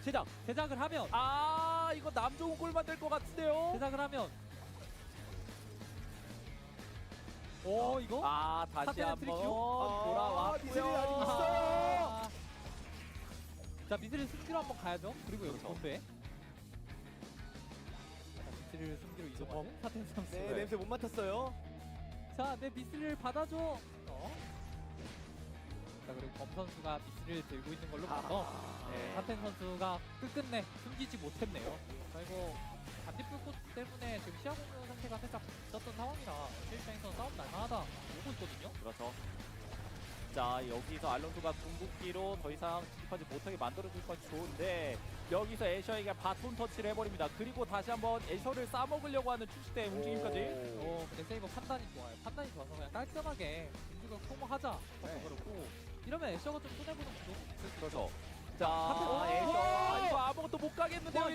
제작을 하면 이거 남 좋은 골 만들 것 같은데요. 제작을 하면 이거 다시 사태는 한번 트리큐? 돌아왔고요. 미스릴 아직 있어요. 자, 미스릴 승기로 한번 가야죠. 그리고 여기 그렇죠. 건배. 미스릴 승기로 이동하는 사텐 선수. 네, 냄새 못 맡았어요. 자, 내 미스릴 받아줘. 자, 그리고 범 선수가 미스릴 들고 있는 걸로 봐서 사텐 선수가 끝끝내 숨기지 못했네요. 자, 이거 반딧불꽃 때문에 지금 시야 공유 상태가 살짝 있었던 상황이라 실장에서 싸움 날만하다 오고 있거든요. 그렇죠. 자, 여기서 알론소가 궁극기로 더 이상 진입하지 못하게 만들어줄 건 좋은데 여기서 애셔에게 바톤 터치를 해버립니다. 그리고 다시 한번 애셔를 싸먹으려고 하는 출시대의 움직임까지. 근데 세이버 판단이 좋아요. 판단이 좋아서 그냥 깔끔하게 공격을 소모하자. 그렇고 이러면 애셔가 좀 손해보는 구도. 그렇죠. 자, 애셔 이거 아무것도 못 가겠는데요.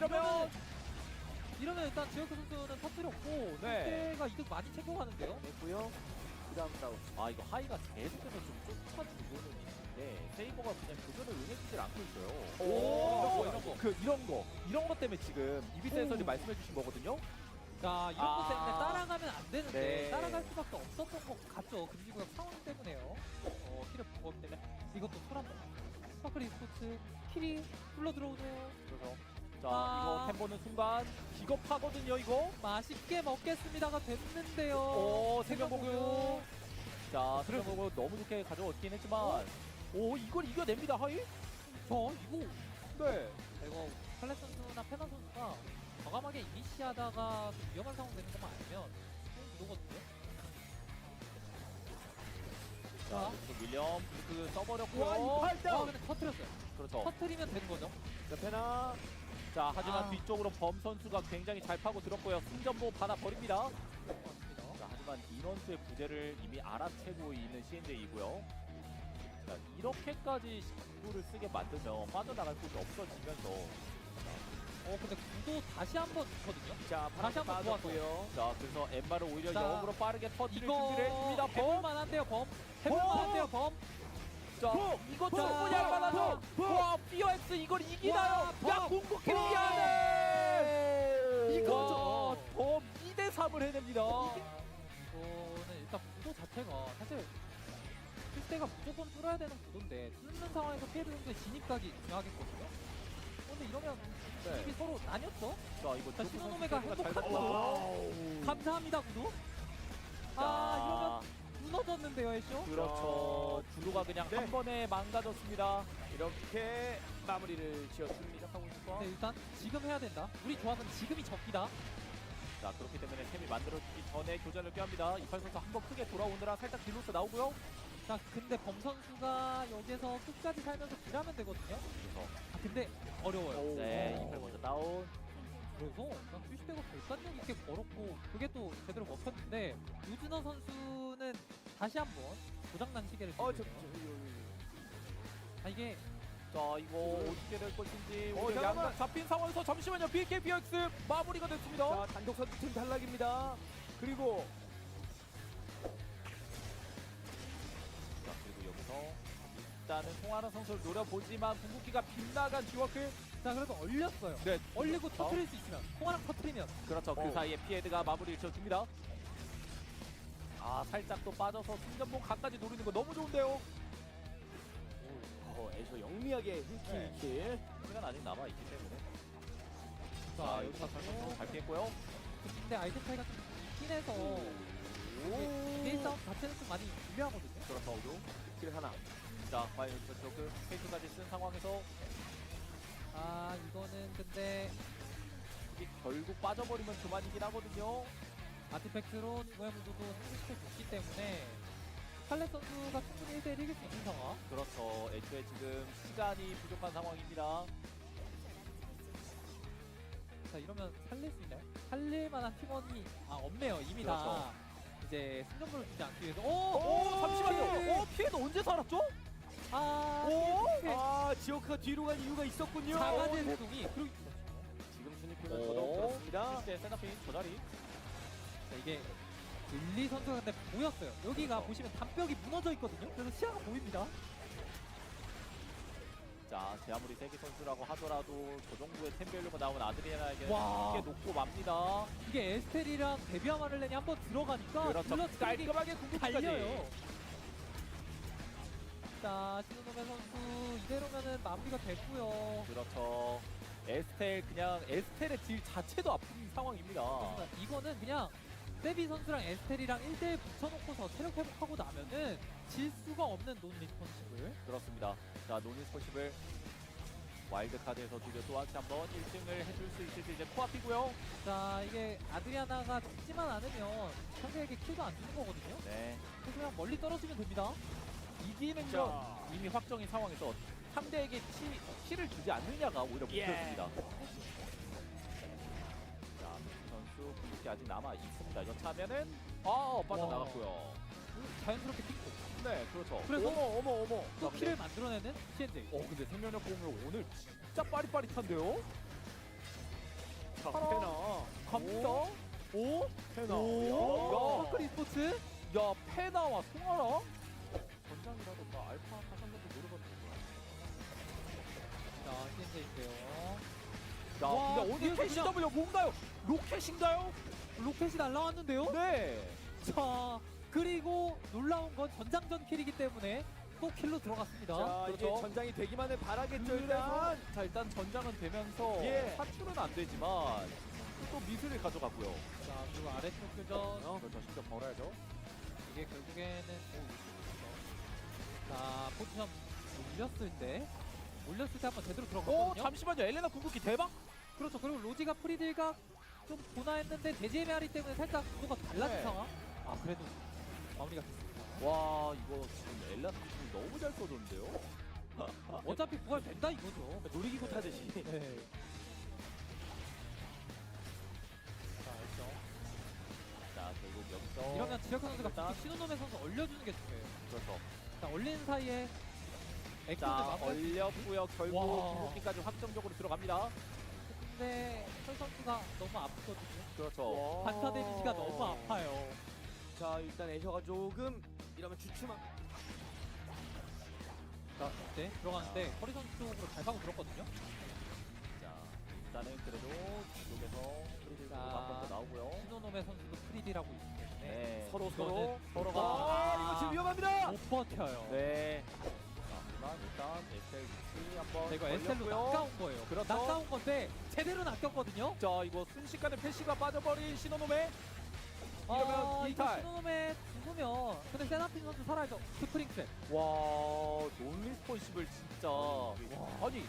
이러면 일단 지역구 선수는 터뜨렸고 네. 상대가 이득 많이 챙겨가는데요. 됐고요. 그 다음 싸움. 이거 하이가 계속해서 좀 쫓아주고는 있는데 세이버가 그냥 교전을 응해주질 않고 있어요. 이런 거 때문에 지금 이비스 해설이 말씀해주신 거거든요. 자, 이런 것 때문에 따라가면 안 되는데 네. 따라갈 수밖에 없었던 것 같죠. 금지구역 상황 때문에요. 킬을 본 거기 때문에 이것도 소란다. 스파클 스포츠 킬이 흘러 들어오네요. 그래서 자, 이거 템 보는 순간 기겁하거든요. 이거 맛있게 먹겠습니다가 됐는데요. 생명보급. 자, 생명보급 너무 좋게 가져왔긴 했지만 이걸 이겨냅니다. 하이. 이거 네. 이거 칼렛 선수나 페난 선수가 과감하게 이니시하다가 좀 위험한 상황 되는 것만 알면 이거거든요. 자, 윌리엄 그 써버렸고요. 와, 이 팔다. 근데 터뜨렸어요. 그렇죠. 터뜨리면 되는 거죠. 자, 페나. 자, 하지만 뒤쪽으로 범 선수가 굉장히 잘 파고 들었고요. 승전보 받아버립니다. 맞습니다. 자, 하지만 인원수의 부재를 이미 알아채고 있는 CNJ이고요. 자, 이렇게까지 식구를 쓰게 만들면 빠져나갈 곳이 없어지면서 근데 구도 다시 한번 좋거든요. 자, 다시 한번 좋았고요. 자, 그래서 엠마를 오히려 자, 역으로 빠르게 터치를 이거 준비를 해줍니다. 범! 해볼만한데요, 범. 해볼만한데요, 범. 자, 이거 충분히 할만하죠. 와, 피어엑스 이걸 이기나요? 야, 궁극기 미안해. 이거죠. 범 2대3을 해냅니다. 이거는 일단 구도 자체가 사실 필대가 무조건 뚫어야 되는 구도인데 뚫는 상황에서 피해드 선수의 진입각이 중요하겠거든요. 근데 이러면 진입이 서로 나뉘었죠? 자, 이거 자, 신호노메가 잘 행복합니다. 잡고. 감사합니다, 구도. 이러면 무너졌는데요, 애쇼? 그렇죠. 주도가 그냥 한 번에 망가졌습니다. 이렇게 마무리를 지었습니다. 하고 있고. 네, 일단 지금 해야 된다. 우리 조합은 지금이 적기다. 자, 그렇기 때문에 템이 만들어지기 전에 교전을 껴합니다. 이팔 선수 한 번 크게 돌아오느라 살짝 딜로스 나오고요. 자, 근데 범 선수가 여기서 끝까지 살면서 딜하면 되거든요. 그래서 근데 어려워요. 네, 이팔 먼저 다운. 그래서 그냥 푸시백을 결단력 있게 걸었고 그게 또 제대로 먹혔는데 유준호 선수는 다시 한번 고장난 시계를 들고 있네요. 이게 자, 이거 어떻게 될 것인지 잠깐만. 양각 잡힌 상황에서 잠시만요. BKPX 마무리가 됐습니다. 자, 단독 선두팀 탈락입니다. 그리고 자, 그리고 여기서 일단은 송하나 선수를 노려보지만 궁극기가 빗나간 듀워크. 자, 그래도 얼렸어요. 네, 얼리고 터트릴 수 있으면 통화랑 터트리면 그렇죠. 그 사이에 피헤드가 마무리를 지어줍니다. 살짝 또 빠져서 승전봉 각까지 노리는 거 너무 좋은데요. 애쇼 영리하게 네. 힐킬. 시간 아직 남아있기 때문에. 자, 여기서 잘 피했고요. 근데 아이템 차이가 좀 있긴 해서 개인 싸움 자체는 좀 많이 유리하거든요. 그렇죠. 힐 하나. 자, 과연 여기서 그 페이스까지 쓴 상황에서 이거는 근데 이게 결국 빠져버리면 그만이긴 하거든요. 아티팩트로 고해무도도 승리시켜줬기 때문에 칼렛 선수가 충분히 1대1 이길 수 있는 상황. 그렇죠. 애초에 지금 시간이 부족한 상황입니다. 자, 이러면 살릴 수 있나요? 살릴 만한 팀원이 없네요. 이미 그렇죠. 다 이제 승전보를 주지 않기 위해서. 잠시만요. 피해도 언제 살았죠? 지오크가 뒤로 간 이유가 있었군요. 자가제 제동이 그리고 지금 순위표가 더더욱 그렇습니다. 실제 세나핀 저 자리. 자, 이게 릴리 선수가 근데 보였어요. 여기가 그렇죠. 보시면 담벽이 무너져 있거든요. 그래서 시야가 보입니다. 자, 제 아무리 세기 선수라고 하더라도 저 정도의 템밸류가 나오면 아드리아나에게는 와. 이게 높고 맙니다. 이게 에스텔이랑 데비아 마를렌이 한번 들어가니까 그렇죠. 블러스틱이 깔끔하게 궁극까지. 달려요. 자, 신호노메 선수 이대로면은 마무리가 됐고요. 그렇죠. 에스텔 그냥 에스텔의 딜 자체도 아픈 상황입니다. 이거는 그냥 세비 선수랑 에스텔이랑 1대1 붙여놓고서 체력 회복하고 나면은 질 수가 없는 논 리스폰시블. 그렇습니다. 자, 노니스포십을 와일드카드에서 드디어 또 한번 1등을 해줄 수 있을지 이제 코앞이고요. 자, 이게 아드리아나가 죽지만 않으면 상대에게 킬도 안 주는 거거든요. 네. 그래서 그냥 멀리 떨어지면 됩니다. 이기는 자. 건 이미 확정인 상황에서 상대에게 킬을 주지 않느냐가 오히려 문제입니다. 자, 메시 선수 궁극기 아직 남아 있습니다. 이거 차면은 빠져나갔고요. 자연스럽게 픽고 네, 그렇죠. 그래서 어머. 또 자, 킬을 만들어내는 CNJ. 근데 생명력 공유 오늘 진짜 빠릿빠릿한데요? 자, 하나. 페나. 갑니다. 오? 페나. 오. 야, 서클 스포츠. 야, 페나와 송하라? 전장이라던가 알파 한번도 노려봤는데. 자, CNJ인데요. 야, 와, 근데 오늘 뒤에서 KCW 뭔가요? 로켓인가요? 로켓이 날라왔는데요. 네. 자, 그리고 놀라운 건 전장전 킬이기 때문에 또 킬로 들어갔습니다. 자, 그렇죠. 이게 전장이 되기만을 바라겠죠, 그래서 일단. 자, 일단 전장은 되면서 예. 사출은 안 되지만 또 미술을 가져가고요. 자, 그리고 아래쪽 교전. 그렇죠. 직접 걸어야죠. 이게 결국에는 자, 포지션 올렸을 때 한번 제대로 들어갔거든요. 잠시만요. 엘레나 궁극기 대박? 그렇죠. 그리고 로지가 프리딜각 좀 보나 했는데 대지의 메아리 때문에 살짝 구도가 달라진 네. 상황. 아, 그래도 마무리가 됐습니다. 와, 이거 지금 엘레나 궁극기 너무 잘 써줬는데요? 어차피 부활 된다 이거죠. 놀이기구 타듯이. 네. 자, 알죠. 자, 결국 여기서 이러면 지혁 선수가 일단- 계속 신호놈의 선수 얼려주는 게 중요해요. 그렇죠. 자, 얼리는 사이에 액션을 자, 마무리. 얼렸고요. 결국 와. 궁극기까지 확정적으로 들어갑니다. 근데 철 선수가 너무 아프거든요. 그렇죠. 반타 데미지가 너무 아파요. 자, 일단 애셔가 조금 이러면 주춤한. 자, 네, 들어가는데 허리 선수 쪽으로 잘 파고 들었거든요. 자, 일단은 그래도 뒤쪽에서 프리딜 자. 한번 더 나오고요. 신호놈의 선수도 프리디라고 있기 때문에 네. 서로 이거는 서로가 이거 지금 위험합니다. 못 버텨요. 네. 자, 하지만 일단 에스텔 위치 한번 자, 이거 에스텔로 걸렸고요. 낚아온 거예요. 그렇죠. 낚아온 건데 제대로 낚였거든요. 자, 이거 순식간에 패시가 빠져버린 신호놈의 이러면 이거 이탈. 신호놈에 죽으면 근데 세나핀 선수 살아야죠. 스프링셋. 와, 논리스폰십을 진짜. 아니,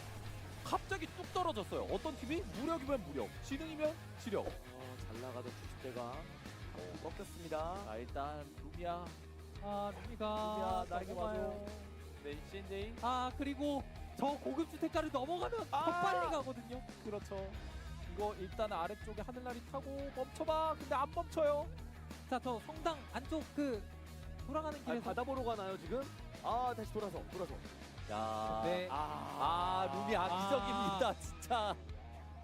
갑자기 뚝 떨어졌어요. 어떤 팀이 무력이면 무력, 지능이면 지력. 잘 나가던 90대가 꺾였습니다. 자, 일단 루미야, 루미가 나에게 넘어가요. 와줘. 네, CNJ. 그리고 저 고급 주택가를 넘어가면 더 아! 빨리 가거든요. 그렇죠. 이거 일단 아래쪽에 하늘나리 타고 멈춰봐. 근데 안 멈춰요. 자, 저 성당 안쪽 그 돌아가는 길에서 바다 보러 가나요, 지금? 다시 돌아서. 야, 네. 루미 악의적입니다. 진짜.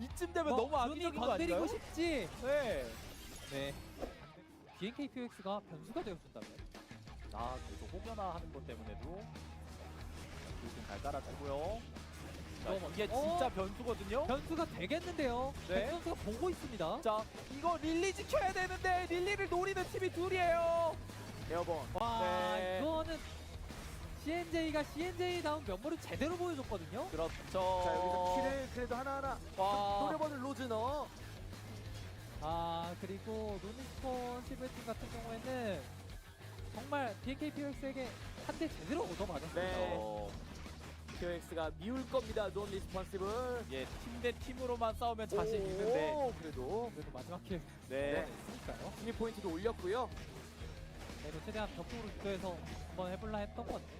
이쯤 되면 너무 악의적인 거 건드리고 아닌가요? 싶지. 네. 네. BNK POX가 변수가 되어준다면. 그래서 혹여나 하는 것 때문에도 잘 깔아주고요. 자, 이게 진짜 변수거든요. 변수가 되겠는데요. 네. 백 선수가 보고 있습니다. 자, 이거 릴리 지켜야 되는데 릴리를 노리는 팀이 둘이에요. 에어본. 와, 네. 이거는 CNJ가 CNJ다운 면모를 제대로 보여줬거든요. 그렇죠. 자, 여기서 키를 그래도 하나하나 와. 노려보는 로즈너. 그리고 노니스폰 시블팀 같은 경우에는 정말 BNK POX에게 한 대 제대로 얻어맞았습니다. 네. POX가 미울 겁니다. 논 리스폰시블. 예, 팀 대 팀으로만 싸우면 자신 있는데. 그래도 그래도 마지막 킬 네. 했으니까요. 승리 포인트도 올렸고요. 그래도 최대한 벽쪽으로 유도해서 한번 해볼라 했던 것 같아요.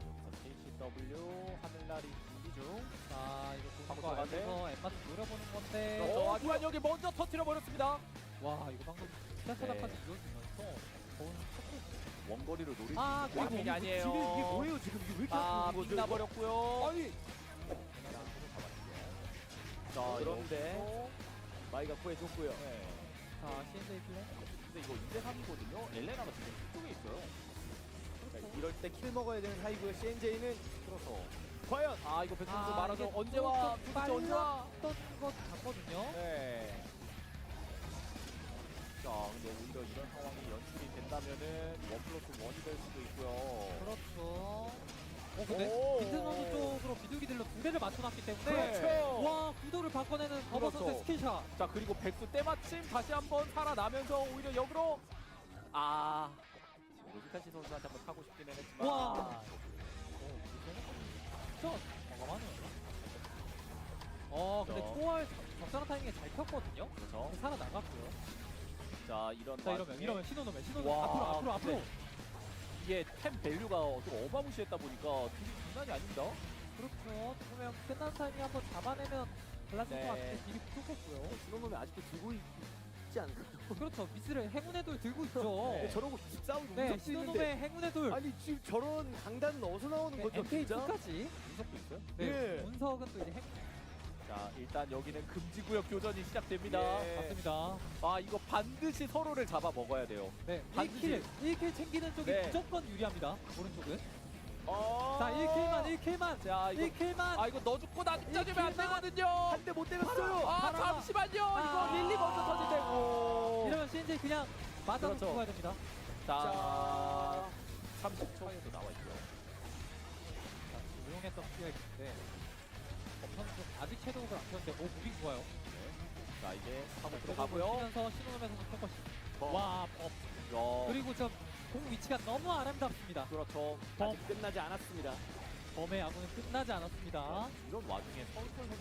여기서 KCW 하늘나리 준비 중. 자, 이거 방금 동거 들어갔네. 알면서 엠마트 노려보는 건데. 그렇죠. 하지만 여기 먼저 터뜨려 버렸습니다. 와, 이거 방금 스타트까지 이어지면서 원거리로 노리는 그리고 왕이 아니에요. 지금 이게 뭐예요? 지금 이게 왜 이렇게 아픈 거죠? 빗나 버렸고요. 아니. 자, 그런데 마이가 구해줬고요. 네. 자, CNJ 플레이. 근데 이거 2대 3이거든요. 엘레나가 지금 뒤쪽에 있어요. 그렇죠. 이럴 때 킬 먹어야 되는 하이브의 CNJ는 그렇죠. 과연 아 이거 백선수 말아서 이게 언제 와? 조금 도대체 언제 와? 빨랐던 것 같거든요. 네. 자, 근데 오히려 이런 상황이 연출이 된다면은 1+1이 될 수도 있고요. 그렇죠. 근데 오. 빈트 선수 쪽으로 비둘기들로 두 대를 맞춰놨기 때문에 그렇죠. 와 구도를 바꿔내는 버버 그렇죠. 선수의 스킬샷. 자, 그리고 백수 때마침 다시 한번 살아나면서 오히려 역으로 로지카시 선수한테 한번 타고 싶기는 했지만 와. 진짜 과감하네요. 근데 그렇죠. 초월 적절한 타이밍에 잘 켰거든요. 그렇죠. 살아나갔고요. 자, 이런 자 와중에 이러면 신호놈에 와, 앞으로. 근데 이게 템 밸류가 좀 어마무시했다 보니까 딜이 장난이 아닙니다. 그렇죠. 보면 끝난 타이밍 한번 잡아내면 달라질 네. 것 같은데 딜이 부족했고요. 신호놈이 아직도 들고 있지 않나요? 그렇죠. 미스를 행운의 돌 들고 있죠. 네. 저러고 계속 싸우고 네, 운석도 있는데 신호놈의 행운의 돌. 아니 지금 저런 강단은 어디서 나오는 거죠 진짜? MK2까지. 분석도 있어요? 네, 예. 운석은 또 이제 자, 일단 여기는 금지구역 교전이 시작됩니다. 예. 맞습니다. 아, 이거 반드시 서로를 잡아 먹어야 돼요. 네, 반드시. 1킬 챙기는 쪽이 네. 무조건 유리합니다. 오른쪽은. 자, 자, 1킬만. 자, 이거 1킬만. 이거 넣어주고 나 짜주면 안 되거든요. 한 대 못 때렸어요. 잠시만요. 이거 릴리 먼저 터질 때고. 이러면 CNJ 그냥 맞아서 그렇죠. 죽어야 됩니다. 자, 30초에도 나와 있고요. 자, 조용했던 피해인데 선수 아직 섀도우가 안 켰는데 무빙 좋아요. 자, 이제 하고 그리고 들어가고요. 치면서 신호면에서 포커싱. 어. 와, 야, 그리고 저 공 위치가 너무 아름답습니다. 그렇죠. 아직 끝나지 않았습니다. 범의 야구는 끝나지 않았습니다. 이런 와중에 서울 선수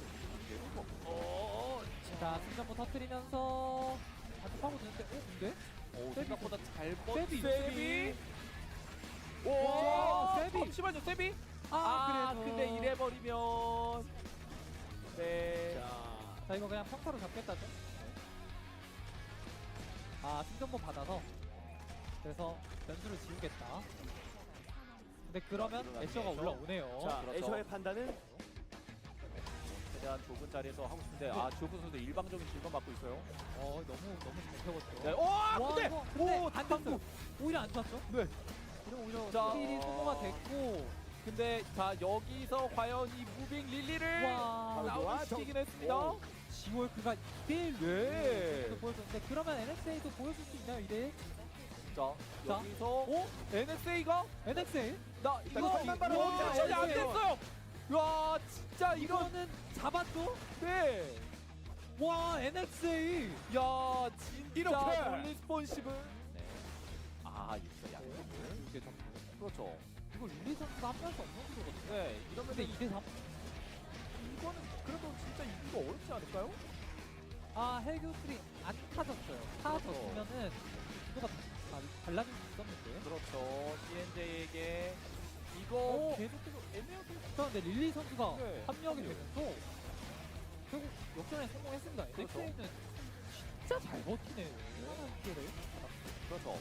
계속 자, 승전부 터뜨리면서 반격하고 드는데, 근데? 오, 세비 생각보다 잘 세비, 세비. 와, 세비. 잠시만요, 세비. 그래도. 근데 이래버리면 네. 자, 이거 그냥 평타로 잡겠다죠? 승전부 받아서. 그래서 변수를 지우겠다. 근데 그러면 들어가는 애셔가 애셔. 올라오네요. 자, 그렇죠. 애셔의 판단은 최대한 좁은 자리에서 하고 싶은데 네. 지오프 선수 일방적인 질문 받고 있어요. 너무 잘 태웠죠. 네. 와, 근데 근데 안 방금. 됐어요. 오히려 안 좋았죠? 네. 이런 오히려 자, 스킬이 소모가 됐고, 근데 자, 여기서 과연 이 무빙 릴리를 와, 나오는 시키긴 했습니다. 오. 지월크가 2대1 네. 보여줬는데, 그러면 NXA도 보여줄 수 있나요, 2대1? 자, 자. 여기서 NXA가 NXA? 나 이거 선만 바로 이거 멈춰야 액션이 안 돼요. 됐어요. 와, 진짜 이거 이거는 잡았죠? 네. 와, NXA! 야, 진짜 이렇게. 놀리스폰시브. 네. 있어 양쪽을. 이게 잡 그렇죠. 이거 릴리 선수가 합류할 수 없는 구도거든요. 네, 이러면 근데 2대3? 이거는 그래도 진짜 이기가 어렵지 않을까요? 헬기오스리 안 타졌어요. 타졌으면은 구도가 달라질 수 있었는데. 그렇죠. CNJ에게 이거 계속해서 애매하게. 그런데 릴리 선수가 네. 합류하게 되면서 결국 역전에 성공했습니다. 그렇죠. NXA는 진짜 잘 버티네요. 피해를. 그렇죠.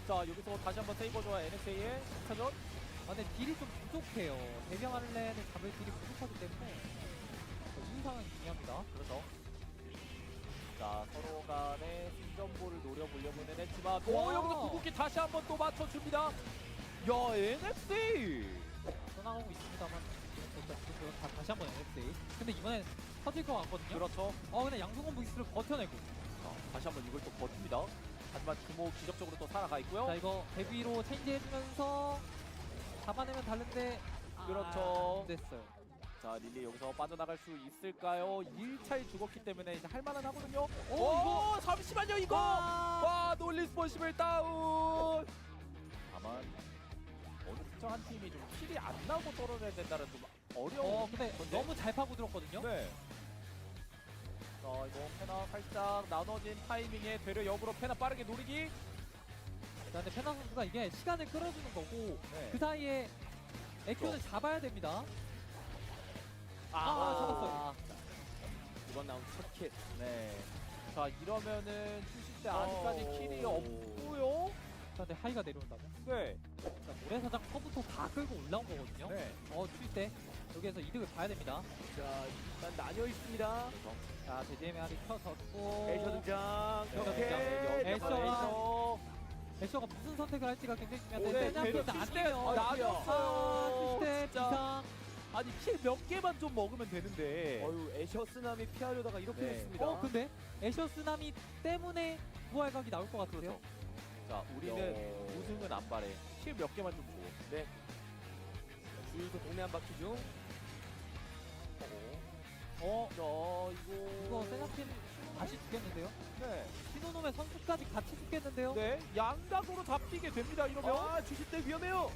자, 여기서 다시 한번 세이버즈와 NXA의 4차전. 근데 딜이 좀 부족해요. 대병할레는 잡을 딜이 부족하기 때문에 이상은 중요합니다. 그렇죠. 자, 서로 간에 승전보를 노려보려고는 했지만 와. 여기서 궁극기 다시 한번 또 맞춰줍니다. 야, NXA. 떠나가고 있습니다만 일단 다시 한번 NXA. 근데 이번엔 터질 것 같거든요. 그렇죠. 근데 양승원 무기스를 버텨내고. 다시 한번 이걸 또 버팁니다. 하지만 규모 기적적으로 또 살아가 있고요. 자, 이거 데뷔로 체인지해주면서 잡아내면 다른데 그렇죠. 안 됐어요. 자, 릴리 여기서 빠져나갈 수 있을까요? 1차에 죽었기 때문에 이제 할만은 하거든요. 이거 잠시만요, 이거! 와, 놀리스폰시블 다운! 다만 어느 특정한 팀이 좀 킬이 안 나오고 떨어져야 된다는 좀 어려운 근데 건데. 너무 잘 파고들었거든요. 네. 자, 이거 페나 살짝 나눠진 타이밍에 되려 역으로 페나 빠르게 노리기. 자, 근데 페나 선수가 이게 시간을 끌어주는 거고 네. 그 사이에 에큐는 잡아야 됩니다. 잡았어요. 이번 라운드 첫 킬. 네. 자, 이러면은 출시 때 아직까지 킬이 없고요. 자, 근데 하이가 내려온다면. 네. 자, 모래사장 커부터 다 끌고 올라온 거거든요. 네. 칠 때 여기에서 이득을 봐야 됩니다. 자, 일단 나뉘어 있습니다. 자, 제제메아리 켜졌고 애셔 등장. 네. 이렇게 애셔가 애쉬가 무슨 선택을 할지가 굉장히 네, 중요한데 세냐피는 아니에요. 나눴어요. 때 진짜. 비상. 아니 킬 몇 개만 좀 먹으면 되는데. 어유 애셔 쓰나미 피하려다가 이렇게 네. 됐습니다. 근데 애쉬 쓰나미 때문에 부활각이 나올 것 같은데요. 자, 우리는 우승은 안 바래. 킬 몇 개만 좀 줘. 네. 주유소 동네 한 바퀴 중. 이거 세냐핀 다시 죽겠는데요. 네. 신호놈의 선수까지 같이 죽겠는데요. 네. 양각으로 잡히게 됩니다. 이러면. 주실 때 위험해요.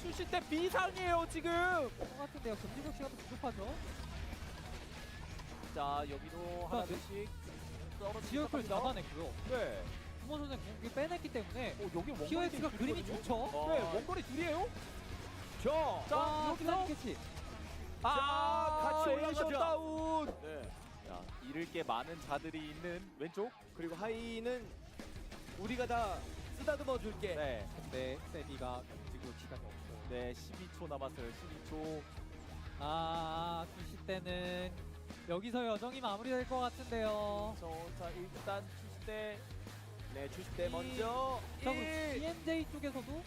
출시 때 비상이에요 지금. 것 같은데요. 금지국 시간도 부족하죠. 자, 여기도 자, 하나씩 떨어지기 지역을 시작합니다. 잡아냈고요. 네. 부모 선생 공격이 빼냈기 때문에 여기 원거리 POX가 둘이거든요? 그림이 좋죠. 네, 원거리 둘이에요? 자, 와, 여기서 캐치. 같이 올라가죠. 에이셔 다운. 네. 자, 잃을 게 많은 자들이 있는 왼쪽. 그리고 하이는 우리가 다 쓰다듬어 줄게. 네. 근데 세비가 금지국 시간이 없어요. 네, 12초 남았어요. 12초. 출시 때는 여기서 여정이 마무리될 것 같은데요. 자, 일단 출시 때 네, 주실 때 먼저 자, 그리고 CNJ 쪽에서도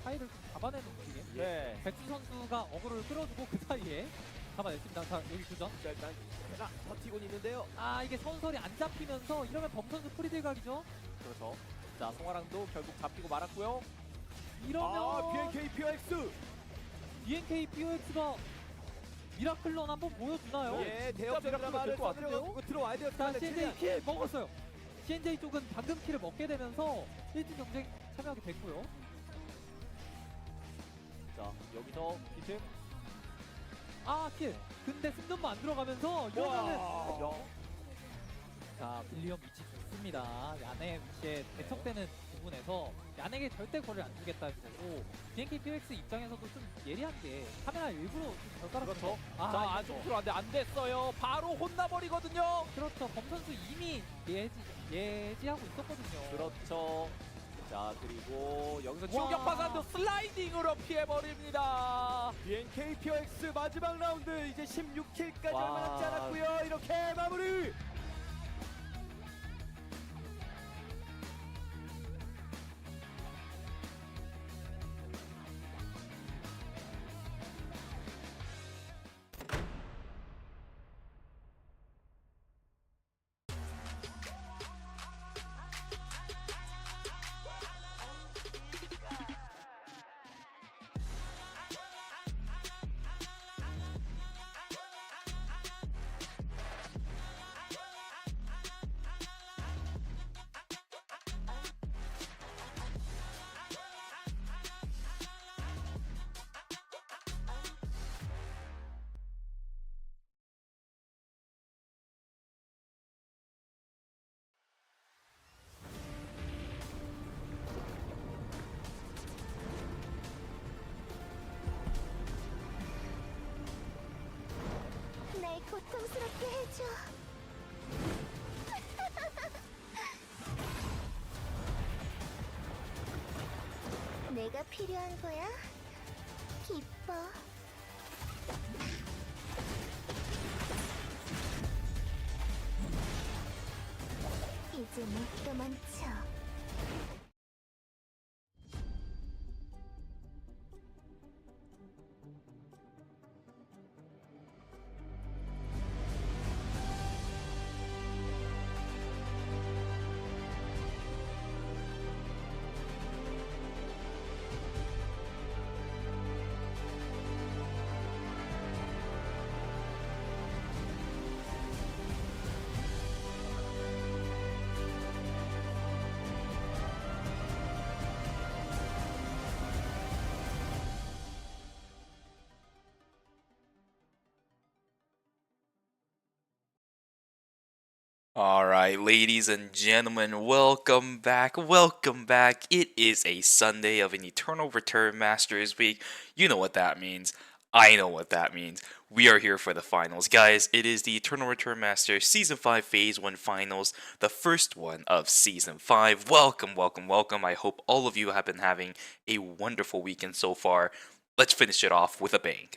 파이를 좀 잡아내는 움직임. 네. 백수 선수가 어그로를 끌어주고 그 사이에 잡아냈습니다. 자, 여기 교전. 자, 일단 제가 버티고 있는데요. 이게 선설이 안 잡히면서 이러면 범선수 프리딜각이죠. 그렇죠. 자, 송화랑도 결국 잡히고 말았고요. 이러면 BNK POX. BNK POX가 미라클런 한번 보여주나요? 예, 대역 미라클 드라마를 될것 같은데요? 써들어가고 들어와야 돼요. 자, 들어가야 CNJ 돼요. 킬 먹었어요. CNJ 쪽은 방금 킬을 먹게 되면서 1등 경쟁 참여하게 됐고요. 자, 여기서 비트. 킬. 근데 승전부 안 들어가면서 이러면은 와. 자, 빌리언 위치 좋습니다. 야네 위치에 대척되는 부분에서 야네에게 절대 거리를 안 주겠다는 거고 BNK PX 입장에서도 좀 예리한 게 카메라 일부러 좀 덜 깔았죠. 그렇죠. 자, 안쪽으로 안 됐어요. 바로 혼나버리거든요. 그렇죠. 범선수 이미 예지하고 있었거든요. 그렇죠. 자, 그리고 여기서 와. 충격 파산도 슬라이딩으로 피해버립니다. BNK POX 마지막 라운드 이제 16킬까지 와. 얼마 남지 않았고요. 이렇게 마무리. 날 고통스럽게 해줘. 내가 필요한 거야? 기뻐. 이제 못 도망쳐. All right, ladies and gentlemen, welcome back. Welcome back. It is a Sunday of an Eternal Return Masters Week. You know what that means. I know what that means. We are here for the finals. Guys, it is the Eternal Return Masters Season 5 Phase 1 Finals, the first one of Season 5. Welcome, welcome, welcome. I hope all of you have been having a wonderful weekend so far. Let's finish it off with a bang.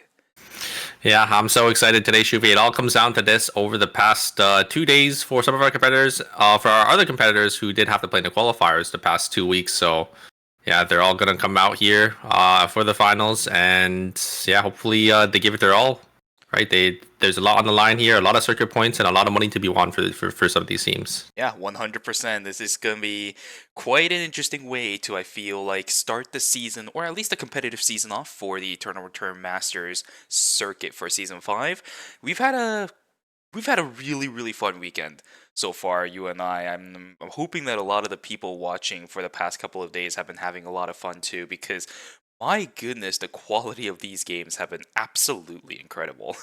Yeah, I'm so excited today, Shuvi. It all comes down to this over the past 2 days for some of our competitors. For our other competitors who did have to play in the qualifiers the past 2 weeks. So, yeah, they're all going to come out here for the finals. And, yeah, hopefully they give it their all. Right? There's a lot on the line here, a lot of circuit points, and a lot of money to be won for some of these teams. Yeah, 100%. This is going to be quite an interesting way to, I feel like, start the season, or at least the competitive season off for the Eternal Return Masters circuit for Season 5. We've had a really, really fun weekend so far, you and I. I'm hoping that a lot of the people watching for the past couple of days have been having a lot of fun too, because my goodness, the quality of these games have been absolutely incredible.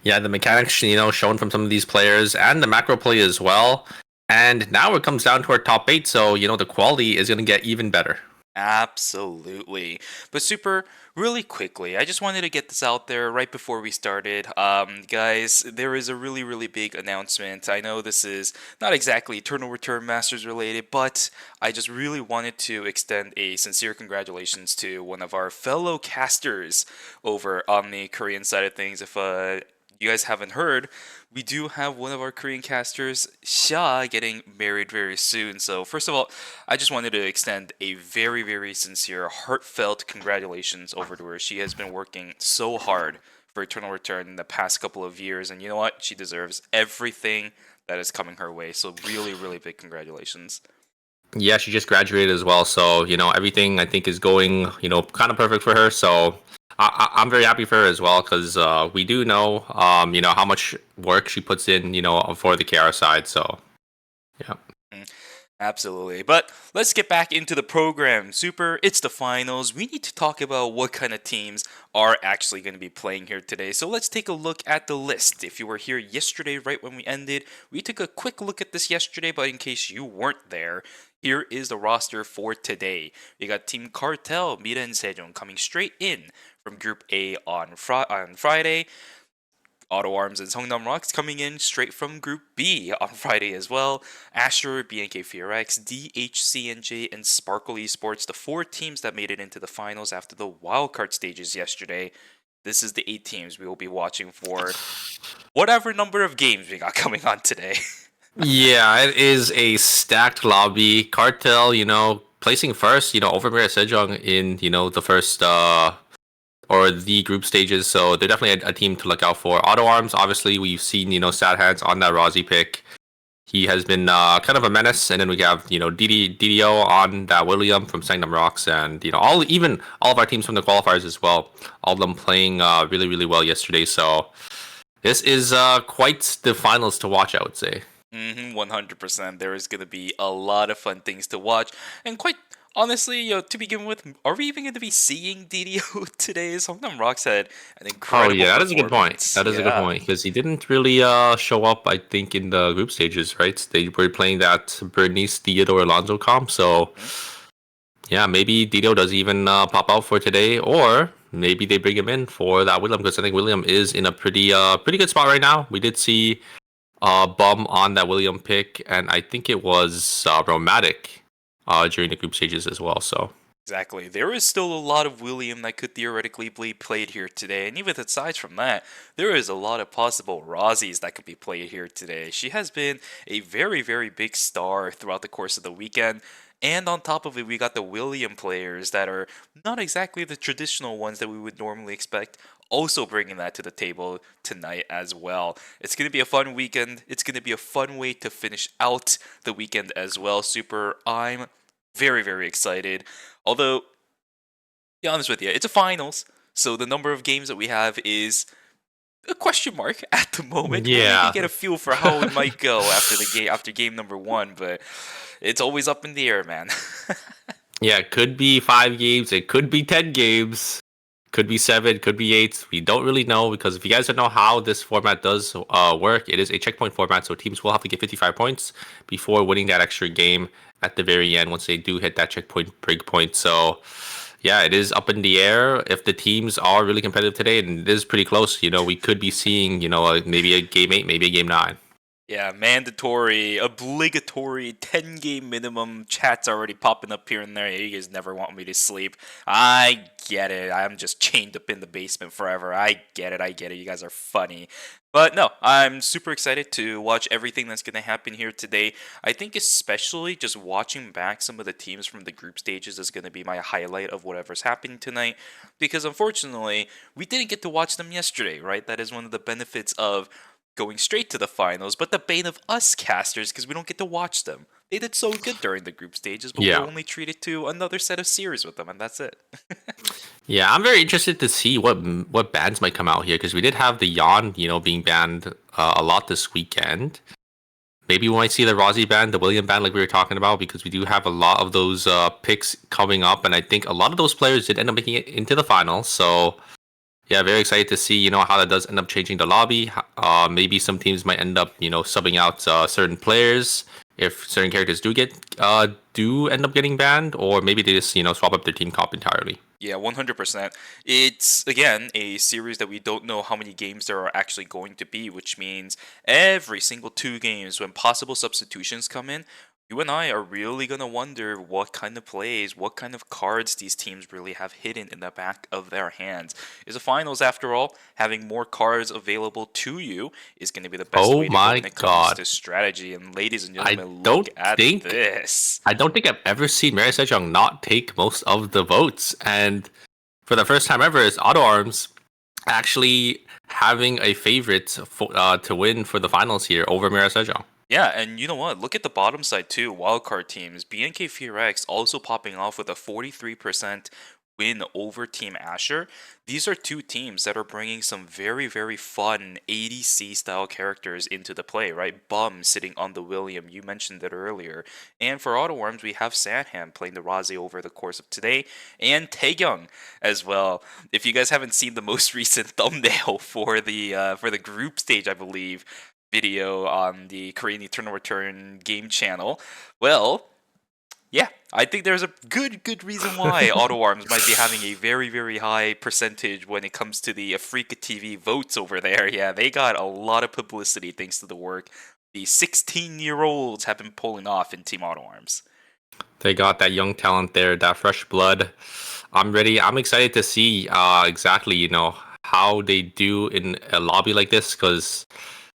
Yeah, the mechanics, shown from some of these players and the macro play as well. And now it comes down to our top 8, so, the quality is going to get even better. Absolutely. But Super, really quickly, I just wanted to get this out there right before we started. Guys, there is a really, really big announcement. I know this is not exactly Eternal Return Masters related, but I just really wanted to extend a sincere congratulations to one of our fellow casters over on the Korean side of things. If you guys haven't heard, we do have one of our Korean casters, Xia, getting married very soon. So first of all, I just wanted to extend a very, very sincere, heartfelt congratulations over to her. She has been working so hard for Eternal Return in the past couple of years, and you know what? She deserves everything that is coming her way. So really, really big congratulations. Yeah, she just graduated as well, so everything I think is going kind of perfect for her. So I'm very happy for her as well, because we do know how much work she puts in for the KR side. So yeah. Absolutely. But let's get back into the program. Super, it's the finals. We need to talk about what kind of teams are actually going to be playing here today. So let's take a look at the list. If you were here yesterday, right when we ended, we took a quick look at this yesterday, but in case you weren't there, here is the roster for today. We got Team Cartel, Mira and Sejong coming straight in from Group A on Friday. Auto Arms and Songnam Rocks coming in straight from Group B on Friday as well. Asher, BNK FearX, DHCNJ, and Sparkle Esports, the 4 teams that made it into the finals after the wildcard stages yesterday. This is the 8 teams we will be watching for whatever number of games we got coming on today. Yeah, it is a stacked lobby. Cartel, placing first, over Mira Sejong in, the first or the group stages, so they're definitely a team to look out for. Auto Arms, obviously, we've seen, Sad Hands on that Rozzy pick. He has been kind of a menace, and then we have, DDO on that William from Sangnam Rocks, and, all of our teams from the qualifiers as well. All of them playing really, really well yesterday, so this is quite the finals to watch, I would say. 100%. There is going to be a lot of fun things to watch, and quite honestly, to begin with, are we even going to be seeing DDO today? Songnam Rocks had an incredible that is a good point. That is a good Yeah. point, because he didn't really show up, I think, in the group stages, right? They were playing that Bernice Theodore Alonso comp, so yeah, maybe DDO does even pop out for today, or maybe they bring him in for that William, because I think William is in a pretty good spot right now. We did see Bum on that William pick, and I think it was Romantic during the group stages as well. So Exactly. There is still a lot of William that could theoretically be played here today. And even aside from that, there is a lot of possible Rozzies that could be played here today. She has been a very, very big star throughout the course of the weekend. And on top of it, we got the William players that are not exactly the traditional ones that we would normally expect, also bringing that to the table tonight as well. It's going to be a fun weekend. It's going to be a fun way to finish out the weekend as well. Super, I'm very, very excited. Although, to be honest with you, it's a finals, so the number of games that we have is a question mark at the moment. Yeah. We can get a feel for how it might go after game number 1, but it's always up in the air, man. yeah, it could be 5 games, it could be 10 games, could be 7, could be 8. We don't really know, because if you guys don't know how this format does work, it is a checkpoint format, so teams will have to get 55 points before winning that extra game at the very end once they do hit that checkpoint breakpoint. So yeah, it is up in the air. If the teams are really competitive today, and it is pretty close, we could be seeing, maybe a game 8, maybe a game 9. Yeah, mandatory, obligatory 10-game minimum chats already popping up here and there. You guys never want me to sleep. I get it. I'm just chained up in the basement forever. I get it. I get it. You guys are funny. But no, I'm super excited to watch everything that's going to happen here today. I think especially just watching back some of the teams from the group stages is going to be my highlight of whatever's happening tonight. Because unfortunately, we didn't get to watch them yesterday, right? That is one of the benefits of going straight to the finals, but the bane of us casters because we don't get to watch them. They did so good during the group stages, but we're only treated to another set of series with them, and that's it. Yeah, I'm very interested to see what bans might come out here because we did have the Yon, being banned a lot this weekend. Maybe we might see the Rozzy ban, the William ban, like we were talking about, because we do have a lot of those picks coming up, and I think a lot of those players did end up making it into the finals. So yeah, very excited to see, how that does end up changing the lobby. Maybe some teams might end up, subbing out certain players if certain characters do end up getting banned, or maybe they just, swap up their team comp entirely. Yeah, 100%. It's, again, a series that we don't know how many games there are actually going to be, which means every single 2 games, when possible substitutions come in, you and I are really going to wonder what kind of plays, what kind of cards these teams really have hidden in the back of their hands. Is the finals, after all, having more cards available to you is going to be the best way to go when it comes to strategy. And ladies and gentlemen, look at this. I don't think I've ever seen Mary Sejong not take most of the votes. And for the first time ever, is Auto Arms actually having a favorite to win for the finals here over Mary Sejong. Yeah, and you know what? Look at the bottom side too. Wildcard teams. BNK Furex also popping off with a 43% win over Team Asher. These are 2 teams that are bringing some very, very fun ADC style characters into the play, right? Bum sitting on the William, you mentioned it earlier. And for Auto Worms, we have Sanham playing the Rozzy over the course of today, and Taegyung as well. If you guys haven't seen the most recent thumbnail for the group stage, I believe, video on the Korean Eternal Return game channel, well, yeah, I think there's a good reason why Auto Arms might be having a very, very high percentage when it comes to the Africa TV votes over there. Yeah, they got a lot of publicity thanks to the work the 16-year-olds have been pulling off in Team Auto Arms. They got that young talent there, that fresh blood. I'm ready. I'm excited to see exactly, how they do in a lobby like this, because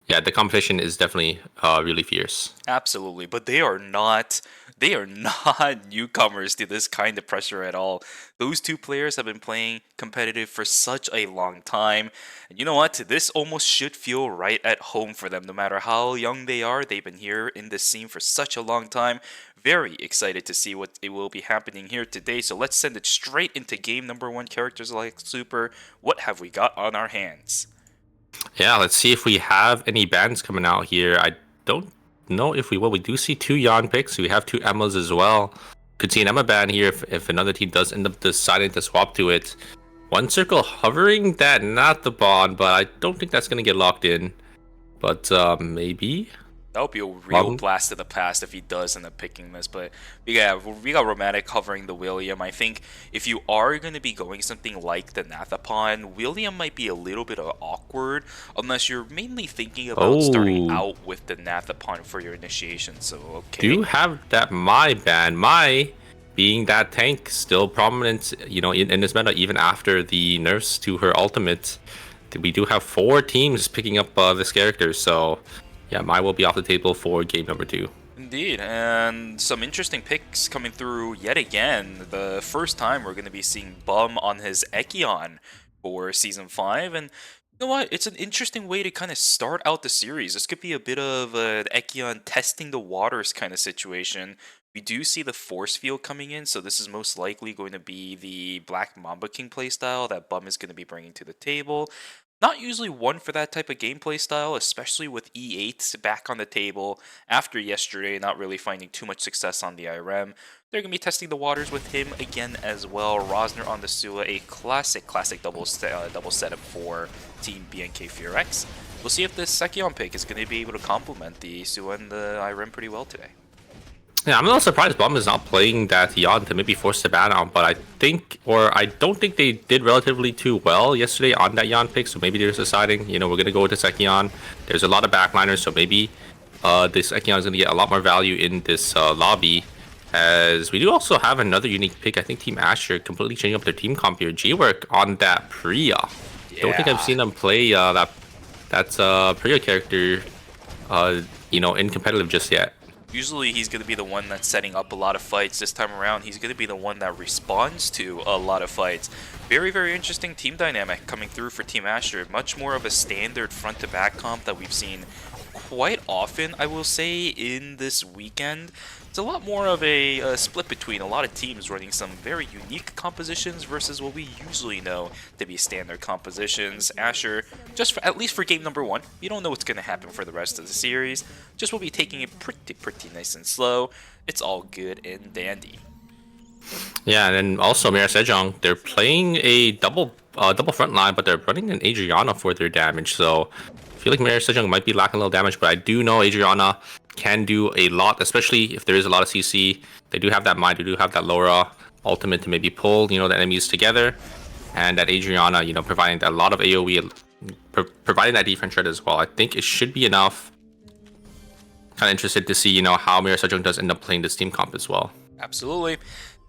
yeah, the competition is definitely really fierce. Absolutely, but they are not newcomers to this kind of pressure at all. Those 2 players have been playing competitive for such a long time. And you know what? This almost should feel right at home for them, no matter how young they are. They've been here in this scene for such a long time. Very excited to see what it will be happening here today. So let's send it straight into game number 1, Characters Like Super. What have we got on our hands? Yeah, let's see if we have any bans coming out here. I don't know if we will. We do see 2 Yon picks. We have 2 Emmas as well. Could see an Emma ban here if another team does end up deciding to swap to it. 1 circle hovering, that not the bond, but I don't think that's going to get locked in. But maybe. That would be a real blast to the past if he does end up picking this. But we got Romantic covering the William. I think if you are going to be going something like the Nathapon, William might be a little bit awkward unless you're mainly thinking about starting out with the Nathapon for your initiation. So, okay. Do have that Mai ban. Mai being that tank, still prominent, in this meta, even after the nerfs to her ultimate. We do have 4 teams picking up this character, so yeah, Mai will be off the table for game number 2. Indeed, and some interesting picks coming through yet again. The first time we're going to be seeing Bum on his Ekion for Season 5, and you know what? It's an interesting way to kind of start out the series. This could be a bit of an Ekion testing the waters kind of situation. We do see the force field coming in, so this is most likely going to be the Black Mamba King playstyle that Bum is going to be bringing to the table. Not usually one for that type of gameplay style, especially with E8 back on the table after yesterday, not really finding too much success on the ERM. They're going to be testing the waters with him again as well. Rosner on the Sua, a classic double setup for Team BNK Furex. We'll see if this Sekion pick is going to be able to complement the Sua and the ERM pretty well today. Yeah, I'm a little surprised Bum is not playing that Yon to maybe force the ban out, but I don't think they did relatively too well yesterday on that Yon pick, so maybe they're deciding, we're going to go with the Sekion. There's a lot of backliners, so maybe this Ekion is going to get a lot more value in this lobby. As we do also have another unique pick. I think Team Asher completely changing up their team comp here. G-Work on that Priya. Don't think I've seen them play that's Priya character, in competitive just yet. Usually he's going to be the one that's setting up a lot of fights. This time around, he's going to be the one that responds to a lot of fights. Very, very interesting team dynamic coming through for Team Asher. Much more of a standard front-to-back comp that we've seen quite often, I will say, in this weekend. It's a lot more of a split between a lot of teams running some very unique compositions versus what we usually know to be standard compositions. Asher, at least for game number 1, you don't know what's going to happen for the rest of the series. Just will be taking it pretty nice and slow. It's all good and dandy. Yeah, and then also Mira Sejong, they're playing a double front line, but they're running an Adriana for their damage. So I feel like Mira Sejong might be lacking a little damage, but I do know Adriana can do a lot, especially if there is a lot of CC. They do have that mind, they do have that Laura ultimate to maybe pull, the enemies together. And that Adriana, providing that a lot of AoE, providing that defense threat as well. I think it should be enough. Kind of interested to see, how Mira Sejong does end up playing this team comp as well. Absolutely.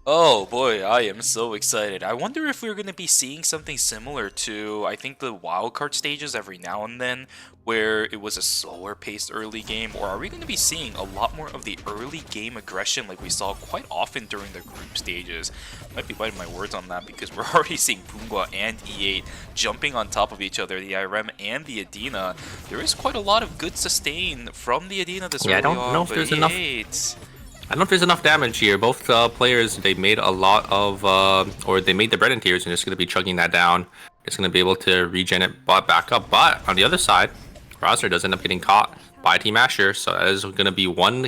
Oh boy, I am so excited. I wonder if we're going to be seeing something similar to, I think, the wildcard stages every now and then, where it was a slower paced early game, or are we going to be seeing a lot more of the early game aggression like we saw quite often during the group stages? Might be biting my words on that because we're already seeing Pungwa and E8 jumping on top of each other, the ERM and the Adina. There is quite a lot of good sustain from the Adina this early I don't know if there's enough. I don't know if there's enough damage here. Both players, they made a lot of, or they made the bread and tears, and just going to be chugging that down. It's going to be able to regen it back up. But on the other side, Rosner does end up getting caught by Team Asher. So that is going to be 1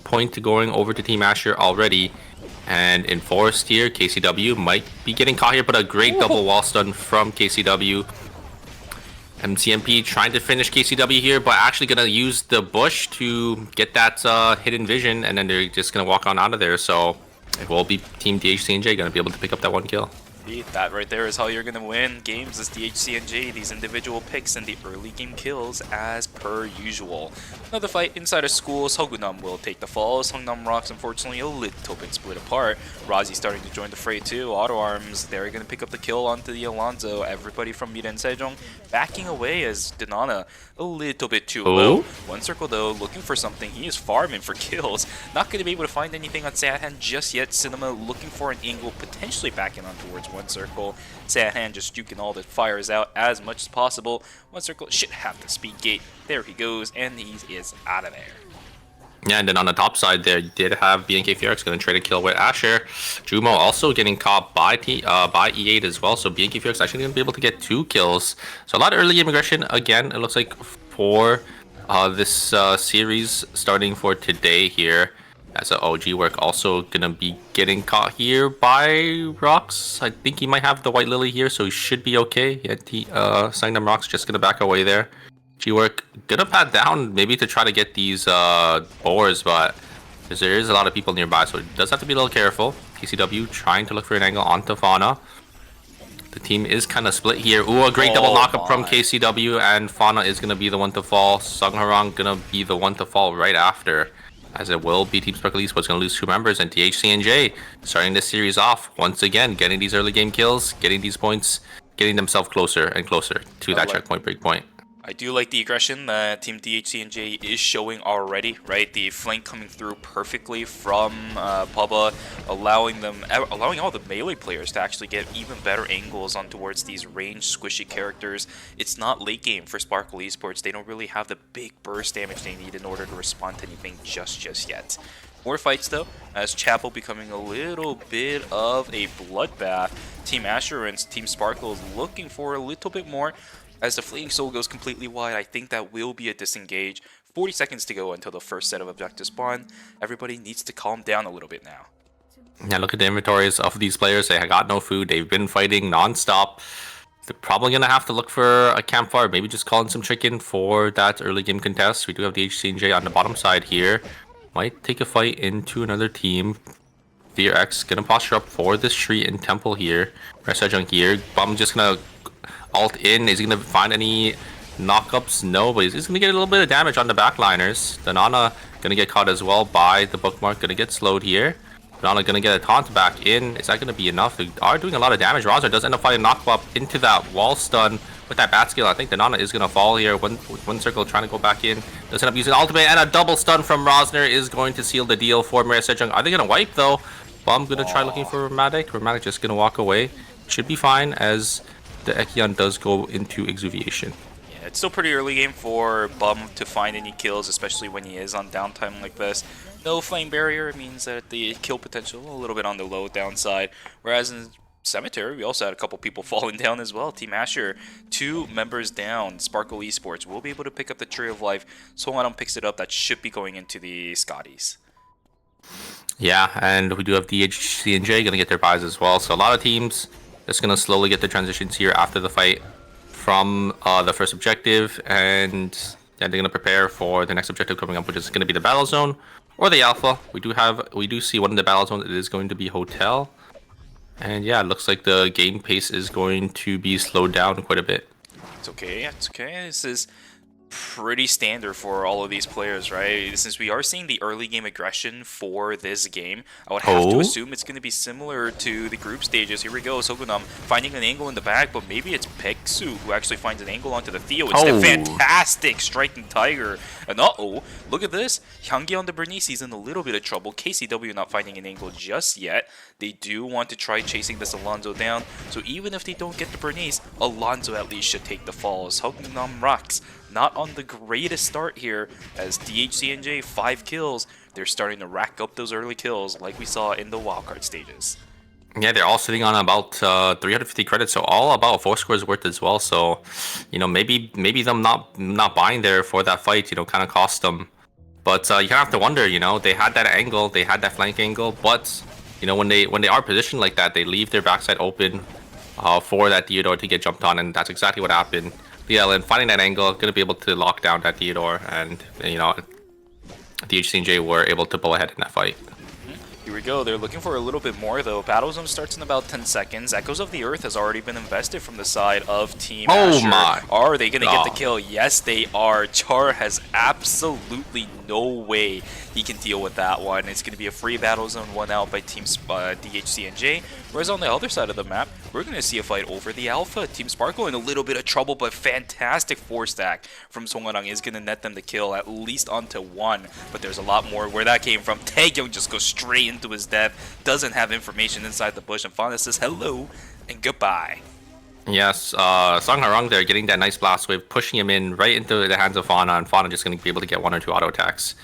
point going over to Team Asher already. And in Forest here, KCW might be getting caught here, but a great double wall stun from KCW. MCMP trying to finish KCW here, but actually going to use the bush to get that hidden vision, and then they're just going to walk on out of there. So it will be Team DHCNJ going to be able to pick up that 1 kill. That right there is how you're going to win games as DHCNJ, these individual picks and the early game kills as per usual. Another fight inside of school, Seogunam will take the fall. Seongnam Rocks unfortunately a little bit split apart. Razi starting to join the fray too. Auto Arms, they're going to pick up the kill onto the Alonzo. Everybody from Miren Sejong backing away as Denana a little bit too low. One Circle though, looking for something. He is farming for kills. Not going to be able to find anything on Sahan just yet. Cinema looking for an angle, potentially backing on towards One Circle. Sahan just juking all the fires out as much as possible. One Circle should have the speed gate. There he goes, and he is out of there. Yeah, and then on the top side there, you did have BNK Furex going to trade a kill with Asher. Jumo also getting caught by E8 as well, so BNK Furex actually going to be able to get 2 kills. So a lot of early game aggression, again, it looks like for this series starting for today here. As an OG work also going to be getting caught here by Rocks. I think he might have the White Lily here, so he should be okay. Yeah, Sangnam Rocks just going to back away there. G-Work gonna pat down maybe to try to get these boars, but because there is a lot of people nearby, so it does have to be a little careful. KCW trying to look for an angle onto Fauna. The team is kind of split here. Ooh, a great double knockup from KCW, and Fauna is gonna be the one to fall. Sungharang gonna be the one to fall right after, as it will be Team Sparkle Esports gonna lose 2 members, and DHCNJ starting this series off once again, getting these early game kills, getting these points, getting themselves closer and closer to that checkpoint breakpoint. I do like the aggression that Team DHCNJ is showing already, right? The flank coming through perfectly from Pubba, allowing all the melee players to actually get even better angles on towards these ranged squishy characters. It's not late game for Sparkle Esports. They don't really have the big burst damage they need in order to respond to anything just yet. More fights though, as Chapel becoming a little bit of a bloodbath. Team Asher and Team Sparkle is looking for a little bit more. As the Fleeting Soul goes completely wide, I think that will be a disengage. 40 seconds to go until the first set of objectives spawn. Everybody needs to calm down a little bit now. Yeah, look at the inventories of these players. They got no food. They've been fighting non-stop. They're probably going to have to look for a campfire. Maybe just call in some chicken for that early game contest. We do have the HCNJ on the bottom side here. Might take a fight into another team. Fear X going to posture up for this tree in Temple here. Resajung here. Bomb just going to ult in. Is he going to find any knockups? No, but he's gonna get a little bit of damage on the backliners. The Nana gonna get caught as well by the bookmark, gonna get slowed here. Nana gonna get a taunt back in. Is that gonna be enough? They are doing a lot of damage. Rosner does end up fighting knock up into that wall stun with that bat skill. I think the Nana is gonna fall here. One circle trying to go back in. Does end up using ultimate, and a double stun from Rosner is going to seal the deal for Maria Sejong. Are they gonna wipe though? Bomb gonna try looking for Rheumatic. Rheumatic just gonna walk away. Should be fine as the Ekion does go into exuviation. Yeah, it's still pretty early game for Bum to find any kills, especially when he is on downtime like this. No flame barrier means that the kill potential a little bit on the low downside. Whereas in Cemetery, we also had a couple people falling down as well. Team Asher, 2 members down. Sparkle Esports will be able to pick up the Tree of Life. Someone picks it up. That should be going into the Scotties. Yeah, and we do have DHC and J gonna get their buys as well. So a lot of teams just gonna slowly get their transitions here after the fight from the first objective, and yeah, they're gonna prepare for the next objective coming up, which is gonna be the battle zone or the alpha. We do see one in the battle zone. It is going to be hotel, and yeah, it looks like the game pace is going to be slowed down quite a bit. It's okay. It's okay. This is pretty standard for all of these players, right? Since we are seeing the early game aggression for this game, I would have to assume it's going to be similar to the group stages. Here we go, Sogunam finding an angle in the back, but maybe it's Peksu who actually finds an angle onto the Theo. It's the fantastic striking Tiger. And look at this. Hyungi on the Bernice, he's in a little bit of trouble. KCW not finding an angle just yet. They do want to try chasing this Alonzo down, so even if they don't get the Bernice, Alonzo at least should take the falls. Sogunam rocks. Not on the greatest start here, as DHC and J 5 kills. They're starting to rack up those early kills like we saw in the wildcard stages. Yeah, they're all sitting on about 350 credits, so all about 4 scores worth as well. So, you know, maybe them not buying there for that fight, you know, kind of cost them. But you kind of have to wonder, you know, they had that angle, they had that flank angle, but you know, when they are positioned like that, they leave their backside open for that Theodore to get jumped on, and that's exactly what happened. BLN finding that angle, going to be able to lock down that Theodore, and you know, DHC and J were able to pull ahead in that fight. Here we go. They're looking for a little bit more, though. Battle Zone starts in about 10 seconds. Echoes of the Earth has already been invested from the side of Team Asher. My! Are they going to get the kill? Yes, they are. Char has absolutely no way he can deal with that one. It's going to be a free Battle Zone 1 out by Team DHC and J. Whereas on the other side of the map, we're going to see a fight over the Alpha. Team Sparkle in a little bit of trouble, but fantastic 4-stack from Songarang is going to net them the kill, at least onto 1. But there's a lot more where that came from. Taegyeong just goes straight into his death, doesn't have information inside the bush, and Fauna says hello and goodbye. Yes, Song Harang there getting that nice blast wave, pushing him in right into the hands of Fauna, and Fauna just going to be able to get 1 or 2 auto attacks,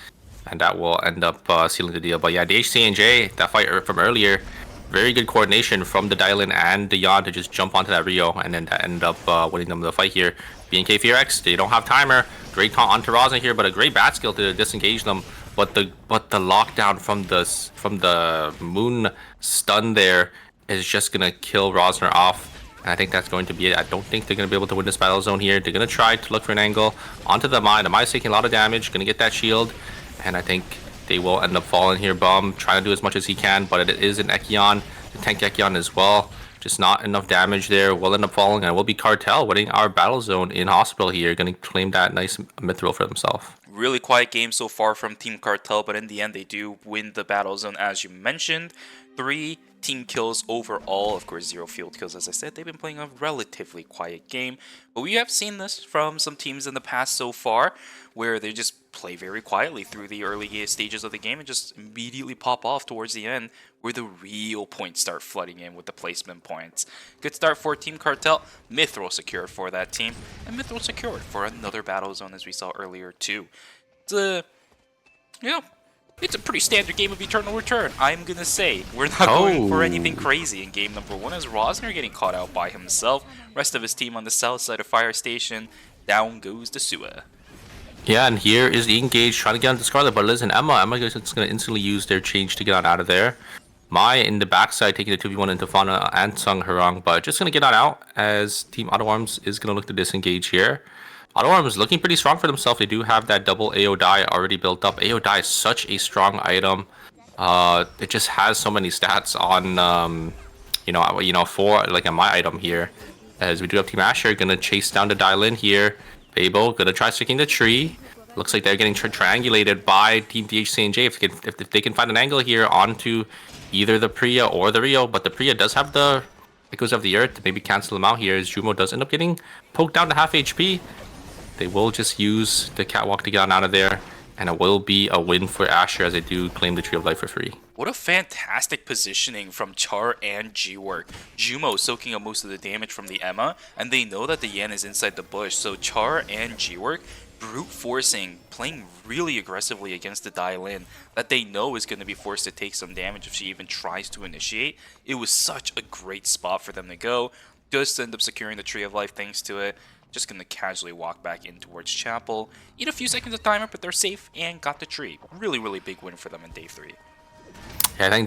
and that will end up sealing the deal. But yeah, the HC and J, that fight from earlier, very good coordination from the Dylan and the Yon to just jump onto that Rio, and then that ended up winning them the fight here. BNK Fearx, they don't have timer. Great taunt onto Raza here, but a great bat skill to disengage them. But the lockdown from the Moon stun there is just gonna kill Rosner off. And I think that's going to be it. I don't think they're gonna be able to win this battle zone here. They're gonna try to look for an angle onto the Mai. The Mai's taking a lot of damage, gonna get that shield, and I think they will end up falling here. Bum trying to do as much as he can, but it is an Ekion, the tank Ekion as well. Just not enough damage there. Will end up falling, and will be Cartel winning our battle zone in hospital here. Gonna claim that nice mithril for himself. Really quiet game so far from Team Cartel, but in the end they do win the battle zone as you mentioned. 3 team kills overall, of course 0 field kills. As I said, they've been playing a relatively quiet game, but we have seen this from some teams in the past so far, where they just play very quietly through the early stages of the game and just immediately pop off towards the end, where the real points start flooding in with the placement points. Good start for Team Cartel. Mithril secured for that team, and Mithril secured for another battle zone as we saw earlier too. It's a, it's a pretty standard game of Eternal Return, I'm gonna say. We're not going for anything crazy in game number 1, as Rosner getting caught out by himself. Rest of his team on the south side of Fire Station. Down goes the Sua. Yeah, and here is the Engage trying to get onto Scarlet, but listen, Emma is going to instantly use their change to get on out of there. Mai in the backside taking the 2v1 into Fauna and Sung Harang, but just going to get on out as Team Auto Arms is going to look to disengage here. Auto Arms looking pretty strong for themselves. They do have that double AO die already built up. AO die is such a strong item. It just has so many stats on, for like on my item here. As we do have Team Asher going to chase down the Dylan here. Fable gonna try sticking the tree. Looks like they're getting triangulated by Team DHCNJ if they can find an angle here onto either the Priya or the Rio. But the Priya does have the Echoes of the Earth to maybe cancel them out here, as Jumo does end up getting poked down to half HP. They will just use the catwalk to get on out of there, and it will be a win for Asher as they do claim the Tree of Life for free. What a fantastic positioning from Char and G-Work. Jumo soaking up most of the damage from the Emma, and they know that the Yan is inside the bush, so Char and G-Work brute forcing, playing really aggressively against the Dial-In that they know is going to be forced to take some damage if she even tries to initiate. It was such a great spot for them to go. Just end up securing the Tree of Life thanks to it. Just going to casually walk back in towards Chapel. Eat a few seconds of timer, but they're safe and got the tree. Really, really big win for them in day 3. Yeah, I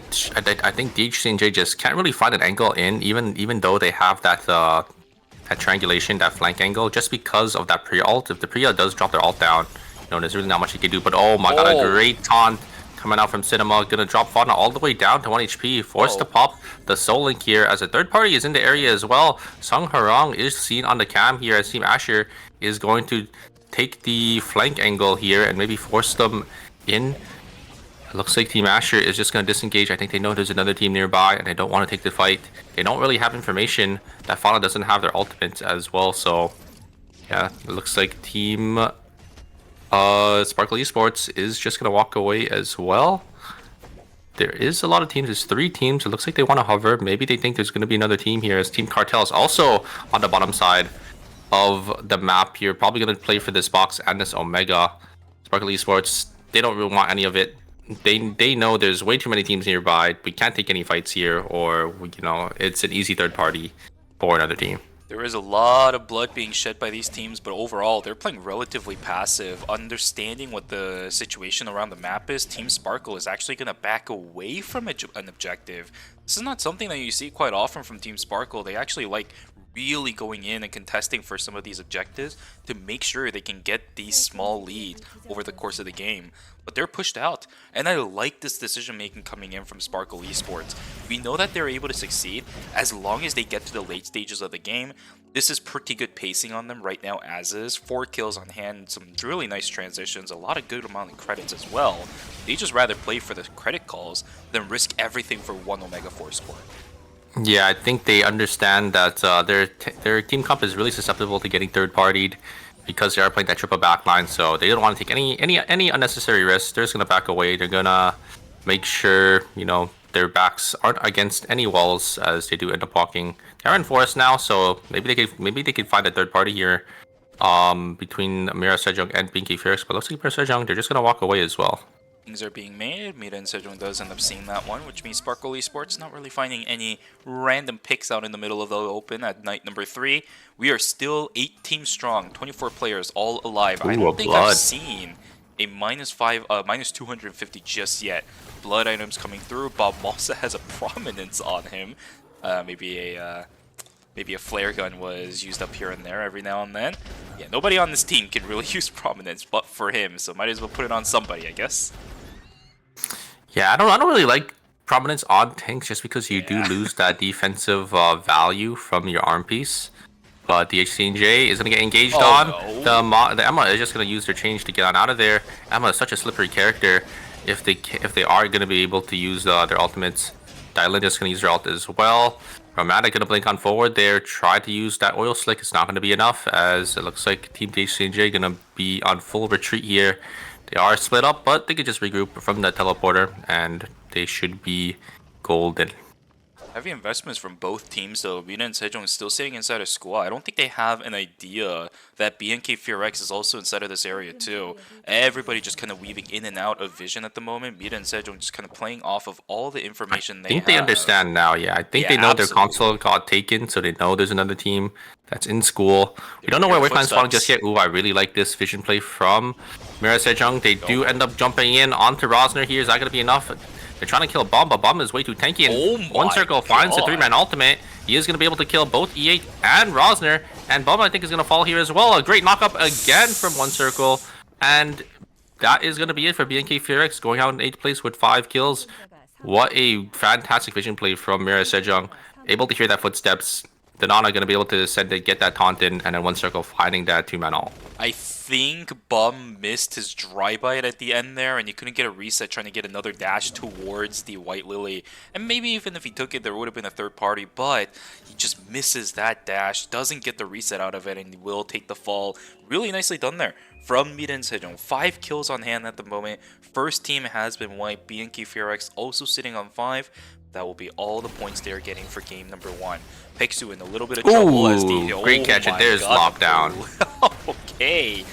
think DHCNJ just can't really find an angle in, even though they have that that triangulation, that flank angle, just because of that Priya ult. If the Priya does drop their ult down, you know, there's really not much he can do. But oh my god, a great taunt coming out from Cinema. Gonna drop Fauna all the way down to 1 HP. Forced to pop the Soul Link here as a third party is in the area as well. Sung Harong is seen on the cam here as Team Asher is going to take the flank angle here and maybe force them in. It looks like Team Asher is just going to disengage. I think they know there's another team nearby and they don't want to take the fight. They don't really have information that Fauna doesn't have their ultimates as well. So yeah, it looks like Team Sparkle Esports is just going to walk away as well. There is a lot of teams. There's 3 teams. It looks like they want to hover. Maybe they think there's going to be another team here as Team Cartel is also on the bottom side of the map here. Probably going to play for this box and this Omega. Sparkle Esports, they don't really want any of it. They know there's way too many teams nearby. We can't take any fights here, or you know, it's an easy third party for another team. There is a lot of blood being shed by these teams, but overall, they're playing relatively passive. Understanding what the situation around the map is, Team Sparkle is actually going to back away from an objective. This is not something that you see quite often from Team Sparkle. They actually like really going in and contesting for some of these objectives to make sure they can get these small leads over the course of the game. But they're pushed out, and I like this decision making coming in from Sparkle Esports. We know that they're able to succeed as long as they get to the late stages of the game. This is pretty good pacing on them right now as is. 4 kills on hand, some really nice transitions, a lot of good amount of credits as well. They just rather play for the credit calls than risk everything for 1 Omega 4 score. Yeah, I think they understand that their team comp is really susceptible to getting third-partied because they are playing that triple backline, so they don't want to take any unnecessary risks. They're just gonna back away. They're gonna make sure, you know, their backs aren't against any walls as they do end up walking. They're in forest now, so maybe they could find a third party here between Mira Sejong and Binky Fierce. But looks like Mira Sejong, they're just gonna walk away as well. Things are being made. Mira and Sejong does end up seeing that one, which means Sparkle Esports not really finding any random picks out in the middle of the open at night number 3. We are still 8 teams strong, 24 players all alive. Ooh, I don't think blood. I've seen a minus 250 just yet. Blood items coming through. Bob Malsa has a prominence on him. Maybe a flare gun was used up here and there every now and then. Yeah, nobody on this team can really use prominence but for him, so might as well put it on somebody, I guess. Yeah, I don't really like prominence on tanks just because you do lose that defensive value from your arm piece. But the HCNJ is going to get engaged on. No. The Emma is just going to use their change to get on out of there. Emma is such a slippery character. If they are going to be able to use their ultimates, Dylan is going to use their ult as well. Romantic going to blink on forward there. Try to use that oil slick. It's not going to be enough as it looks like Team HCNJ going to be on full retreat here. They are split up, but they could just regroup from the teleporter and they should be golden. Heavy investments from both teams though. Mina and Sejong is still sitting inside a school. I don't think they have an idea that BNK FearX is also inside of this area too. Everybody just kind of weaving in and out of vision at the moment. Mina and Sejong just kind of playing off of all the information they have. I think they understand now, yeah. I think they know their console got taken, so they know there's another team that's in school. We don't know where Wakeman's falling just yet. Ooh, I really like this vision play from Mira Sejong. They do end up jumping in onto Rosner here. Is that going to be enough? They're trying to kill Bomb, but Bomb is way too tanky. And One Circle finds the 3-man ultimate. He is going to be able to kill both E8 and Rosner. And Bomb, I think, is going to fall here as well. A great knock-up again from One Circle. And that is going to be it for BNK FearX, going out in 8th place with 5 kills. What a fantastic vision play from Mira Sejong. Able to hear that footsteps. the Nana going to be able to get that taunt in, and then one circle finding that 2-man ult. I think Bum missed his dry bite at the end there, and he couldn't get a reset trying to get another dash towards the White Lily. And maybe even if he took it, there would have been a third party, but he just misses that dash, doesn't get the reset out of it, and will take the fall. Really nicely done there from Miden Sejong. 5 kills on hand at the moment. First team has been wiped. BNK Fearx also sitting on 5. That will be all the points they are getting for game number 1. Pixu in a little bit of trouble as the great catch, and there's lockdown. Okay.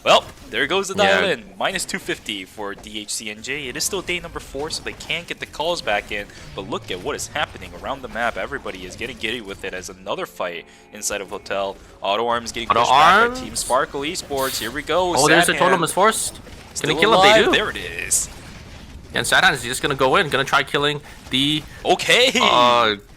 Well, there goes the dial in. Minus 250 for DHCNJ. It is still day number 4, so they can't get the calls back in. But look at what is happening around the map. Everybody is getting giddy with it as another fight inside of Hotel. Auto Arms getting pushed back by Team Sparkle Esports. Here we go. Oh, there's the totem is forced. Can they kill him? They do. There it is. And Sadhan is just going to go in, going to try killing the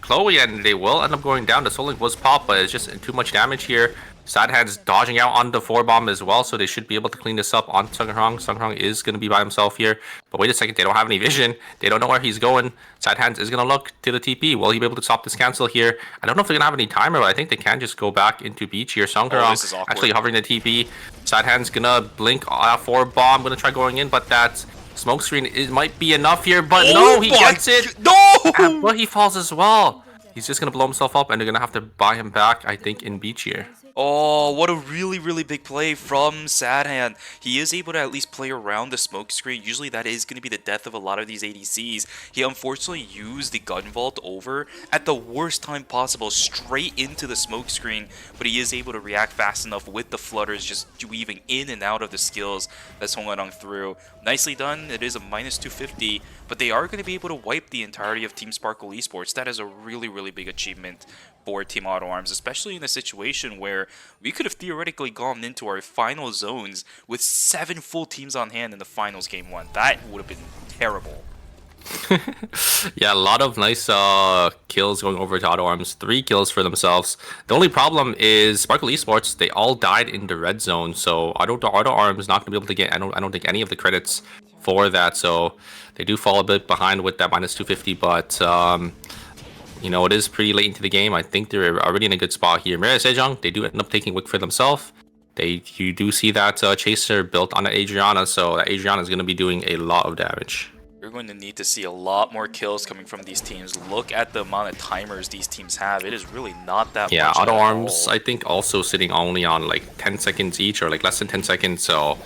Chloe, and they will end up going down. The Soul Link was popped, but it's just too much damage here. Sadhan's dodging out on the 4-bomb as well, so they should be able to clean this up on Sunghang. Sunghang is going to be by himself here, but wait a second, they don't have any vision. They don't know where he's going. Sadhan is going to look to the TP. Will he be able to stop this cancel here? I don't know if they're going to have any timer, but I think they can just go back into beach here. Sunghang actually hovering the TP. Sadhan's going to blink 4-bomb, going to try going in, but that's smoke screen. It might be enough here, but no, he gets it. No! But he falls as well. He's just going to blow himself up, and they're going to have to buy him back, I think, in beach here. Oh, what a really, really big play from Sadhan. He is able to at least play around the smoke screen. Usually that is going to be the death of a lot of these ADCs. He unfortunately used the gun vault over at the worst time possible, straight into the smoke screen, but he is able to react fast enough with the flutters just weaving in and out of the skills that Song Ladong threw. Nicely done. It is a minus 250, but they are going to be able to wipe the entirety of Team Sparkle Esports. That is a really, really big achievement for Team Auto Arms, especially in a situation where we could have theoretically gone into our final zones with 7 full teams on hand in the finals game 1. That would have been terrible. Yeah, a lot of nice kills going over to Auto Arms. 3 kills for themselves. The only problem is Sparkle Esports, they all died in the red zone, so Auto Arms not going to be able to get, I don't think, any of the credits for that, so they do fall a bit behind with that minus 250, but you know, it is pretty late into the game. I think they're already in a good spot here. Mirror Sejong, they do end up taking Wick for themselves. You do see that Chaser built on Adriana, so that Adriana is going to be doing a lot of damage. You're going to need to see a lot more kills coming from these teams. Look at the amount of timers these teams have. It is really not that much. Yeah, Auto Arms, I think, also sitting only on like 10 seconds each, or like less than 10 seconds, so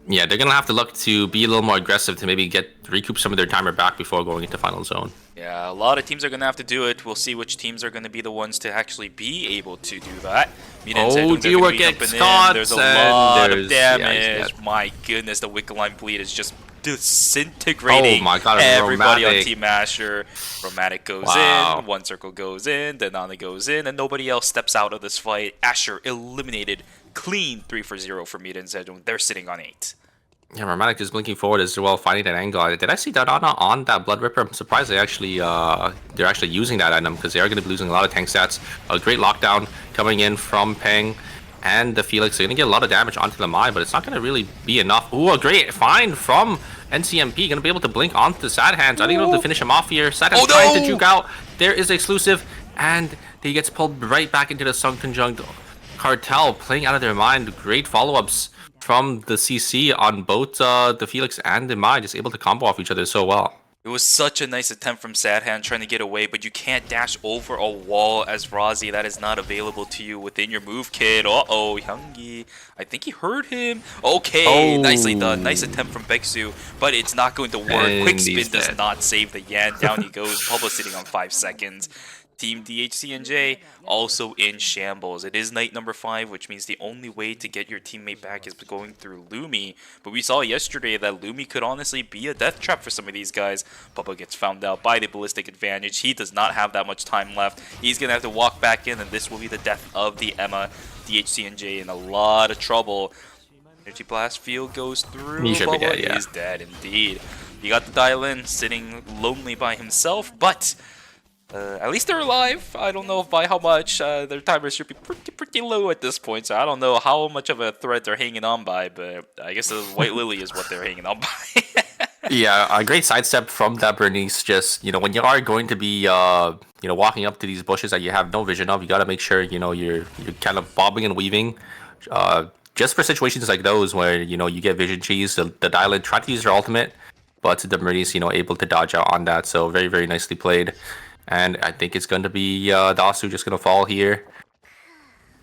yeah, they're going to have to look to be a little more aggressive to maybe recoup some of their timer back before going into final zone. Yeah, a lot of teams are going to have to do it. We'll see which teams are going to be the ones to actually be able to do that. Oh, Dewar gets caught. There's a lot of damage. Yeah, my goodness, the Wicked Line Bleed is just disintegrating everybody on Team Asher. Romantic goes in, one circle goes in, Denana goes in, and nobody else steps out of this fight. Asher eliminated clean 3-for-0 for Miden Sejong. They're sitting on 8. Yeah, Romantic is blinking forward as well, finding that angle. Did I see Denana on that Blood Ripper? I'm surprised they're actually using that item, because they are going to be losing a lot of tank stats. A great lockdown coming in from Peng and the Felix. They're going to get a lot of damage onto the Mai, but it's not going to really be enough. Ooh, a great find from NCMP. Going to be able to blink onto Sadhan's. I think they'll be able to finish him off here. Sadhan's trying to juke out. There is exclusive, and he gets pulled right back into the Sun Conjunct Cartel, playing out of their mind. Great follow-ups from the CC on both the Felix and the Mai, just able to combo off each other so well. It was such a nice attempt from Sadhan trying to get away, but you can't dash over a wall as Razi. That is not available to you within your move kit. Uh-oh, Hyungi. I think he heard him. Okay, nicely done. Nice attempt from Baeksu, but it's not going to work. Quick spin does not save the Yan. Down he goes. Pubba sitting on 5 seconds. Team DHCNJ also in shambles. It is night number 5, which means the only way to get your teammate back is going through Lumi. But we saw yesterday that Lumi could honestly be a death trap for some of these guys. Papa gets found out by the ballistic advantage. He does not have that much time left. He's going to have to walk back in, and this will be the death of the Emma. DHCNJ in a lot of trouble. Energy Blast field goes through. He should be dead, yeah. He's dead indeed. He got the dial in, sitting lonely by himself, but at least they're alive. I don't know by how much. Their timers should be pretty low at this point, so I don't know how much of a threat they're hanging on by, but I guess the White Lily is what they're hanging on by. Yeah, a great sidestep from that Bernice. Just when you are going to be walking up to these bushes that you have no vision of, you got to make sure you're kind of bobbing and weaving, just for situations like those where you get vision cheese. The Dylan tried to use her ultimate, but the Bernice able to dodge out on that. So very very nicely played, and I think it's going to be Dasu just going to fall here.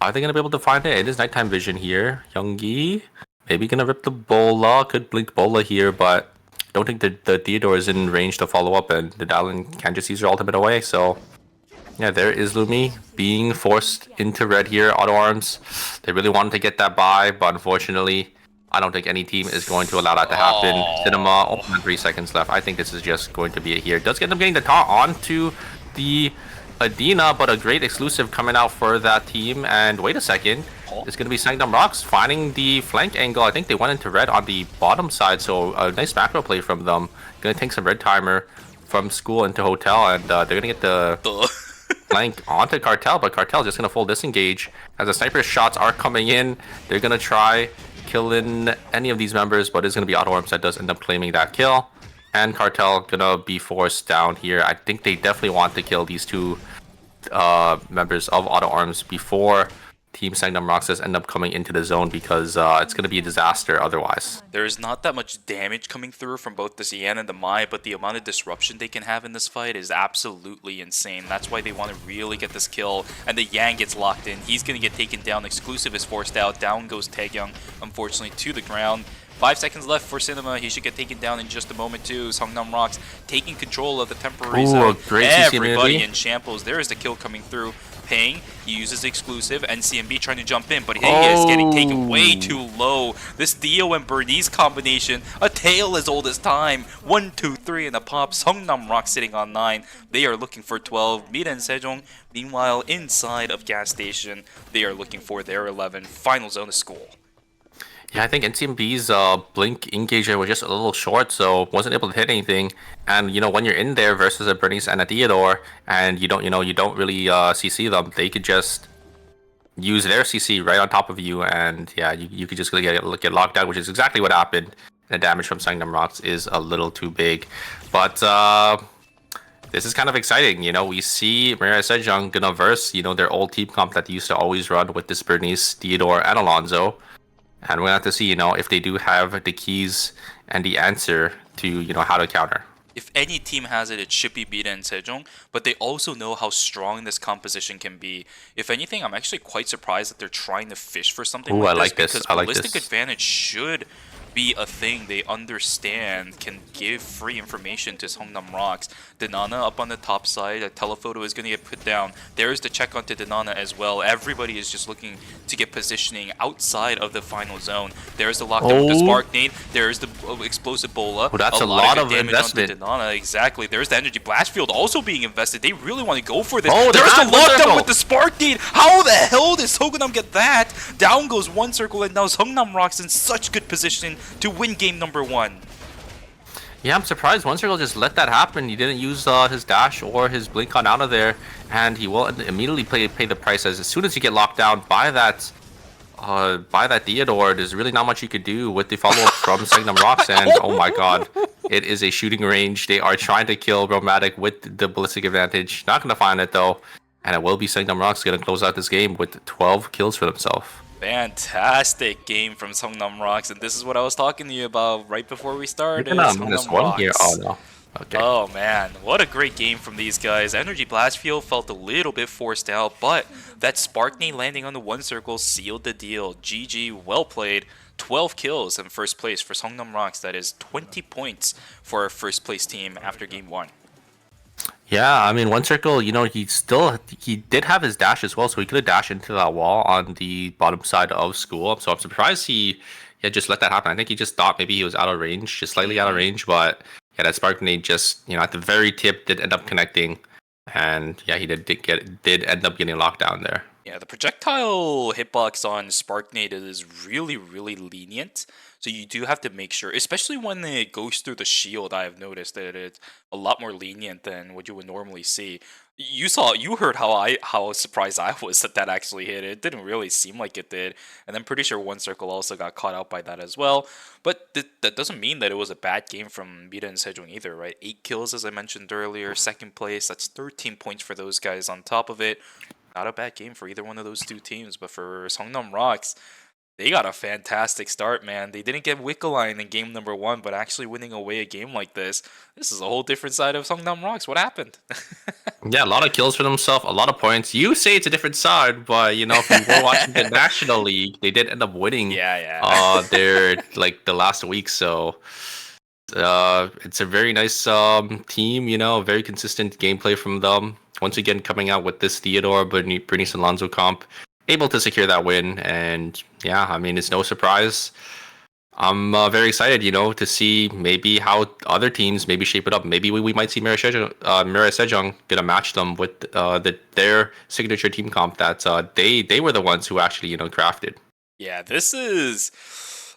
Are they going to be able to find it? It is nighttime vision here. Youngie maybe going to rip the Bola. Could blink Bola here, but don't think the Theodore is in range to follow up, and the Dylan can just use her ultimate away. So, yeah, there is Lumi being forced into red here. Auto arms. They really wanted to get that buy, but unfortunately, I don't think any team is going to allow that to happen. Cinema, only 3 seconds left. I think this is just going to be it here. Does get them getting the taunt onto the Adina, but a great exclusive coming out for that team. And wait a second. It's going to be Sanctum Rocks finding the flank angle. I think they went into red on the bottom side, so a nice macro play from them. Going to take some red timer from school into hotel, and they're going to get the flank onto Cartel, but Cartel just going to full disengage. As the sniper shots are coming in, they're going to try killing any of these members, but it's going to be Auto Arms that does end up claiming that kill. And Cartel going to be forced down here. I think they definitely want to kill these two members of Auto Arms before Team Sanctum Roxas end up coming into the zone, because it's going to be a disaster otherwise. There's not that much damage coming through from both the Xian and the Mai, but the amount of disruption they can have in this fight is absolutely insane. That's why they want to really get this kill, and the Yang gets locked in. He's going to get taken down. Exclusive is forced out. Down goes Taekyung, unfortunately, to the ground. 5 seconds left for Cinema. He should get taken down in just a moment too. Songnam Rocks taking control of the temporary zone. Great Everybody in shambles. There is the kill coming through. Paying, he uses exclusive, and CMB trying to jump in, but he is getting taken way too low. This Dio and Bernice combination, a tale as old as time. 1, 2, 3 in a pop. Songnam Rock sitting on 9. They are looking for 12. Mira and Sejong, meanwhile, inside of gas station, they are looking for their 11. Final zone of school. Yeah, I think NCMB's blink engager was just a little short, so wasn't able to hit anything. And when you're in there versus a Bernice and a Theodore, and you don't really CC them, they could just use their CC right on top of you, and yeah, you could just get locked out, which is exactly what happened. And the damage from Sanctum Rocks is a little too big, but this is kind of exciting. We see Maria Sejong gonna verse their old team comp that they used to always run with this Bernice, Theodore, and Alonzo. And we're going to have to see, if they do have the keys and the answer to, how to counter. If any team has it, it should be Mira and Sejong, but they also know how strong this composition can be. If anything, I'm actually quite surprised that they're trying to fish for something like this, because ballistic advantage should be a thing they understand can give free information to Songnam Rocks. Denana up on the top side, a telephoto is going to get put down. There's the check onto Denana as well. Everybody is just looking to get positioning outside of the final zone. There's the lockdown with the Spark Nade. There's the explosive Bola. That's a lot of damage investment. onto Denana. Exactly. There's the energy blast field also being invested. They really want to go for this. There's the lockdown with the Spark Nade. How the hell did Sogunam get that? Down goes one circle, and now Songnam Rocks in such good position to win game number 1. Yeah, I'm surprised One Circle just let that happen. He didn't use his dash or his blink on out of there, and he will immediately pay the price. As soon as you get locked down by that Theodore, there's really not much you could do with the follow-up from Sanctum Rocks, and oh my god, it is a shooting range. They are trying to kill Romantic with the ballistic advantage. Not going to find it though, and it will be Sanctum Rocks going to close out this game with 12 kills for themselves. Fantastic game from Songnam Rocks, and this is what I was talking to you about right before we started. -1 here. Oh no. Okay. Oh man, what a great game from these guys. Energy Blast Field felt a little bit forced out, but that Spark Nade landing on the one circle sealed the deal. GG, well played. 12 kills in first place for Songnam Rocks. That is 20 points for our first place team after game 1. Yeah, I mean, One Circle, he did have his dash as well, so he could have dashed into that wall on the bottom side of school. So I'm surprised he had just let that happen. I think he just thought maybe he was out of range, just slightly out of range, but yeah, that Spark Nade just, at the very tip did end up connecting, and yeah, he did end up getting locked down there. Yeah, the projectile hitbox on Spark Nade is really, really lenient. So you do have to make sure, especially when it goes through the shield, I have noticed that it's a lot more lenient than what you would normally see. You heard how surprised I was that that actually hit. It didn't really seem like it did, and I'm pretty sure One Circle also got caught out by that as well. But that doesn't mean that it was a bad game from Mira and Sejong either, right? 8 kills as I mentioned earlier, second place. That's 13 points for those guys on top of it. Not a bad game for either one of those two teams, but for Songnam Rocks, they got a fantastic start, man. They didn't get Wickeline in game number 1, but actually winning away a game like this is a whole different side of Songnam Rocks. What happened? Yeah, a lot of kills for themselves, a lot of points. You say it's a different side, but you know, if you were watching the National League, they did end up winning. Yeah. Their like the last week, so it's a very nice team. You know, very consistent gameplay from them. Once again, coming out with this Theodore, Bernice and Lonzo comp, able to secure that win, and yeah, I mean, it's no surprise. I'm very excited, you know, to see maybe how other teams maybe shape it up. Maybe we might see Mira Sejong gonna match them with their signature team comp that they were the ones who actually, you know, crafted. Yeah, this is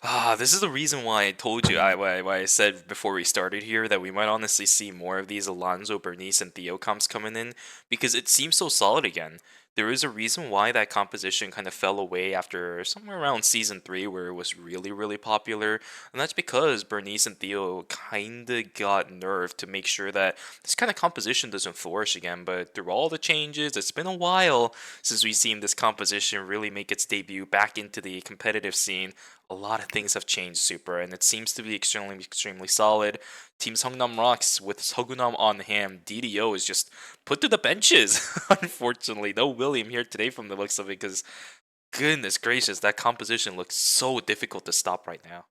the reason why I told you, why I said before we started here that we might honestly see more of these Alonzo, Bernice, and Theo comps coming in, because it seems so solid again. There is a reason why that composition kind of fell away after somewhere around season 3 where it was really, really popular, and that's because Bernice and Theo kind of got nerfed to make sure that this kind of composition doesn't flourish again. But through all the changes, it's been a while since we've seen this composition really make its debut back into the competitive scene. A lot of things have changed, Super, and it seems to be extremely solid. Team Songnam Rocks with Sogunam on hand, DDO is just put to the benches. Unfortunately, no William here today from the looks of it, because goodness gracious, that composition looks so difficult to stop right now.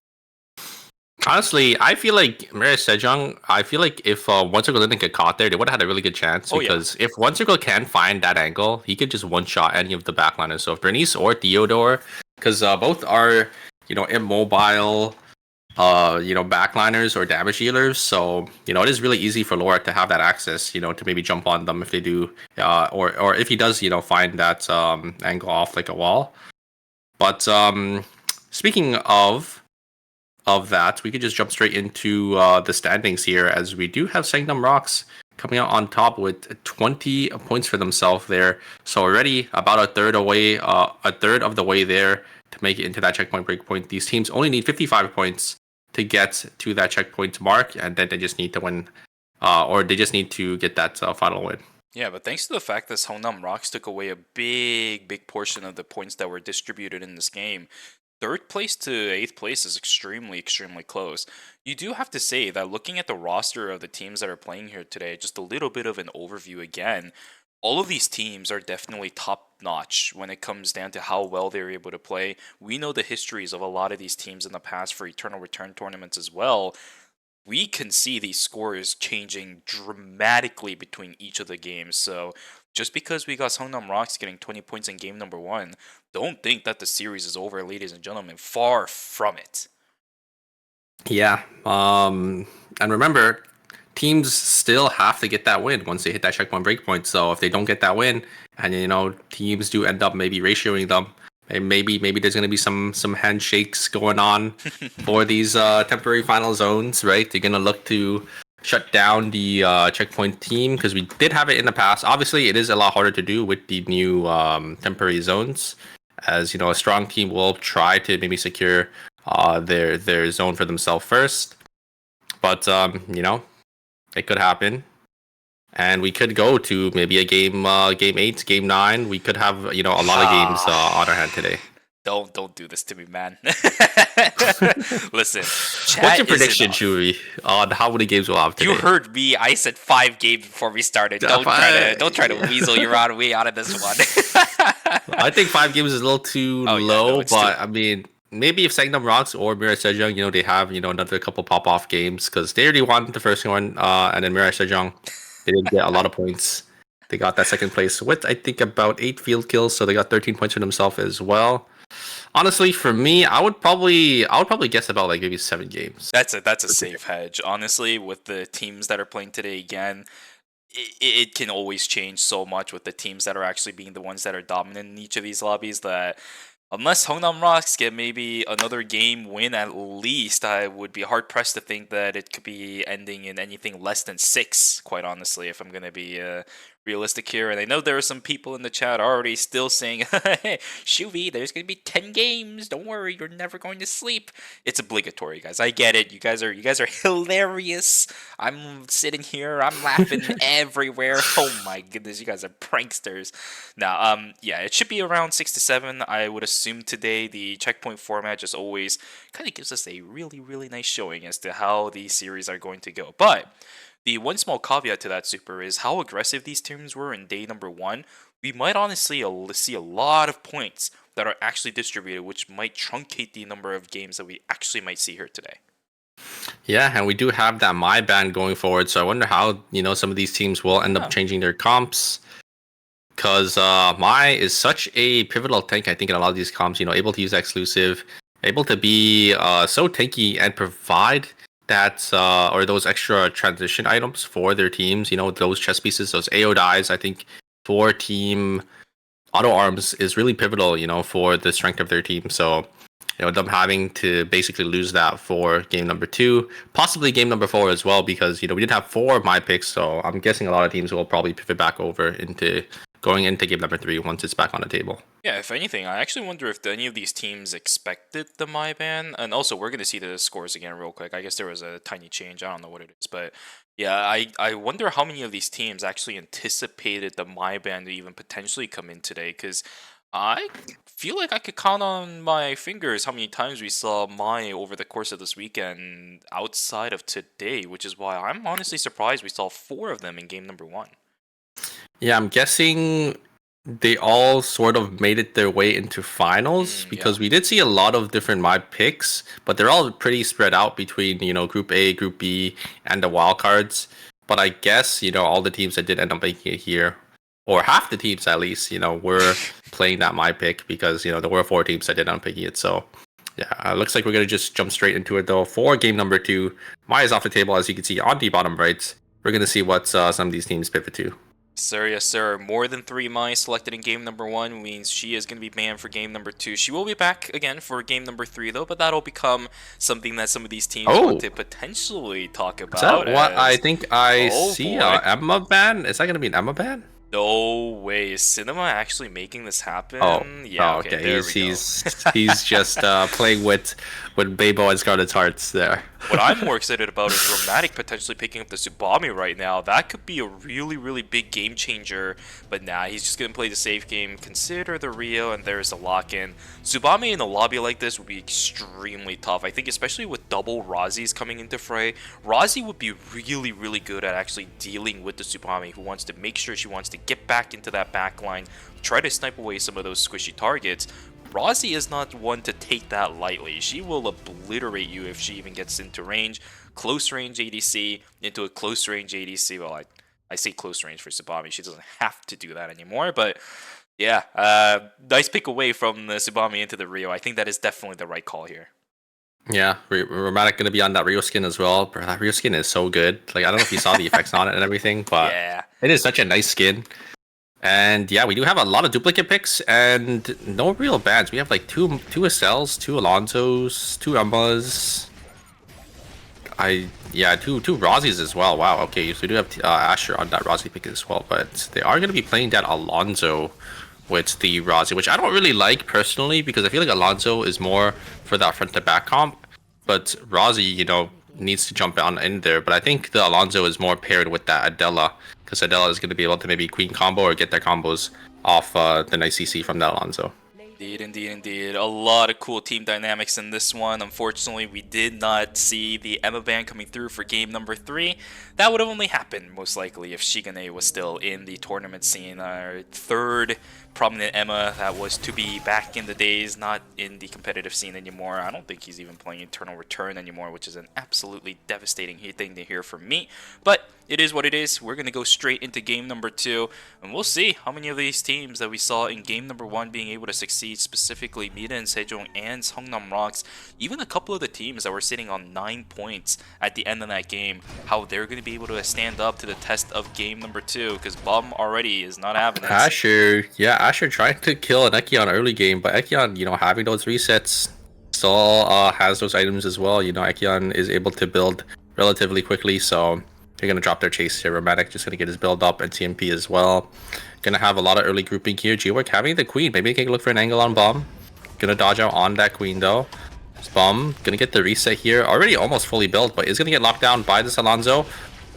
Honestly, I feel like Mira Sejong, I feel like if One Circle didn't get caught there, they would have had a really good chance. Oh, yeah. Because if One Circle can find that angle, he could just one-shot any of the backliners. So if Bernice or Theodore, because both are, you know, immobile, you know, backliners or damage dealers. So, you know, it is really easy for Laura to have that access, you know, to maybe jump on them if they do, or if he does, you know, find that angle off like a wall. But speaking of that, we could just jump straight into the standings here, as we do have Sangnam Rocks coming out on top with 20 points for themselves there. So already about a third of the way there to make it into that checkpoint breakpoint. These teams only need 55 points to get to that checkpoint mark, and then they just need to win, or they just need to get that final win. Yeah, but thanks to the fact that Songnam Rocks took away a big portion of the points that were distributed in this game, 3rd place to 8th place is extremely close. You do have to say that looking at the roster of the teams that are playing here today, just a little bit of an overview again, all of these teams are definitely top-notch when it comes down to how well they're able to play. We know the histories of a lot of these teams in the past for Eternal Return tournaments as well. We can see these scores changing dramatically between each of the games. So just because we got Songnam Rocks getting 20 points in game number 1, don't think that the series is over, ladies and gentlemen. Far from it. Yeah. And remember, teams still have to get that win once they hit that checkpoint breakpoint. So if they don't get that win, and you know, teams do end up maybe ratioing them, and maybe there's going to be some handshakes going on for these temporary final zones, right? They're going to look to shut down the checkpoint team, because we did have it in the past. Obviously, it is a lot harder to do with the new temporary zones, as you know, a strong team will try to maybe secure their zone for themselves first. But you know, it could happen, and we could go to maybe a game 8, game 9. We could have, you know, a lot of games on our hand today. Don't do this to me, man. Listen, what's your prediction, Chewy, on how many games we'll have today? You heard me. I said 5 games before we started. Don't try to weasel your way out of this one. I think 5 games is a little too low, but I mean, maybe if Sangnam Rocks or Mira Sejong, you know, they have, you know, another couple pop-off games, because they already won the first one, and then Mira Sejong, they didn't get a lot of points. They got that 2nd place with, I think, about 8 field kills, so they got 13 points for themselves as well. Honestly, for me, I would probably guess about like maybe 7 games. That's a safe hedge. Honestly, with the teams that are playing today again, it can always change so much with the teams that are actually being the ones that are dominant in each of these lobbies, that unless Hongnam Rocks get maybe another game win at least, I would be hard pressed to think that it could be ending in anything less than 6, quite honestly, if I'm going to be realistic here. And I know there are some people in the chat already still saying, hey, Shuvi, there's going to be 10 games. Don't worry, you're never going to sleep. It's obligatory, guys. I get it. You guys are hilarious. I'm sitting here, I'm laughing everywhere. Oh my goodness, you guys are pranksters. Now, yeah, it should be around 6 to 7. I would assume today the checkpoint format just always kind of gives us a really nice showing as to how these series are going to go. But the one small caveat to that, Super, is how aggressive these teams were in day number 1. We might honestly see a lot of points that are actually distributed, which might truncate the number of games that we actually might see here today. Yeah, and we do have that my ban going forward, so I wonder how some of these teams will end up changing their comps. Because my is such a pivotal tank, I think, in a lot of these comps. Able to use exclusive, able to be so tanky and provide that or those extra transition items for their teams. Those chess pieces, those AO dies, I think for team auto arms is really pivotal. For the strength of their team. So them having to basically lose that for game number 2, possibly game number 4 as well, because we did have 4 of my picks. So I'm guessing a lot of teams will probably pivot back over into going into game number 3 once it's back on the table. Yeah, if anything, I actually wonder if any of these teams expected the my ban. And also, we're going to see the scores again real quick. I guess there was a tiny change. I don't know what it is. But yeah, I wonder how many of these teams actually anticipated the my ban to even potentially come in today. Because I feel like I could count on my fingers how many times we saw my over the course of this weekend outside of today. Which is why I'm honestly surprised we saw 4 of them in game number 1. Yeah, I'm guessing they all sort of made it their way into finals because we did see a lot of different my picks, but they're all pretty spread out between, Group A, Group B, and the wildcards. But I guess, all the teams that did end up making it here, or half the teams at least, were playing that my pick because, there were 4 teams that did end up picking it. So, yeah, looks like we're going to just jump straight into it, though. For game number 2, Maya is off the table, as you can see on the bottom right. We're going to see what some of these teams pivot to. Sir, yes, sir. More than 3 Mai selected in game number 1 means she is going to be banned for game number 2. She will be back again for game number 3, though, but that'll become something that some of these teams want to potentially talk about. Is that what I think I see? Boy. Emma ban? Is that going to be an Emma ban? No way. Is Cinema actually making this happen? Yeah, okay. He's just playing with Babo and Scarlet's Hearts there. What I'm more excited about is Romantic potentially picking up the Tsubame right now. That could be a really big game changer. But nah, he's just going to play the safe game, consider the Rio, and there's the lock-in. Tsubame in a lobby like this would be extremely tough. I think especially with double Razzies coming into fray, Razzie would be really good at actually dealing with the Tsubame, who wants to make sure she wants to get back into that back line, try to snipe away some of those squishy targets. Razzie is not one to take that lightly. She will obliterate you if she even gets into range. Close range ADC into a close range ADC. Well, I say close range for Tsubame. She doesn't have to do that anymore. But yeah, nice pick away from the Tsubame into the Rio. I think that is definitely the right call here. Yeah, Romantic going to be on that Rio skin as well. Bro, that Rio skin is so good. Like, I don't know if you saw the effects on it and everything, but yeah, it is such a nice skin. And yeah, we do have a lot of duplicate picks and no real bans. We have like two Estelles, 2 Alonsos, 2 Emmas. Two Razzies as well. Wow, okay, so we do have Asher on that Razzie pick as well, but they are going to be playing that Alonso with the Razzie, which I don't really like personally because I feel like Alonso is more for that front to back comp, but Razzie, needs to jump on in there. But I think the Alonso is more paired with that Adela, because Adela is going to be able to maybe queen combo or get their combos off the nice CC from that Alonso. Indeed. A lot of cool team dynamics in this one. Unfortunately, we did not see the Emma ban coming through for game number 3. That would have only happened, most likely, if Shigane was still in the tournament scene. Our 3rd prominent Emma that was to be back in the days, not in the competitive scene anymore. I don't think he's even playing Eternal Return anymore, which is an absolutely devastating thing to hear from me. But it is what it is. We're going to go straight into game number 2, and we'll see how many of these teams that we saw in game number 1 being able to succeed, specifically Mida and Sejong and Seongnam Rocks, even a couple of the teams that were sitting on 9 points at the end of that game, how they're going to be able to stand up to the test of game number 2, because Bum already is not having it. Asher trying to kill an Ekion early game, but Ekion, having those resets still has those items as well. Ekion is able to build relatively quickly, so they're going to drop their chase here. Romantic just going to get his build up and TMP as well. Going to have a lot of early grouping here. G-Work having the queen. Maybe they can look for an angle on bomb. Going to dodge out on that queen though. Bomb going to get the reset here. Already almost fully built, but is going to get locked down by this Alonso.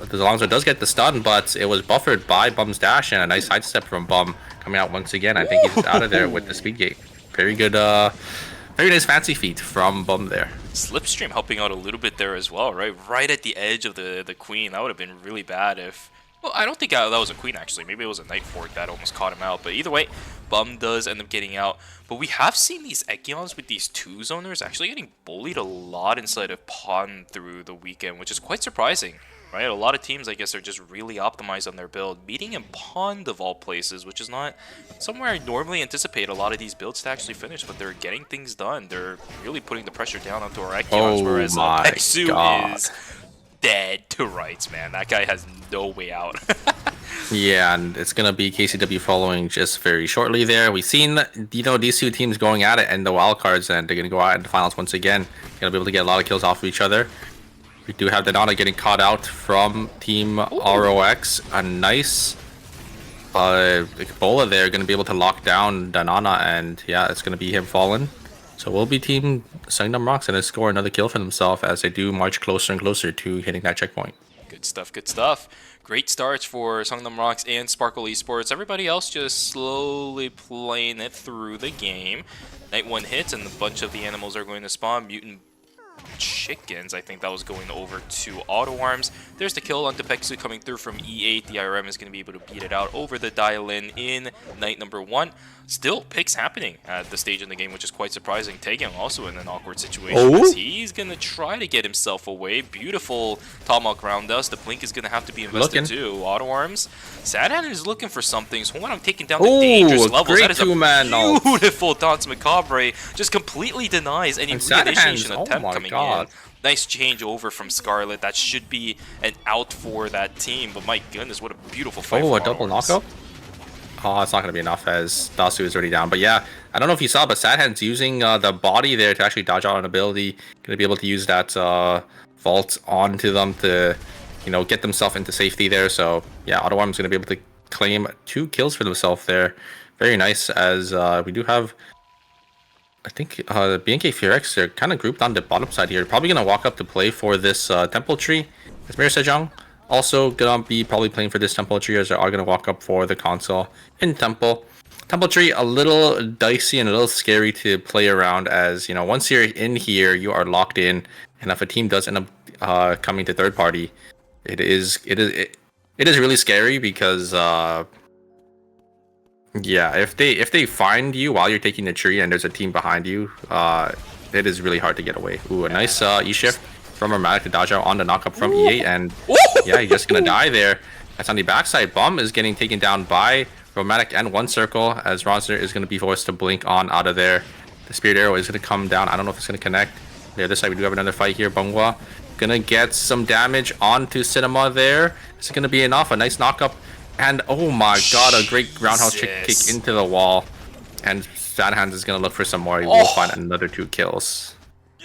The Alonso does get the stun, but it was buffered by Bum's dash, and a nice sidestep from Bum coming out once again. I think he's just out of there with the speed gate. Very good, very nice fancy feat from Bum there. Slipstream helping out a little bit there as well, right? Right at the edge of the queen. That would have been really bad if... Well, I don't think that was a queen, actually. Maybe it was a Night Fork that almost caught him out. But either way, Bum does end up getting out. But we have seen these Ekions with these 2-zoners actually getting bullied a lot inside of Pawn through the weekend, which is quite surprising. Right, a lot of teams, I guess, are just really optimized on their build. Meeting in Pond of all places, which is not somewhere I normally anticipate a lot of these builds to actually finish, but they're getting things done. They're really putting the pressure down onto our Ekions, whereas Pexu is dead to rights, man. That guy has no way out. Yeah, and it's gonna be KCW following just very shortly there. We've seen, you know, these two teams going at it in the wildcards, and they're gonna go out in the finals once again. Gonna be able to get a lot of kills off of each other. We do have Danana getting caught out from Team ROX. A nice Ebola there, going to be able to lock down Danana, and yeah, it's going to be him fallen. So will be Team Sungnam Rocks going to score another kill for themselves as they do march closer and closer to hitting that checkpoint. Good stuff, good stuff. Great starts for Sungnam Rocks and Sparkle Esports. Everybody else just slowly playing it through the game. Night 1 hits and a bunch of the animals are going to spawn. Mutant Chickens, I think that was going over to Auto Arms. There's the kill onto Pexu coming through from E8. The ERM is going to be able to beat it out over the dial-in in night number 1. Still picks happening at the stage in the game, which is quite surprising. Taegyung also in an awkward situation as he's going to try to get himself away. Beautiful Tomahawk Roundhouse. The Blink is going to have to be invested too. Auto Arms. Sadhan is looking for something, so when I'm taking down the dangerous levels, that is a beautiful Dance Macabre. Just completely denies any reinitiation attempt coming in. Nice change over from Scarlet. That should be an out for that team, but my goodness, what a beautiful fight. A double knockup? Oh, it's not going to be enough as Dasu is already down. But yeah, I don't know if you saw, but Sadhan's using the body there to actually dodge out an ability. Going to be able to use that vault onto them to, you know, get themselves into safety there. So yeah, Auto Arm's going to be able to claim 2 kills for themselves there. Very nice, as we do have, I think, BNK Furex, they're kind of grouped on the bottom side here. Probably going to walk up to play for this Temple Tree. It's Mirror Sejong. Also gonna be probably playing for this Temple Tree, as they are gonna walk up for the console in Temple. Temple Tree, a little dicey and a little scary to play around, as you know, once you're in here, you are locked in, and if a team does end up coming to third party, it is really scary because yeah, if they find you while you're taking the tree and there's a team behind you, it is really hard to get away. Ooh, a nice E-shift from Romantic to dodge out on the knockup from E8, and yeah, he's just gonna die there. That's on the backside. Bum is getting taken down by Romantic and One Circle, as Ronsner is gonna be forced to blink on out of there. The Spirit Arrow is gonna come down. I don't know if it's gonna connect. The other side, we do have another fight here. Bunghwa gonna get some damage onto Cinema there. Is it gonna be enough? A nice knockup, and oh my god, a great roundhouse kick into the wall. And Sadhands is gonna look for some more. He will find another 2 kills.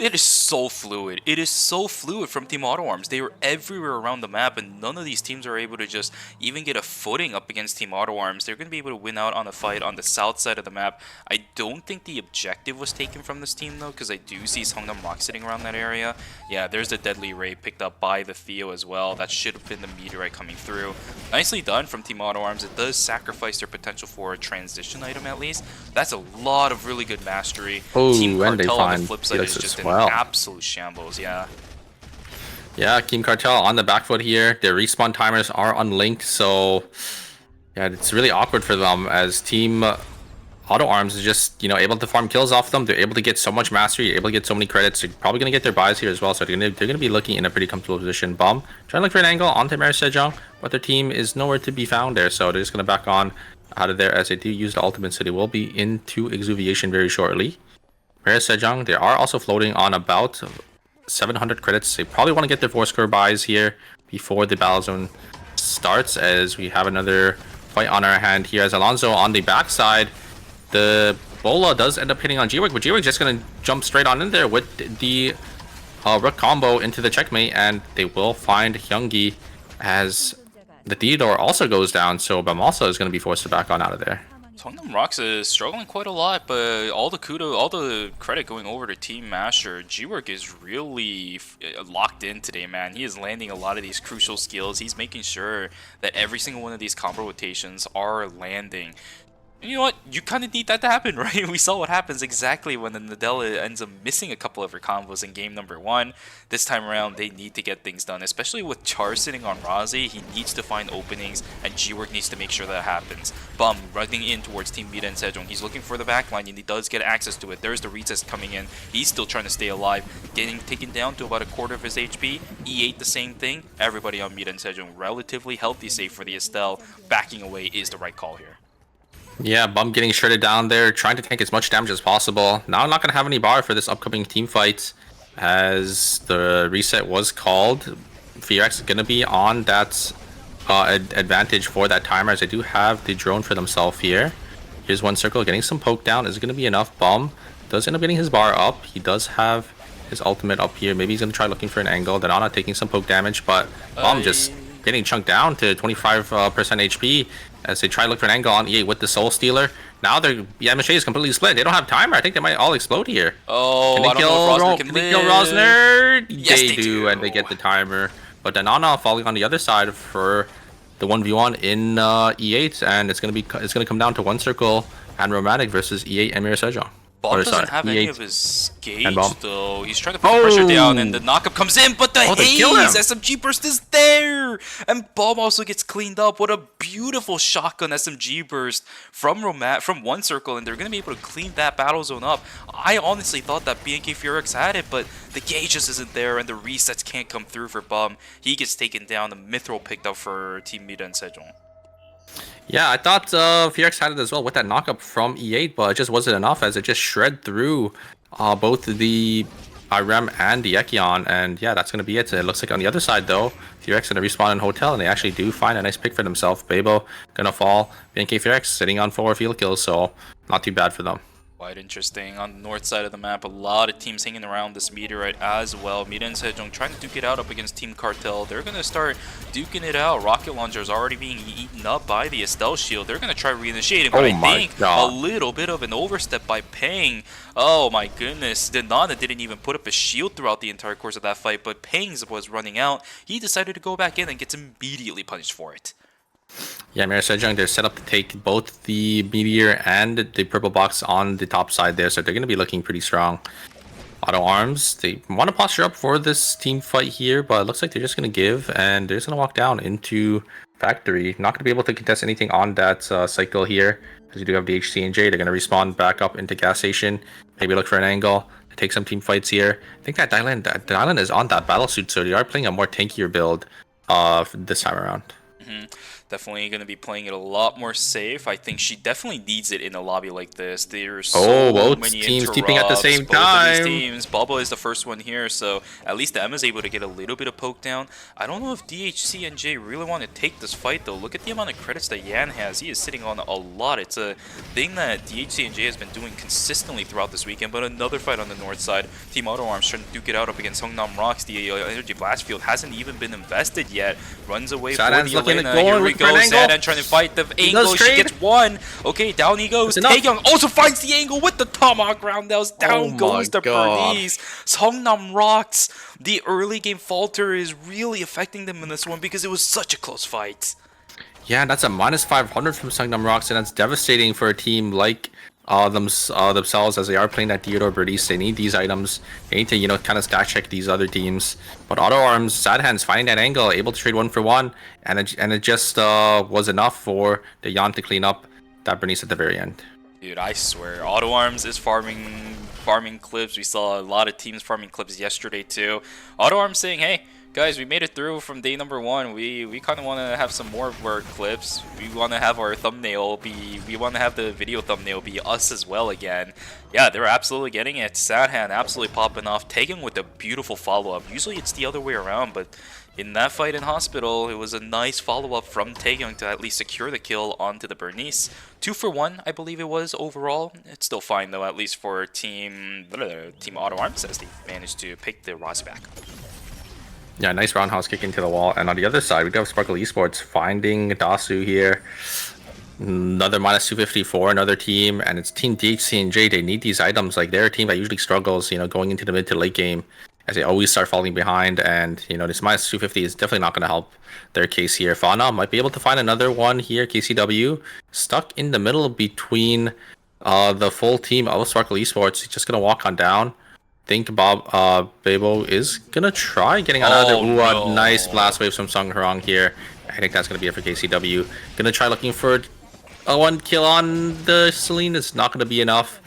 It is so fluid. It is so fluid from Team Auto Arms. They were everywhere around the map, and none of these teams are able to just even get a footing up against Team Auto Arms. They're going to be able to win out on the fight on the south side of the map. I don't think the objective was taken from this team, though, because I do see Sungnam Rock sitting around that area. Yeah, there's the Deadly Ray picked up by the Theo as well. That should have been the meteorite coming through. Nicely done from Team Auto Arms. It does sacrifice their potential for a transition item, at least. That's a lot of really good mastery. Team Cartel on the flip side is just an absolute shambles, yeah. Yeah, Team Cartel on the back foot here. Their respawn timers are unlinked, so yeah, it's really awkward for them, as Team Auto Arms is just, you know, able to farm kills off them. They're able to get so much mastery, able to get so many credits. They're probably going to get their buys here as well, so they're gonna be looking in a pretty comfortable position. Bomb trying to look for an angle onto Mary Sejong, but their team is nowhere to be found there, so they're just going to back on out of there, as they do use the ultimate, so they will be into Exuviation very shortly. Mary Sejong, they are also floating on about 700 credits. They probably want to get their 4-score buys here before the battle zone starts, as we have another fight on our hand here, as Alonso on the backside. The Bola does end up hitting on G-Work, but G-Work just going to jump straight on in there with the Rook combo into the checkmate, and they will find Hyungi as the Theodore also goes down, so Bum also is going to be forced to back on out of there. Songnam Rocks is struggling quite a lot, but all the credit going over to Team Master. G-Work is really locked in today, man. He is landing a lot of these crucial skills. He's making sure that every single one of these combo rotations are landing. You know what? You kind of need that to happen, right? We saw what happens exactly when the Nadella ends up missing a couple of her combos in game number 1. This time around, they need to get things done, especially with Char sitting on Razi. He needs to find openings, and G-Work needs to make sure that happens. Bum running in towards Team Mida and Sejong. He's looking for the backline, and he does get access to it. There's the recess coming in. He's still trying to stay alive, getting taken down to about a quarter of his HP. E8 the same thing. Everybody on Mida and Sejong relatively healthy, save for the Estelle. Backing away is the right call here. Yeah, Bum getting shredded down there, trying to tank as much damage as possible. Now I'm not going to have any bar for this upcoming team fight, as the reset was called. Fearex is going to be on that advantage for that timer, as they do have the drone for themselves here. Here's one circle, getting some poke down. Is it going to be enough? Bum does end up getting his bar up. He does have his ultimate up here. Maybe he's going to try looking for an angle. Danana taking some poke damage, but Bum just getting chunked down to 25% HP. As they try to look for an angle on E8 with the Soul Stealer. Now their MHA is completely split. They don't have timer. I think they might all explode here. Oh, can they I don't know if Rosner can Can they kill Rosner? Yes, they do, and they get the timer. But Danana falling on the other side for the 1v1 in E8, and it's gonna come down to one circle and Romantic versus E8 Emir Sejong. Bom doesn't have any of his gauge though. He's trying to put the pressure down, and the knockup comes in, but the haze SMG burst is there, and Bom also gets cleaned up. What a beautiful shotgun SMG burst from one circle, and they're gonna be able to clean that battle zone up. I honestly thought that BNK Furex had it, but the gauge just isn't there, and the resets can't come through for Bum. He gets taken down. The Mithril picked up for Team Mida and Sejong. Yeah, I thought Fearex had it as well with that knockup from E8, but it just wasn't enough, as it just shred through both the ERM and the Ekion, and yeah, that's going to be it. It looks like on the other side, though, Fearex going to respawn in Hotel, and they actually do find a nice pick for themselves. Bebo going to fall, BNK Fearex sitting on 4 field kills, so not too bad for them. Quite interesting. On the north side of the map, a lot of teams hanging around this meteorite as well. Mida and Sejong trying to duke it out up against Team Cartel. They're going to start duking it out. Rocket launcher is already being eaten up by the Estelle shield. They're going to try reinitiating, but I think a little bit of an overstep by Peng. Oh my goodness. Danana didn't even put up a shield throughout the entire course of that fight, but Peng's was running out. He decided to go back in and gets immediately punished for it. Yeah, Emir Sejong, they're set up to take both the Meteor and the purple box on the top side there, so they're going to be looking pretty strong. Auto Arms, they want to posture up for this team fight here, but it looks like they're just going to give, and they're just going to walk down into Factory. Not going to be able to contest anything on that cycle here, because you do have DHC and J. They're going to respawn back up into Gas Station, maybe look for an angle, take some team fights here. I think that Dylan is on that battle suit, so they are playing a more tankier build this time around. Definitely going to be playing it a lot more safe. I think she definitely needs it in a lobby like this. There's so both many teams interrupts. keeping at the same Both time. of these teams. Bubba is the first one here, so at least Emma's able to get a little bit of poke down. I don't know if DHC and J really want to take this fight though. Look at the amount of credits that Yan has. He is sitting on a lot. It's a thing that DHC and J has been doing consistently throughout this weekend. But another fight on the north side. Team Auto Arms trying to duke it out up against Songnam Rocks. The Energy Blast Field hasn't even been invested yet. Runs away for the Elena. Here we go. Sadan trying to fight the angle. She gets one. Okay, down he goes. Taekyung also finds the angle with the tomahawk roundhouse. Down goes the Bernice. Songnam Rocks. The early game falter is really affecting them in this one because it was such a close fight. Yeah, that's a minus 500 from Songnam Rocks, and that's devastating for a team like themselves, as they are playing that Theodore Bernice. They need these items. They need to, kind of stack check these other teams. But Auto Arms, Sad Hands finding that angle, able to trade 1 for 1, and it just was enough for the Yan to clean up that Bernice at the very end. Dude, I swear, Auto Arms is farming clips. We saw a lot of teams farming clips yesterday too. Auto Arms saying, hey, guys, we made it through from day number 1. We kind of want to have some more of our clips. We want to have our thumbnail be, we want to have the video thumbnail be us as well again. Yeah, they're absolutely getting it. Sadhan absolutely popping off, taking with a beautiful follow-up. Usually it's the other way around, but in that fight in Hospital, it was a nice follow-up from Taekyung to at least secure the kill onto the Bernice. 2 for 1, I believe it was overall. It's still fine though, at least for Team Auto Arms, as they managed to pick the Ross back. Yeah, nice roundhouse kick into the wall. And on the other side, we do have Sparkle Esports finding Dasu here. Another minus 254, another team, and it's Team DHC&J. They need these items. Like, they're a team that usually struggles, going into the mid to late game, as they always start falling behind. And, this minus 250 is definitely not going to help their case here. Fauna might be able to find another one here. KCW stuck in the middle between the full team of Sparkle Esports. He's just going to walk on down. Think Bebo is going to try getting another no. Nice blast wave from Sung Harong here. I think that's going to be it for KCW. Going to try looking for a 1 kill on the Celine. It's not going to be enough,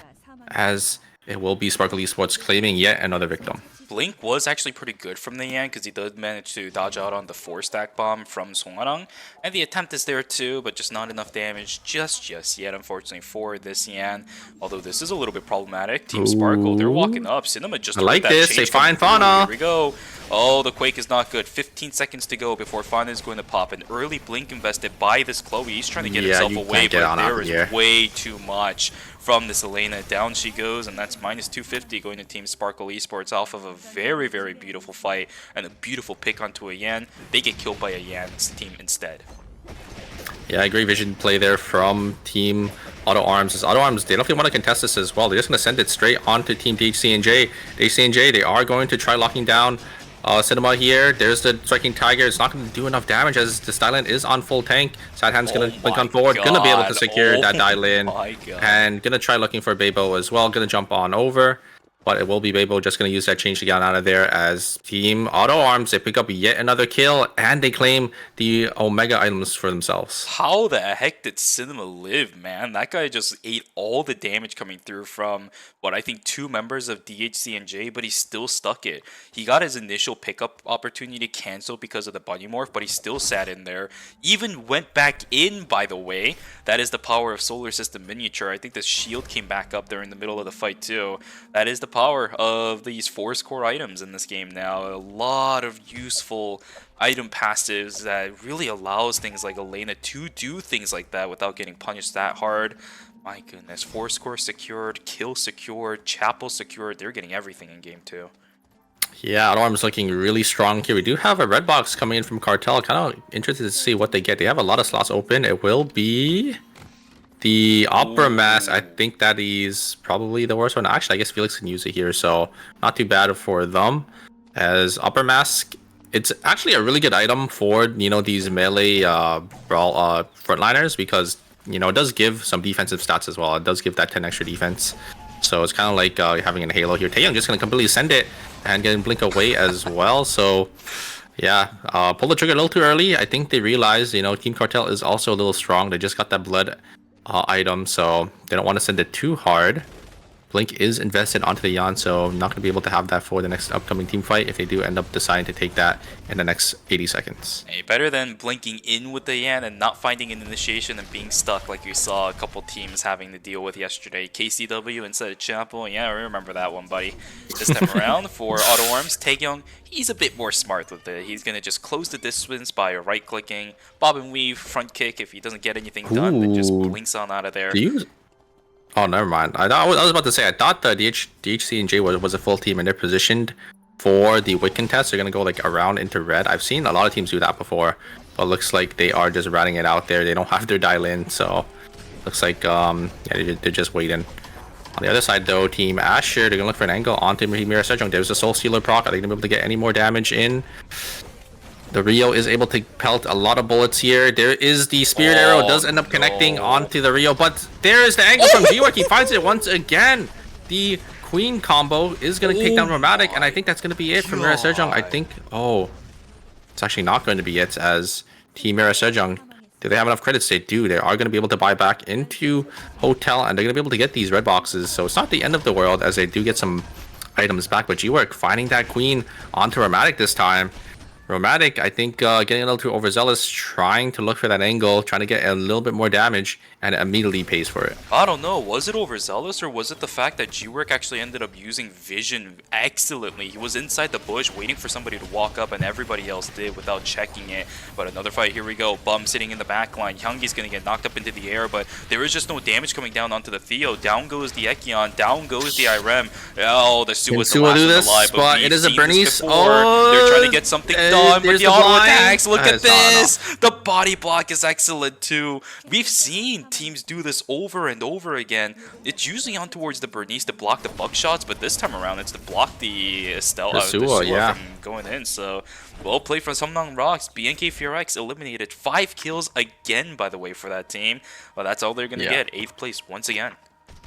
as it will be Sparkle Esports claiming yet another victim. Blink was actually pretty good from the Yan because he did manage to dodge out on the 4-stack bomb from Songarang. And the attempt is there too, but just not enough damage just yet, unfortunately, for this Yan. Although this is a little bit problematic. Team Sparkle, they're walking up. Cinema just I like that this. change They find coming through. Fauna. Here we go. Oh, the Quake is not good. 15 seconds to go before Fauna is going to pop. An early Blink invested by this Chloe. He's trying to get himself away, but there is way too much from this Elena. Down she goes, and that's minus 250 going to Team Sparkle Esports off of a very, very beautiful fight and a beautiful pick onto a Yan. They get killed by a Yan's team instead. Yeah, great vision play there from Team Auto Arms. As Auto Arms, they definitely want to contest this as well. They're just going to send it straight onto Team DHC&J. DHC&J, they are going to try locking down Cinema here. There's the Striking Tiger. It's not going to do enough damage as the Stylant is on full tank. Sad Hand's going to blink on forward. Going to be able to secure that Dylin. And going to try looking for Bebo as well. Going to jump on over. But it will be Bebo just going to use that change to get out of there as Team Auto Arms. They pick up yet another kill, and they claim the Omega items for themselves. How the heck did Cinema live, man? That guy just ate all the damage coming through from, I think 2 members of DHC&J, but he still stuck it. He got his initial pickup opportunity canceled because of the bunny morph, but he still sat in there. Even went back in, by the way. That is the power of Solar System Miniature. I think the shield came back up there in the middle of the fight, too. That is the power of these force core items in this game now. A lot of useful item passives that really allows things like Elena to do things like that without getting punished that hard. My goodness, force core secured, kill secured, chapel secured. They're getting everything in game 2. Yeah, Auto Arms looking really strong here. We do have a red box coming in from Cartel. Kind of interested to see what they get. They have a lot of slots open. It will be the Opera Mask. I think that is probably the worst one. Actually, I guess Felix can use it here, so not too bad for them. As Opera Mask, it's actually a really good item for, these melee brawl frontliners, because, it does give some defensive stats as well. It does give that 10 extra defense. So it's kind of like having a Halo here. Taeyong just going to completely send it and get Blink away as well. So, yeah, pull the trigger a little too early. I think they realized, Team Cartel is also a little strong. They just got that blood item, so they don't want to send it too hard. Blink is invested onto the Yan, so not going to be able to have that for the next upcoming team fight if they do end up deciding to take that in the next 80 seconds. Hey, better than blinking in with the Yan and not finding an initiation and being stuck like you saw a couple teams having to deal with yesterday. KCW instead of Chapel, yeah, I remember that one, buddy. This time around for Auto Arms, Taeyong, he's a bit more smart with it. He's going to just close the distance by right-clicking, bob and weave, front kick. If he doesn't get anything done, then just blinks on out of there. Oh, never mind. I was about to say, I thought the DHC&J was a full team and they're positioned for the Wick contest. They're going to go like around into red. I've seen a lot of teams do that before, but looks like they are just ratting it out there. They don't have their dial in, so looks like yeah, they're just waiting. On the other side though, Team Asher, they're going to look for an angle onto Mira Sejong. There's a Soul Stealer proc. Are they going to be able to get any more damage in? The Rio is able to pelt a lot of bullets here. There is the Spirit Arrow. Does end up connecting onto the Rio, but there is the angle from G-Work. He finds it once again. The Queen combo is going to take down Romantic, and I think that's going to be it for Mira Sejong. I think, it's actually not going to be it, as Team Mira Sejong, do they have enough credits? They do. They are going to be able to buy back into Hotel, and they're going to be able to get these red boxes. So it's not the end of the world, as they do get some items back, but G-Work finding that Queen onto Romantic this time. Romantic, I think, getting a little too overzealous, trying to look for that angle, trying to get a little bit more damage, and immediately pays for it. I don't know, was it overzealous or was it the fact that G-Work actually ended up using vision excellently? He was inside the bush waiting for somebody to walk up and everybody else did without checking it. But another fight, here we go. Bum sitting in the back line. Hyungi's going to get knocked up into the air, but there is just no damage coming down onto the Theo. Down goes the Ekion, down goes the ERM. Oh, the Su was the last one alive, but we've it is a seen this Bernice. before. Oh, they're trying to get something done, but there's the the auto blind. attacks. Look at It's not this. The body block is excellent too. We've seen teams do this over and over again. It's usually on towards the Bernice to block the buckshots, but this time around it's to block the Estelle yeah. from going in. So well played from Somnang Rocks. BNK FureX eliminated 5 kills again, by the way, for that team. Well, that's all they're gonna get. 8th place once again.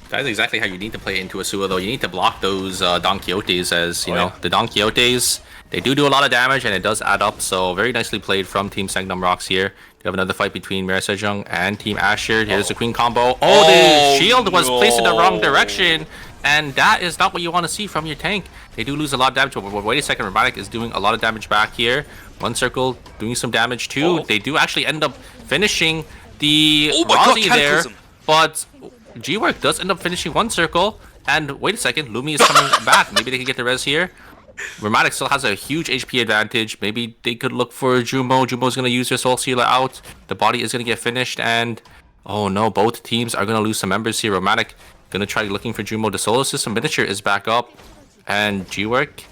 That is exactly how you need to play into Asua, though. You need to block those Don Quixotes, as you know. The Don Quixotes, they do a lot of damage, and it does add up. So very nicely played from Team Sangnam Rocks here. We have another fight between Mira Sejong and Team Asher. Here's the Queen combo. Oh, the shield was placed in the wrong direction, and that is not what you want to see from your tank. They do lose a lot of damage, but wait a second. Robotic is doing a lot of damage back here. One circle doing some damage too. They do actually end up finishing the Rozzy there, but G-Work does end up finishing one circle, and wait a second, Lumi is coming back. Maybe they can get the res here. Romantic still has a huge HP advantage. Maybe they could look for Jumo. Jumo's going to use their Soul Sealer out. The body is going to get finished, and oh no, both teams are going to lose some members here. Romantic going to try looking for Jumo. The Solar System Miniature is back up, and G-Work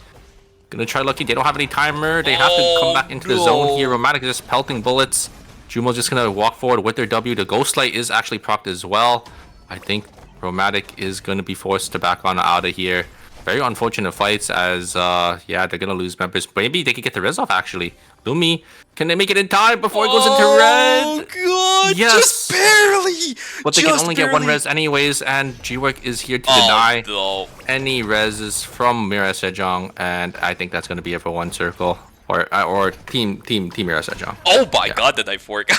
going to try looking. They don't have any timer. They have to come back into the zone here. Romantic is just pelting bullets. Jumo's just going to walk forward with their W. The Ghost Light is actually procced as well. I think Romantic is going to be forced to back on out of here. Very unfortunate fights as, yeah, they're going to lose members. Maybe they can get the res off, actually. Lumi, can they make it in time before it goes into red? Oh, God, yes. just barely. But they can only get one res anyways, and G-Work is here to deny any reses from Mira Sejong, and I think that's going to be it for one circle. Or team Mira Sejong. Oh my God, the knife work.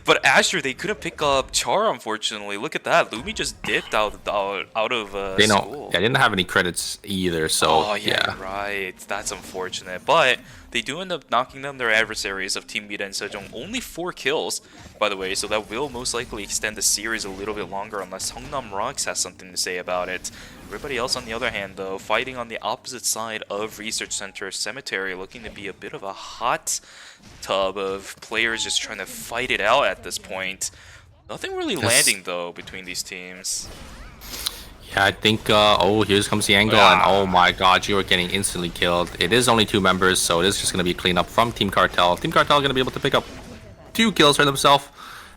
But Asher, they couldn't pick up Char, unfortunately. Look at that. Lumi just dipped out of they school. Yeah, they didn't have any credits either, so oh yeah, right. That's unfortunate. But they do end up knocking down their adversaries of Team Mira and Sejong. Only 4 kills, by the way, so that will most likely extend the series a little bit longer unless Songnam Rocks has something to say about it. Everybody else, on the other hand, though, fighting on the opposite side of Research Center Cemetery, looking to be a bit of a hot tub of players just trying to fight it out at this point. Nothing really landing, though, between these teams. Yeah, I think, oh, here comes the angle, and oh my God, you are getting instantly killed. It is only 2 members, so it is just going to be a cleanup from Team Cartel. Team Cartel going to be able to pick up 2 kills for themselves.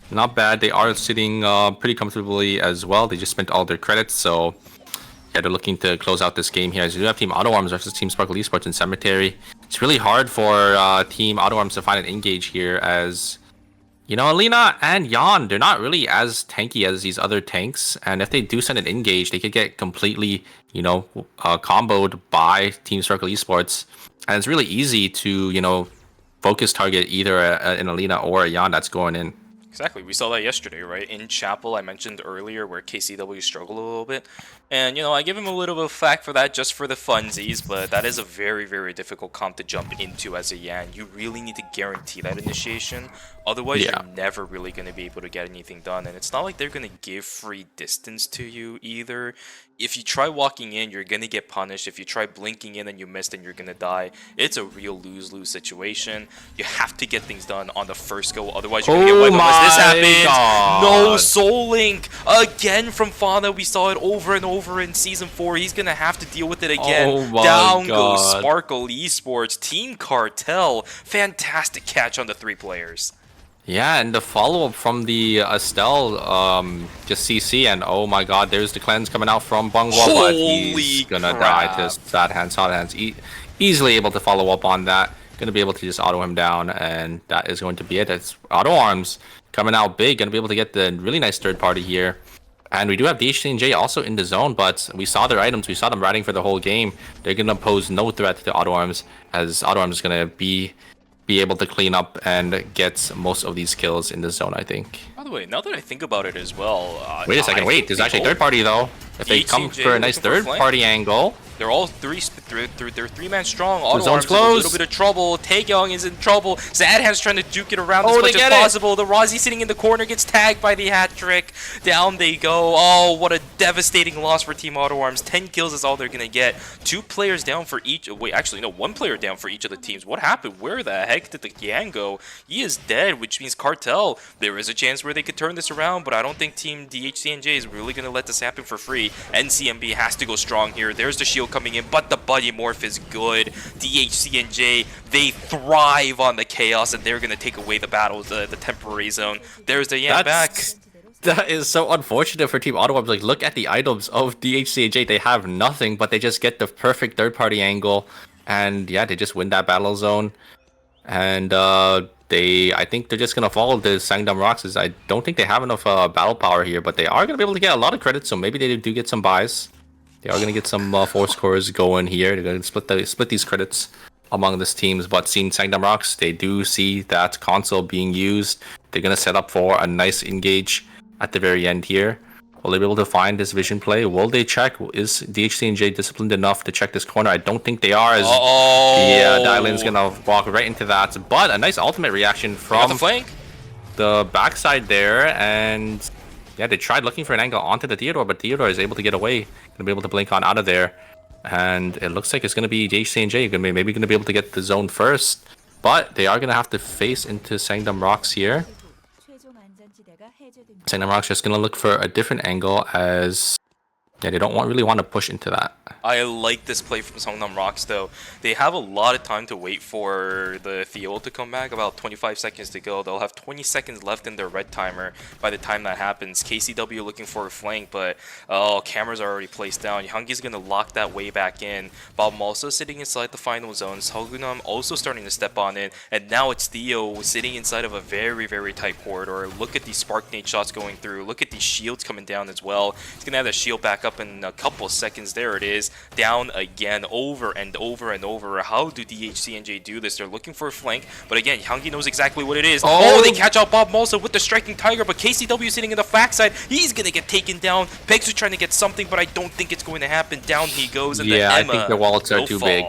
Not bad. They are sitting pretty comfortably as well. They just spent all their credits, so yeah, they're looking to close out this game here. As you have Team Auto Arms versus Team Sparkle Esports in Cemetery. It's really hard for Team Auto Arms to find an engage here, as you know, Alina and Yan, they're not really as tanky as these other tanks, and if they do send an engage, they could get completely, you know, comboed by Team Sparkle Esports, and it's really easy to, you know, focus target either an Alina or a Yan that's going in. Exactly, we saw that yesterday, right? In Chapel, I mentioned earlier where KCW struggled a little bit. And, you know, I give him a little bit of flack for that just for the funsies, but that is a very, very difficult comp to jump into as a Yan. You really need to guarantee that initiation. Otherwise, you're never really going to be able to get anything done. And it's not like they're going to give free distance to you either. If you try walking in, you're going to get punished. If you try blinking in and you miss, then you're going to die. It's a real lose-lose situation. You have to get things done on the first go. Otherwise, you're going to get wiped unless this happens. God. No Soul Link. Again from Fauna. We saw it over and over in Season 4. He's going to have to deal with it again. Down goes Sparkle Esports. Team Cartel. Fantastic catch on the 3 players. Yeah, and the follow-up from the Estelle, just CC, and oh my God, there's the cleanse coming out from Bungwa, but he's gonna die to Sad Hands. Easily able to follow up on that. Gonna be able to just auto him down, and that is going to be it. It's Auto Arms coming out big, gonna be able to get the really nice third party here. And we do have DHC and J also in the zone, but we saw their items, we saw them riding for the whole game. They're gonna pose no threat to Auto Arms, as Auto Arms is gonna be able to clean up and get most of these kills in the zone, I think. By the way, now that I think about it as well... wait a second, there's actually a third party though. If they come for a nice third party angle, They're all they're three-man strong. Auto zone's Arms is in a close. little bit of trouble. Taeyong is in trouble. Zadhan's trying to duke it around Oh, as they much as get it. possible. The Rozzy sitting in the corner gets tagged by the hat trick. Down they go. Oh, what a devastating loss for Team Auto Arms. 10 kills is all they're gonna get. 2 players down for each. Wait, actually no, 1 player down for each of the teams. What happened? Where the heck did the Yang go? He is dead, which means Cartel. There is a chance where they could turn this around, but I don't think Team DHCNJ is really gonna let this happen for free. NCMB has to go strong here. There's the shield coming in, but the Buddy Morph is good. DHCNJ, they thrive on the chaos, and they're gonna take away the battles, the temporary zone. There's the Yang back. That is so unfortunate for Team Auto Arms. Like, look at the items of DHCJ. They have nothing, but they just get the perfect third-party angle, and yeah, they just win that battle zone. And I think they're just gonna follow the Sangdam Rocks. I don't think they have enough battle power here, but they are gonna be able to get a lot of credits. So maybe they do get some buys. They are gonna get some force cores going here. They're gonna split these credits among these teams. But seeing Sangdam Rocks, they do see that console being used. They're gonna set up for a nice engage at the very end here. Will they be able to find this vision play? Will they check? Is DHCNJ disciplined enough to check this corner? I don't think they are. As yeah, Dylan's gonna walk right into that. But a nice ultimate reaction from the flank. the backside there, and yeah, they tried looking for an angle onto the Theodore, but Theodore is able to get away. Gonna be able to blink on out of there, and it looks like it's gonna be DHCNJ. Maybe gonna be able to get the zone first, but they are gonna have to face into Sangdam Rocks here. Sangdam Rocks just gonna look for a different angle, as yeah, they don't really want to push into that. I like this play from Songnam Rocks though. They have a lot of time to wait for the Theo to come back. About 25 seconds to go. They'll have 20 seconds left in their red timer by the time that happens. KCW looking for a flank, but oh, cameras are already placed down. Hyungi's gonna lock that way back in. Bob also sitting inside the final zone. Seogunam also starting to step on it, and now it's Theo sitting inside of a very tight corridor. Look at these spark nade shots going through. Look at these shields coming down as well. He's gonna have that shield back up in a couple seconds. There it is. Down again, over and over and over. How do DHCNJ do this? They're looking for a flank, but again, Hyungi knows exactly what it is. Oh, they catch out Bob Malsa with the striking tiger, but KCW sitting in the backside. He's gonna get taken down. Pegs is trying to get something, but I don't think it's going to happen. Down he goes, and yeah, then Emma, I think the wallets are too fall. big.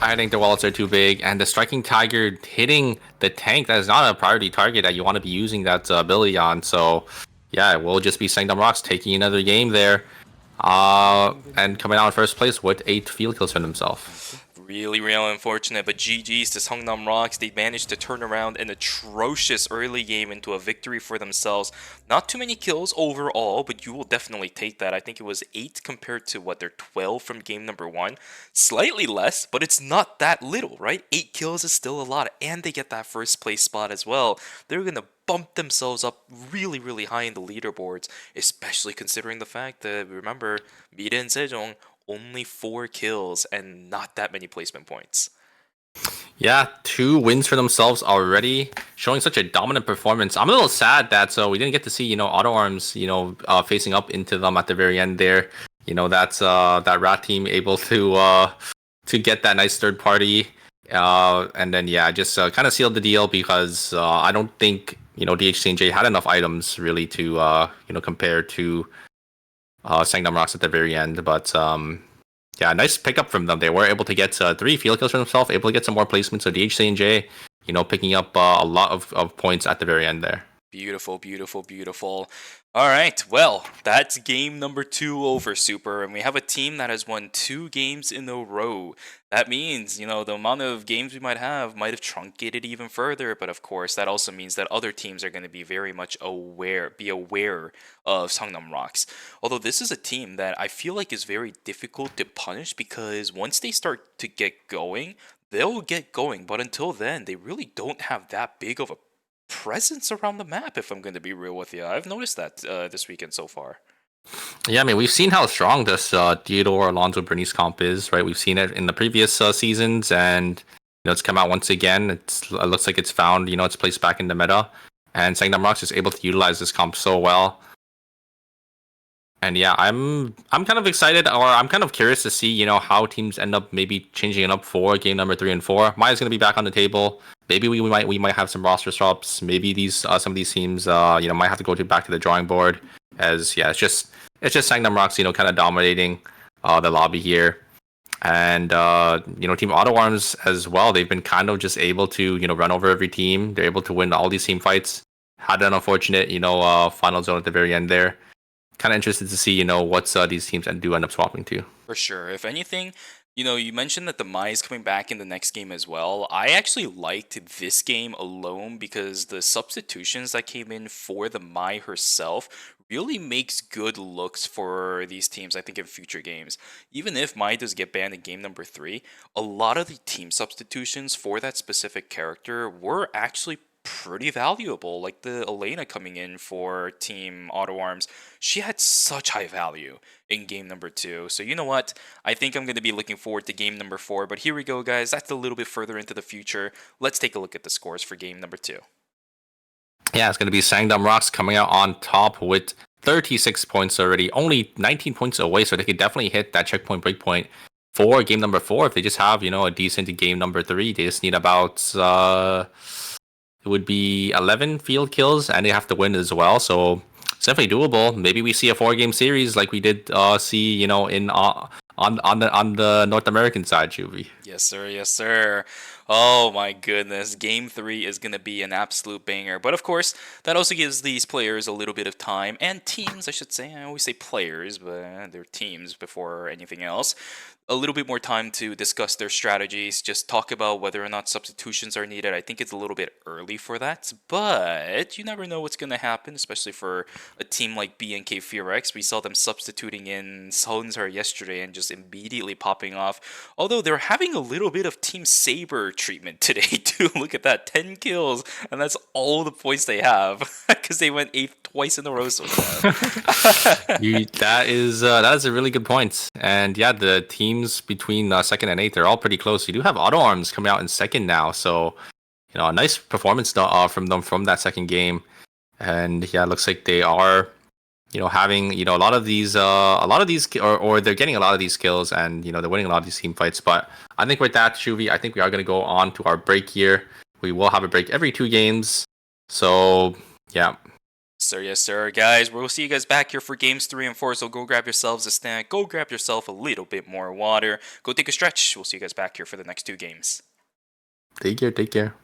I think the wallets are too big, and the striking tiger hitting the tank, that is not a priority target that you want to be using that ability on. So yeah, it will just be Sangdam Rocks taking another game there. And coming out in first place with 8 field kills for himself. Really unfortunate, but GG's to Songnam Rocks. They managed to turn around an atrocious early game into a victory for themselves. Not too many kills overall, but you will definitely take that. I think it was 8 compared to what, their 12 from game number 1. Slightly less, but it's not that little, right? 8 kills is still a lot, and they get that first place spot as well. They're gonna bump themselves up really high in the leaderboards, especially considering the fact that, remember, Mira and Sejong only 4 kills and not that many placement points. Yeah, 2 wins for themselves already, showing such a dominant performance. I'm a little sad that we didn't get to see, Auto Arms, facing up into them at the very end there. That's that Rat team able to get that nice third party, and then yeah, just kind of sealed the deal, because I don't think DHCNJ had enough items really to compare to Sangdam Rocks at the very end. But yeah, nice pickup from them. They were able to get 3 field kills for themselves, able to get some more placements. So DHCNJ, picking up a lot of points at the very end there. Beautiful. All right, well, that's game number 2 over, Super, and we have a team that has won 2 games in a row. That means, the amount of games we might have truncated even further, but of course, that also means that other teams are going to be very much aware of Songnam Rocks. Although this is a team that I feel like is very difficult to punish, because once they start to get going, they'll get going, but until then, they really don't have that big of a presence around the map, if I'm going to be real with you. I've noticed that this weekend so far. Yeah, I mean, we've seen how strong this Theodore Alonso Bernice comp is, right? We've seen it in the previous seasons, and it's come out once again. It looks like it's found its place back in the meta, and Sangdam Rocks is able to utilize this comp so well. And yeah, I'm kind of excited, or I'm kind of curious to see how teams end up maybe changing it up for game number 3 and 4. Maya's going to be back on the table. Maybe we might have some roster swaps. Maybe these some of these teams might have to go back to the drawing board, as yeah, it's just Sangdam Rocks kind of dominating the lobby here. And Team Auto Arms as well. They've been kind of just able to run over every team. They're able to win all these team fights. Had an unfortunate final zone at the very end there. Kind of interested to see what's these teams do end up swapping to. For sure. If anything, you mentioned that the Mai is coming back in the next game as well. I actually liked this game alone because the substitutions that came in for the Mai herself really makes good looks for these teams, I think, in future games. Even if Mai does get banned in game number 3, a lot of the team substitutions for that specific character were actually pretty valuable. Like the Elena coming in for Team Auto Arms, she had such high value in game number 2. So you know what? I think I'm going to be looking forward to game number 4. But here we go, guys. That's a little bit further into the future. Let's take a look at the scores for game number 2. Yeah, it's going to be Sangdam Rocks coming out on top with 36 points already. Only 19 points away, so they could definitely hit that checkpoint breakpoint for game number 4. If they just have, a decent game number 3, they just need about... it would be 11 field kills, and they have to win as well. So it's definitely doable. Maybe we see a 4-game series like we did see, in on the North American side, Juvie. Yes, sir. Yes, sir. Oh my goodness. Game 3 is going to be an absolute banger. But of course, that also gives these players a little bit of time, and teams, I should say. I always say players, but they're teams before anything else. A little bit more time to discuss their strategies, just talk about whether or not substitutions are needed. I think it's a little bit early for that, but you never know what's going to happen, especially for a team like BNK Fearex. We saw them substituting in Seonzar yesterday and just immediately popping off. Although they're having a little bit of Team Saber treatment today too. Look at that, 10 kills, and that's all the points they have because they went 8th twice in a row so far. That is a really good point. And yeah, the teams between 2nd and 8th, they're all pretty close. You do have Auto Arms coming out in 2nd now, so a nice performance from them from that 2nd game. And yeah, it looks like they are having a lot of these or they're getting a lot of these kills, and they're winning a lot of these team fights. But I think with that, Shuvi, I think we are going to go on to our break here. We will have a break every 2 games, so yeah. Sir, yes, sir. Guys, we'll see you guys back here for games 3 and 4, so go grab yourselves a snack, go grab yourself a little bit more water, go take a stretch. We'll see you guys back here for the next 2 games. Take care.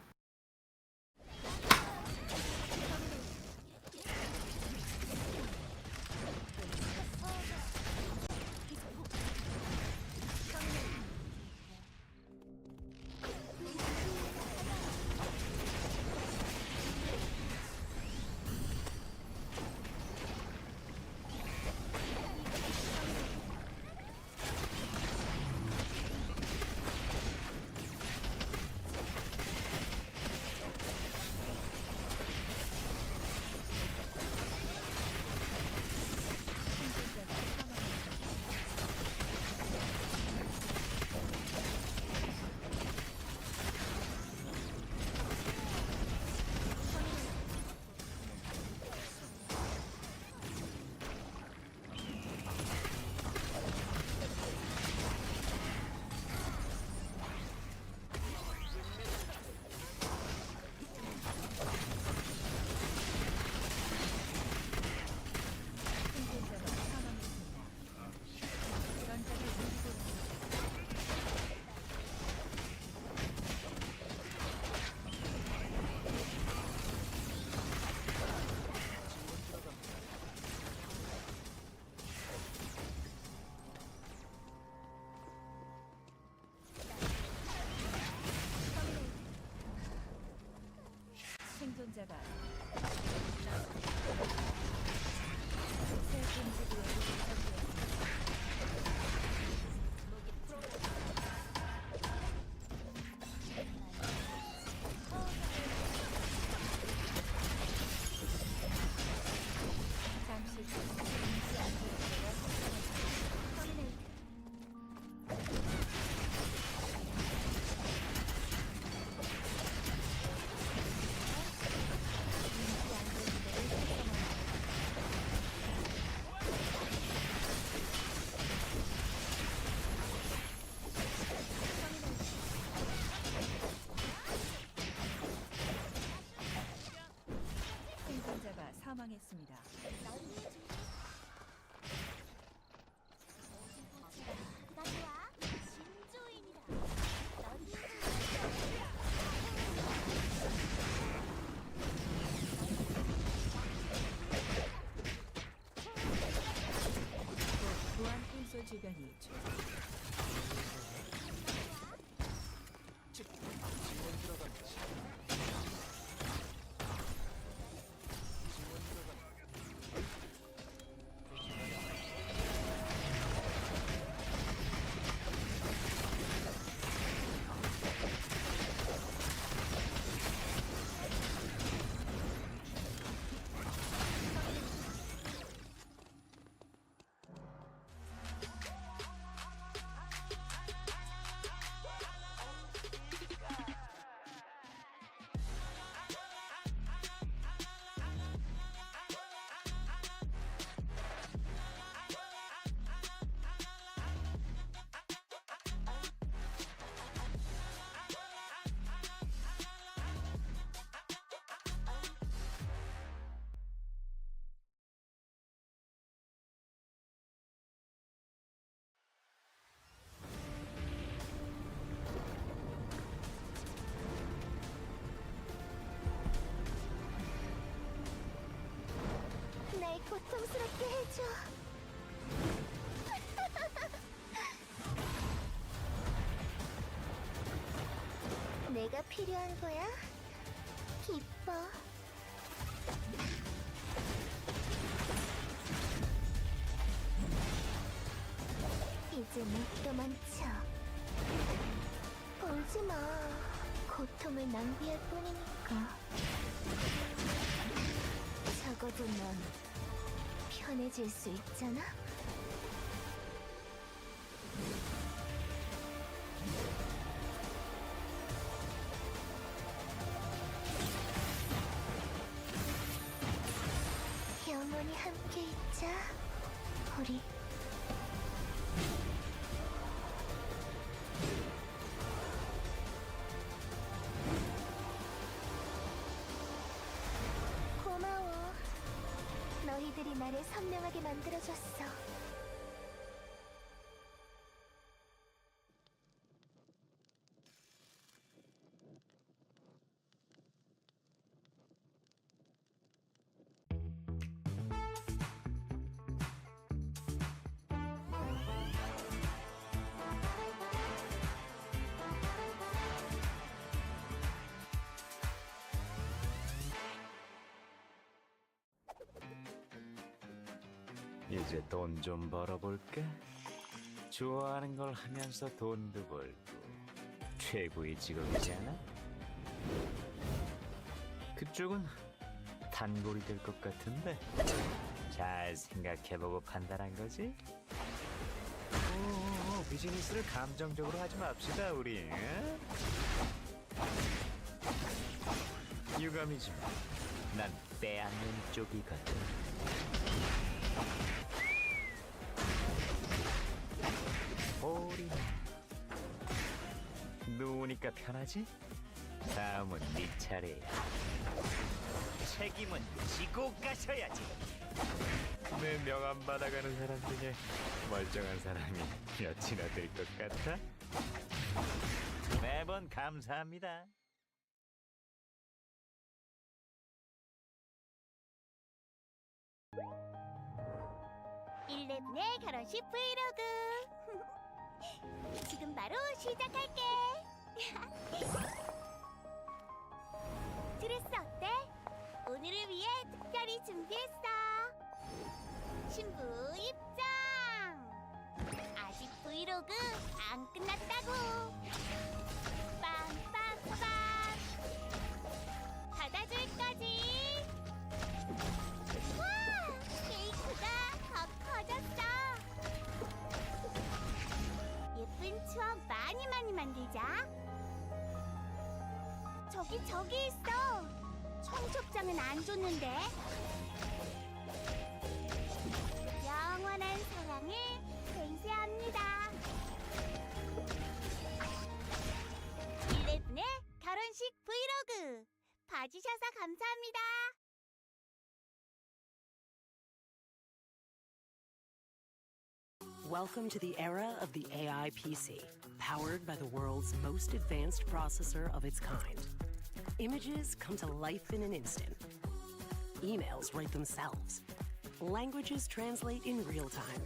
내가 필요한 거야? 기뻐. 이제 못 도망쳐. 울지 마. 고통을 낭비할 뿐이니까. 적어도 넌 편해질 수 있잖아? 영원히 함께 있자, 우리. 고마워. 너희들이 나를 선명하게 만들어줬어. 이제 돈 좀 벌어볼까? 좋아하는 걸 하면서 돈도 벌고 최고의 직업이잖아? 그쪽은 단골이 될 것 같은데 잘 생각해보고 판단한 거지? 오, 비즈니스를 감정적으로 하지 맙시다 우리. 응? 유감이지만 난 빼앗는 쪽이거든. 오리 누우니까 편하지? 다음은 네 차례야. 책임은 지고 가셔야지. 내 명함 받아가는 사람 중에 멀쩡한 사람이 몇이나 될 것 같아? 매번 감사합니다. 11의 결혼식 브이로그. 지금 바로 시작할게. 드레스 어때? 오늘을 위해 특별히 준비했어. 신부 입장. 아직 브이로그 안 끝났다고. 빵빵빵. 받아줄 거지. 와, 케이크가 더 커졌어. 예쁜 추억 많이 만들자. 저기 있어. 청첩장은 안 줬는데. 영원한 사랑을 맹세합니다. 11의 결혼식 브이로그 봐주셔서 감사합니다. Welcome to the era of the AI PC, powered by the world's most advanced processor of its kind. Images come to life in an instant. Emails write themselves. Languages translate in real time.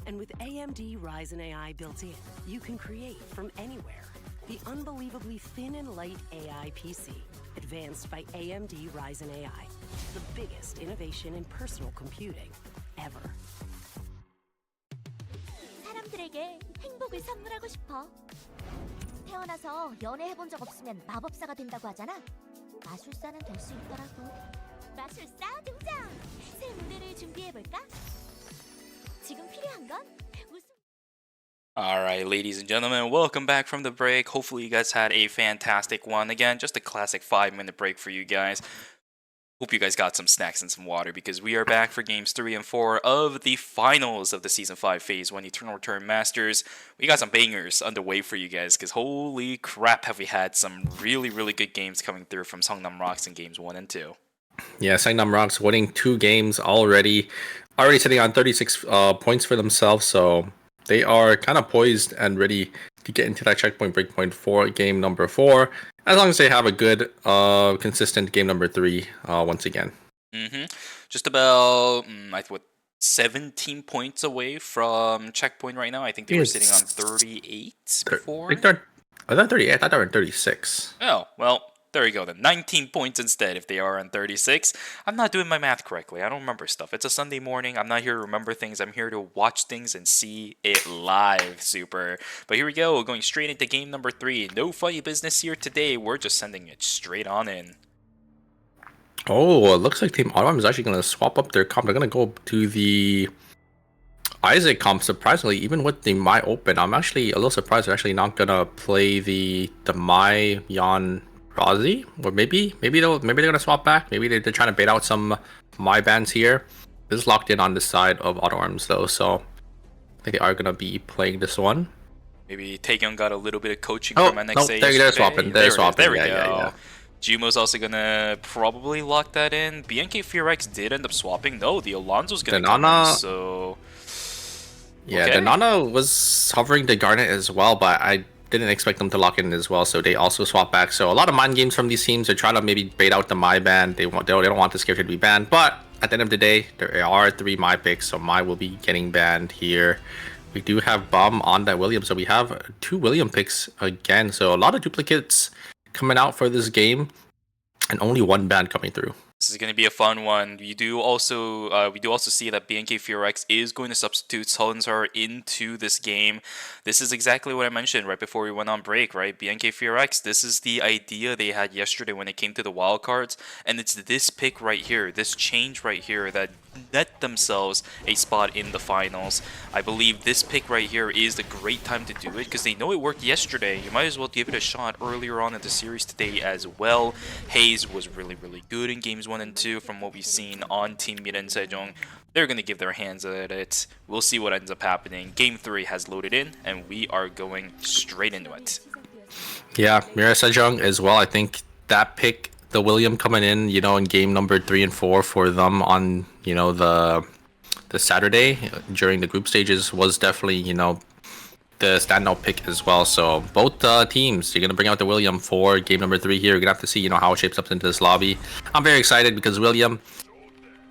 And with AMD Ryzen AI built in, you can create from anywhere. The unbelievably thin and light AI PC, advanced by AMD Ryzen AI. The biggest innovation in personal computing ever. 사람들에게 행복을 선물하고 싶어. 태어나서 연애해본 적 없으면 마법사가 된다고 하잖아. 마술사는 될 수 있더라고. 마술사 등장! 새 무대를 준비해볼까? 지금 필요한 건 웃음. Alright, ladies and gentlemen, welcome back from the break. Hopefully you guys had a fantastic one. Again, just a classic 5-minute break for you guys. Hope you guys got some snacks and some water because we are back for games 3 and 4 of the finals of the Season 5 Phase 1 Eternal Return Masters. We got some bangers underway for you guys because holy crap have we had some really good games coming through from Seongnam Rocks in games 1 and 2. Yeah, Seongnam Rocks winning 2 games already sitting on 36 points for themselves, so they are kind of poised and ready to get into that checkpoint breakpoint for game number 4, as long as they have a good, consistent game number 3 once again. Just about 17 points away from checkpoint right now. I think they were sitting on 38 before. I thought 38. I thought they were 36. Oh, well, there you go then. 19 points instead if they are on 36. I'm not doing my math correctly. I don't remember stuff. It's a Sunday morning. I'm not here to remember things. I'm here to watch things and see it live. Super. But here we go. Going straight into game number 3. No funny business here today. We're just sending it straight on in. Oh, it looks like Team Autumn is actually going to swap up their comp. They're going to go to the Isaac comp. Surprisingly, even with the My Open, I'm actually a little surprised they're actually not going to play the My Yon Razi. Or maybe they're going to swap back. Maybe they're trying to bait out some My bands here. This is locked in on the side of Auto Arms though, so I think they are going to be playing this one. Maybe Taekyung got a little bit of coaching Oh, from NXA. no, they're swapping. They're swapping. There we go. Yeah. Jumo's also gonna probably lock that in. BNK Fearx did end up swapping. No, the Alonso's gonna come in, so... Yeah, okay. the Nana was hovering the Garnet as well, but I didn't expect them to lock in as well, so they also swapped back. So a lot of mind games from these teams. They're trying to maybe bait out the My ban. They don't want this character to be banned, but at the end of the day, there are 3 My picks, so My will be getting banned here. We do have Bum on that William, so we have 2 William picks again. So a lot of duplicates coming out for this game, and only 1 ban coming through. This is going to be a fun one. We do also see that BNK Fearx is going to substitute Sullensar into this game. This is exactly what I mentioned right before we went on break, right? BNK Fearx, this is the idea they had yesterday when it came to the wildcards, and it's this pick right here, this change right here that net themselves a spot in the finals. I believe this pick right here is the great time to do it because they know it worked yesterday. You might as well give it a shot earlier on in the series today as well. Hayes was really good in games 1 and 2 from what we've seen on Team Miren Sejong. They're going to give their hands at it. We'll see what ends up happening. Game 3 has loaded in and we are going straight into it. Yeah, Miren Sejong as well. I think that pick, the William coming in, in game number 3 and 4 for them on, the Saturday during the group stages was definitely, the standout pick as well. So both teams, you're going to bring out the William for game number 3 here. You're going to have to see, how it shapes up into this lobby. I'm very excited because William,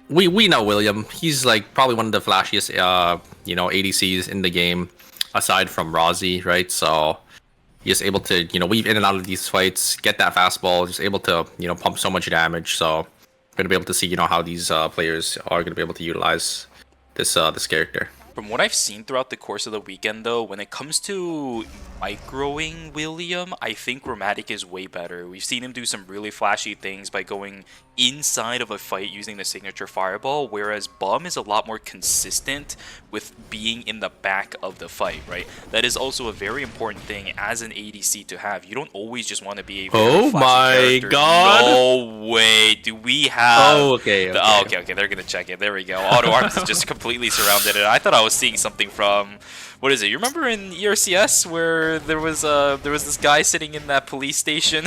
we know William. He's like probably one of the flashiest, ADCs in the game aside from Razi, right? So he's able to, weave in and out of these fights, get that fastball, just able to, pump so much damage. So we're gonna be able to see, how these players are gonna be able to utilize this character. From what I've seen throughout the course of the weekend, though, when it comes to microing William, I think Romantic is way better. We've seen him do some really flashy things by going inside of a fight using the signature fireball, whereas Bum is a lot more consistent with being in the back of the fight, right? That is also a very important thing as an ADC to have. You don't always just want to be a very flashy character. God! No way! Do we have... Okay. Okay, they're gonna check it. There we go. Auto Arms is just completely surrounded, and I thought I was seeing something from... What is it? You remember in ERCS where there was this guy sitting in that police station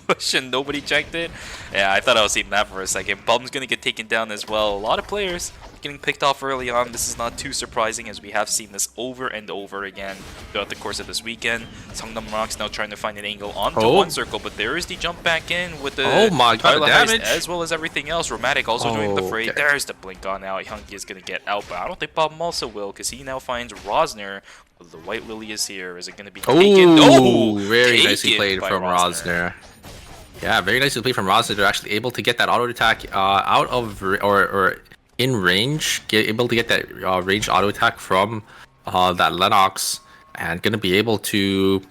bush and nobody checked it? Yeah, I thought I was seeing that for a second. Bum's gonna get taken down as well. A lot of players getting picked off early on. This is not too surprising as we have seen this over and over again throughout the course of this weekend. Songnam Rock's now trying to find an angle onto one circle, but there is the jump back in with the damage as well as everything else. Romantic also doing the fray. Okay. There's the blink on out. Hyunki is going to get out, but I don't think Bob also will because he now finds Rosner. The White Lily is here. Is it going to be taken? Oh, very nicely played from Rosner. Yeah, very nicely played from Rosner. They're actually able to get that auto attack out of or in range, able to get that ranged auto attack from that Lennox, and gonna be able to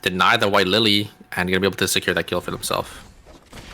deny the White Lily and gonna be able to secure that kill for themselves.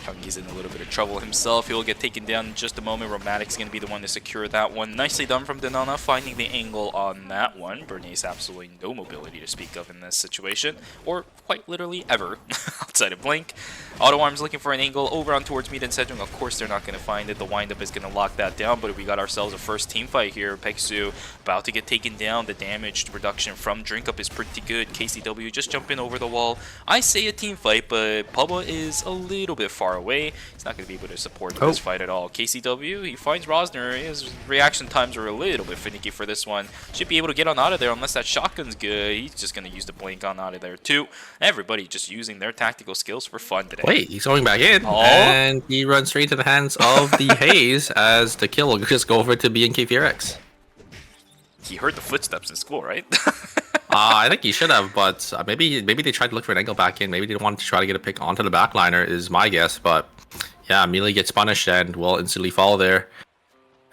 Hyungi's in a little bit of trouble himself. He'll get taken down in just a moment. Romantic's going to be the one to secure that one. Nicely done from Danana, finding the angle on that one. Bernays absolutely no mobility to speak of in this situation, or quite literally ever, outside of Blink. Auto Arms looking for an angle over on towards Meat and Sejong. Of course, they're not going to find it. The windup is going to lock that down, but we got ourselves a first team fight here. Peksu about to get taken down. The damage reduction from Drink Up is pretty good. KCW just jumping over the wall. I say a team fight, but Pubba is a little bit far away. He's not going to be able to support this fight at all. KCW, he finds Rosner. His reaction times are a little bit finicky for this one. Should be able to get on out of there unless that shotgun's good. He's just going to use the blink on out of there too. Everybody just using their tactical skills for fun today. Wait, he's going back in, and he runs straight to the hands of the Haze as the kill will just go over to BNK Fearx. He heard the footsteps in school, right? I think he should have, but maybe they tried to look for an angle back in. Maybe they wanted to try to get a pick onto the backliner, is my guess. But yeah, immediately gets punished and will instantly fall there.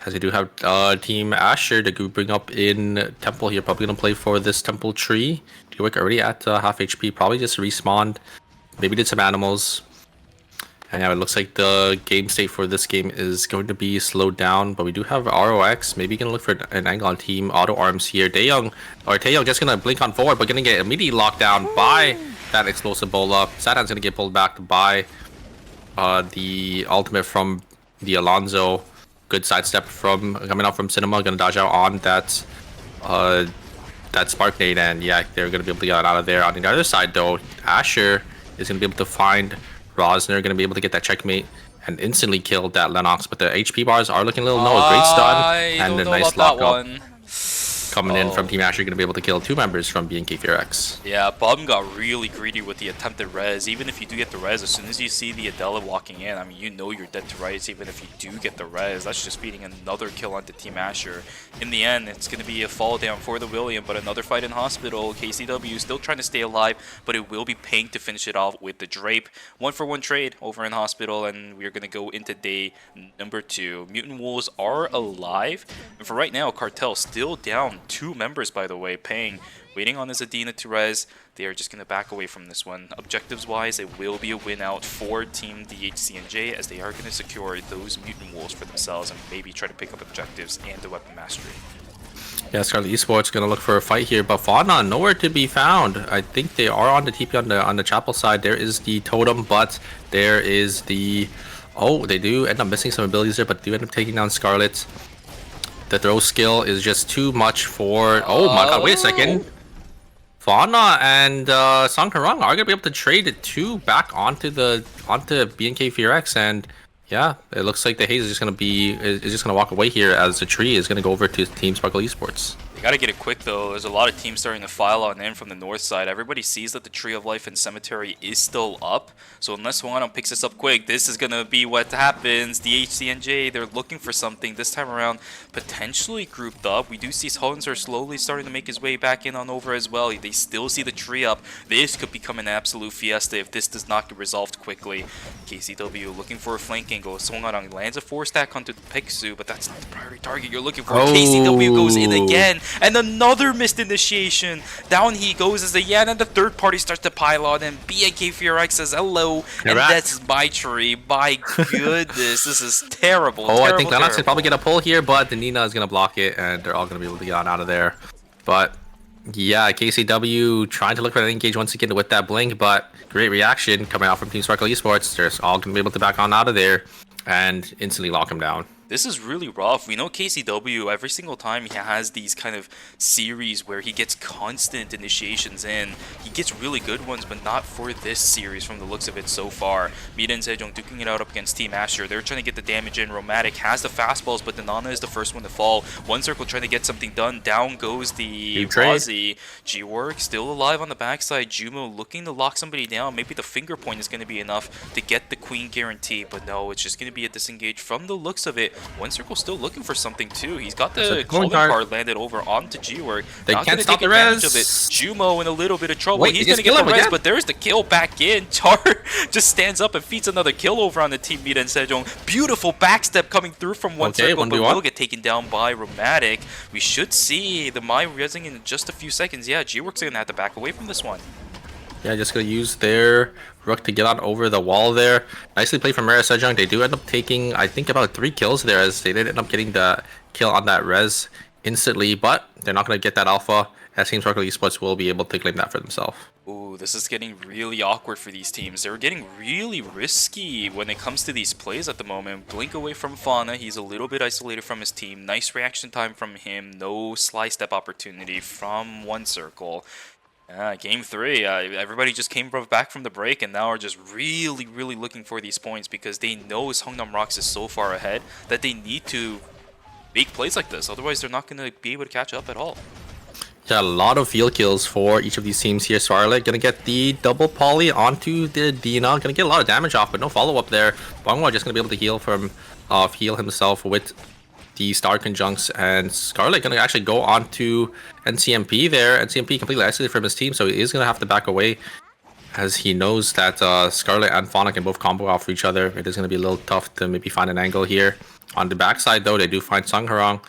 As they do have Team Asher to bring up in Temple here. Probably going to play for this Temple tree. G-Wick already at half HP. Probably just respawned. Maybe did some animals. And yeah, it looks like the game state for this game is going to be slowed down. But we do have ROX. Maybe going to look for an angle on Team Auto Arms here. Taeyong just going to blink on forward, but going to get immediately locked down by that explosive bola. Satan's going to get pulled back by the ultimate from the Alonzo. Good sidestep from coming out from Cinema. Going to dodge out on that spark nade, and yeah, they're going to be able to get out of there. On the other side, though, Asher is going to be able to find Rosner, going to be able to get that checkmate and instantly kill that Lennox. But the HP bars are looking a little low. A great stun and a nice lockup coming in from Team Asher, going to be able to kill 2 members from BNK Fearx. Yeah, Bob got really greedy with the attempted res. Even if you do get the res, as soon as you see the Adela walking in, I mean, you know you're dead to rights. Even if you do get the res, that's just feeding another kill onto Team Asher. In the end, it's going to be a fall down for the William, but another fight in Hospital. KCW still trying to stay alive, but it will be paying to finish it off with the Drape. 1-for-1 trade over in Hospital, and we're going to go into day number 2. Mutant Wolves are alive, and for right now, Cartel still down 2 members, by the way, paying, waiting on his Adina to res. They are just going to back away from this one. Objectives wise, it will be a win out for Team DHCNJ, as they are going to secure those Mutant Wolves for themselves and maybe try to pick up objectives and the weapon mastery. Yeah, Scarlet Esports going to look for a fight here, but Fauna nowhere to be found. I think they are on the TP on the Chapel side. There is the totem, but there is the... Oh, they do end up missing some abilities there, but do end up taking down Scarlet. The throw skill is just too much for... Oh my god, wait a second. Fauna and Song Karang are going to be able to trade it 2 back onto BNK Fearx, and yeah, it looks like the Haze is just going to walk away here, as the tree is going to go over to Team Sparkle Esports. They gotta get it quick though. There's a lot of teams starting to file on in from the north side. Everybody sees that the Tree of Life and Cemetery is still up. So unless Hwano picks this up quick, this is gonna be what happens. The HCNJ, they're looking for something this time around, potentially grouped up. We do see Hunter slowly starting to make his way back in on over as well. They still see the tree up. This could become an absolute fiesta if this does not get resolved quickly. KCW looking for a flank angle. Songarang lands a 4-stack onto the Pixu, but that's not the priority target you're looking for. KCW goes in again. And another missed initiation. Down he goes as the Yan and the third party starts to pile on, and BNK Fearx says hello. And that's my tree. My goodness, this is terrible. Oh, I think Lennox can probably get a pull here, but the Nina is going to block it, and they're all going to be able to get on out of there. But yeah, KCW trying to look for that engage once again with that blink, but great reaction coming out from Team Sparkle Esports. They're all going to be able to back on out of there and instantly lock him down. This is really rough. We know KCW, every single time he has these kind of series where he gets constant initiations in, he gets really good ones, but not for this series from the looks of it so far. Mida and Sejong duking it out up against Team Asher. They're trying to get the damage in. Romantic has the fastballs, but the Nana is the first one to fall. One Circle trying to get something done. Down goes the Razi. G-Work still alive on the backside. Jumo looking to lock somebody down. Maybe the finger point is going to be enough to get the Queen guarantee, but no, it's just going to be a disengage from the looks of it. One Circle still looking for something too. He's got the calling card landed over onto G-Work. They can't stop the res. Of it. Jumo in a little bit of trouble. He's going to get the res, but there's the kill back in. Char just stands up and feeds another kill over on the team Mida and Sejong. Beautiful backstep coming through from One Circle, but will get taken down by Romantic. We should see the Mai resing in just a few seconds. Yeah, G-Work's going to have to back away from this one. Yeah, just gonna use their Rook to get on over the wall there. Nicely played from Mara Sejong. They do end up taking, I think, about 3 kills there, as they did end up getting the kill on that res instantly, but they're not gonna get that alpha, as Team Sparkle Esports will be able to claim that for themselves. Ooh, this is getting really awkward for these teams. They're getting really risky when it comes to these plays at the moment. Blink away from Fauna. He's a little bit isolated from his team. Nice reaction time from him. No slide step opportunity from One Circle. Game 3, everybody just came back from the break and now are just really looking for these points, because they know Songnam Rocks is so far ahead that they need to make plays like this. Otherwise, they're not going to be able to catch up at all. Yeah, a lot of field kills for each of these teams here. Swarlet gonna get the double poly onto the Dina. Gonna get a lot of damage off, but no follow-up there. Bangwa just gonna be able to heal himself with the Star Conjuncts, and Scarlet gonna actually go on to NCMP there. NCMP completely isolated from his team, so he is gonna have to back away, as he knows that Scarlet and Fauna can both combo off each other. It is gonna be a little tough to maybe find an angle here. On the backside though, they do find Sung Harang,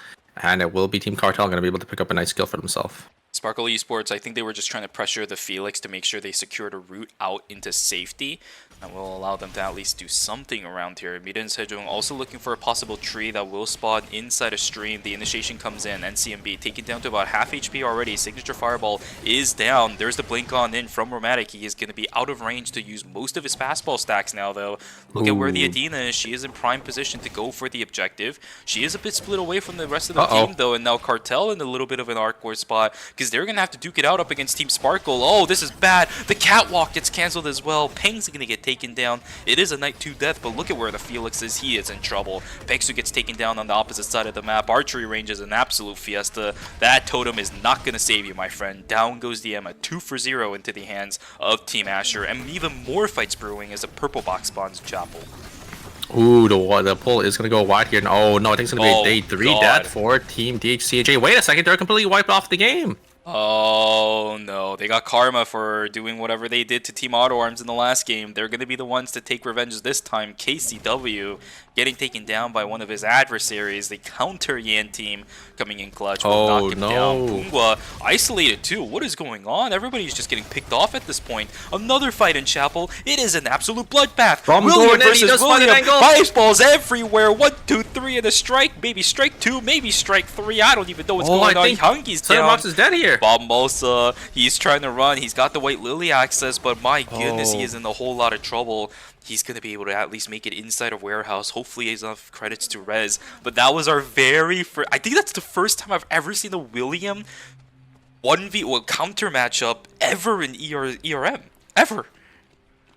and it will be Team Cartel gonna be able to pick up a nice kill for themselves. Sparkle Esports, I think they were just trying to pressure the Felix to make sure they secured a route out into safety. That will allow them to at least do something around here. Mida and Sejong also looking for a possible tree that will spawn inside a stream. The initiation comes in. NCMB taken down to about half HP already. Signature Fireball is down. There's the blink on in from Romantic. He is going to be out of range to use most of his fastball stacks now, though. Look at where the Adina is. She is in prime position to go for the objective. She is a bit split away from the rest of the team, though, and now Cartel in a little bit of an awkward spot because they're going to have to duke it out up against Team Sparkle. Oh, this is bad. The catwalk gets canceled as well. Peng's going to get taken down. It is a Knight 2 death, but look at where the Felix is. He is in trouble. Pexu gets taken down on the opposite side of the map. Archery range is an absolute fiesta. That totem is not going to save you, my friend. Down goes the Emma, 2 for 0 into the hands of Team Asher, and even more fights brewing as a purple box spawns Chapel. Ooh, the pull is going to go wide here. Oh, no, I think it's going to be a day 3 death for Team DHCJ. Wait a second, they're completely wiped off the game. Oh no, they got karma for doing whatever they did to Team Auto Arms in the last game. They're going to be the ones to take revenge this time. KCW getting taken down by one of his adversaries. The counter Yan team coming in clutch will knock him down. Pungwa isolated too. What is going on? Everybody's just getting picked off at this point. Another fight in Chapel. It is an absolute bloodbath. From William Gordon, versus William. Baseballs everywhere. 1, 2, 3 in a strike. Maybe strike 2, maybe strike 3. I don't even know what's going on. Hungy's down. Box is dead here. Bob Mosa, he's trying to run. He's got the White Lily access, but my goodness, he is in a whole lot of trouble. He's going to be able to at least make it inside a warehouse. Hopefully, he has enough credits to res. But that was our very first... I think that's the first time I've ever seen a William 1v1 counter matchup ever in ERM. Ever.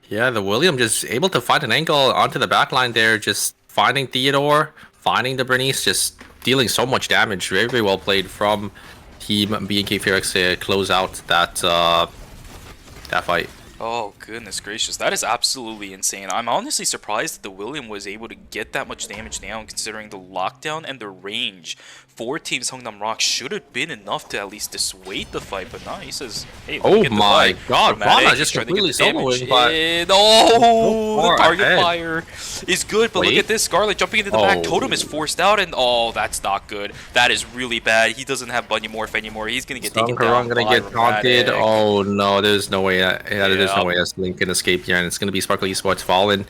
Yeah, the William just able to find an angle onto the backline there, just finding Theodore, finding the Bernice, just dealing so much damage. Very, very well played from Team BNK Fearx to close out that fight. Oh, goodness gracious. That is absolutely insane. I'm honestly surprised that the William was able to get that much damage down, considering the lockdown and the range for Team Seongnam Rock should have been enough to at least dissuade the fight. But now he says, hey, oh my god, Rana just completely soloing, but... the target fire is good, but look at this. Scarlet jumping into the back. Totem is forced out, and oh, that's not good. That is really bad. He doesn't have Bunny Morph anymore. He's going to get taken down. Gonna get taunted. Oh no, there's no way. There's no way Link can escape here, and it's going to be Sparkle Esports fallen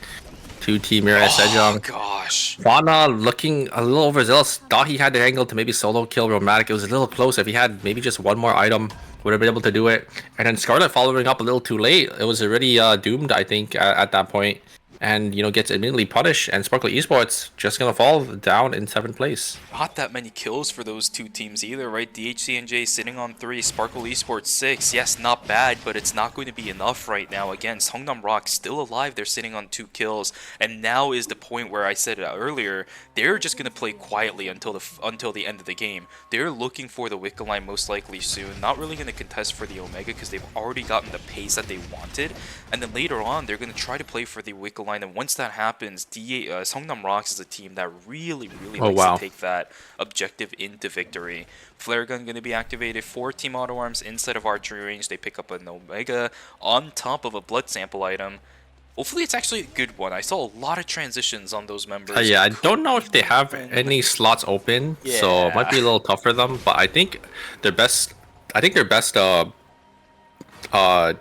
to Team Mirai Sejong. Oh gosh. Fauna looking a little overzealous. Thought he had the angle to maybe solo kill Romantic. It was a little close. If he had maybe just one more item, would have been able to do it. And then Scarlet following up a little too late. It was already doomed, I think, at that point. And, you know, gets immediately punished. And Sparkle Esports just going to fall down in 7th place. Not that many kills for those two teams either, right? DHCNJ sitting on 3, Sparkle Esports 6. Yes, not bad, but it's not going to be enough right now. Again, Seongnam Rock still alive. They're sitting on 2 kills. And now is the point where I said it earlier. They're just going to play quietly until the end of the game. They're looking for the Wicca line most likely soon. Not really going to contest for the Omega because they've already gotten the pace that they wanted. And then later on, they're going to try to play for the Wicca line. And once that happens, Seongnam Rocks is a team that really likes to take that objective into victory. Flare gun going to be activated for Team Auto Arms inside of archery range. They pick up an Omega on top of a blood sample item. Hopefully it's actually a good one. I saw a lot of transitions on those members. Yeah, I don't know if they have any slots open, so it might be a little tough for them. But I think their best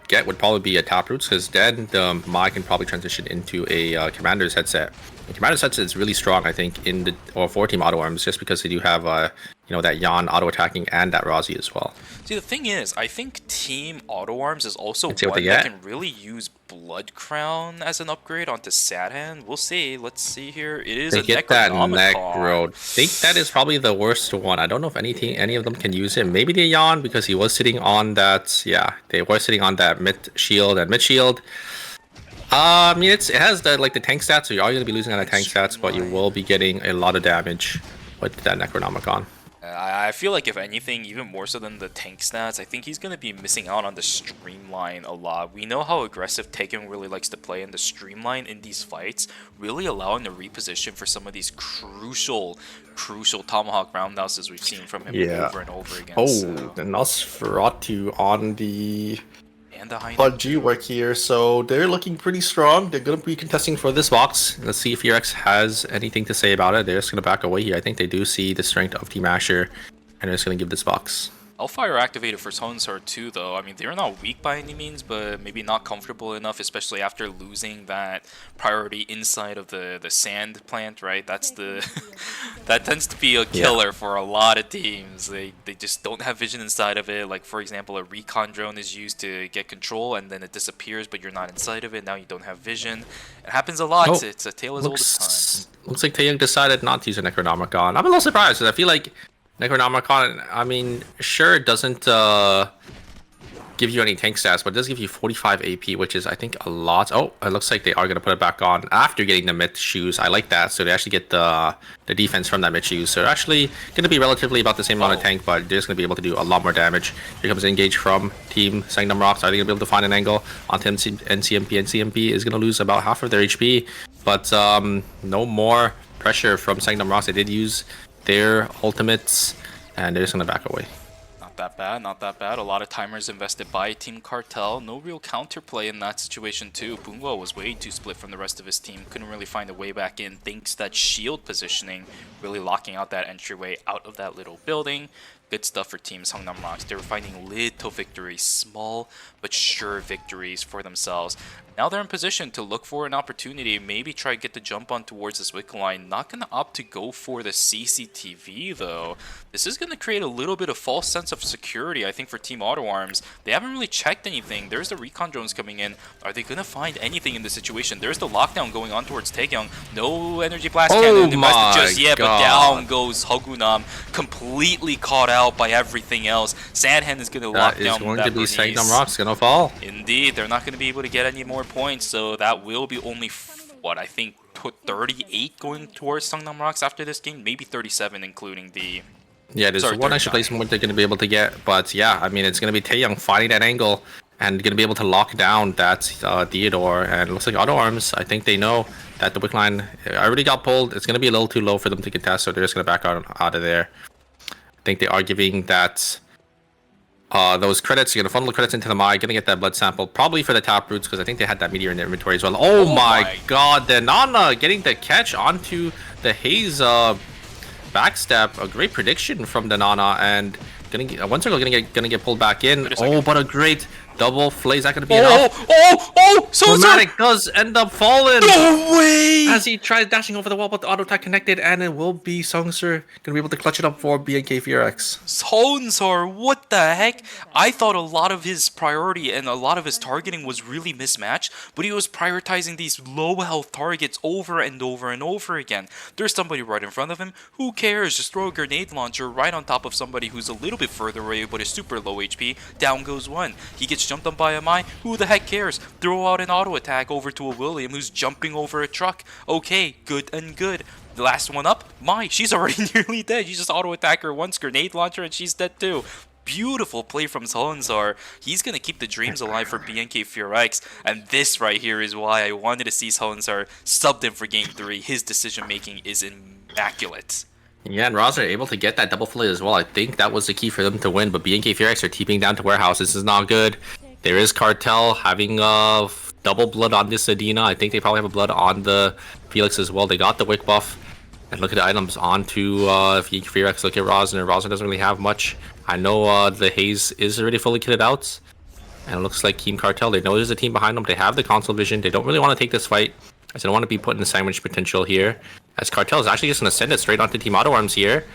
get would probably be a Taproots, because then the Mai can probably transition into a Commander's headset. The Commander's headset is really strong, I think, for Team Auto Arms, just because they do have you know, that Yan auto attacking and that Razi as well. See, the thing is, I think Team Auto Arms is also one that can really use Blood Crown as an upgrade onto Sadhan. We'll see. Let's see here. It is they a get that Necro. I think that is probably the worst one. I don't know if any of them can use it. Maybe the Yan, because he was sitting on that. Yeah, they were sitting on that mid shield and mid shield. I mean, it has the tank stats, so you're always gonna be losing on the tank stats, but you will be getting a lot of damage with that Necronomicon. I feel like if anything, even more so than the tank stats, I think he's going to be missing out on the streamline a lot. We know how aggressive Taken really likes to play, and the streamline in these fights really allowing the reposition for some of these crucial tomahawk roundhouses we've seen from him over and over again. Oh, so. the Nosferatu on the And the high G work here, so they're looking pretty strong. They're going to be contesting for this box. Let's see if ERX has anything to say about it. They're just going to back away here. I think they do see the strength of Team Asher, and they're just going to give this box. Hellfire activated for Sonsar too, though. I mean, they're not weak by any means, but maybe not comfortable enough, especially after losing that priority inside of the sand plant, right? That's the that tends to be a killer for a lot of teams. They just don't have vision inside of it. Like, for example, a recon drone is used to get control, and then it disappears, but you're not inside of it. Now you don't have vision. It happens a lot. It's a tale as old as time. Looks like Taeyong decided not to use a Necronomicon. I'm a little surprised, because I feel like Necronomicon, I mean, sure, it doesn't give you any tank stats, but it does give you 45 AP, which is, I think, a lot. Oh, it looks like they are going to put it back on after getting the mid shoes. I like that. So they actually get the defense from that mid shoes. So they're actually going to be relatively about the same amount of tank, but they're just going to be able to do a lot more damage. Here comes Engage from Team Sangnam Rocks. Are they going to be able to find an angle onto NCMP? NCMP is going to lose about half of their HP, but no more pressure from Sangnam Rocks. They did use their ultimates, and they're just gonna back away. Not that bad, not that bad. A lot of timers invested by Team Cartel. No real counterplay in that situation too. Bungo was way too split from the rest of his team. Couldn't really find a way back in. Thanks to that shield positioning, really locking out that entryway out of that little building. Good stuff for Team Sangnam Rocks. They were finding little victories, small but sure victories for themselves. Now they're in position to look for an opportunity, maybe try to get the jump on towards this wick line. Not going to opt to go for the CCTV though. This is going to create a little bit of false sense of security, I think, for Team Auto Arms. They haven't really checked anything. There's the recon drones coming in. Are they going to find anything in this situation? There's the lockdown going on towards Taekyung. No energy blast cannon invested just yet, but down goes Hagunam, completely caught out by everything else. Sandhand is going to lock down that. That is going to be Sangnam Rocks going to fall. Indeed, they're not going to be able to get any more points, so that will be only what I think 38 going towards Sangnam Rocks after this game, maybe 37 including the there's one extra placement they're going to be able to get, but yeah, I mean, it's going to be Taeyong finding that angle and going to be able to lock down that Theodore, and it looks like Auto Arms, I think they know that the wick line already got pulled. It's going to be a little too low for them to contest, so they're just going to back out of there. I think they are giving that those credits. You're gonna funnel the credits into the Mai. Gonna get that blood sample, probably for the top roots, because I think they had that meteor in their inventory as well. Oh my god, the Nana getting the catch onto the Haze backstep. A great prediction from the Nana, and one circle gonna get pulled back in. Oh, but a great double flay. Is that gonna be enough? So Dramatic does end up falling. No way! As he tries dashing over the wall, but the auto attack connected, and it will be Songser gonna be able to clutch it up for BNK VRX. Sonsar, what the heck? I thought a lot of his priority and a lot of his targeting was really mismatched, but he was prioritizing these low health targets over and over and over again. There's somebody right in front of him. Who cares? Just throw a grenade launcher right on top of somebody who's a little bit further away but is super low HP. Down goes one. He gets jumped on by a Mai. Who the heck cares? Throw out an auto attack over to a William who's jumping over a truck. Okay, good and good. The last one up, Mai. She's already nearly dead. You just auto attack her once, grenade launcher, and she's dead too. Beautiful play from Sonsar. He's going to keep the dreams alive for BNK FureX, and this right here is why I wanted to see Sonsar subbed in for Game 3. His decision making is immaculate. Yeah, and Roz are able to get that double flay as well. I think that was the key for them to win, but BNK FureX are TPing down to Warehouse. This is not good. There is Cartel having double blood on this Adina. I think they probably have a blood on the Felix as well. They got the Wick buff. And look at the items onto FureX. Look at Rosner. Rosner doesn't really have much. I know the Haze is already fully kitted out. And it looks like Team Cartel, they know there's a team behind them. They have the console vision. They don't really want to take this fight, as they don't want to be put in the sandwich potential here. As Cartel is actually just going to send it straight onto Team Auto Arms here.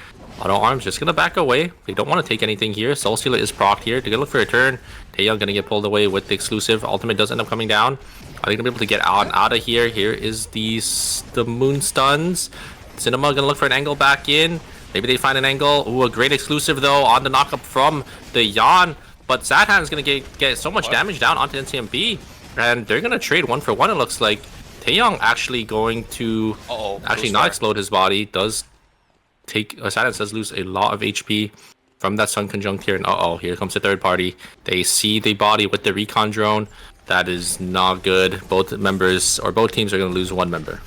Auto Arms just going to back away. They don't want to take anything here. Soul Stealer is procced here. They're going to look for a turn. Taeyong going to get pulled away with the exclusive. Ultimate does end up coming down. Are they going to be able to get out of here? Here is the Moon Stuns. Cinema going to look for an angle back in. Maybe they find an angle. Ooh, a great exclusive though on the knockup from the Yan. But Zadhan is going to get so much damage down onto NCMP. And they're going to trade 1-for-1, it looks like. Taeyong actually going to actually not explode his body. Does Sadness does lose a lot of HP from that Sun Conjunct here. And here comes the third party. They see the body with the recon drone. That is not good. Both members or both teams are going to lose one member.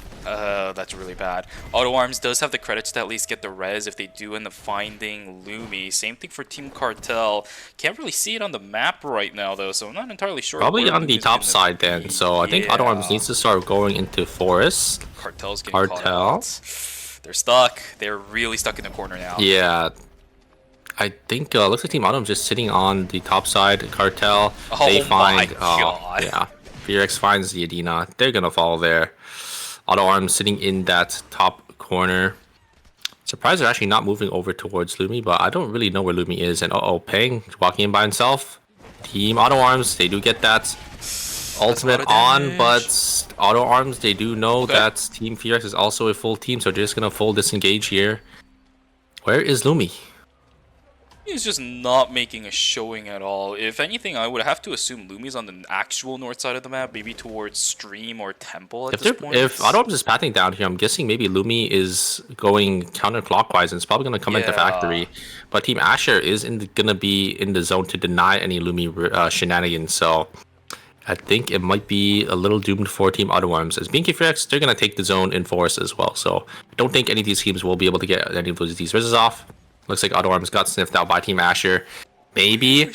That's really bad. Auto Arms does have the credits to at least get the res if they do end up finding Lumi. Same thing for Team Cartel. Can't really see it on the map right now though, so I'm not entirely sure. Probably where on the Lumi's top gonna side then. be. So I think Auto Arms needs to start going into Forest. Cartel's getting caught out. They're stuck. They're really stuck in the corner now. Yeah. I think looks like Team Autumn's just sitting on the top side. Cartel, they find yeah. Fearx finds the Adina. They're gonna fall there. Auto Arms sitting in that top corner. Surprised they're actually not moving over towards Lumi, but I don't really know where Lumi is. And Peng walking in by himself. Team Auto Arms, they do get that ultimate on, but Auto Arms, they do know that Team Fearx is also a full team, so they're just gonna full disengage here. Where is Lumi? He's just not making a showing at all. If anything, I would have to assume Lumi's on the actual north side of the map, maybe towards Stream or Temple at this point. If Auto Arms is pathing down here, I'm guessing maybe Lumi is going counterclockwise and it's probably going to come into Factory. But Team Asher is going to be in the zone to deny any Lumi shenanigans, so I think it might be a little doomed for Team Auto Arms. As BNK Fearx, they're going to take the zone in Forest as well, so I don't think any of these teams will be able to get any of these reses off. Looks like Auto Arms got sniffed out by Team Asher. Maybe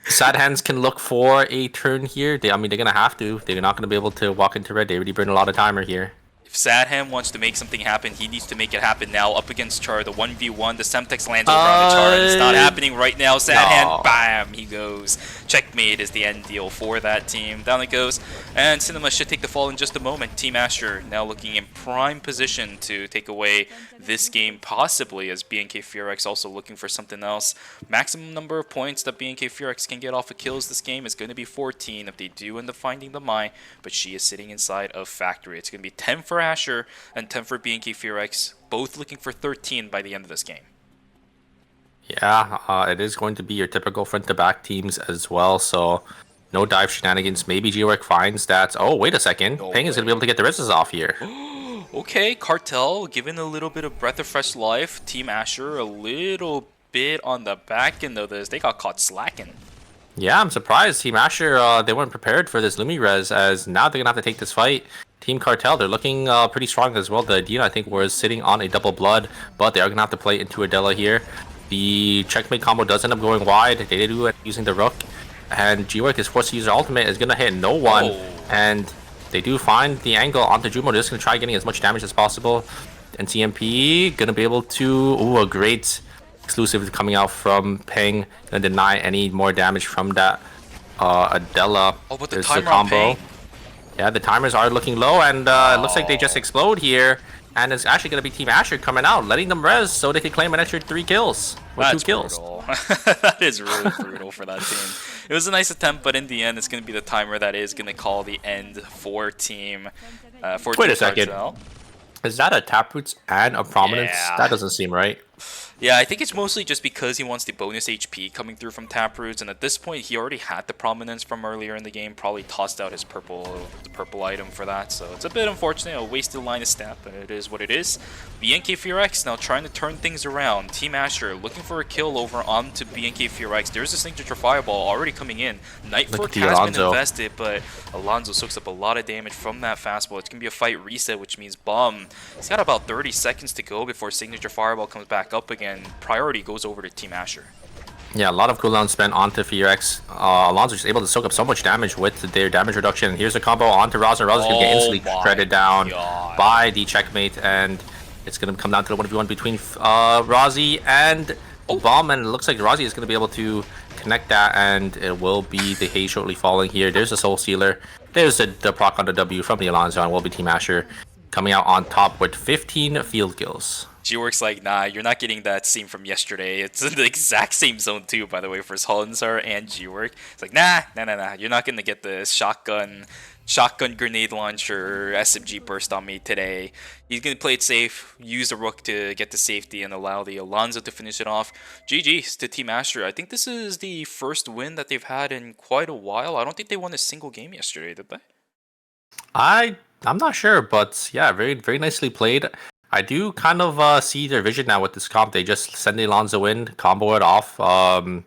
Sad Hands can look for a turn here. They're gonna have to. They're not gonna be able to walk into red. They already burned a lot of timer here. If Sadham wants to make something happen, he needs to make it happen now. Up against Char, the 1v1, the Semtex lands over on the Char, and it's not happening right now. Sadham, bam, he goes. Checkmate is the end deal for that team. Down it goes, and Cinema should take the fall in just a moment. Team Asher now looking in prime position to take away this game, possibly, as BNK Fearx also looking for something else. Maximum number of points that BNK Fearx can get off of kills this game is going to be 14 if they do end up finding the Mai, but she is sitting inside of Factory. It's going to be 10 for Asher and 10 for BNK Fearx, both looking for 13 by the end of this game. Yeah, it is going to be your typical front-to-back teams as well, so no dive shenanigans. Maybe G-Work finds that... Oh, wait a second. Peng is going to be able to get the reses off here. Okay, Cartel given a little bit of breath of fresh life. Team Asher a little bit on the back end of this. They got caught slacking. Yeah, I'm surprised. Team Asher, they weren't prepared for this Lumi res, as now they're going to have to take this fight. Team Cartel, they're looking pretty strong as well. The Adina, I think, was sitting on a double blood, but they are going to have to play into Adela here. The checkmate combo does end up going wide. They do it using the Rook, and G-Work is forced to use their ultimate. Is going to hit no one, and they do find the angle onto Jumo. They're just going to try getting as much damage as possible. And TMP going to be able to... Ooh, a great exclusive coming out from Peng. Going to deny any more damage from that Adela. Oh, but there's the combo. Yeah, the timers are looking low, and it looks like they just explode here. And it's actually going to be Team Asher coming out, letting them res so they can claim an extra 3 kills. Or That's 2 kills. Brutal. That is really brutal for that team. It was a nice attempt, but in the end, it's going to be the timer that is going to call the end for Team Wait a second. Cartel. Is that a Taproots and a Prominence? Yeah. That doesn't seem right. Yeah, I think it's mostly just because he wants the bonus HP coming through from Taproots, and at this point he already had the Prominence from earlier in the game, probably tossed out his purple item for that, so it's a bit unfortunate, a wasted line of stat, but it is what it is. BNK Fearx now trying to turn things around. Team Asher looking for a kill over onto BNK Fearx. There's a signature fireball already coming in. Nightfork has been invested, but Alonso soaks up a lot of damage from that fastball. It's going to be a fight reset, which means Bum. He's got about 30 seconds to go before signature fireball comes back up again. Priority goes over to Team Asher. Yeah, a lot of cooldown spent onto Fearx. Alonso just able to soak up so much damage with their damage reduction. Here's a combo onto Roz, and Roz is going to get instantly shredded down by the checkmate, and it's going to come down to the 1v1 between Rozzy and Bomb, and it looks like Rozzy is going to be able to connect that, and it will be the haze shortly falling here. There's the Soul Stealer. There's the proc on the W from the Alonso, and will be Team Asher coming out on top with 15 field kills. G-Work's like, nah, you're not getting that scene from yesterday. It's in the exact same zone too, by the way, for Hollensar and G-Work. It's like, nah, you're not gonna get the shotgun grenade launcher SMG burst on me today. He's gonna play it safe, use the Rook to get the safety, and allow the Alonso to finish it off. GG's to Team Asher. I think this is the first win that they've had in quite a while. I don't think they won a single game yesterday, did they? I'm not sure, but yeah, very, very nicely played. I do kind of see their vision now with this comp. They just send the Alonzo in, combo it off, the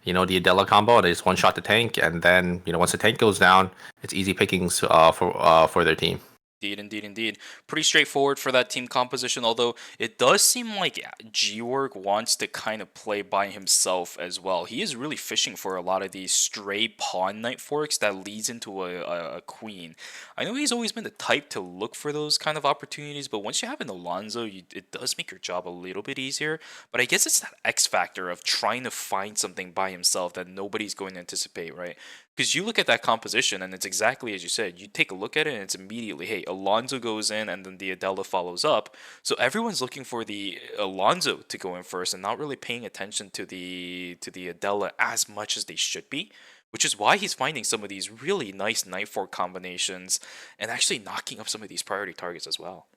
Adela combo, and they just one-shot the tank, and then, once the tank goes down, it's easy pickings for their team. Indeed. Pretty straightforward for that team composition, although it does seem like G-Work wants to kind of play by himself as well. He is really fishing for a lot of these stray pawn knight forks that leads into a queen. I know he's always been the type to look for those kind of opportunities, but once you have an Alonzo, it does make your job a little bit easier. But I guess it's that X factor of trying to find something by himself that nobody's going to anticipate, right? Because you look at that composition and it's exactly as you said. You take a look at it and it's immediately, hey, Alonzo goes in and then the Adela follows up. So everyone's looking for the Alonzo to go in first and not really paying attention to the Adela as much as they should be. Which is why he's finding some of these really nice Night Fork combinations and actually knocking up some of these priority targets as well.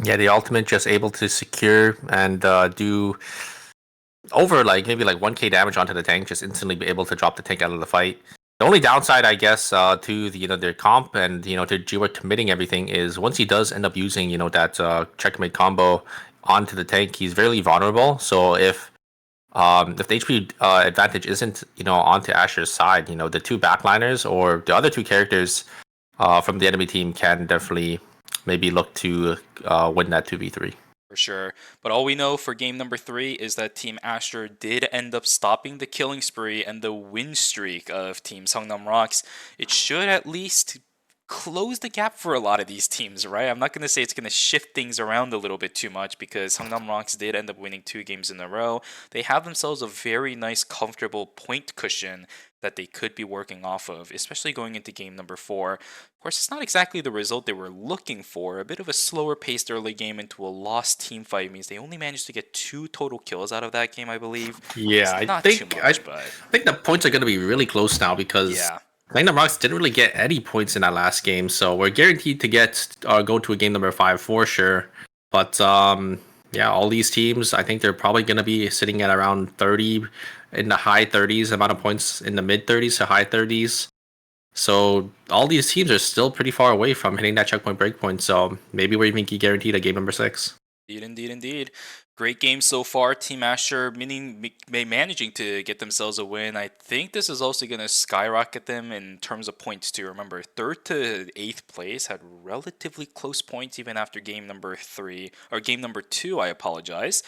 Yeah, the ultimate just able to secure and do over maybe 1k damage onto the tank, just instantly be able to drop the tank out of the fight. The only downside, I guess, to their comp and to G-Work committing everything is once he does end up using that checkmate combo onto the tank, he's very vulnerable. So if the HP advantage isn't onto Asher's side, the two backliners or the other two characters from the enemy team can definitely maybe look to win that 2v3. For sure. But all we know for game number 3 is that Team Asher did end up stopping the killing spree and the win streak of Team Seongnam Rocks. It should at least close the gap for a lot of these teams, right? I'm not going to say it's going to shift things around a little bit too much because Seongnam Rocks did end up winning 2 games in a row. They have themselves a very nice, comfortable point cushion that they could be working off of, especially going into game number 4. Of course, it's not exactly the result they were looking for. A bit of a slower paced early game into a lost team fight means they only managed to get 2 total kills out of that game, I believe. Yeah, I think the points are going to be really close now because Seongnam Rocks didn't really get any points in that last game, so we're guaranteed to go to a game number 5 for sure. But yeah, all these teams, I think they're probably going to be sitting at around 30 in the high 30s, amount of points in the mid 30s to high 30s. So all these teams are still pretty far away from hitting that checkpoint breakpoint. So maybe we're even guaranteed a game number 6. Indeed. Great game so far. Team Asher managing to get themselves a win. I think this is also going to skyrocket them in terms of points too. Remember, 3rd to 8th place had relatively close points even after game number 2. I apologize.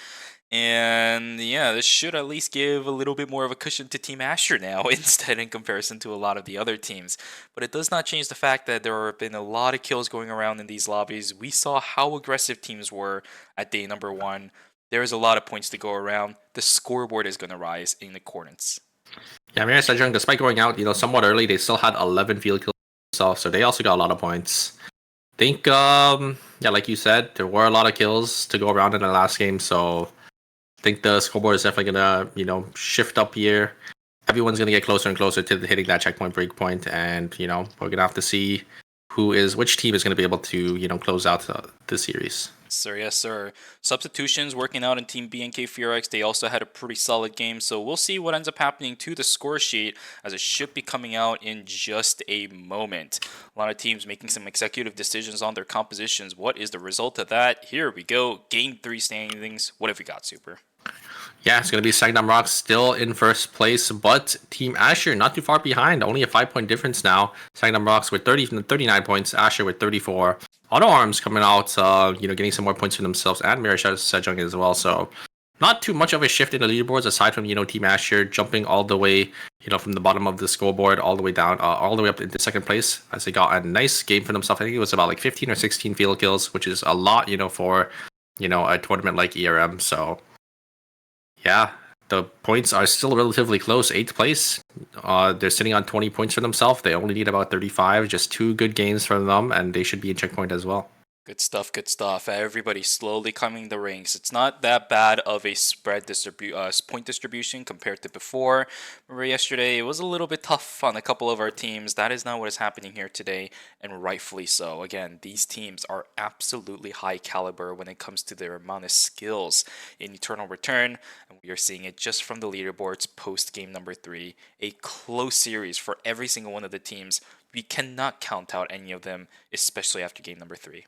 And yeah, this should at least give a little bit more of a cushion to Team Asher now instead in comparison to a lot of the other teams. But it does not change the fact that there have been a lot of kills going around in these lobbies. We saw how aggressive teams were at day number 1. There is a lot of points to go around. The scoreboard is going to rise in accordance. Yeah, Mira Sejong, despite going out, somewhat early, they still had 11 field kills themselves, so they also got a lot of points. I think, yeah, like you said, there were a lot of kills to go around in the last game, so I think the scoreboard is definitely gonna, shift up here. Everyone's gonna get closer and closer to hitting that checkpoint breakpoint, and we're gonna have to see which team is gonna be able to close out the series. Yes, sir. Substitutions working out in Team BNK Furex. They also had a pretty solid game, so we'll see what ends up happening to the score sheet as it should be coming out in just a moment. A lot of teams making some executive decisions on their compositions. What is the result of that? Here we go. Game 3 standings. What have we got, Super? Yeah, it's going to be Seongnam Rocks still in first place, but Team Asher not too far behind. Only a 5-point difference now. Seongnam Rocks with 39 points, Asher with 34. Auto Arms coming out, getting some more points for themselves, and Mira Sejong as well. So not too much of a shift in the leaderboards aside from Team Asher jumping all the way from the bottom of the scoreboard all the way down, all the way up into second place as they got a nice game for themselves. I think it was about 15 or 16 field kills, which is a lot for a tournament like ERM. So yeah, the points are still relatively close. 8th place, they're sitting on 20 points for themselves. They only need about 35. Just 2 good games from them, and they should be in checkpoint as well. Good stuff. Everybody slowly climbing the ranks. It's not that bad of a spread point distribution compared to before. Remember yesterday, it was a little bit tough on a couple of our teams. That is not what is happening here today, and rightfully so. Again, these teams are absolutely high caliber when it comes to their amount of skills in Eternal Return, and we are seeing it just from the leaderboards post game number 3. A close series for every single one of the teams. We cannot count out any of them, especially after game number 3.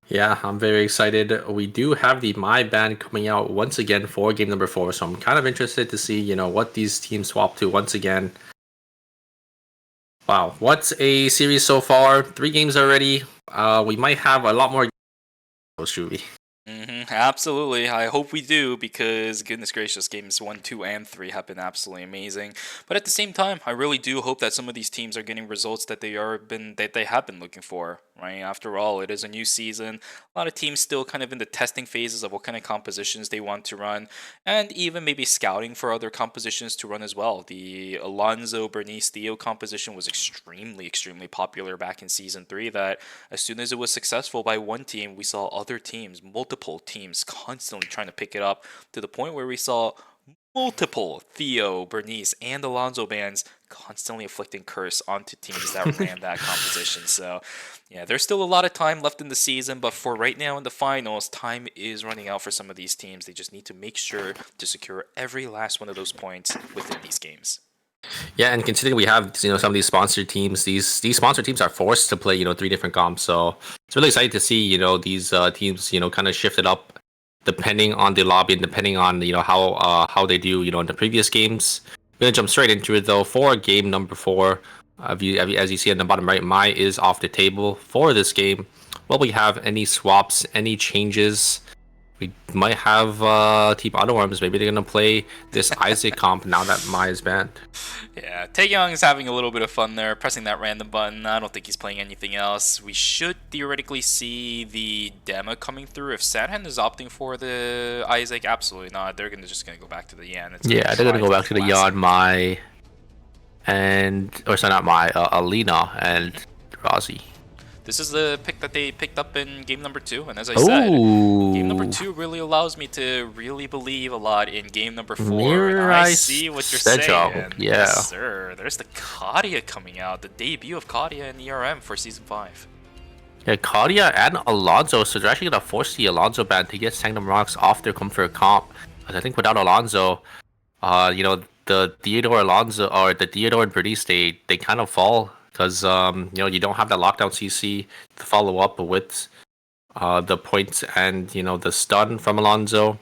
Yeah, I'm very excited. We do have the My Band coming out once again for game number 4, so I'm kind of interested to see, what these teams swap to once again. Wow, what's a series so far? 3 games already. We might have a lot more games, should we? Absolutely. I hope we do, because goodness gracious, games 1, 2, and 3 have been absolutely amazing. But at the same time, I really do hope that some of these teams are getting results that they have been looking for. Right? After all, it is a new season. A lot of teams still kind of in the testing phases of what kind of compositions they want to run, and even maybe scouting for other compositions to run as well. The Alonso Bernice Theo composition was extremely popular back in season 3. That as soon as it was successful by one team, we saw other teams, multiple teams, constantly trying to pick it up, to the point where we saw multiple Theo, Bernice, and Alonso bans constantly inflicting curse onto teams that ran that composition. So yeah, there's still a lot of time left in the season, but for right now in the finals, time is running out for some of these teams. They just need to make sure to secure every last one of those points within these games. Yeah, and considering we have some of these sponsored teams, these sponsored teams are forced to play 3 different comps. So it's really exciting to see these teams kind of shifted up depending on the lobby and depending on how they do in the previous games. We're gonna jump straight into it though. For game number 4, as you see in the bottom right, Mai is off the table for this game. Will we have any swaps, any changes? We might have Team Auto-Arms. Maybe they're going to play this Isaac comp now that Mai is banned. Yeah, Taeyong is having a little bit of fun there, pressing that random button. I don't think he's playing anything else. We should theoretically see the demo coming through. If Sanhan is opting for the Isaac, absolutely not. They're just going to go back to the Yan. Yeah, they're going to go back to the Yan, Mai, not Mai, Alina and Razi. This is the pick that they picked up in game number 2, and as I said, game number 2 really allows me to really believe a lot in game number 4. I see what you're saying. Yeah. Yes, sir. There's the Kadia coming out, the debut of Kadia in ERM for Season 5. Yeah, Kadia and Alonso, so they're actually going to force the Alonso band to get Sanctum Rocks off their comfort comp. Because I think without Alonso, the Theodore Alonso, or the Theodore and Bernice, they kind of fall. Because you don't have that lockdown CC to follow up with the points and the stun from Alonso,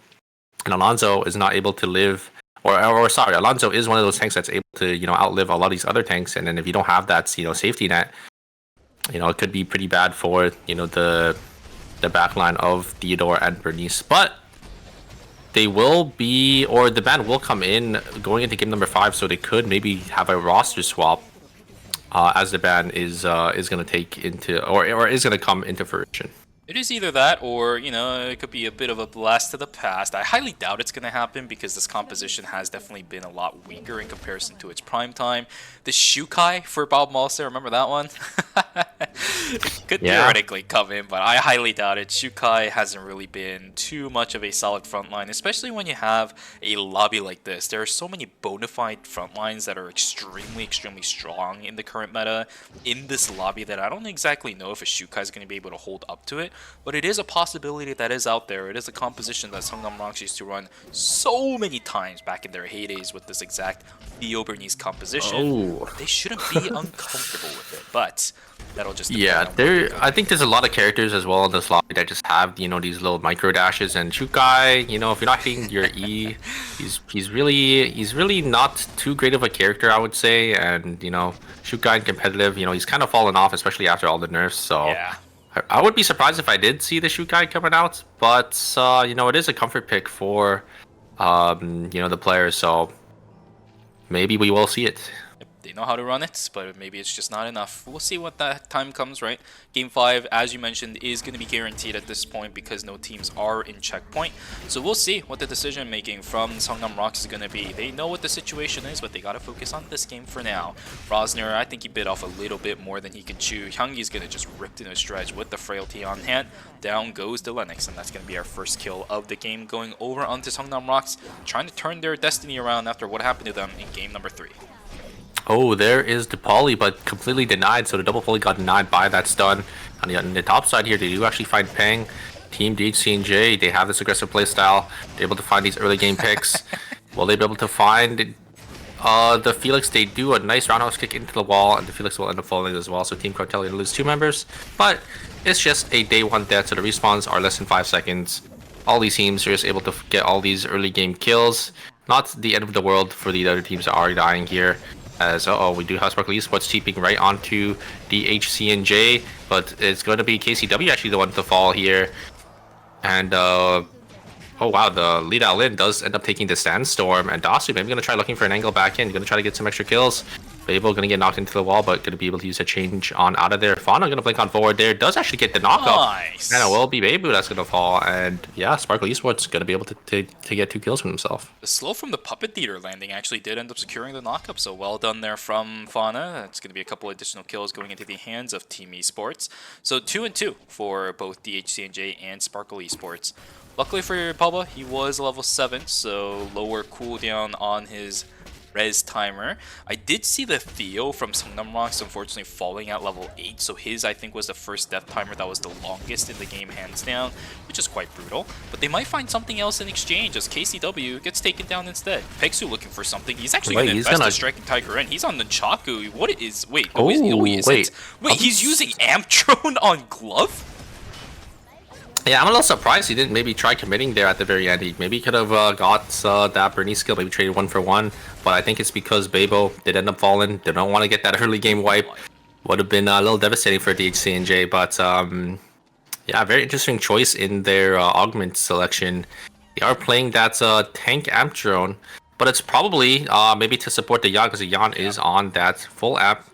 and Alonso is not able to live, Alonso is one of those tanks that's able to outlive a lot of these other tanks, and then if you don't have that safety net, it could be pretty bad for the backline of Theodore and Bernice. But they will be, or the ban will come in going into game number 5, so they could maybe have a roster swap. As the ban is going to take into, or is going to come into fruition. It is either that, or it could be a bit of a blast to the past. I highly doubt it's going to happen, because this composition has definitely been a lot weaker in comparison to its prime time. The Shukai for Bob Malser, remember that one? It could theoretically come in, but I highly doubt it. Shukai hasn't really been too much of a solid frontline, especially when you have a lobby like this. There are so many bona fide frontlines that are extremely strong in the current meta in this lobby that I don't exactly know if a Shukai is going to be able to hold up to it. But it is a possibility that is out there. It is a composition that Seongnam Rocks used to run so many times back in their heydays with this exact Theo Bernice composition. They shouldn't be uncomfortable with it, but that'll just I think there's a lot of characters as well in this lobby that just have these little micro dashes, and Shukai, if you're not hitting your E, he's really not too great of a character, I would say. And Shukai in competitive, he's kind of fallen off, especially after all the nerfs. So yeah. I would be surprised if I did see the Shukai coming out, but it is a comfort pick for the players, so maybe we will see it. They know how to run it, but maybe it's just not enough. We'll see what that time comes, right? Game 5, as you mentioned, is going to be guaranteed at this point because no teams are in checkpoint. So we'll see what the decision making from Seongnam Rocks is going to be. They know what the situation is, but they got to focus on this game for now. Rosner, I think he bit off a little bit more than he could chew. Hyungi's going to just rip into a stretch with the frailty on hand. Down goes the Lennox, and that's going to be our first kill of the game, going over onto Seongnam Rocks, trying to turn their destiny around after what happened to them in game number 3. Oh, there is the poly, but completely denied. So the double poly got denied by that stun. On the top side here, they do actually find Peng. Team DHC&J, they have this aggressive playstyle. They're able to find these early game picks. Will they be able to find the Felix, they do a nice roundhouse kick into the wall, and the Felix will end up falling as well. So Team Cartel going to lose 2 members, but it's just a day 1 death, so the respawns are less than 5 seconds. All these teams are just able to get all these early game kills. Not the end of the world for the other teams that are dying here. As we do have Sparkle Esports cheaping right onto the HCNJ, but it's going to be KCW actually the one to fall here. And oh wow, the lead out Lin does end up taking the Sandstorm, and Dasu maybe gonna try looking for an angle back in, gonna try to get some extra kills. Babel gonna get knocked into the wall, but gonna be able to use a change on out of there. Fauna gonna blink on forward there, does actually get the knockup. Nice. And it will be Babu that's gonna fall, and yeah, Sparkle Esports gonna be able to get 2 kills from himself. The slow from the Puppet Theater landing actually did end up securing the knockup, so well done there from Fauna. It's going to be a couple additional kills going into the hands of Team Esports. So 2-2 for both DHCNJ and Sparkle Esports. Luckily for Bubba, he was level 7, so lower cooldown on his res timer. I did see the Theo from Songnam Rocks unfortunately falling at level 8, so his I think was the first death timer that was the longest in the game hands down, which is quite brutal. But they might find something else in exchange as KCW gets taken down instead. Pexu looking for something. He's actually going to invest in Striking Tiger in. He's on the Nunchaku. What is... Wait, no, he isn't. Wait, he's using Amp Drone on Glove? Yeah, I'm a little surprised he didn't maybe try committing there at the very end. He maybe could have got that Bernie skill, maybe traded 1 for 1. But I think it's because Babo did end up falling. They don't want to get that early game wipe. Would have been a little devastating for DHCNJ. But yeah, very interesting choice in their augment selection. They are playing that tank amp drone, but it's probably maybe to support the Yan, because the Yan is on that full amp.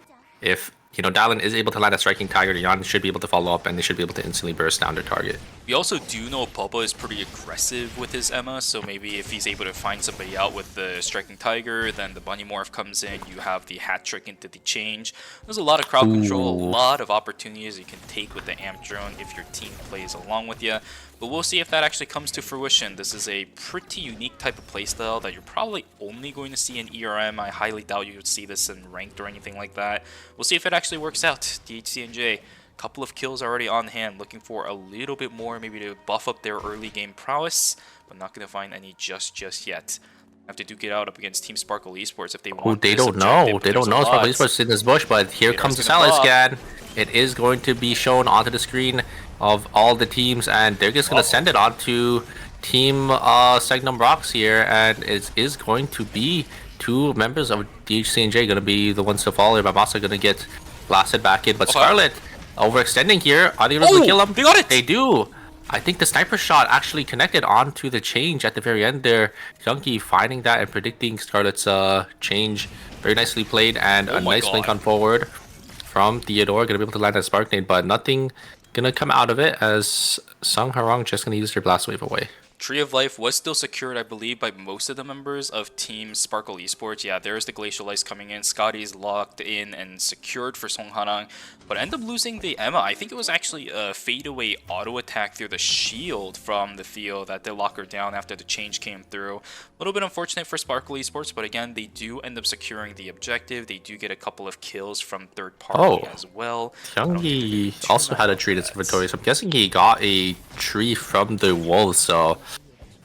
If Dallin is able to land a Striking Tiger, the Yan should be able to follow up, and they should be able to instantly burst down their target. We also do know Bubba is pretty aggressive with his Emma, so maybe if he's able to find somebody out with the Striking Tiger, then the Bunny Morph comes in, you have the hat trick into the change. There's a lot of crowd control, a lot of opportunities you can take with the Amp Drone if your team plays along with you. But we'll see if that actually comes to fruition. This is a pretty unique type of playstyle that you're probably only going to see in ERM. I highly doubt you would see this in ranked or anything like that. We'll see if it actually works out. DHCNJ, couple of kills already on hand, looking for a little bit more, maybe to buff up their early game prowess, but not going to find any just yet. Have to duke it out up against Team Sparkle Esports if they want. They don't know. They don't know Sparkle Esports in this bush, but here comes the salad scan. It is going to be shown onto the screen of all the teams, and they're just going to send it on to Team Segnum Rocks here, and it is going to be 2 members of DHCNJ going to be the ones to fall here. Mamasa going to get blasted back in, but Scarlet overextending here. Are they able to kill him? They got it! They do! I think the sniper shot actually connected onto the change at the very end there. Junkie finding that and predicting Scarlet's change. Very nicely played, and a nice link on forward from Theodore. Gonna be able to land that spark nade, but nothing gonna come out of it as Sung Harong just gonna use their blast wave away. Tree of Life was still secured, I believe, by most of the members of Team Sparkle Esports. Yeah, there's the Glacial Ice coming in. Scotty's locked in and secured for Song Hanang, but end up losing the Emma. I think it was actually a fadeaway auto attack through the shield from the Theo that did lock her down after the change came through. A little bit unfortunate for Sparkle Esports, but again, they do end up securing the objective. They do get a couple of kills from third party as well. Youngie also had a tree that's inventory, so I'm guessing he got a tree from the wolves, so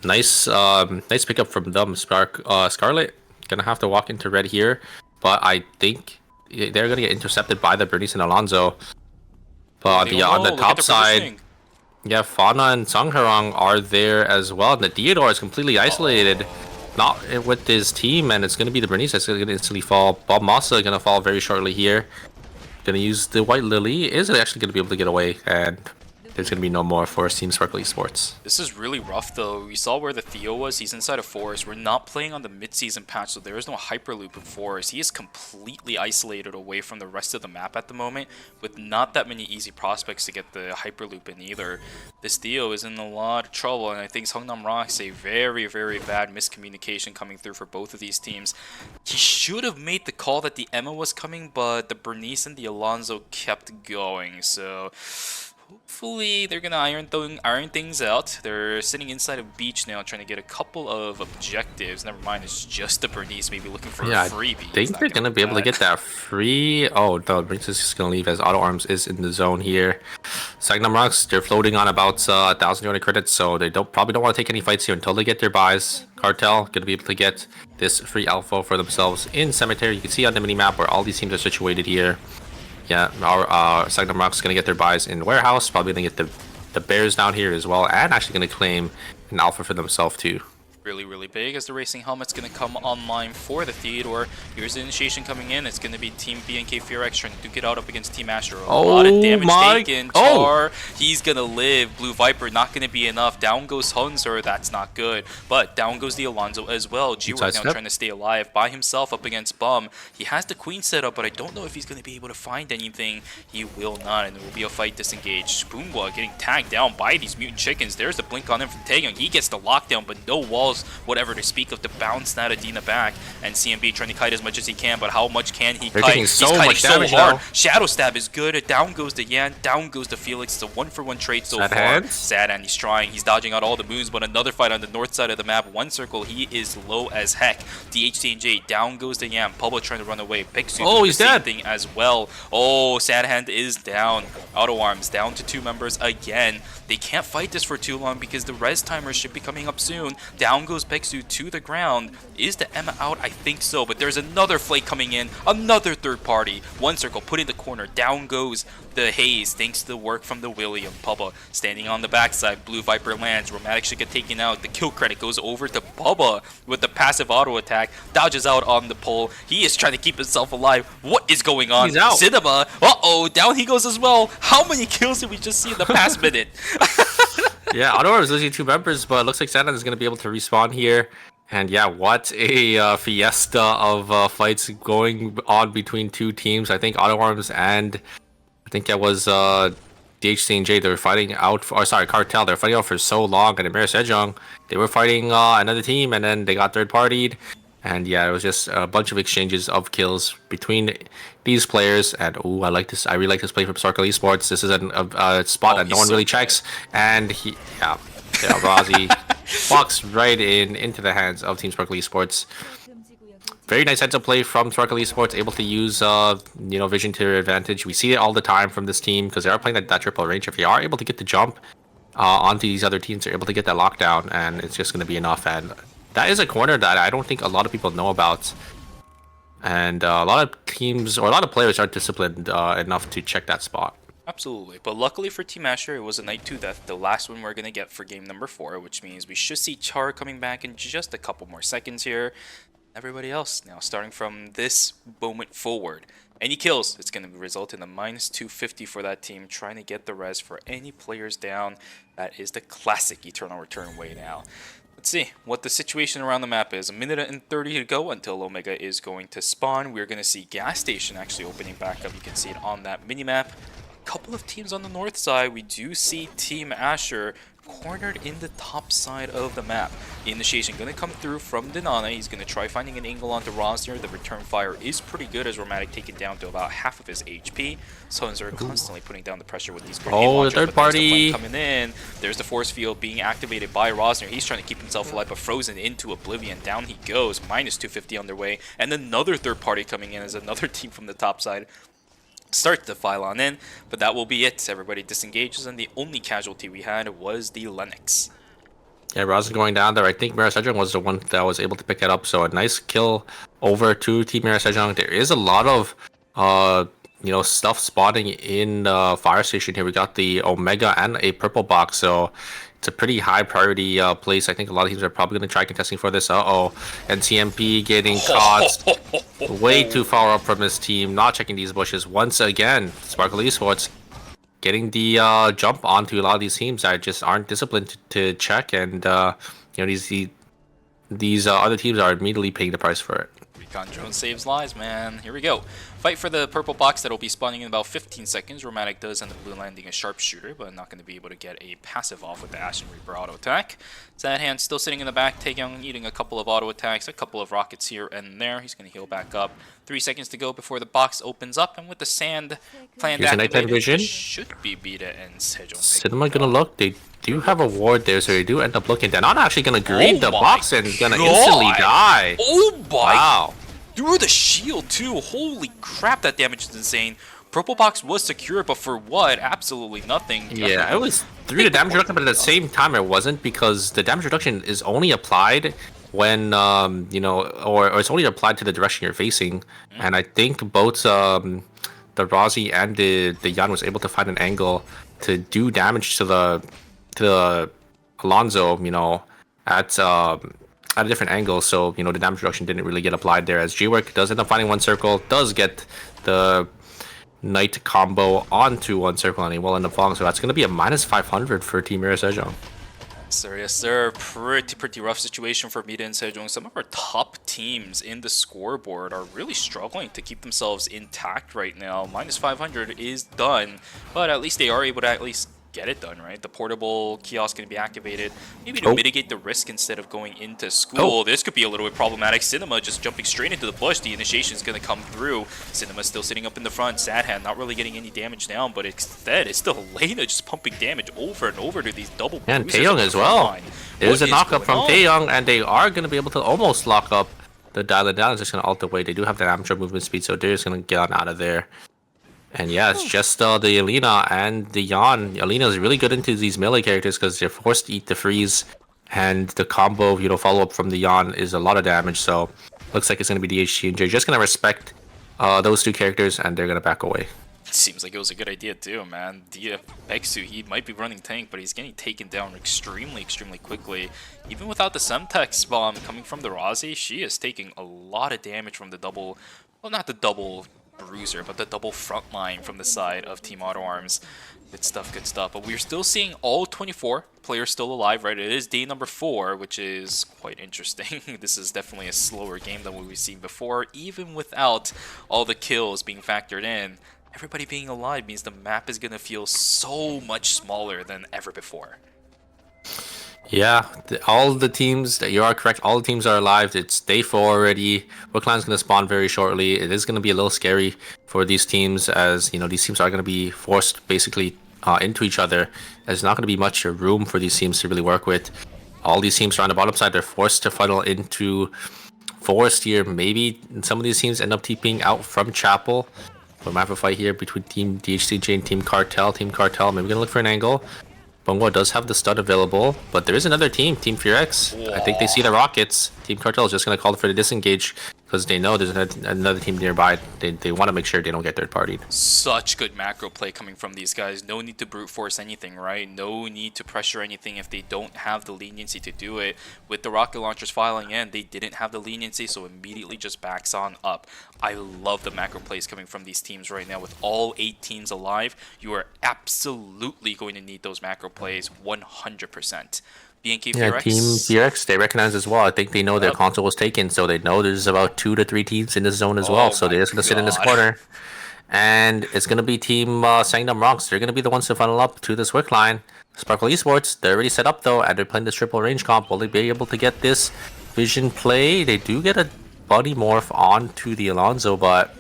nice nice pickup from them. Scarlet gonna have to walk into red here, but I think they're gonna get intercepted by the Bernice and Alonso. But on the top side, yeah, Fauna and Sangharang are there as well, and the Theodore is completely isolated, not with his team, and it's gonna be the Bernice that's gonna instantly fall. Bob Massa gonna fall very shortly here. Gonna use the White Lily. Is it actually gonna be able to get away? And there's going to be no more for Team Sparkle Esports. This is really rough though. We saw where the Theo was. He's inside a forest. We're not playing on the mid-season patch, so there is no Hyperloop in forest. He is completely isolated away from the rest of the map at the moment, with not that many easy prospects to get the Hyperloop in either. This Theo is in a lot of trouble, and I think Songnam Rocks a very bad miscommunication coming through for both of these teams. He should have made the call that the Emma was coming, but the Bernice and the Alonso kept going, so hopefully they're gonna iron things out. They're sitting inside a beach now, trying to get a couple of objectives. Never mind, it's just the Bernice maybe looking for a freebie. I think they're gonna be able to get that free. Oh no, Bernice is just gonna leave as Auto Arms is in the zone here. Sagnam Rocks, they're floating on about 1,200 credits, so they probably don't want to take any fights here until they get their buys. Cartel gonna be able to get this free alpha for themselves in Cemetery. You can see on the minimap where all these teams are situated here. Yeah, our Sagnam Rocks gonna get their buys in Warehouse, probably gonna get the Bears down here as well, and actually gonna claim an alpha for themselves too. Really big as the racing helmet's going to come online for the Theodore. Here's the initiation coming in. It's going to be Team BNK Fearx trying to duke it out up against Team Astro. A lot of damage taken. Char, he's going to live. Blue Viper, not going to be enough. Down goes Hunter, that's not good. But down goes the Alonzo as well. G-Work now trying to stay alive by himself up against Bum. He has the Queen set up, but I don't know if he's going to be able to find anything. He will not, and it will be a fight disengaged. Spoongwa getting tagged down by these mutant chickens. There's the blink on him from Taeyong. He gets the lockdown, but no walls whatever to speak of to bounce that Adina back, and CMB trying to kite as much as he can, but how much can he kite? He's kiting so hard. Shadow Stab is good. Down goes the Yan, down goes the Felix. It's a 1-for-1 trade so far. Sad and he's trying. He's dodging out all the moves, but another fight on the north side of the map. One circle, he is low as heck. DHCNJ, down goes the Yan. Pubba trying to run away. Pixu he's dead. Thing as well. Oh, Sad Hand is down. Auto Arms down to 2 members again. They can't fight this for too long because the res timer should be coming up soon. Down goes Pixu to the ground. Is the Emma out? I think so, but there's another Flake coming in. Another third party. One circle put in the corner. Down goes the Haze thanks to the work from the William. Pubba standing on the backside. Blue Viper lands. Romantic should get taken out. The kill credit goes over to Pubba with the passive auto attack. Dodges out on the pole. He is trying to keep himself alive. What is going on? He's out. Cinema. Uh-oh. Down he goes as well. How many kills did we just see in the past minute? Yeah, Auto Arms losing 2 members, but it looks like Santa is going to be able to respawn here. And yeah, what a fiesta of fights going on between 2 teams. I think Auto Arms and I think that was DHCNJ. They were fighting out for, or sorry, Cartel. They were fighting out for so long, and Emir Sejong, they were fighting another team, and then they got third partied. And yeah, it was just a bunch of exchanges of kills between these players. And ooh, I like this. I really like this play from Sparkle Esports. This is a spot that no one really checks. And he, Razi walks right into the hands of Team Sparkle Esports. Very nice heads up play from Sparkle Esports, able to use vision to their advantage. We see it all the time from this team because they are playing that triple range. If they are able to get the jump onto these other teams, they're able to get that lockdown, and it's just going to be enough. And that is a corner that I don't think a lot of people know about. And a lot of teams, or a lot of players aren't disciplined enough to check that spot. Absolutely, but luckily for Team Asher, it was a Night 2 death, the last one we're going to get for game number 4, which means we should see Char coming back in just a couple more seconds here. Everybody else now starting from this moment forward. Any kills, it's going to result in a minus 250 for that team, trying to get the res for any players down. That is the classic Eternal Return way now. Let's see what the situation around the map is. 1:30 to go until Omega is going to spawn. We're going to see Gas Station actually opening back up. You can see it on that minimap. A couple of teams on the north side. We do see Team Asher cornered in the top side of the map. The initiation going to come through from Denana. He's going to try finding an angle onto Rosner. The return fire is pretty good as Romantic taken down to about half of his HP. Sons are constantly putting down the pressure with these grenade launchers, the third party coming in. There's the force field being activated by Rosner. He's trying to keep himself alive, but frozen into oblivion. Down he goes. Minus 250 on their way. And another third party coming in as another team from the top side start to file on in, but that will be it. Everybody disengages, and the only casualty we had was the Lennox. Yeah, Rosin going down there. I think Mira Sejong was the one that was able to pick it up, so a nice kill over to Team Mira Sejong. There is a lot of stuff spotting in Fire Station here. We got the Omega and a purple box, so it's a pretty high priority place. I think a lot of teams are probably going to try contesting for this. And TMP getting caught way too far up from his team, not checking these bushes once again. Sparkle Esports getting the jump onto a lot of these teams that just aren't disciplined to check, and these other teams are immediately paying the price for it. Drone saves lives, man. Here we go. Fight for the purple box that'll be spawning in about 15 seconds. Romantic does end up blue landing a sharpshooter, but not going to be able to get a passive off with the Ashen Reaper auto attack. Sad Hand still sitting in the back, Taeyong eating a couple of auto attacks, a couple of rockets here and there. He's going to heal back up. 3 seconds to go before the box opens up, and with the sand plan Here's a nighttime vision. should be Beta and Sejong. Cinema gonna look. They do have a ward there, so they do end up looking. They're not actually gonna greed the box and gonna instantly die. Oh my! Wow. Through the shield too. Holy crap, that damage is insane. Purple box was secure, but for what? Absolutely nothing. Yeah, it was through the damage reduction, but at the same time it wasn't, because the damage reduction is only applied when you know, or it's only applied to the direction you're facing. And I think both the Rozzy and the Yan was able to find an angle to do damage to the Alonso, you know, at a different angle. So, you know, the damage reduction didn't really get applied there, as G-Work does end up finding one circle, does get the Knight combo onto one circle, and he will end up falling. So that's going to be a -500 for Team Mira Sejong. Sir, yes, sir. Pretty rough situation for Mita and Sejong. Some of our top teams in the scoreboard are really struggling to keep themselves intact right now. -500 is done, but at least they are able to at least get it done, right? The portable kiosk can be activated, maybe to mitigate the risk instead of going into school. This could be a little bit problematic. Cinema just jumping straight into the bush. The initiation is going to come through. Cinema still sitting up in the front. Sad Hand not really getting any damage down, but instead it's still Lena just pumping damage over and over to these double And bruises Taeyong on the as front well. line. There's What a is knockup from going on? Taeyong, and they are going to be able to almost lock up the Dial Down. Is just going to ult away. They do have the amateur movement speed, so they're just going to get on out of there. And yeah, it's just the Alina and the Yan. Alina is really good into these melee characters because they're forced to eat the freeze, and the combo, you know, follow up from the Yan is a lot of damage. So looks like it's going to be DHT and J just going to respect those two characters, and they're going to back away. Seems like it was a good idea too, man. Bexu, he might be running tank, but he's getting taken down extremely quickly. Even without the Semtex bomb coming from the Rozzy, she is taking a lot of damage from the double, well, not the double bruiser, but the double front line from the side of Team Auto Arms. Good stuff. But we're still seeing all 24 players still alive, right? It is day number 4, which is quite interesting. This is definitely a slower game than what we've seen before, even without all the kills being factored in. Everybody being alive means the map is going to feel so much smaller than ever before. Yeah, all the teams, you are correct, all the teams are alive. It's day 4 already. Foot Clan's going to spawn very shortly. It is going to be a little scary for these teams, as, you know, these teams are going to be forced basically into each other. There's not going to be much room for these teams to really work with. All these teams are on the bottom side. They're forced to funnel into Forest here. Maybe some of these teams end up TPing out from Chapel. We might have a fight here between Team DHCJ and Team Cartel. Team Cartel, maybe going to look for an angle. Bungo does have the stud available, but there is another team, Team FearX. I think they see the rockets. Team Cartel is just going to call for the disengage because they know there's another team nearby. They want to make sure they don't get third-partied. Such good macro play coming from these guys. No need to brute force anything, right? No need to pressure anything if they don't have the leniency to do it. With the rocket launchers filing in, they didn't have the leniency, so immediately just backs on up. I love the macro plays coming from these teams right now. With all 8 teams alive, you are absolutely going to need those macro plays 100%. BNK Yeah, FearX. Team FearX, they recognize as well. I think they know their console was taken, so they know there's about 2 to 3 teams in this zone as well. So they're just going to sit in this corner. And it's going to be Team Sangnam Rocks. They're going to be the ones to funnel up to this wick line. Sparkle Esports, they're already set up though, and they're playing this triple range comp. Will they be able to get this vision play? They do get a body morph onto the Alonso, but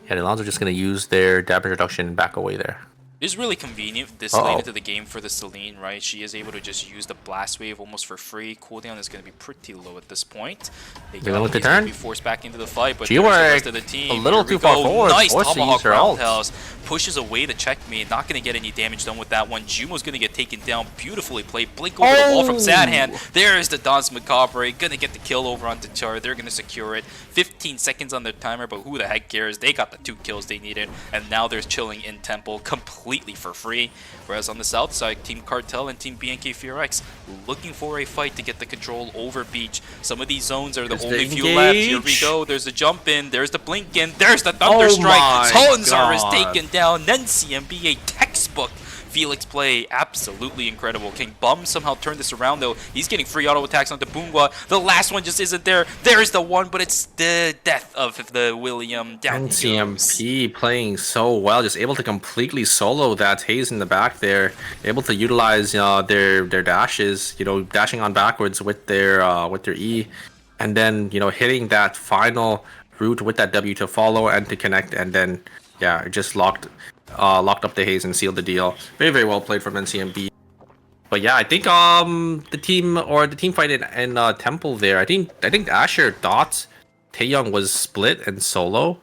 yeah, the Alonso just going to use their damage reduction and back away there. It's really convenient this late into the game for the Celine, right? She is able to just use the blast wave almost for free. Cooldown is going to be pretty low at this point. They going with the turn? Be forced back into the fight, but G-Work, there's the rest of the team. a little Here we too far go. forward. Nice Forced to tomahawk use her ult. roundhouse. Pushes away the checkmate. Not going to get any damage done with that one. Jumo's going to get taken down. Beautifully played. Blink over the wall from Sad Hand. There is the Dance Macabre. Going to get the kill over onto Char. They're going to secure it. 15 seconds on their timer, but who the heck cares? They got the 2 kills they needed, and now they're chilling in Temple completely for free. Whereas on the south side, Team Cartel and Team BNK FearX looking for a fight to get the control over Beach. Some of these zones are the only few left. Here we go. There's the jump in. There's the blink in. There's the thunder strike. Zonzar is taken down. Nensi and BA textbook Felix play, absolutely incredible. Can Bum somehow turn this around though? He's getting free auto attacks onto Boongwa. The last one just isn't there. There's the one, but it's the death of the William. Down he goes. NCMP playing so well, just able to completely solo that Haze in the back there, able to utilize their dashes, dashing on backwards with their E, and then hitting that final route with that W to follow and to connect, and then it just locked up the Haze and sealed the deal. Very, very well played from NCMP. But yeah, I think the team fight in Temple there, I think Asher thought Taeyong was split and solo,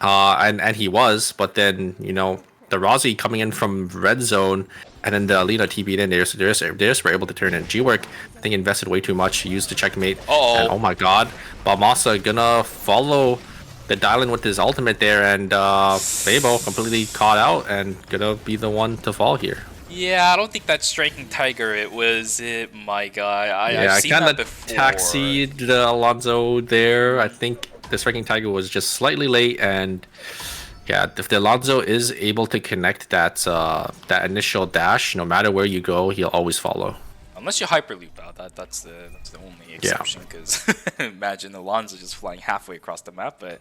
and he was, but then the Rozzy coming in from red zone, and then the Alina TP'd in there, so they just were able to turn in. G-Work, I think, invested way too much, used the checkmate. And oh my god, Balmasa gonna follow the dial-in with his ultimate there, and Bebo completely caught out and gonna be the one to fall here. Yeah, I don't think that's Striking Tiger. It was my guy. I've seen kind that of before. taxied Alonso there. I think the Striking Tiger was just slightly late, and yeah, if the Alonso is able to connect that initial dash, no matter where you go, he'll always follow. Unless you hyperloop out, that's the only exception. Because imagine Alonso just flying halfway across the map. But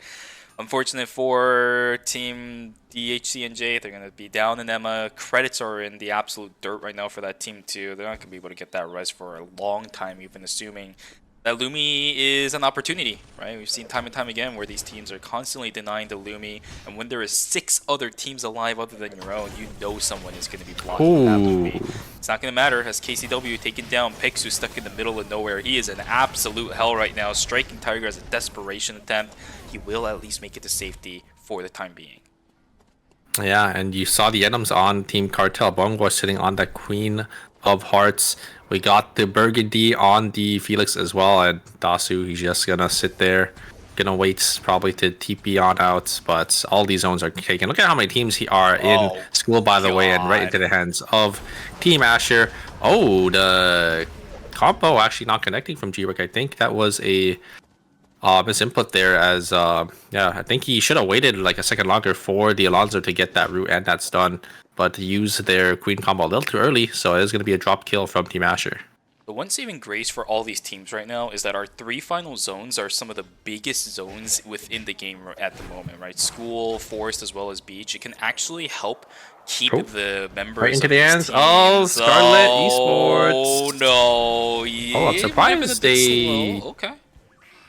unfortunate for Team DHCNJ, they're gonna be down in Emma. Credits are in the absolute dirt right now for that team too. They're not gonna be able to get that res for a long time, even assuming that Lumi is an opportunity, right? We've seen time and time again where these teams are constantly denying the Lumi, and when there is 6 other teams alive other than your own, someone is going to be blocking that Lumi. It's not going to matter as KCW taking down Pix, who's stuck in the middle of nowhere. He is an absolute hell right now. Striking Tiger as a desperation attempt. He will at least make it to safety for the time being. Yeah, and you saw the items on Team Cartel. Bongo sitting on that Queen of Hearts. We got the Burgundy on the Felix as well, and Dasu, he's just gonna sit there, gonna wait probably to TP on out, but all these zones are taken. Look at how many teams are in school, by the way, and right into the hands of Team Asher. Oh, the combo actually not connecting from G-Work. I think that was a misinput there, as I think he should have waited like a second longer for the Alonso to get that route and that stun, but used their Queen combo a little too early, so it is going to be a drop kill from Team Asher. The one saving grace for all these teams right now is that our 3 final zones are some of the biggest zones within the game at the moment, right? School, forest, as well as beach. It can actually help keep the members right into the hands of Scarlet Esports. Oh no! I'm surprised Okay.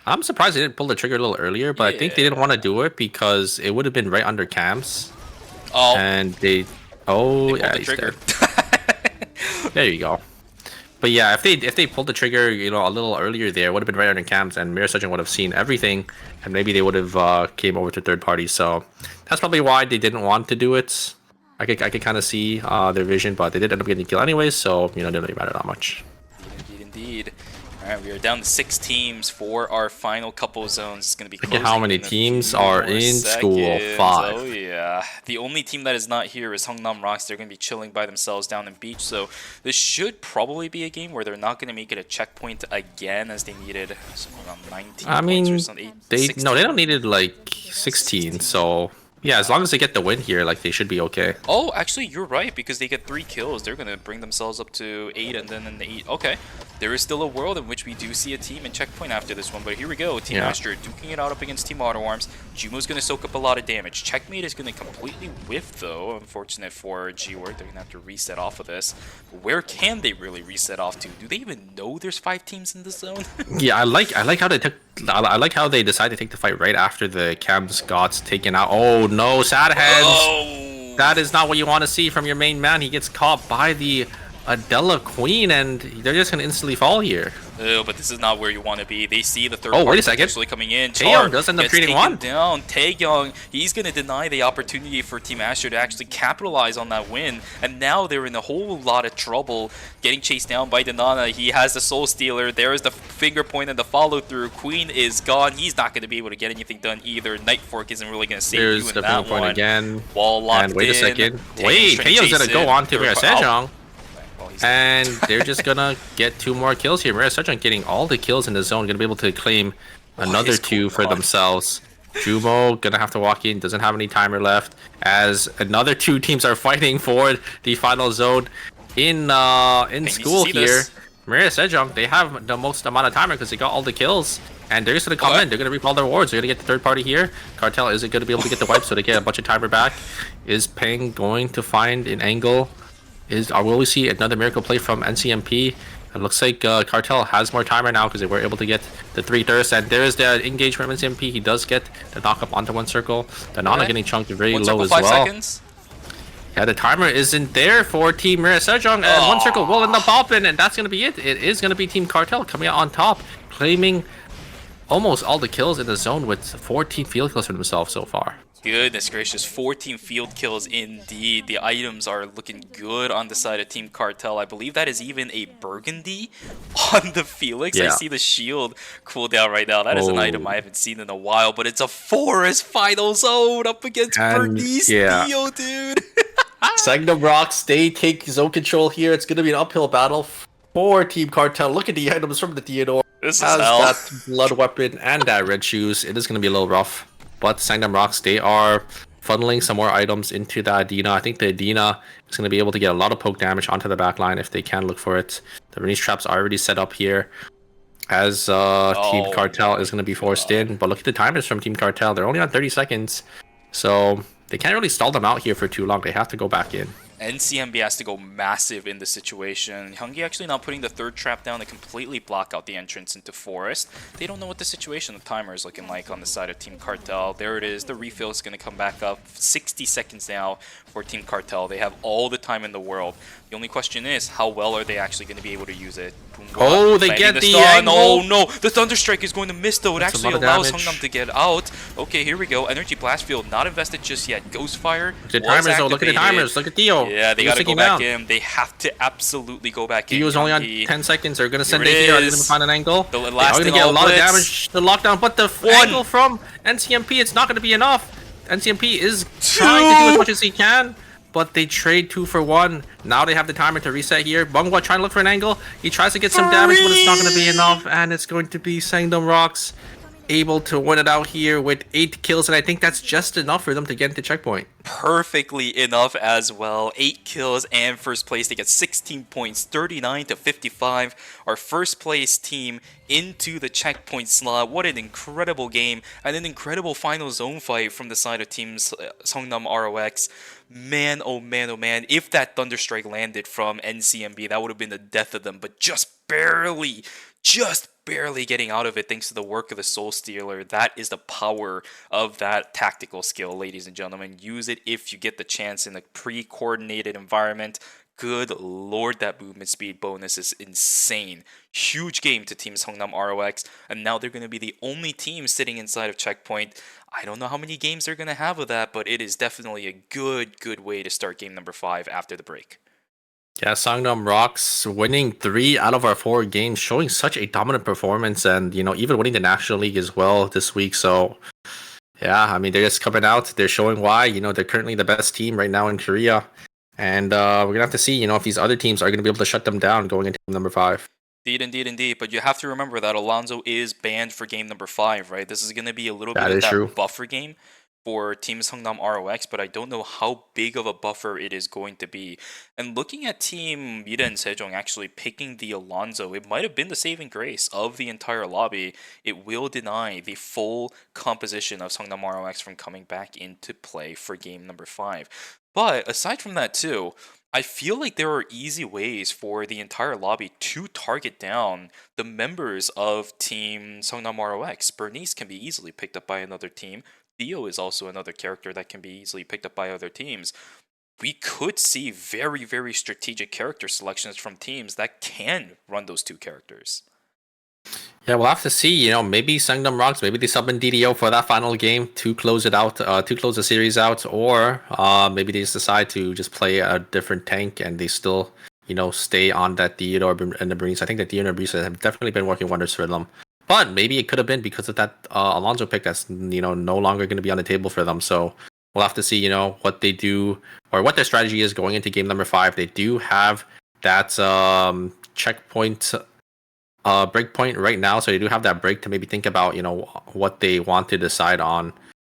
I'm surprised they didn't pull the trigger a little earlier, but I think they didn't want to do it because it would have been right under cams. Oh. And they he's trigger. There you go. But yeah, if they pulled the trigger, a little earlier there, it would have been right under cams, and Mirror Surgeon would have seen everything, and maybe they would have came over to third party. So that's probably why they didn't want to do it. I could kind of see their vision, but they did end up getting killed anyways, so it didn't really matter that much. Indeed. All right, we are down to 6 teams for our final couple zones. It's going to be closing. Look at how many teams are in school. 5. Oh yeah. The only team that is not here is Hungnam Rocks. They're going to be chilling by themselves down in beach. So this should probably be a game where they're not going to make it a checkpoint again, as they needed around 19 points or something. They don't need it like 16. So yeah, as long as they get the win here, like, they should be okay. Oh, actually, you're right, because they get 3 kills. They're going to bring themselves up to 8, and then in the 8. Okay. There is still a world in which we do see a team in checkpoint after this one, but here we go. Team Asher duking it out up against Team Auto Arms. Jumo's going to soak up a lot of damage. Checkmate is going to completely whiff, though. Unfortunate for G-Work. They're going to have to reset off of this. Where can they really reset off to? Do they even know there's 5 teams in the zone? Yeah, I like how they took. I like how they decided to take the fight right after the cams got taken out. Oh no, sad hands! Oh. That is not what you want to see from your main man. He gets caught by the Adela Queen, and they're just gonna instantly fall here. Oh, but this is not where you want to be. They see the third wait a second. potentially coming in. Taeyong does end up treating one down. Taeyong, he's going to deny the opportunity for Team Asher to actually capitalize on that win. And now they're in a whole lot of trouble getting chased down by Danana. He has the Soul Stealer. There is the finger point and the follow through. Queen is gone. He's not going to be able to get anything done either. Nightfork isn't really going to save you in that one. There's the finger point again. Wall locked and wait a second. Wait, Taeyong's going to go on to Mirror Sejong. And they're just gonna get 2 more kills here. Mirror Sergeant getting all the kills in the zone, gonna be able to claim another 2 for themselves. Jumo gonna have to walk in, doesn't have any timer left, as another two teams are fighting for the final zone in school see here. this. Maria Sejong, they have the most amount of timer because they got all the kills. And they're just gonna come Okay. in, they're gonna reap all their rewards, they're gonna get the third party here. Cartel isn't gonna be able to get the wipe, so they get a bunch of timer back. Is Peng going to find an angle? Will we see another miracle play from NCMP? It looks like Cartel has more timer now because they were able to get the 3 thirsts, and there is the engage from NCMP. He does get the knock up onto one circle. The Nana Okay. getting chunked very One low circle, as 5 well. seconds. Yeah, the timer isn't there for Team Maria Sejong, and one circle will end up popping, and that's gonna be it. It is gonna be Team Cartel coming out on top, claiming almost all the kills in the zone with 14 field kills for themselves so far. Goodness gracious, 14 field kills indeed. The items are looking good on the side of Team Cartel. I believe that is even a Burgundy on the Felix. I Yeah. see the shield cooldown right now. That is an Oh. item I haven't seen in a while, but it's a Forest final zone up against And, Bernice yeah. Theo, dude. Sagnum Rocks, they take zone control here. It's gonna be an uphill battle for Team Cartel. Look at the items from the Theodore. This is Has hell. that blood weapon and that red shoes. It is gonna be a little rough. But Sagnum Rocks, they are funneling some more items into the Adina. I think the Adina is gonna be able to get a lot of poke damage onto the back line if they can look for it. The Bernice traps are already set up here. As Team Cartel is gonna be forced in. But look at the timers from Team Cartel. They're only on 30 seconds. So they can't really stall them out here for too long. They have to go back in. NCMB has to go massive in this situation. Hyungi actually not putting the third trap down to completely block out the entrance into Forest. They don't know what the situation of timer is looking like on the side of Team Cartel. There it is. The refill is going to come back up. 60 seconds now for Team Cartel. They have all the time in the world. The only question is, how well are they actually going to be able to use it? Oh, they Planting get the stun. angle. Oh no, the Thunderstrike is going to miss though. It That's a actually lot of allows damage. Hungnam to get out. Okay, here we go. Energy Blast Field not invested just yet. Ghostfire Look at the was timers though. Look at the activated. timers. Look at Theo. Yeah, they Theo's gotta go taking back down. in. They have to absolutely go back in. Theo's only on Hyungi. 10 seconds. They're gonna send Here it it here. Are they is. gonna find an angle? The They are last gonna thing get a all lot of blitz. damage. The lockdown, but the angle from NCMP, it's not gonna be enough. NCMP is trying to do as much as he can, but they trade 2 for 1. Now they have the timer to reset here. Bungwa trying to look for an angle. He tries to get some damage, but it's not gonna be enough, and it's going to be Sangdom Rocks able to win it out here with 8 kills, and I think that's just enough for them to get into checkpoint. Perfectly enough as well. 8 kills and first place. They get 16 points, 39 to 55. Our first place team into the checkpoint slot. What an incredible game and an incredible final zone fight from the side of teams Seongnam ROX. Man, oh man, oh man. If that Thunderstrike landed from NCMB, that would have been the death of them, but just barely getting out of it thanks to the work of the Soul Stealer. That is the power of that tactical skill, ladies and gentlemen. Use it if you get the chance in a pre-coordinated environment. Good lord, that movement speed bonus is insane. Huge game to Team Seongnam ROX, and now they're going to be the only team sitting inside of checkpoint. I don't know how many games they're going to have of that, but it is definitely a good way to start game number 5 after the break. Yeah, Songnam Rocks winning 3 out of our 4 games, showing such a dominant performance, and even winning the National League as well this week. So, yeah, I mean, they're just coming out. They're showing why. They're currently the best team right now in Korea, and we're gonna have to see, if these other teams are gonna be able to shut them down going into number 5. Indeed. But you have to remember that Alonso is banned for game number 5, right? This is going to be a little bit of that buffer game for Team Seongnam ROX, but I don't know how big of a buffer it is going to be. And looking at Team Mira and Sejong actually picking the Alonso, it might have been the saving grace of the entire lobby. It will deny the full composition of Seongnam ROX from coming back into play for game number 5. But aside from that too, I feel like there are easy ways for the entire lobby to target down the members of Team Seongnam ROX. Bernice can be easily picked up by another team. Theo is also another character that can be easily picked up by other teams. We could see very strategic character selections from teams that can run those 2 characters. Yeah, we'll have to see. Maybe Seongnam Rocks, maybe they sub in DDO for that final game to close it out, to close the series out, or maybe they just decide to just play a different tank and they still, stay on that Theodore and the Breeze. I think the Theodore and Breeze have definitely been working wonders for them. But maybe it could have been because of that Alonso pick that's no longer going to be on the table for them. So we'll have to see what they do or what their strategy is going into game number 5. They do have that checkpoint break point right now, so they do have that break to maybe think about what they want to decide on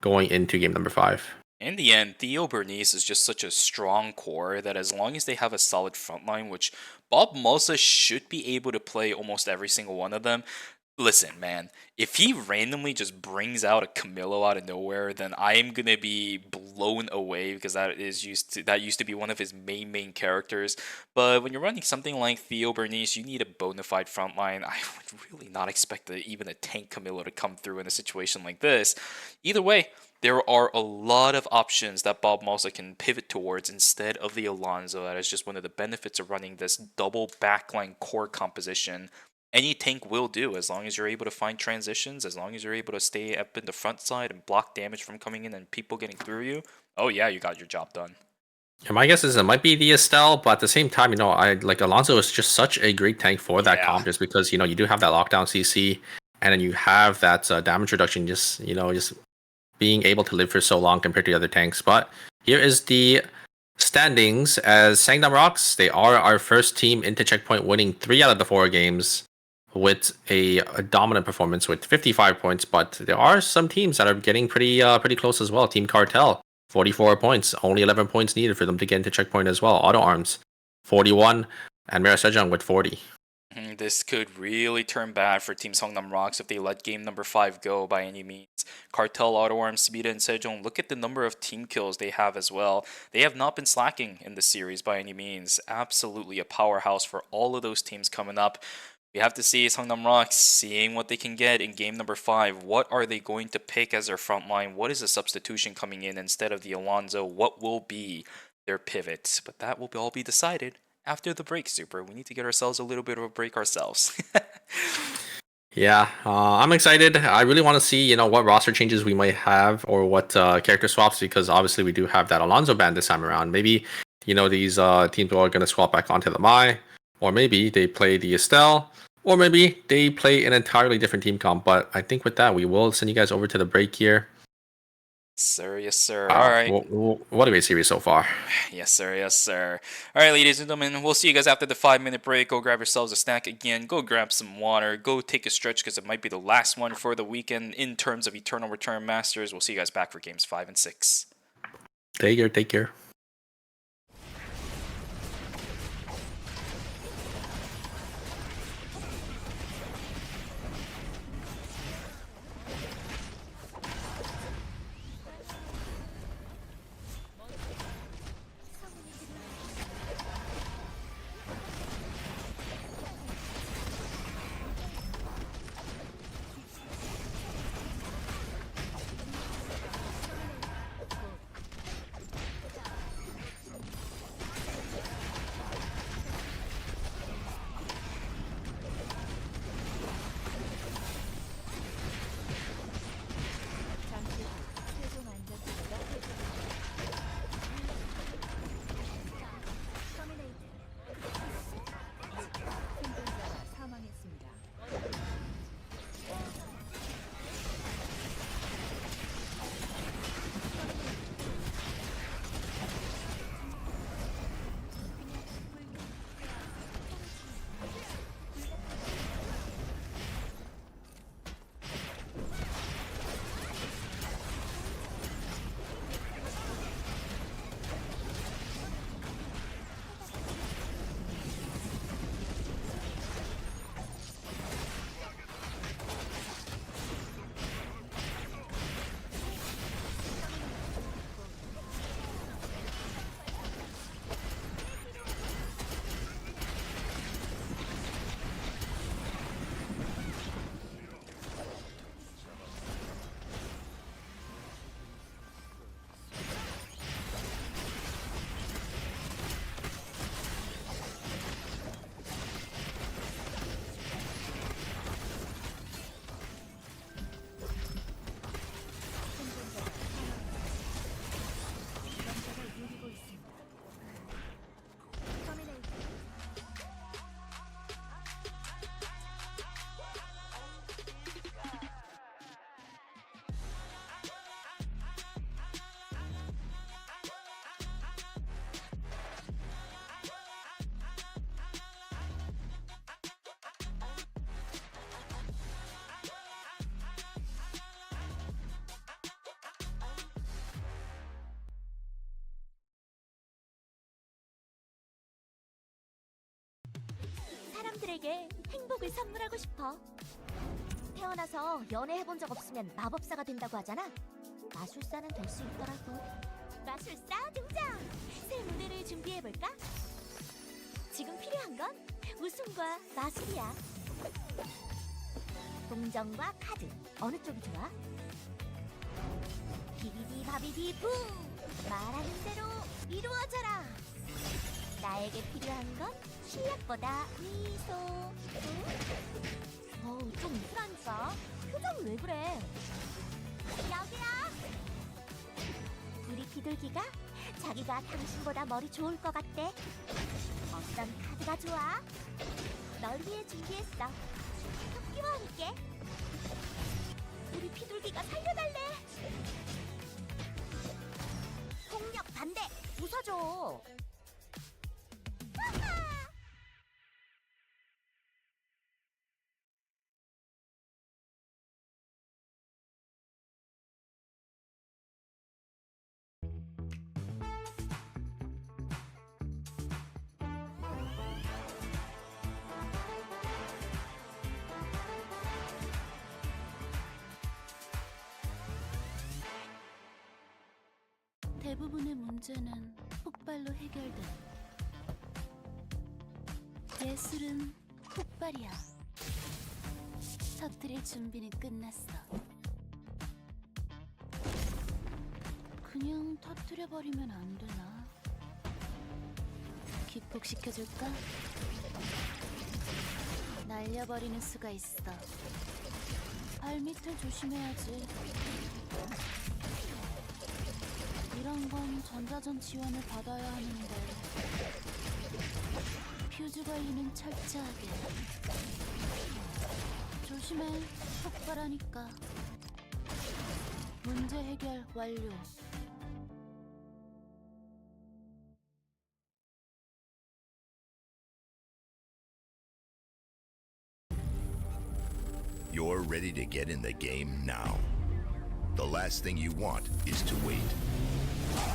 going into game number 5. In the end, Theo Bernice is just such a strong core that as long as they have a solid front line, which Bob Mosa should be able to play almost every single one of them. Listen, man, if he randomly just brings out a Camilo out of nowhere, then I am gonna be blown away because that used to be one of his main characters. But when you're running something like Theo Bernice, you need a bona fide front line. I would really not expect even a tank Camilo to come through in a situation like this. Either way, there are a lot of options that Bob Mosa can pivot towards instead of the Alonso. That is just one of the benefits of running this double backline core composition. Any tank will do as long as you're able to find transitions, as long as you're able to stay up in the front side and block damage from coming in and people getting through you. Oh yeah, you got your job done. And my guess is it might be the Estelle, but at the same time, I like Alonso is just such a great tank for that comp, just because you do have that lockdown CC, and then you have that damage reduction, just being able to live for so long compared to the other tanks. But here is the standings as Sangnam Rocks. They are our first team into checkpoint, winning 3 out of the 4 games with a dominant performance with 55 points. But there are some teams that are getting pretty close as well. Team Cartel, 44 points, only 11 points needed for them to get into checkpoint as well. Auto Arms, 41, and Mira Sejong with 40. This could really turn bad for Team Songnam Rocks if they let game number 5 go by any means. Cartel, Auto Arms, Smita, and Sejong, look at the number of team kills they have as well. They have not been slacking in the series by any means. Absolutely a powerhouse for all of those teams coming up. We have to see Songnam Rocks seeing what they can get in game number 5. What are they going to pick as their front line? What is the substitution coming in instead of the Alonso? What will be their pivot? But that will all be decided after the break, Super. We need to get ourselves a little bit of a break ourselves. Yeah, I'm excited. I really want to see, what roster changes we might have or what character swaps, because obviously we do have that Alonso ban this time around. Maybe, these teams are going to swap back onto the Mai, or maybe they play the Estelle, or maybe they play an entirely different team comp. But I think with that, we will send you guys over to the break here. Sir, yes, sir. All right. What a great series so far. Yes, sir. Yes, sir. All right, ladies and gentlemen, we'll see you guys after the 5-minute break. Go grab yourselves a snack again. Go grab some water. Go take a stretch because it might be the last one for the weekend in terms of Eternal Return Masters. We'll see you guys back for games 5 and 6. Take care. 친구들에게 행복을 선물하고 싶어. 태어나서 연애해본 적 없으면 마법사가 된다고 하잖아. 마술사는 될 수 있더라고. 마술사 등장! 새 무대를 준비해볼까? 지금 필요한 건 웃음과 마술이야. 동정과 카드, 어느 쪽이 좋아? 비비디 바비디 부! 말하는 대로 이루어져라! 나에게 필요한 건 실력보다 미소. 어우, 좀 이쁘라니까. 표정이 왜 그래? 여기야! 우리 비둘기가 자기가 당신보다 머리 좋을 것 같대. 어떤 카드가 좋아? 널 위해 준비했어. 토끼와 함께. 우리 비둘기가 살려달래. 폭력 반대. 웃어줘. 대부분의 문제는 폭발로 해결돼. 예술은 폭발이야. 터뜨릴 준비는 끝났어. 그냥 터뜨려버리면 안 되나? 기폭시켜줄까? 날려버리는 수가 있어. 발밑을 조심해야지. 이런 건 전자전 지원을 받아야 하는데 퓨즈 관리는 철저하게. 조심해, 폭발하니까. 문제 해결 완료. You're ready to get in the game now. The last thing you want is to wait.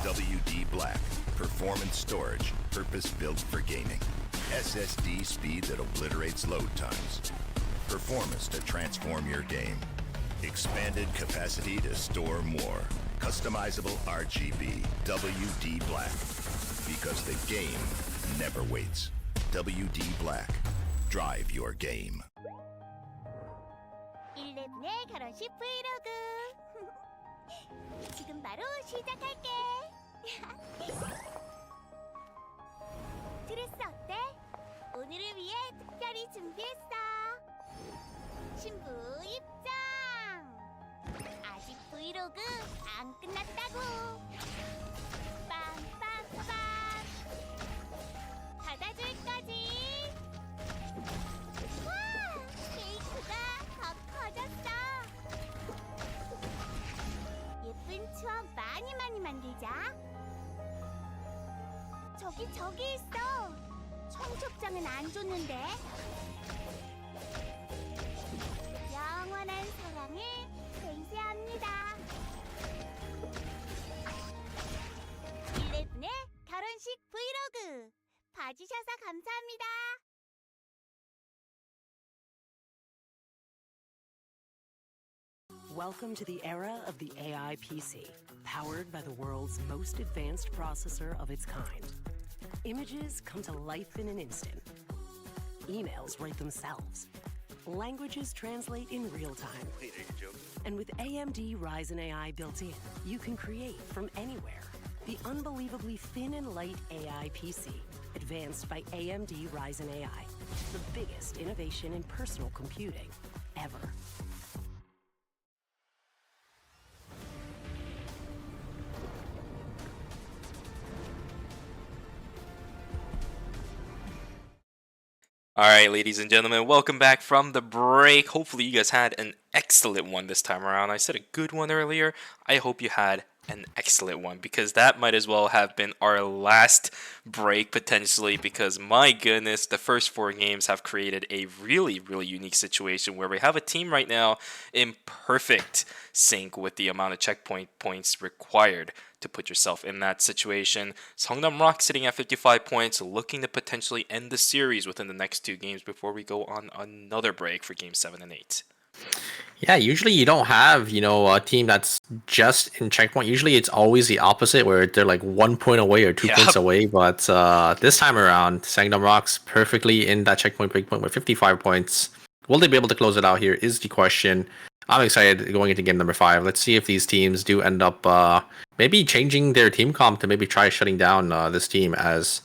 WD Black, performance storage, purpose-built for gaming. SSD speed that obliterates load times. Performance to transform your game. Expanded capacity to store more. Customizable RGB. WD Black. Because the game never waits. WD Black. Drive your game. 11의 결혼식 브이로그. 지금 바로 시작할게. 드레스 어때? 오늘을 위해 특별히 준비했어. 신부 입장. 아직 브이로그 안 끝났다고. 빰빰빰. 받아줄 거지. 와, 케이크가 더 커졌어. 예쁜 추억 많이 만들자. 저기 있어. 청첩장은 안 줬는데. 영원한 사랑을 맹세합니다. 11의 결혼식 브이로그 봐주셔서 감사합니다. Welcome to the era of the AI PC, powered by the world's most advanced processor of its kind. Images come to life in an instant. Emails write themselves. Languages translate in real time. And with AMD Ryzen AI built in, you can create from anywhere. The unbelievably thin and light AI PC, advanced by AMD Ryzen AI. The biggest innovation in personal computing ever. Alright, ladies and gentlemen, welcome back from the break. Hopefully you guys had an excellent one this time around. I said a good one earlier. I hope you had an excellent one, because that might as well have been our last break potentially, because my goodness, the first 4 games have created a really unique situation where we have a team right now in perfect sync with the amount of checkpoint points required to put yourself in that situation. Seongnam Rock sitting at 55 points, looking to potentially end the series within the next 2 games before we go on another break for Game 7 and 8. Yeah, usually you don't have, a team that's just in checkpoint. Usually it's always the opposite where they're like 1 point away or 2 points away. But this time around, Seongnam Rock's perfectly in that checkpoint breakpoint with 55 points. Will they be able to close it out here is the question. I'm excited going into game number 5. Let's see if these teams do end up maybe changing their team comp to maybe try shutting down this team. As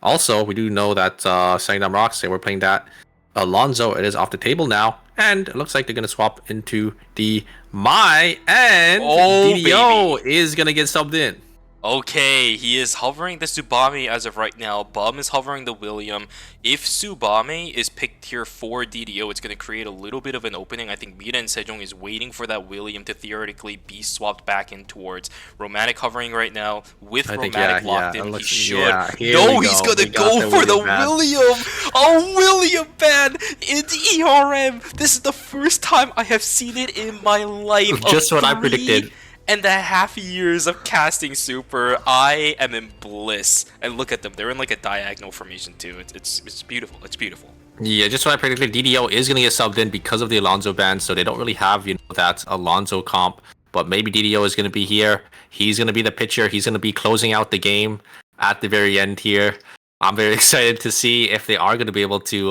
also, we do know that Seongnam Rocks, they were playing that Alonzo. It is off the table now. And it looks like they're going to swap into the Mai. And DDO is going to get subbed in. Okay, he is hovering the Tsubame as of right now. Bum is hovering the William. If Tsubame is picked here for DDO, it's going to create a little bit of an opening. I think Mira and Sejong is waiting for that William to theoretically be swapped back in towards Romantic hovering right now with Romantic locked in. He should. No, he's going to go for the William. Oh, William ban in ERM. This is the first time I have seen it in my life. Just what I predicted. And the half years of casting Super, I am in bliss. And look at them, they're in like a diagonal formation too. It's beautiful. It's beautiful. Yeah, just what I predicted. DDO is gonna get subbed in because of the Alonzo ban, so they don't really have that Alonzo comp. But maybe DDO is gonna be here. He's gonna be the pitcher. He's gonna be closing out the game at the very end here. I'm very excited to see if they are gonna be able to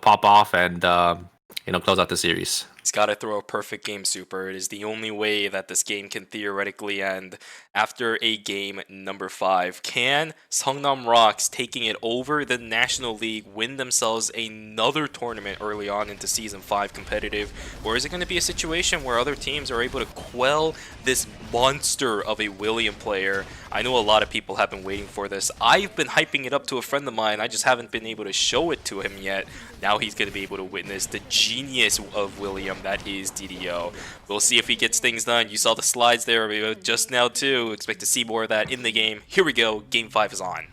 pop off and close out the series. He's got to throw a perfect game Super. It is the only way that this game can theoretically end. After a game number 5, can Seongnam Rocks, taking it over the National League, win themselves another tournament early on into Season 5 competitive? Or is it going to be a situation where other teams are able to quell this monster of a William player? I know a lot of people have been waiting for this. I've been hyping it up to a friend of mine. I just haven't been able to show it to him yet. Now he's going to be able to witness the genius of William that is DDO. We'll see if he gets things done. You saw the slides there just now too. Expect to see more of that in the game. Here we go. Game 5 is on.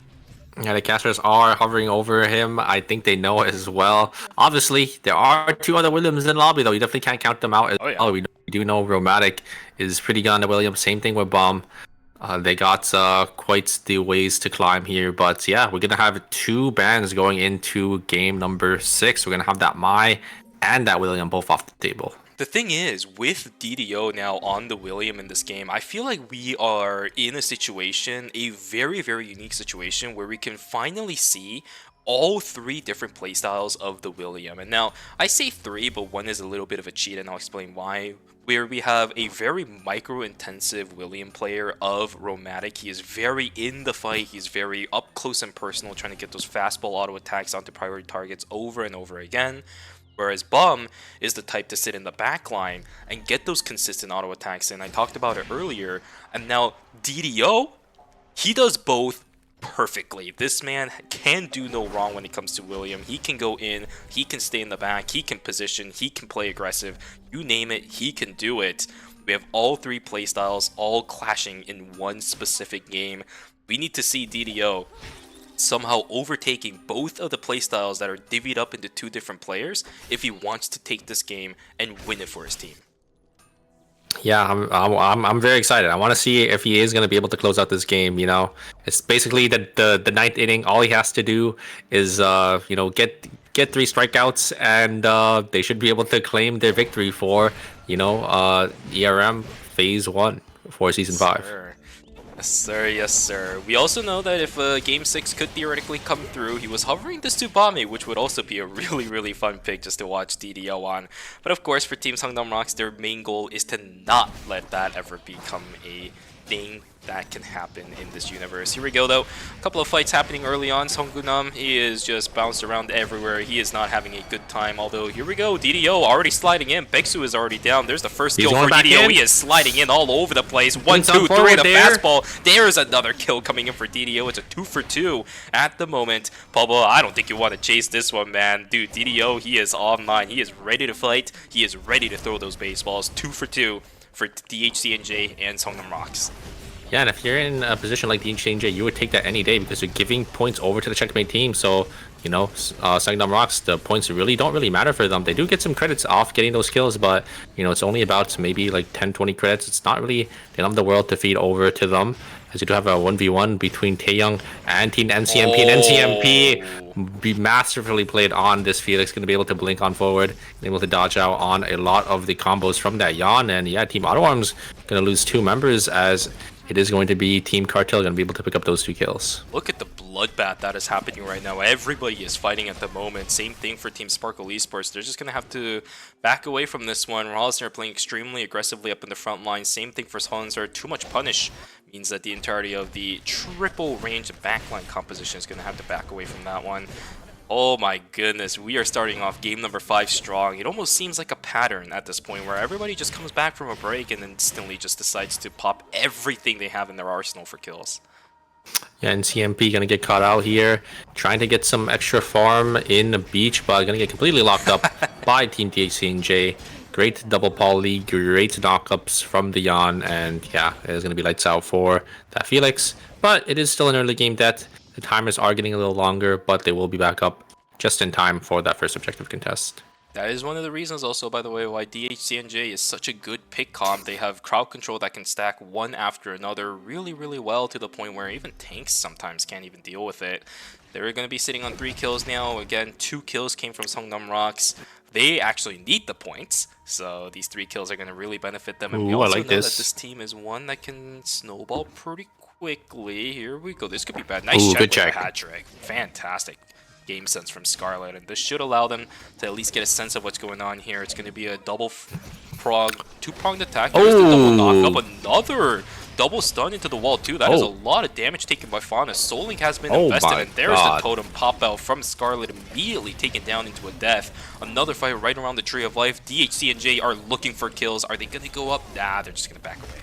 Yeah, the casters are hovering over him. I think they know it as well. Obviously, there are 2 other Williams in the lobby, though. You definitely can't count them out as well. We do know Romatic is pretty good on the William. Same thing with Bomb. They got quite the ways to climb here. But yeah, we're going to have 2 bans going into game number 6. We're going to have that Mai and that William both off the table. The thing is, with DDO now on the William in this game, I feel like we are in a situation, a very, very unique situation, where we can finally see all 3 different playstyles of the William. And now, I say 3, but one is a little bit of a cheat, and I'll explain why. Where we have a very micro-intensive William player of Romantic. He is very in the fight. He's very up close and personal, trying to get those fastball auto attacks onto priority targets over and over again. Whereas Bum is the type to sit in the back line and get those consistent auto attacks in. I talked about it earlier. And now DDO, he does both perfectly. This man can do no wrong when it comes to William. He can go in, he can stay in the back, he can position, he can play aggressive. You name it, he can do it. We have all 3 playstyles all clashing in one specific game. We need to see DDO somehow overtaking both of the playstyles that are divvied up into 2 different players if he wants to take this game and win it for his team. Yeah, I'm very excited. I want to see if he is going to be able to close out this game. It's basically the 9th inning. All he has to do is get 3 strikeouts, and they should be able to claim their victory for ERM Phase 1 for Season 5. Sure. Yes, sir. Yes, sir. We also know that if Game 6 could theoretically come through, he was hovering this Tsubame, which would also be a really, really fun pick just to watch DDO on. But of course, for Team Seongnam Rocks, their main goal is to not let that ever become a thing that can happen in this universe. Here we go, though. A couple of fights happening early on. Seonggunam, he is just bounced around everywhere. He is not having a good time. Although, here we go. DDO already sliding in. Beksu is already down. There's the first kill for DDO. He is sliding in all over the place. 1, 2, 3, the fastball. There's another kill coming in for DDO. It's a 2 for 2 at the moment. Pablo, I don't think you want to chase this one, man. Dude, DDO, he is online. He is ready to fight. He is ready to throw those baseballs. 2 for 2 for DHCNJ and Seongnam Rocks. Yeah, and if you're in a position like the Exchange, you would take that any day because you're giving points over to the checkmate team. So Sangnam Rocks, the points really don't really matter for them. They do get some credits off getting those kills, but it's only about maybe like 10-20 credits. It's not really the end of the world to feed over to them, as you do have a 1v1 between Taeyong and Team NCMP. And NCMP be masterfully played on this Felix, going to be able to blink on forward, able to dodge out on a lot of the combos from that Yan. And yeah, Team Auto Arms going to lose 2 members, as it is going to be Team Cartel going to be able to pick up those 2 kills. Look at the bloodbath that is happening right now. Everybody is fighting at the moment. Same thing for Team Sparkle Esports. They're just going to have to back away from this one. Rosner playing extremely aggressively up in the front line. Same thing for Honzer. Too much punish means that the entirety of the triple range backline composition is going to have to back away from that one. Oh my goodness, we are starting off game number 5 strong. It almost seems like a pattern at this point where everybody just comes back from a break and instantly just decides to pop everything they have in their arsenal for kills. Yeah, and CMP gonna get caught out here, trying to get some extra farm in the beach, but gonna get completely locked up by Team THCNJ. Great double poly, great knockups from the Yan, and yeah, it is gonna be lights out for that Felix. But it is still an early game death. The timers are getting a little longer, but they will be back up just in time for that first objective contest. That is one of the reasons also, by the way, why DHCNJ is such a good pick comp. They have crowd control that can stack one after another really, really well, to the point where even tanks sometimes can't even deal with it. They're going to be sitting on 3 kills now. Again, 2 kills came from Songnam Rocks. They actually need the points, so these 3 kills are going to really benefit them. And we also know that this team is one that can snowball pretty quickly. Here we go. This could be bad. Nice check with a hat trick. Fantastic game sense from Scarlet, and this should allow them to at least get a sense of what's going on here. It's going to be a two-pronged attack. There's the double knockup. Another double stun into the wall too. That is a lot of damage taken by Fauna. Soul Link has been invested, and there's the totem pop out from Scarlet, immediately taken down into a death. Another fight right around the Tree of Life. DHC and J are looking for kills. Are they going to go up? Nah, they're just going to back away.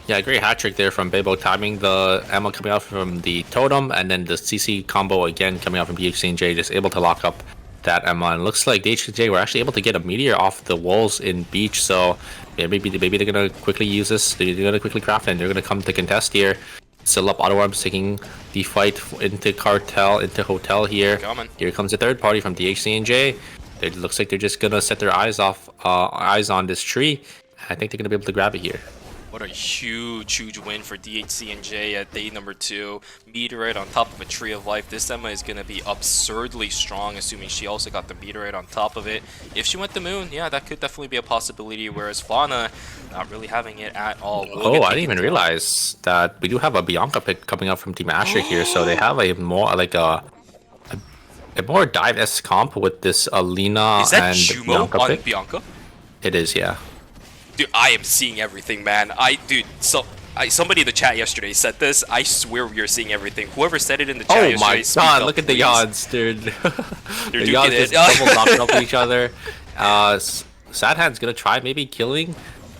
Yeah, great hat trick there from Bebo, timing the ammo coming out from the totem, and then the CC combo again coming out from DHCJ, just able to lock up that ammo. And it looks like DHCJ were actually able to get a meteor off the walls in Beach, so yeah, maybe they're gonna quickly use this. They're gonna quickly craft it, and they're gonna come to contest here. Still up, Auto Arms taking the fight into Cartel, into Hotel here. Here comes the third party from DHCJ. It looks like they're just gonna set their eyes on this tree. I think they're gonna be able to grab it here. What a huge win for DHCNJ at day number 2. Meteorite on top of a Tree of Life. This Emma is going to be absurdly strong, assuming she also got the Meteorite on top of it. If she went the moon, yeah, that could definitely be a possibility, whereas Fauna not really having it at all. I didn't even realize that we do have a Bianca pick coming up from Team Asher here, so they have a more like a more dive-esque comp with this Alina and Bianca on pick. Bianca? It is, yeah. Dude, I am seeing everything, man. Somebody in the chat yesterday said this. I swear we are seeing everything. Whoever said it in the chat yesterday, oh my god, look at the Yods, dude. The Yods just double knocking up each other. Sadhand's gonna try maybe killing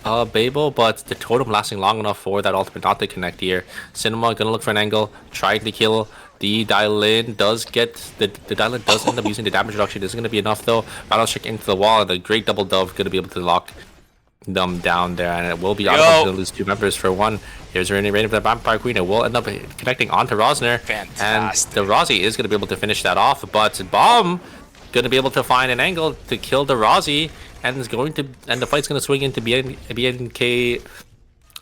Babel, but the totem lasting long enough for that ultimate not to connect here. Cinema gonna look for an angle, trying to kill the Dylan. Does get the Dylan does end up using the damage reduction. Isn't gonna be enough though. Battle check into the wall, and the great double dove gonna be able to lock them down there, and it will be out to lose 2 members for 1. Here's Rainy Rain of the Vampire Queen. It will end up connecting onto Rosner. Fantastic. And the Rozzy is going to be able to finish that off, but Bomb going to be able to find an angle to kill the Rozzy, and the fight's going to swing into BNK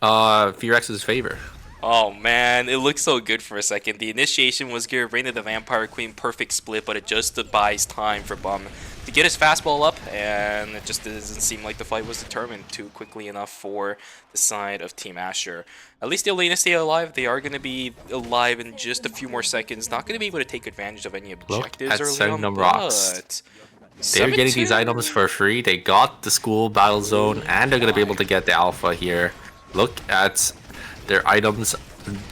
Furex's favor. Oh man, it looked so good for a second. The initiation was good. Reign of the Vampire Queen, perfect split, but it just buys time for Bum to get his fastball up, and it just doesn't seem like the fight was determined too quickly enough for the side of Team Asher. At least the Elena stay alive. They are going to be alive in just a few more seconds. Not going to be able to take advantage of any objectives early on, but they're getting these items for free. They got the school battle zone, and they're going to be able to get the alpha here. Look at their items.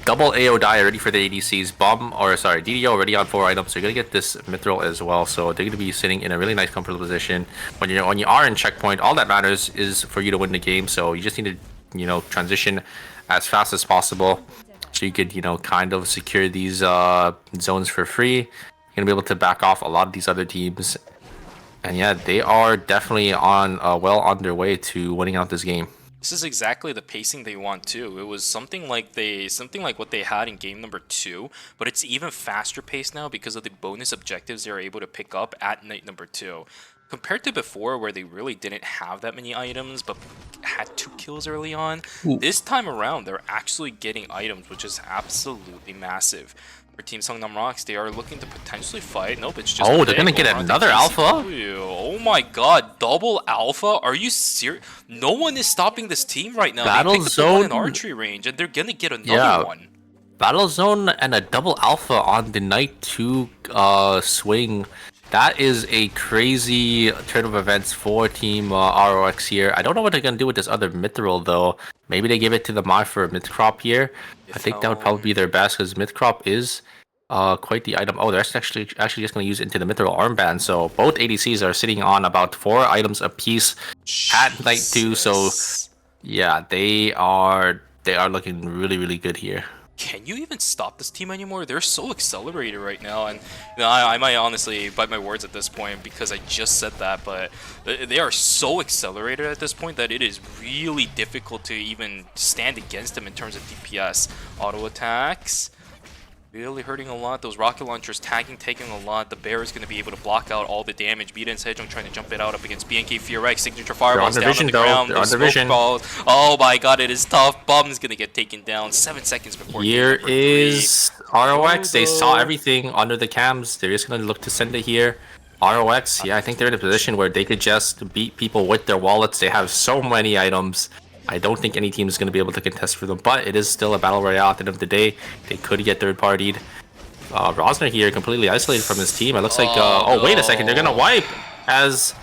Double AO die already for the ADCs. DDO already on 4 items. They're gonna get this mithril as well, so they're gonna be sitting in a really nice comfortable position. When you are in checkpoint, all that matters is for you to win the game. So you just need to transition as fast as possible, so you could kind of secure these zones for free. You're gonna be able to back off a lot of these other teams, and yeah, they are definitely on well on their way to winning out this game. This is exactly the pacing they want too. It was something like what they had in game number 2, but it's even faster paced now because of the bonus objectives they're able to pick up at night number 2. Compared to before where they really didn't have that many items but had 2 kills early on, this time around they're actually getting items, which is absolutely massive. For Team Seongnam Rocks, they are looking to potentially fight. Nope, it's just they're gonna get another alpha? Oh my god, double alpha? Are you serious? No one is stopping this team right now. Battle they picked up the one in Zone. archery range, and they're gonna get another one. Battle Zone and a double alpha on the night 2 swing. That is a crazy turn of events for Team ROX here. I don't know what they're gonna do with this other mithril though. Maybe they give it to the mod for mid crop here. I think that would probably be their best because mid crop is quite the item. Oh, they're actually just gonna use it into the mithril armband. So both ADCs are sitting on about 4 items apiece at night 2. So yeah, they are looking really good here. Can you even stop this team anymore? They're so accelerated right now, and you know, I might honestly bite my words at this point because I just said that, but they are so accelerated at this point that it is really difficult to even stand against them in terms of DPS. Auto attacks, really hurting a lot. Those rocket launchers taking a lot. The bear is going to be able to block out all the damage. Bida and Sejong trying to jump it out up against BNK Furex. Signature fireballs down on the ground. Those smoke balls. Oh my god, it is tough. Bum's going to get taken down 7 seconds before here is ROX. They saw everything under the cams. They're just going to look to send it here. ROX, yeah, I think they're in a position where they could just beat people with their wallets. They have so many items. I don't think any team is going to be able to contest for them, but it is still a battle royale at the end of the day. They could get third-partied. Rosner here completely isolated from his team. It looks like... oh, wait a second. They're going to wipe as...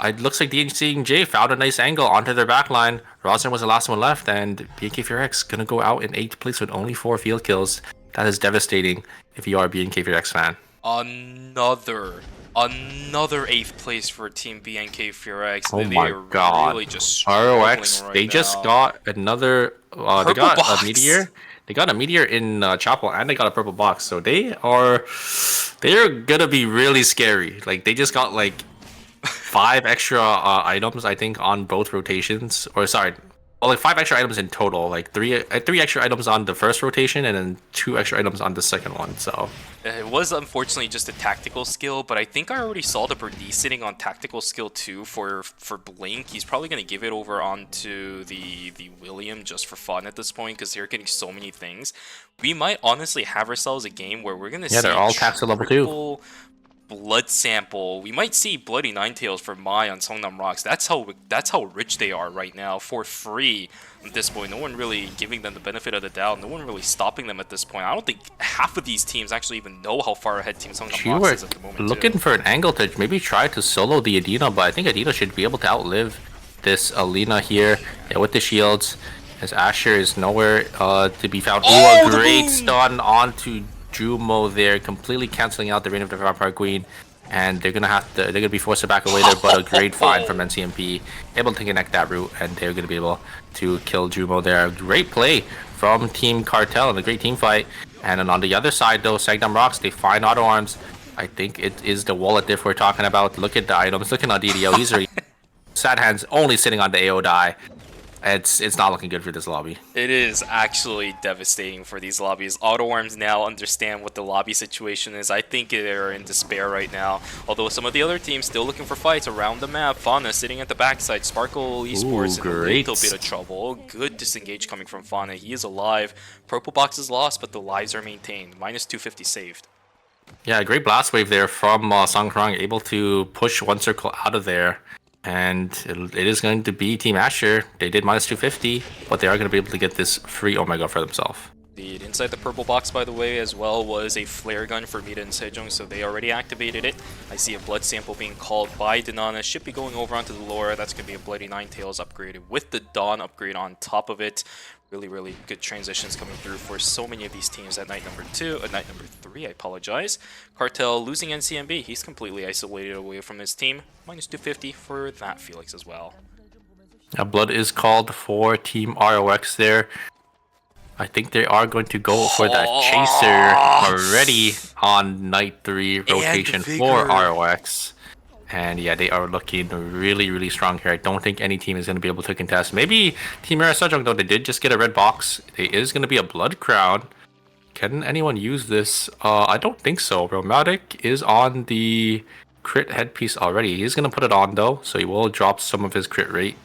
It looks like DHC found a nice angle onto their backline. Rosner was the last one left, and BNK Furex going to go out in 8th place with only 4 field kills. That is devastating if you are a BNK Furex fan. Another 8th place for Team BNK Furex. Oh my god. Really just ROX, right they now. just got another... they got a meteor. They got a meteor in Chapel, and they got a purple box. So they're gonna be really scary. Like, they just got like 5 extra items, I think, on both rotations. Or sorry, well, like 5 extra items in total. Like 3 extra items on the first rotation, and then 2 extra items on the second one. So it was unfortunately just a tactical skill, but I think I already saw the Bernice sitting on tactical skill 2 for Blink. He's probably going to give it over onto the William just for fun at this point because they're getting so many things. We might honestly have ourselves a game where we're going to see they're all taxed to level 2. Blood sample. We might see Bloody Ninetales for Mai on Seongnam Rocks. That's how rich they are right now for free at this point. No one really giving them the benefit of the doubt. No one really stopping them at this point. I don't think half of these teams actually even know how far ahead Team Seongnam Rocks is at the moment. Looking for an angle to maybe try to solo the Adina, but I think Adina should be able to outlive this Alina here with the shields. As Asher is nowhere to be found. Oh, a great stun onto Jumo there, completely canceling out the Reign of the Vampire Queen, and they're gonna be forced to back away there, but a great find from NCMP, able to connect that route, and they're gonna be able to kill Jumo there. Great play from Team Cartel and a great team fight. And then on the other side though, Seongnam Rocks, they find auto arms. I think it is the wallet diff we're talking about. Look at the items, looking on DDO, he's already Sad Hands only sitting on the AO die. It's not looking good for this lobby. It is actually devastating for these lobbies. Auto Arms now understand what the lobby situation is. I think they're in despair right now. Although some of the other teams still looking for fights around the map. Fauna sitting at the backside. Sparkle Esports in a little bit of trouble. Good disengage coming from Fauna. He is alive. Purple box is lost, but the lives are maintained. Minus 250 saved. Yeah, great blast wave there from Song Krang, able to push one circle out of there. And it is going to be Team Asher. They did minus 250, but they are going to be able to get this free Omega for themselves. Inside the purple box, by the way, as well, was a flare gun for Mida and Sejong, so they already activated it. I see a blood sample being called by Danana. Should be going over onto the Laura. That's going to be a Bloody Ninetales upgraded with the Dawn upgrade on top of it. Really good transitions coming through for so many of these teams at night number 3, I apologize. Cartel losing NCMB. He's completely isolated away from his team. Minus 250 for that Felix as well. Blood is called for Team ROX there. I think they are going to go for that Chaser already on night 3 rotation for ROX. And yeah, they are looking really, really strong here. I don't think any team is going to be able to contest. Maybe Team Era Sejong, though, they did just get a red box. There is going to be a Blood Crown. Can anyone use this? I don't think so. Romatic is on the crit headpiece already. He's going to put it on, though, so he will drop some of his crit rate.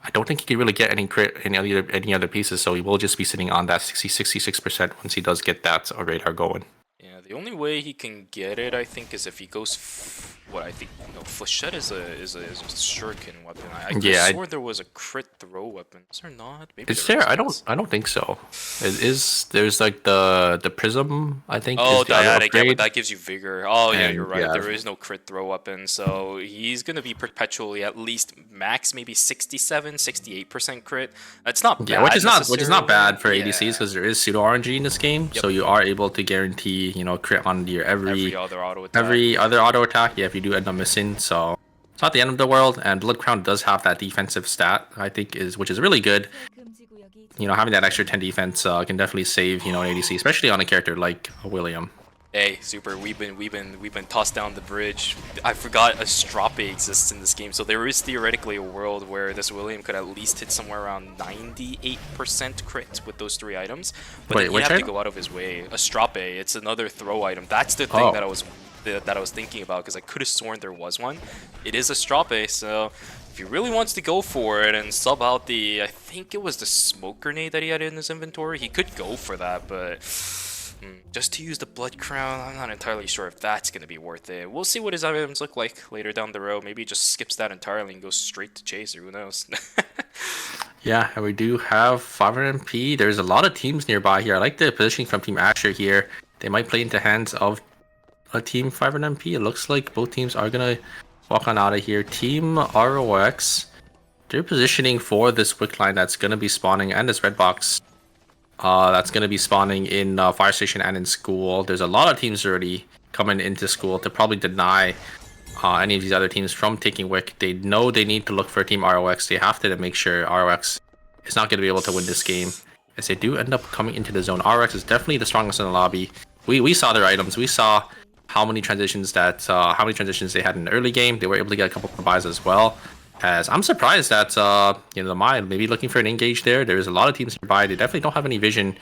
I don't think he can really get any crit in any other pieces, so he will just be sitting on that 66% once he does get that radar going. Yeah, the only way he can get it, I think, is if he goes. What I think, Flechette is a shuriken weapon. I swore there was a crit throw weapon. Is there not? Maybe Is there? I don't think so. There's like the prism, I think. Oh, is the other dyadic, yeah, upgrade. but that gives you vigor. Oh, yeah, And, you're right. yeah. There is no crit throw weapon, so he's gonna be perpetually at least max maybe 68% crit. That's not bad. Yeah, which is not bad for Yeah. ADCs because there is pseudo RNG in this game, so you are able to guarantee crit on your every other auto attack. other auto attack. Yeah, if you do end up missing, so it's not the end of the world. And Blood Crown does have that defensive stat, I think, which is really good. Having that extra 10 defense can definitely save an ADC, especially on a character like William. Hey, Super, we've been tossed down the bridge. I forgot Astrape exists in this game, so there is theoretically a world where this William could at least hit somewhere around 98% crit with those 3 items. But Wait, then which you have to item? go out of his way. Astrape, it's another throw item. That's the thing that I was thinking about, because I could have sworn there was one. It is Astrape, so if he really wants to go for it and sub out I think it was the smoke grenade that he had in his inventory, he could go for that, but just to use the Blood Crown, I'm not entirely sure if that's going to be worth it. We'll see what his items look like later down the road. Maybe he just skips that entirely and goes straight to Chaser, who knows. Yeah, and we do have 500 MP. There's a lot of teams nearby here. I like the positioning from Team Asher here. They might play into hands of a Team 500 MP. It looks like both teams are going to walk on out of here. Team ROX, they're positioning for this quick line that's going to be spawning, and this red box that's going to be spawning in Fire Station and in School. There's a lot of teams already coming into School to probably deny any of these other teams from taking Wick. They know they need to look for Team ROX. They have to make sure ROX is not going to be able to win this game, as they do end up coming into the zone. ROX is definitely the strongest in the lobby. We saw their items. We saw how many transitions they had in the early game. They were able to get a couple of buys as well. As I'm surprised that the Mind maybe looking for an engage there. There's a lot of teams nearby. They definitely don't have any vision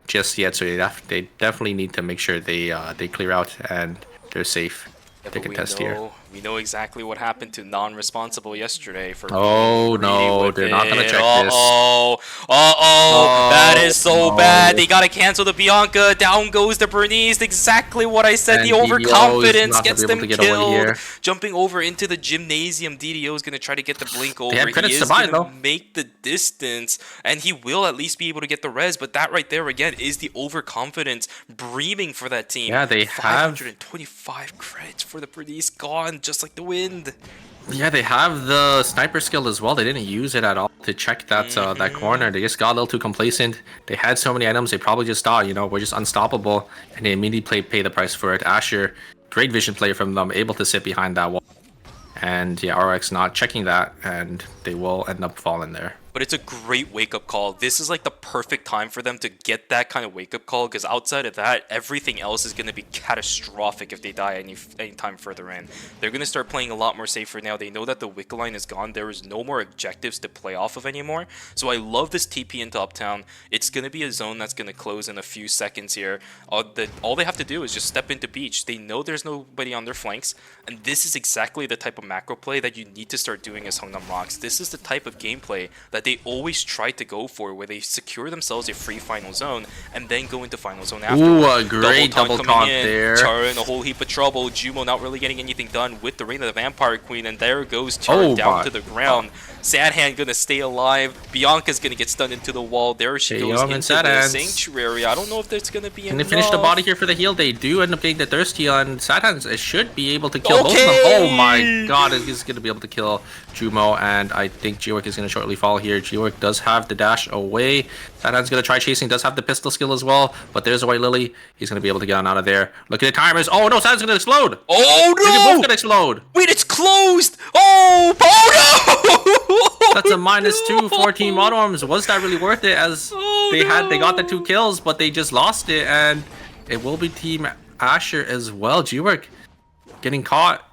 just yet, so they definitely need to make sure they clear out and they're safe to contest here. We know exactly what happened to non-responsible yesterday for. Oh no, they're not gonna check this. That is so bad. They gotta cancel the Bianca. Down goes the Bernice. Exactly what I said. And the overconfidence DDO gets them to get away killed. here. Jumping over into the gymnasium. DDO is gonna try to get the blink over. have He credits is to buy, gonna though. make the distance, and he will at least be able to get the res. But that right there again is the overconfidence breathing for that team. Yeah, they have 525 credits for the Bernice, gone just like the wind. Yeah, they have the sniper skill as well. They didn't use it at all to check that that corner. They just got a little too complacent. They had so many items, they probably just thought, we're just unstoppable, and they immediately pay the price for it. Asher, great vision play from them, able to sit behind that wall. And yeah, RX not checking that, and they will end up falling there. But it's a great wake-up call. This is like the perfect time for them to get that kind of wake-up call, because outside of that, everything else is going to be catastrophic if they die any time further in. They're going to start playing a lot more safer now. They know that the wick line is gone. There is no more objectives to play off of anymore. So I love this TP into Uptown. It's going to be a zone that's going to close in a few seconds here. All they have to do is just step into Beach. They know there's nobody on their flanks, and this is exactly the type of macro play that you need to start doing as Hongnam Rocks. This is the type of gameplay that they always try to go for, where they secure themselves a free final zone and then go into final zone after. Ooh, a great double taunt in, there. Chara in a whole heap of trouble. Jumo not really getting anything done with the Reign of the Vampire Queen, and there goes Chara down to the ground. Sadhand gonna stay alive. Bianca's gonna get stunned into the wall. There she goes into the Sanctuary. I don't know if there's gonna be Can enough. they finish the body here for the heal? They do end up getting the Thirsty on Sadhand. It should be able to kill both of them. Oh my god, he's gonna be able to kill Jumo, and I think Jiwook is gonna shortly fall here. Jiwook does have the dash away. Sadhand's gonna try chasing, does have the pistol skill as well, but there's a White Lily. He's gonna be able to get on out of there. Look at the timers. Oh no, Sadhand's gonna explode. Oh no! They're both gonna explode. Wait, it's closed! Oh no! That's a -2 for Team Auto Arms. Was that really worth it? As they got the 2 kills, but they just lost it, and it will be Team Asher as well. Jiwook getting caught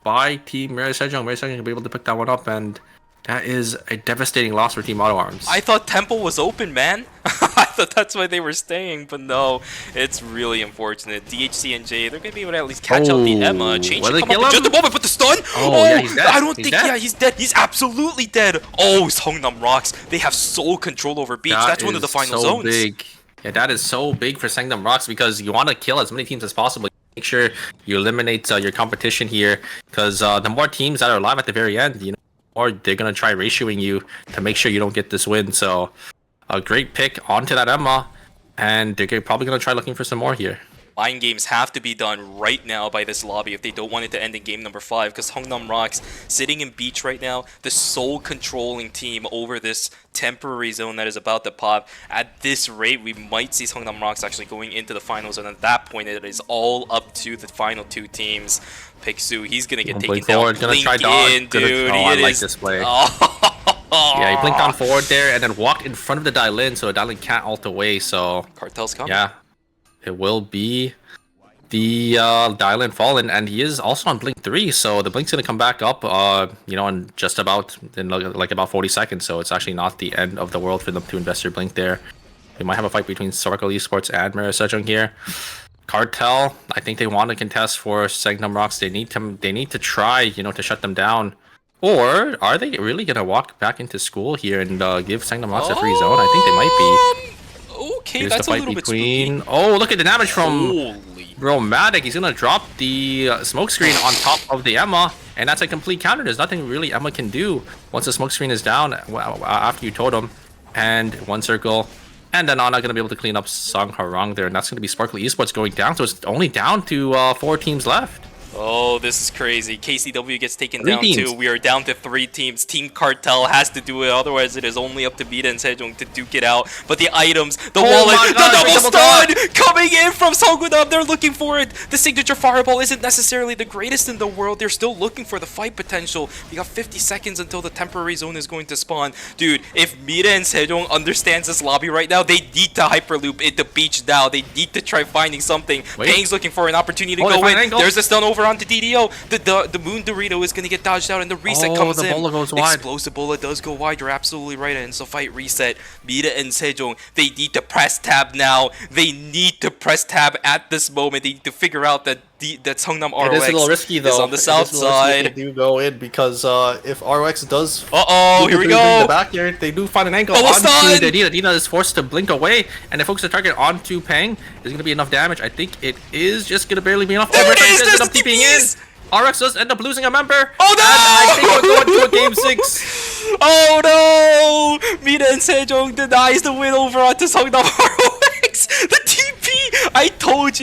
by Team Mary Sejong. Mary Sejong will be able to pick that one up, and that is a devastating loss for Team Auto Arms. I thought Temple was open, man. I thought that's why they were staying, but no, it's really unfortunate. DHC and J, they're gonna be able to at least catch out the Emma. Change will should they come kill up in him? just a moment, but the stun. Oh, yeah, he's dead. I don't He's think. dead? Yeah, he's dead. He's absolutely dead. Oh, Songnam Rocks. They have sole control over Beach. That's one of the is final so zones. Big. Yeah, that is so big for Songnam Rocks because you want to kill as many teams as possible. Make sure you eliminate your competition here, because the more teams that are alive at the very end, you know, or they're gonna try ratioing you to make sure you don't get this win. So a great pick onto that Emma, and they're probably gonna try looking for some more here. Mind games have to be done right now by this lobby if they don't want it to end in game number 5, because Hongnam Rocks sitting in Beach right now, the sole controlling team over this temporary zone that is about to pop. At this rate, we might see Hongnam Rocks actually going into the finals, and at that point, it is all up to the final 2 teams. Pixu, he's gonna get taken down. Gonna Blink try dodge. in, dude. I It like is- this play. Oh. Yeah, he blinked on forward there and then walked in front of the Dylin, so the Dylin can't ult away. So Cartel's coming. yeah, it will be the Dylin fallen, and he is also on blink 3, so the blink's gonna come back up you know, in just about like about 40 seconds, so it's actually not the end of the world for them to invest their blink there. We might have a fight between Sparkle Esports and Mira Sejong here. Cartel, I think they want to contest for Songnam Rocks. They need to try, you know, to shut them down. Or are they really gonna walk back into school here and give Songnam Rocks a free zone? I think they might be. Okay, Here's that's the a fight little between. bit Oh, look at the damage from Holy. Romatic. He's gonna drop the smoke screen on top of the Emma, and that's a complete counter. There's nothing really Emma can do once the smoke screen is down after you totem. And one circle. And then Ana gonna be able to clean up Song Harang there, and that's gonna be Sparkly Esports going down. So it's only down to 4 teams left. Oh, this is crazy. KCW gets taken 3 down teams. too. We are down to 3 teams. Team Cartel has to do it, otherwise it is only up to Bida and Sejong to duke it out. But the items, the wallet, my the God, double double stun coming in from Songunam. They're looking for it. The signature fireball isn't necessarily the greatest in the world. They're still looking for the fight potential. We got 50 seconds until the temporary zone is going to spawn. Dude, if Bida and Sejong understands this lobby right now, they need to hyperloop into Beach now. They need to try finding something. Wait. Pang's looking for an opportunity to Oh, they go find an in. angle. There's a stun over onto DDO. The Moon Dorito is going to get dodged out, and the reset comes the in. bola goes wide. Explosive bola does go wide. You're absolutely right, and it's a fight reset. Bida and Sejong, they need to press tab now. They need to press tab at this moment. They need to figure out that that Songnam ROX It is a little risky though. is on the south side. They do go in because if ROX does. Uh-oh, here we bring go. The back here, they do find an angle Almost onto done. Dina. Dina is forced to blink away, and they focus the target onto Pang. Is gonna be enough damage. I think it is just gonna barely be enough. There it is, Ends there's up the TPing TPs. in. RX does end up losing a member. Oh no! And I think we're going to a game 6. Oh no! Bida and Sejong denies the win over onto Songnam ROX. The TP! I told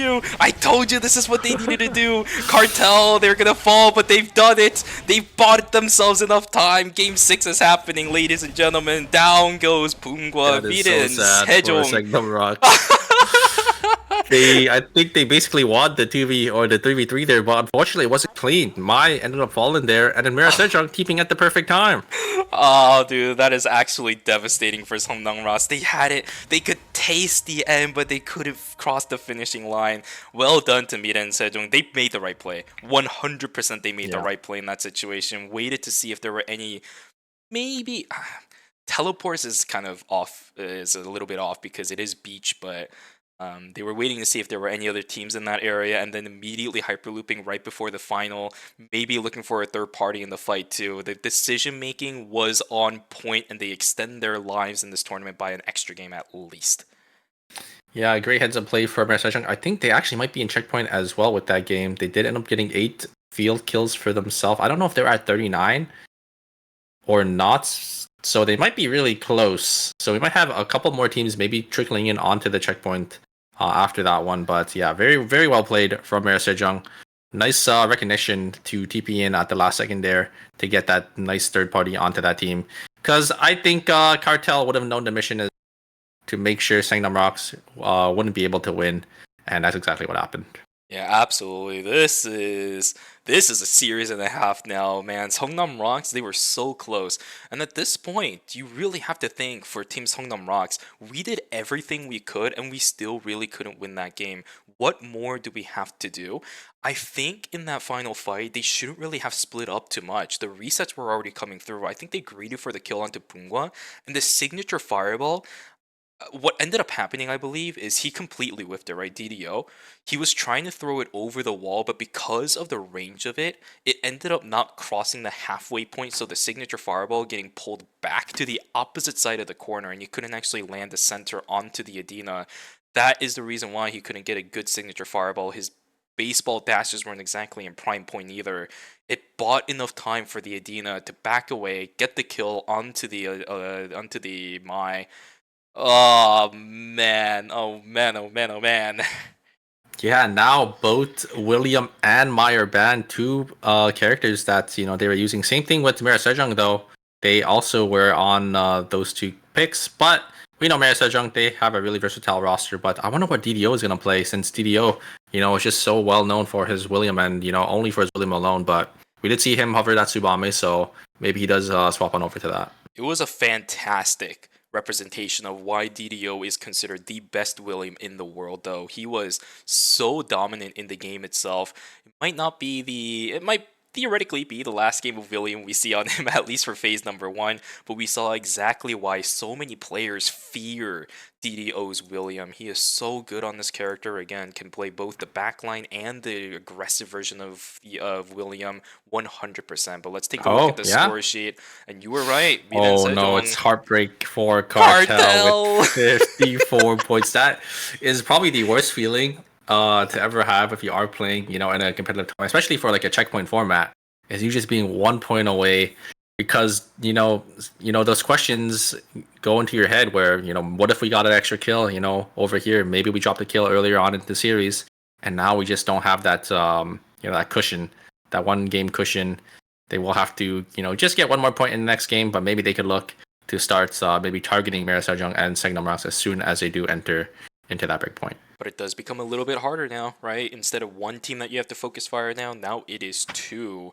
you this is what they needed to do. Cartel, they're gonna fall, but they've done it. They've bought themselves enough time. Game 6 is happening, ladies and gentlemen. Down goes Pungwa, Bida and Sejong. I think they basically won the 2v or the 3v3 there, but unfortunately it wasn't clean. Mai ended up falling there, and then Mira Sejong keeping at the perfect time. Oh, dude, that is actually devastating for Songnam Ross. They had it. They could taste the end, but they couldn't cross the finishing line. Well done to Mira and Sejong. They made the right play. 100% they made the right play in that situation. Waited to see if there were any... Maybe... Teleports is kind of off, is a little bit off because it is Beach, but... they were waiting to see if there were any other teams in that area, and then immediately hyperlooping right before the final, maybe looking for a third party in the fight too. The decision making was on point, and they extend their lives in this tournament by an extra game at least. Yeah, great heads up play for Mira Sejong. I think they actually might be in checkpoint as well with that game. They did end up getting 8 field kills for themselves. I don't know if they're at 39 or not. So they might be really close. So we might have a couple more teams maybe trickling in onto the checkpoint after that one. But yeah, very, very well played from Mira Sejong. Nice recognition to TP in at the last second there to get that nice third party onto that team. Because I think Cartel would have known the mission is to make sure Songnam Rocks wouldn't be able to win. And that's exactly what happened. Yeah, absolutely. This is a series and a half now, man. Seongnam Rocks, they were so close. And at this point, you really have to think for Team Seongnam Rocks, we did everything we could and we still really couldn't win that game. What more do we have to do? I think in that final fight, they shouldn't really have split up too much. The resets were already coming through. I think they greedy for the kill onto Pungwa, and the signature fireball, what ended up happening, I believe, is he completely whiffed it, right? DDO. He was trying to throw it over the wall, but because of the range of it, it ended up not crossing the halfway point. So the signature fireball getting pulled back to the opposite side of the corner, and you couldn't actually land the center onto the Adina. That is the reason why he couldn't get a good signature fireball. His baseball dashes weren't exactly in prime point either. It bought enough time for the Adina to back away, get the kill onto the Mai. Oh man, oh man, oh man, oh man. Yeah, now both William and Mai are banned. Two characters that they were using. Same thing with Mira Sejong though. They also were on those two picks, but we know Mira Sejong, they have a really versatile roster. But I wonder what DDO is gonna play, since DDO, is just so well known for his William and only for his William alone. But we did see him hover that Tsubame, so maybe he does swap on over to that. It was a fantastic representation of why DDO is considered the best William in the world, though. He was so dominant in the game itself. It might theoretically be the last game of William we see on him, at least for phase number 1, but we saw exactly why so many players fear DDO's William. He is so good on this character. Again, can play both the backline and the aggressive version of William 100%. But let's take a look at the score sheet. And you were right. Oh no, it's heartbreak for Cartel with 54 points. That is probably the worst feeling to ever have if you are playing, in a competitive tournament, especially for like a checkpoint format, is you just being 1 point away, because those questions go into your head where, what if we got an extra kill, over here, maybe we dropped a kill earlier on in the series, and now we just don't have that that cushion, that one game cushion. They will have to just get one more point in the next game, but maybe they could look to start maybe targeting Mira Sejong and Seongnam Rocks as soon as they do enter into that break point. But it does become a little bit harder now, right? Instead of one team that you have to focus fire down, now it is two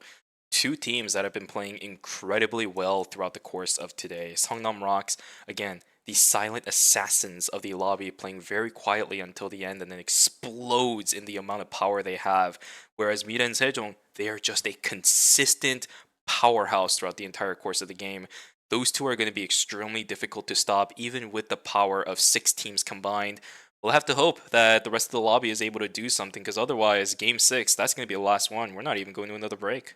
teams that have been playing incredibly well throughout the course of today. Seongnam Rocks, again, the silent assassins of the lobby, playing very quietly until the end and then explodes in the amount of power they have. Whereas Mira and Sejong, they are just a consistent powerhouse throughout the entire course of the game. Those two are going to be extremely difficult to stop, even with the power of 6 teams combined. We'll have to hope that the rest of the lobby is able to do something, because otherwise, Game 6, that's going to be the last one. We're not even going to another break.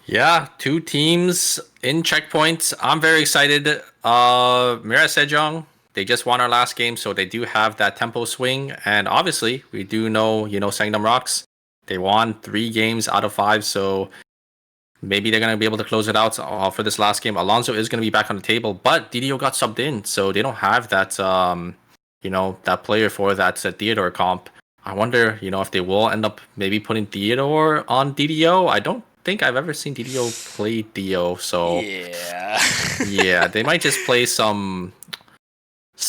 Yeah, 2 teams in checkpoints. I'm very excited. Mira Sejong, they just won our last game, so they do have that tempo swing. And obviously, we do know, Seongnam Rocks, they won 3 games out of 5, so maybe they're going to be able to close it out for this last game. Alonso is going to be back on the table, but DDO got subbed in, so they don't have that, that player for that Theodore comp. I wonder, if they will end up maybe putting Theodore on DDO. I don't think I've ever seen DDO play Dio, so yeah, they might just play some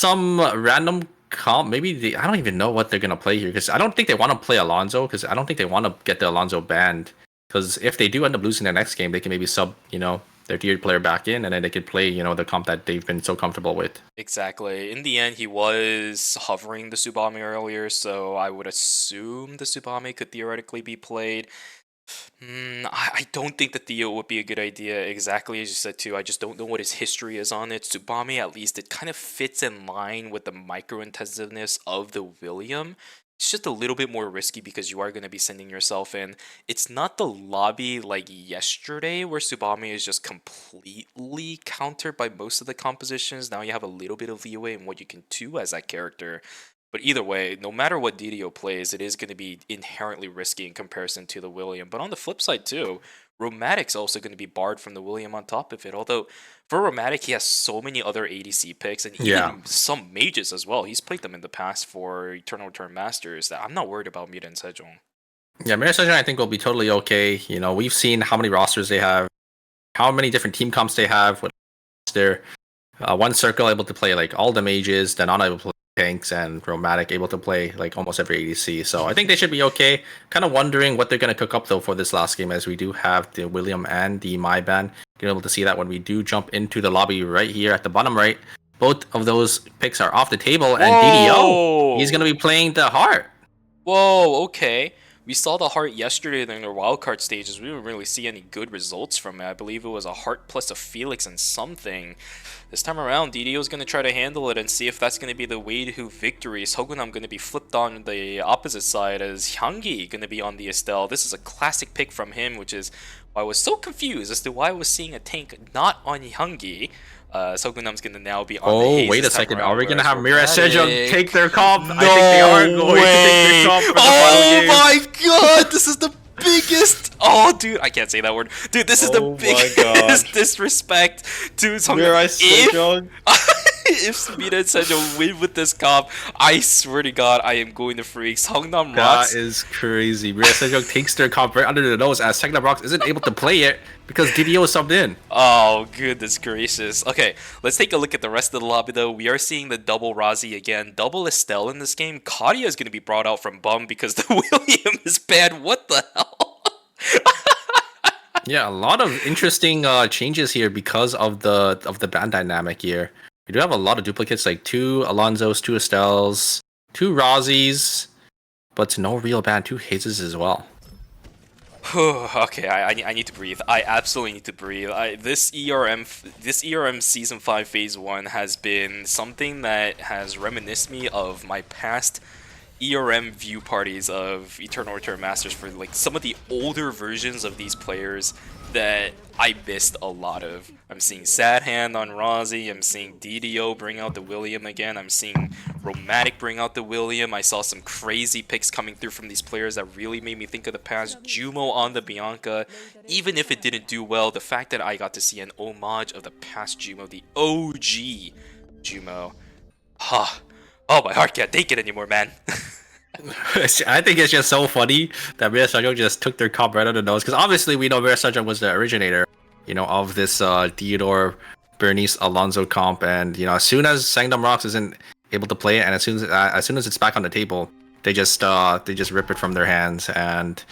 random comp. Maybe I don't even know what they're gonna play here, because I don't think they want to play Alonso, because I don't think they want to get the Alonso banned. Because if they do end up losing their next game, they can maybe sub, their tiered player back in, and then they could play, the comp that they've been so comfortable with. Exactly. In the end, he was hovering the Tsubame earlier, so I would assume the Tsubame could theoretically be played. I don't think that Theo would be a good idea, exactly as you said too. I just don't know what his history is on it. Tsubame, at least, it kind of fits in line with the micro-intensiveness of the William. It's just a little bit more risky because you are going to be sending yourself in. It's not the lobby like yesterday where Tsubame is just completely countered by most of the compositions. Now you have a little bit of leeway in what you can do as that character. But either way, no matter what DDO plays, it is going to be inherently risky in comparison to the William. But on the flip side too, Romatic's also going to be barred from the William on top of it. Although for Romatic, he has so many other ADC picks and even some mages as well. He's played them in the past for Eternal Return Masters. That I'm not worried about Mira and Sejong. Yeah, Mira Sejong I think will be totally okay. We've seen how many rosters they have, how many different team comps they have. With their one circle able to play like all the mages, then not able to play tanks and Chromatic able to play like almost every ADC. So I think they should be okay. Kind of wondering what they're going to cook up though for this last game, as we do have the William and the MyBan. You're able to see that when we do jump into the lobby right here at the bottom right. Both of those picks are off the table, and Whoa! DDO, he's going to be playing the Heart. Whoa, okay. We saw the Heart yesterday during the wildcard stages. We didn't really see any good results from it. I believe it was a Heart plus a Felix and something. This time around, DDO is going to try to handle it and see if that's going to be the way to victory. Sogunam going to be flipped on the opposite side as Hyungi going to be on the Estelle. This is a classic pick from him, which is why I was so confused as to why I was seeing a tank not on Hyungi. Sogunam's going to now be on the Haze. Oh, wait a second. Are we going to have Mira Chromatic. Sejong take their comp? No I think they are going to take their comp for the final Oh game. my god, this is the biggest. Oh, dude, I can't say that word. Dude, this is the Oh my biggest God. disrespect to Song. Mira If Sejong. if Smita and Sejong win with this comp, I swear to God, I am going to freak. Songnam That Rocks. is crazy. Mira Sejong takes their comp right under the nose as Tekla Rocks isn't able to play it because DDO is subbed in. Oh, goodness gracious. Okay, let's take a look at the rest of the lobby, though. We are seeing the double Razi again. Double Estelle in this game. Kadia is going to be brought out from Bum because the William is bad. What the hell? Yeah, a lot of interesting changes here because of the band dynamic here. We do have a lot of duplicates, like 2 Alonsos, 2 Estelles, 2 Razzies, but no real band, 2 Hazes as well. Okay, I need to breathe. I absolutely need to breathe. This ERM Season 5 Phase 1 has been something that has reminisced me of my past ERM view parties of Eternal Return Masters for like some of the older versions of these players that I missed a lot of. I'm seeing Sad Hand on Rozzy, I'm seeing DDO bring out the William again, I'm seeing Romantic bring out the William. I saw some crazy picks coming through from these players that really made me think of the past. Jumo on the Bianca, even if it didn't do well, the fact that I got to see an homage of the past Jumo, the OG Jumo. Oh, my heart can't take it anymore, man. I think it's just so funny that Mira Sejong just took their comp right under the nose, because obviously we know Mira Sejong was the originator, of this Theodore Bernice Alonso comp, and as soon as Sangdom Rocks isn't able to play it, and as soon as it's back on the table, they just rip it from their hands, and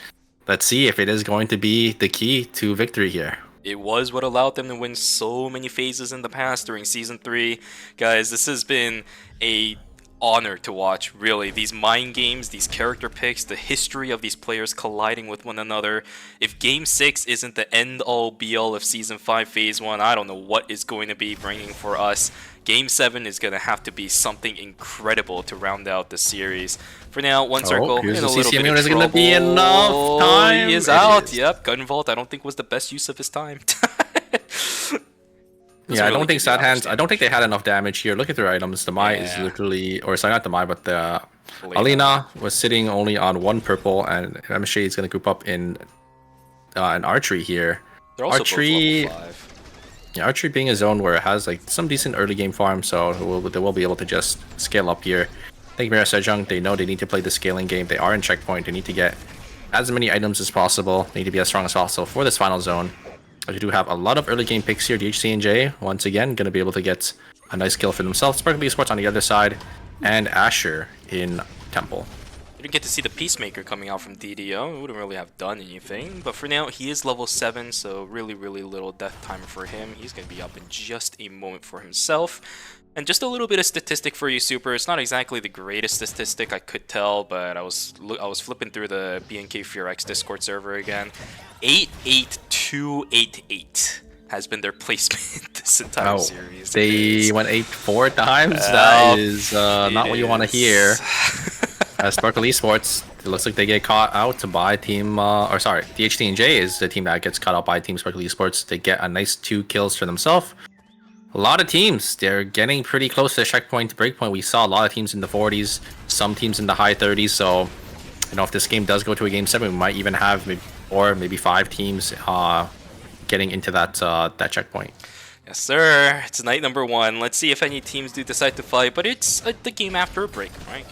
let's see if it is going to be the key to victory here. It was what allowed them to win so many phases in the past during Season 3. Guys, this has been a honor to watch, really. These mind games, these character picks, the history of these players colliding with one another. If Game 6 isn't the end-all be-all of Season 5 Phase 1, I don't know what is going to be bringing for us. Game 7 is going to have to be something incredible to round out the series. For now, one circle in here's a the little bit CCMU. of Is going to be trouble. enough time? He is It out. is. Yep, Gunvolt I don't think was the best use of his time. Yeah, I don't think Sad Hands. understand. I don't think they had enough damage here. Look at their items. The Mai is Yeah. literally, or sorry, not the Mai, but the Alina. Alina was sitting only on 1 purple, and MSH is going to group up in an archery here. They're also Archery- both level 5. Yeah, archery being a zone where it has like some decent early game farm, so they will be able to just scale up here. I think Mira Sejong, they know they need to play the scaling game. They are in checkpoint. They need to get as many items as possible. They need to be as strong as possible for this final zone. But you do have a lot of early game picks here. DHC and J, once again, going to be able to get a nice kill for themselves. Sparkly Sports on the other side, and Asher in Temple. You didn't get to see the Peacemaker coming out from DDO. It wouldn't really have done anything. But for now, he is level 7, so really, really little death time for him. He's going to be up in just a moment for himself. And just a little bit of statistic for you, Super. It's not exactly the greatest statistic, I could tell, but I was flipping through the BNK FureX Discord server again. 88288 has been their placement this entire series. They went 8 4 times. That is not what you want to hear. Sparkle Esports, it looks like they get caught out by Team, DHT and J is the team that gets caught out by Team Sparkle Esports. They get a nice 2 kills for themselves. A lot of teams, they're getting pretty close to the checkpoint, breakpoint. We saw a lot of teams in the 40s, some teams in the high 30s. So, if this game does go to a Game 7, we might even have maybe 5 teams getting into that checkpoint. Yes, sir. It's night number 1. Let's see if any teams do decide to fight, but it's the game after a break, right?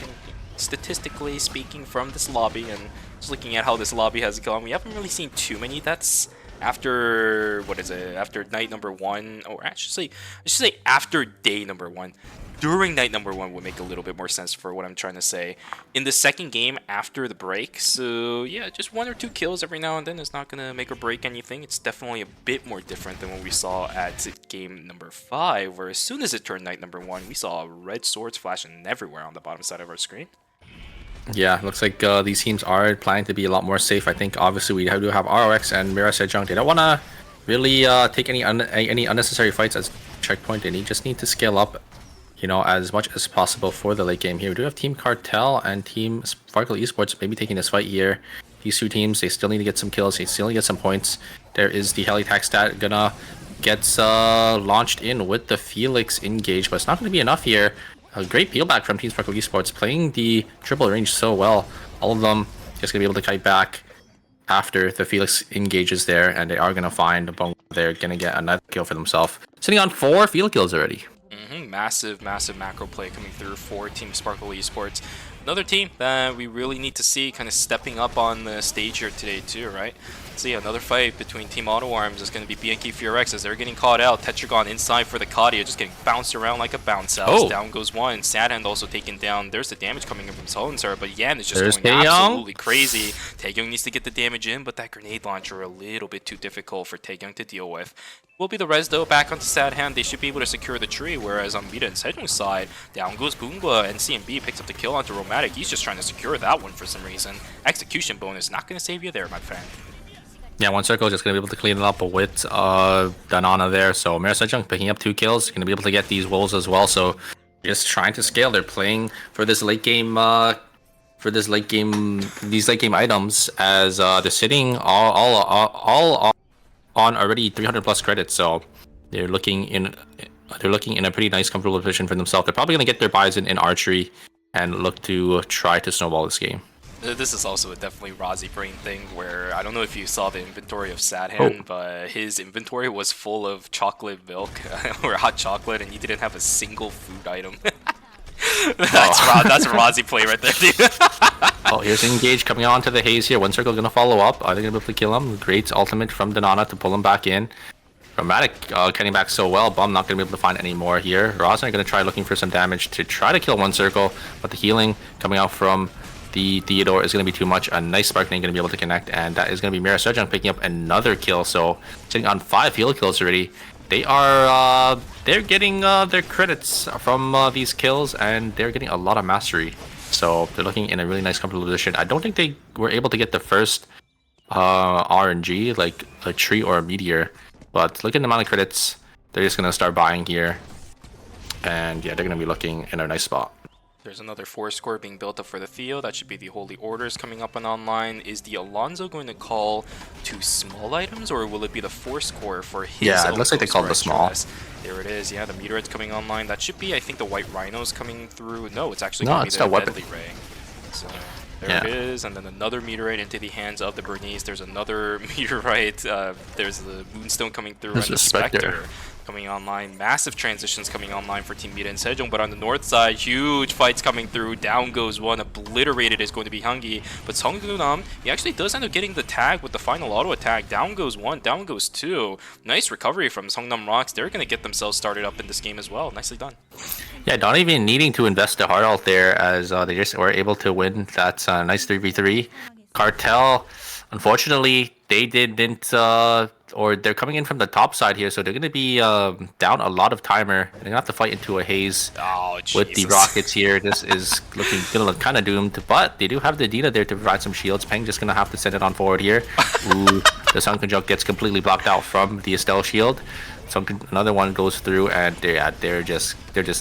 Statistically speaking, from this lobby, and just looking at how this lobby has gone, we haven't really seen too many deaths after after night number 1, or I should say after day number 1. during night number 1 would make a little bit more sense for what I'm trying to say. In the second game after the break, so yeah, just 1 or 2 kills every now and then is not going to make or break anything. It's definitely a bit more different than what we saw at game number 5, where as soon as it turned night number 1, we saw red swords flashing everywhere on the bottom side of our screen. Yeah, looks like these teams are planning to be a lot more safe. I think obviously we do have ROX and Mira Sejong. They don't want to really take any unnecessary fights as checkpoint. They just need to scale up, you know, as much as possible for the late game here. We do have Team Cartel and Team Sparkle Esports maybe taking this fight here. These 2 teams, they still need to get some kills. They still need to get some points. There is the Helitack stat gonna gets launched in with the Felix engage, but it's not going to be enough here. A great peel back from Team Sparkle Esports, playing the triple range so well. All of them just going to be able to kite back after the Felix engages there, and they are going to find a bone. They're going to get another kill for themselves. Sitting on 4 field kills already. Massive macro play coming through for Team Sparkle Esports. Another team that we really need to see kind of stepping up on the stage here today too, right? See, another fight between Team Auto Arms is going to be BNK FureX as they're getting caught out. Tetragon inside for the Kadia, just getting bounced around like a bounce house. Oh. Down goes 1. Sadhand also taken down. There's the damage coming in from Solensar, but Yan is just There's going Taeyong. absolutely crazy. Taeyong needs to get the damage in, but that grenade launcher a little bit too difficult for Taeyong to deal with. Will be the res though, back onto Sadhand. They should be able to secure the tree, whereas on Vita and Sejong's side, down goes Boomba, and CMB picks up the kill onto Romantic. He's just trying to secure that one for some reason. Execution bonus, not going to save you there, my friend. Yeah, 1 circle just going to be able to clean it up with Danana there. So Mira Sejong picking up 2 kills. Going to be able to get these wolves as well. So just trying to scale. They're playing for this late game these late game items as they're sitting all on already 300 plus credits. So they're looking in a pretty nice comfortable position for themselves. They're probably going to get their buys in archery and look to try to snowball this game. This is also a definitely Rozzy brain thing where I don't know if you saw the inventory of Sadhand, but his inventory was full of chocolate milk or hot chocolate, and he didn't have a single food item. That's a Rozzy play right there, dude. Oh, here's Engage coming on to the haze here. 1 circle going to follow up. Are they going to be able to kill him? Great ultimate from Danana to pull him back in. Dramatic getting back so well. Bum not going to be able to find any more here. Rosner going to try looking for some damage to try to kill 1 circle, but the healing coming out from the Theodore is going to be too much. A nice Sparkling going to be able to connect, and that is going to be Mira Sejong picking up another kill. So sitting on 5 field kills already. They are they're getting their credits from these kills, and they're getting a lot of mastery. So they're looking in a really nice comfortable position. I don't think they were able to get the first RNG, like a tree or a meteor, but look at the amount of credits. They're just going to start buying here, and yeah, they're going to be looking in a nice spot. There's another 4 score being built up for the Theo. That should be the Holy Orders coming up and online. Is the Alonzo going to call 2 small items, or will it be the 4 score for his? Yeah, it looks like they called the small. There it is. Yeah, the Meteorites coming online. That should be, I think, the White Rhinos coming through. No, it's actually going to be the Deadly Ray. So there it is, and then another Meteorite into the hands of the Bernice. There's another Meteorite. There's the Moonstone coming through, and the Spectre coming online. Massive transitions coming online for Team Mita and Sejong, but on the north side, huge fights coming through. Down goes 1, obliterated is going to be Hungy, but Songgunam, he actually does end up getting the tag with the final auto attack. Down goes 1, down goes 2. Nice recovery from Songnam Rocks. They're going to get themselves started up in this game as well. Nicely done. Yeah, not even needing to invest the hard ult there, as they just were able to win that nice 3v3. Cartel, unfortunately, they didn't, or they're coming in from the top side here, so they're going to be down a lot of timer. They're going to have to fight into a haze with the rockets here. This is looking going to look kind of doomed, but they do have the Dina there to provide some shields. Peng just going to have to send it on forward here. Ooh, the Sun Conjunct gets completely blocked out from the Estelle shield. Another one goes through, and they're just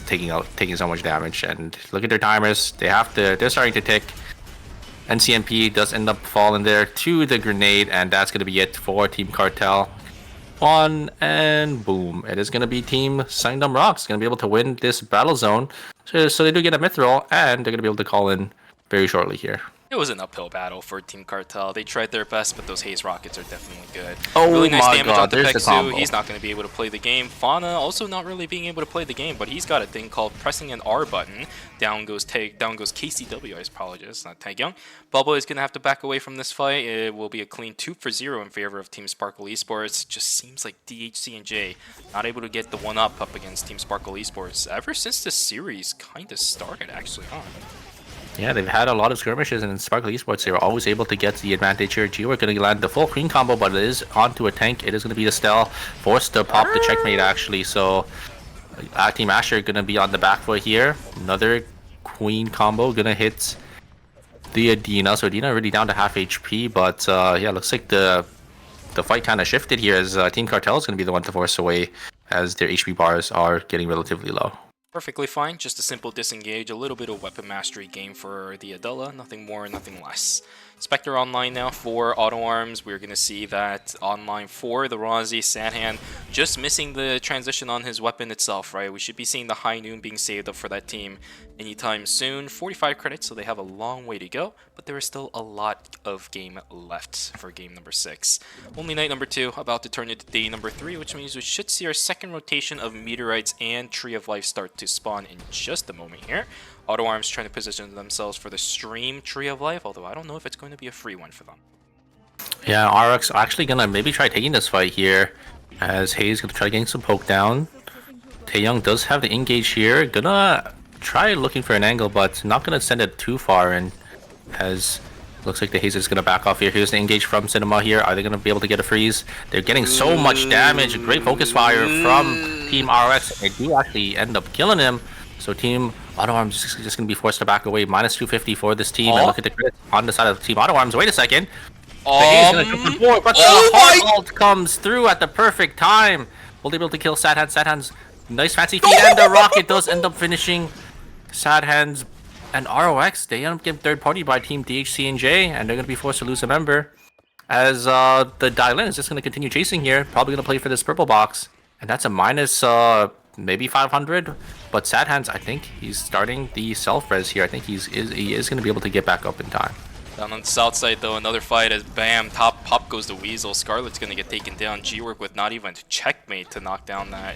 taking so much damage. And look at their timers. They're starting to tick. NCMP does end up falling there to the grenade, and that's going to be it for Team Cartel. 1 and boom. It is going to be Team Sangdom Rocks going to be able to win this battle zone. So they do get a mithril, and they're going to be able to call in very shortly here. It was an uphill battle for Team Cartel. They tried their best, but those Haze rockets are definitely good. Oh really nice my damage god, onto there's the Peksu. combo. He's not going to be able to play the game. Fauna also not really being able to play the game, but he's got a thing called pressing an R button. Down goes KCW, I apologize, not Taegyong. Bubba is going to have to back away from this fight. It will be a clean 2-0 in favor of Team Sparkle Esports. Just seems like DHC and J not able to get the one-up up against Team Sparkle Esports ever since this series kind of started, actually, huh? Yeah, they've had a lot of skirmishes, and in Sparkle Esports, they were always able to get the advantage here. G, we're going to land the full queen combo, but it is onto a tank. It is going to be the Stell, forced to pop the checkmate, actually. So, Team Asher going to be on the back foot here. Another queen combo going to hit the Adina. So, Adina already down to half HP, but yeah, looks like the fight kind of shifted here as Team Cartel is going to be the one to force away as their HP bars are getting relatively low. Perfectly fine, just a simple disengage, a little bit of weapon mastery game for the Adela, nothing more, nothing less. Spectre online now for Auto Arms. We're going to see that online for the Rozzy, Sadhan, just missing the transition on his weapon itself, right? We should be seeing the High Noon being saved up for that team anytime soon. 45 credits, so they have a long way to go, but there is still a lot of game left for game number 6. Only night number 2, about to turn into day number 3, which means we should see our second rotation of Meteorites and Tree of Life start to spawn in just a moment here. Auto Arms trying to position themselves for the stream Tree of Life, although I don't know if it's going to be a free one for them. Yeah, RX actually gonna maybe try taking this fight here, as Hayes gonna try getting some poke down. Taeyong does have the engage here, gonna try looking for an angle, but not gonna send it too far in, as looks like the Hayes is gonna back off here. Here's the engage from Cinema here. Are they gonna be able to get a freeze? They're getting so much damage. Great focus fire from Team RX. They do actually end up killing him. So Team Auto Arms is just going to be forced to back away. Minus 250 for this team. And look at the crits on the side of Team Auto Arms. Wait a second. The Hayes going to jump on board, but the hard ult comes through at the perfect time. Will they be able to kill Sad Hands? Sad Hands, nice fancy feet, and the rocket does end up finishing Sad Hands and ROX. They end up getting third party by Team DHC and J, and they're going to be forced to lose a member. As the Dylan is just going to continue chasing here. Probably going to play for this purple box. And that's a minus maybe 500, but Sad Hands, I think he's starting the self-res here. I think he is going to be able to get back up in time. Down on the south side though, another fight as bam, pop goes the Weasel. Scarlet's going to get taken down. G-Work with not even checkmate to knock down that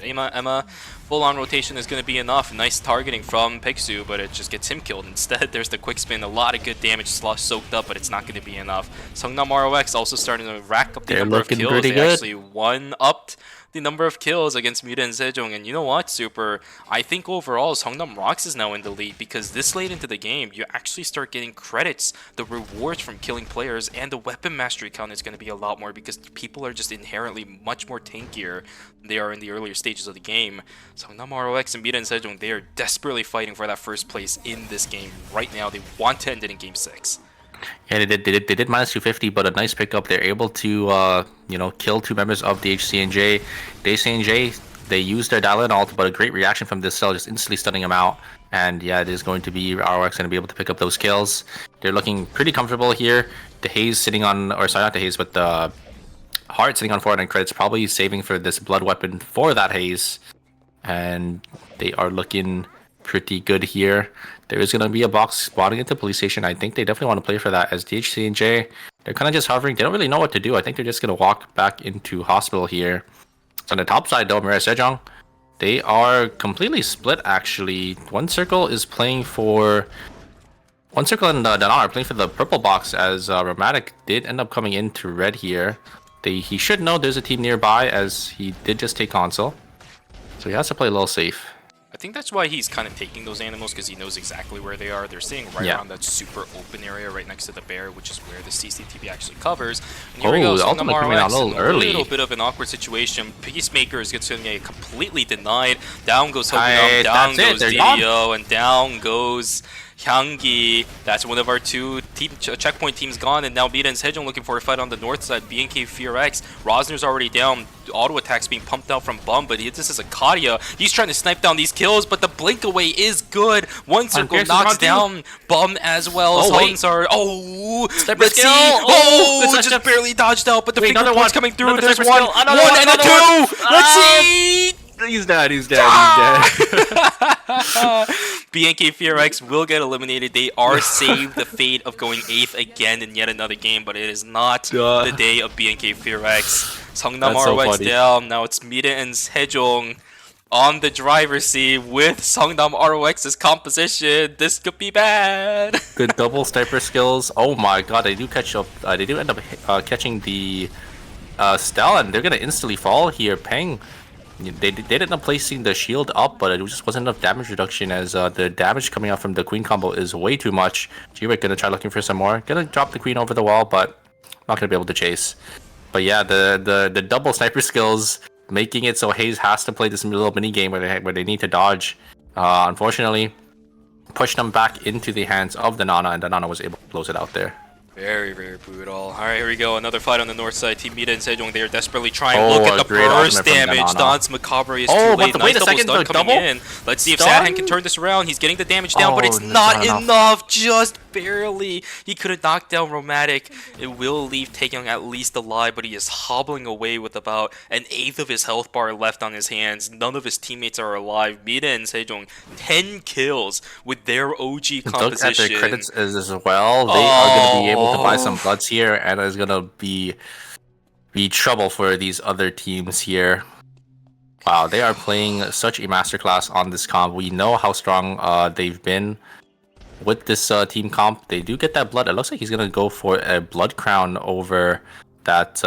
Emma. Full-on rotation is going to be enough. Nice targeting from Peksu, but it just gets him killed. Instead, there's the quick spin. A lot of good damage soaked up, but it's not going to be enough. Seongnam ROX also starting to rack up the number of kills. They actually one-upped the number of kills against Muda and Sejong, and you know what, Super? I think overall Seongnam ROX is now in the lead because this late into the game, you actually start getting credits, the rewards from killing players, and the weapon mastery count is going to be a lot more because people are just inherently much more tankier than they are in the earlier stages of the game. Seongnam ROX and Muda and Sejong, they are desperately fighting for that first place in this game right now. They want to end it in Game 6. Yeah, they did minus 250, but a nice pickup. They're able to, kill two members of the HCNJ. The HCNJ, they used their dial-in ult, but a great reaction from this cell, just instantly stunning him out. And yeah, it is going to be ROX going to be able to pick up those kills. They're looking pretty comfortable here. The Haze sitting on, or sorry, not the Haze, but the Heart sitting on 400 credits, probably saving for this blood weapon for that Haze. And they are looking pretty good here. There is going to be a box spawning at the police station. I think they definitely want to play for that as DHC and J. They're kind of just hovering. They don't really know what to do. I think they're just going to walk back into hospital here. So on the top side though, Mirai Sejong, they are completely split actually. One circle is playing for... One circle and Danar are playing for the purple box as Ramatic did end up coming into red here. He should know there's a team nearby as he did just take console. So he has to play a little safe. I think that's why he's kind of taking those animals, because he knows exactly where they are. They're staying right around that super open area right next to the bear, which is where the CCTV actually covers. And here we go, ultimate coming out a little bit of an awkward situation. Peacemaker is going to get completely denied. Down goes Hogunam, down goes Dio, and down goes Hyanggi. That's one of our two checkpoint teams gone, and now Bida and Sejong looking for a fight on the north side. BNK Fear X. Rosner's already down. Auto attacks being pumped out from Bum, but this is a Kadia. He's trying to snipe down these kills, but the blink away is good. One circle knocks down Bum as well. Let's see. Just barely dodged out, but the fingerprints coming through. There's one and a two. Let's see. He's dead. BNK FearX will get eliminated. They are saved the fate of going 8th again in yet another game, but it is not the day of BNK FearX. Seongnam That's so ROX funny. down. Now it's Mita and Sejong on the driver's seat with Seongnam ROX's composition. This could be bad. Good double sniper skills. Oh my god, they do catch up. They do end up catching the Stell, and they're gonna instantly fall here. Peng. They ended up placing the shield up, but it just wasn't enough damage reduction as the damage coming out from the queen combo is way too much. G-Rick gonna try looking for some more. Gonna drop the queen over the wall, but not gonna be able to chase. But yeah, the double sniper skills making it so Hayes has to play this little mini game where they need to dodge. Unfortunately, pushed them back into the hands of the Nana, and the Nana was able to close it out there. Very, very brutal. Alright, here we go. Another fight on the north side. Team Mita and Sejong, they are desperately trying. Oh, Look at the great burst ultimate from damage. Danana. Dance Macabre is Oh, too late. but Nice wait a double second, stun the coming double in. Let's see if stun? Sadhan can turn this around. He's getting the damage down, but it's Oh, not not enough. Just barely. He could have knocked down Romantic. It will leave Taeyong at least alive, but he is hobbling away with about an eighth of his health bar left on his hands. None of his teammates are alive. Mita and Sejong, 10 kills with their OG composition. Look at their credits as well. They are going to be able to buy some bloods here, and it's going to be trouble for these other teams here. Wow, they are playing such a masterclass on this comp. We know how strong they've been with this team comp. They do get that blood. It looks like he's going to go for a blood crown over that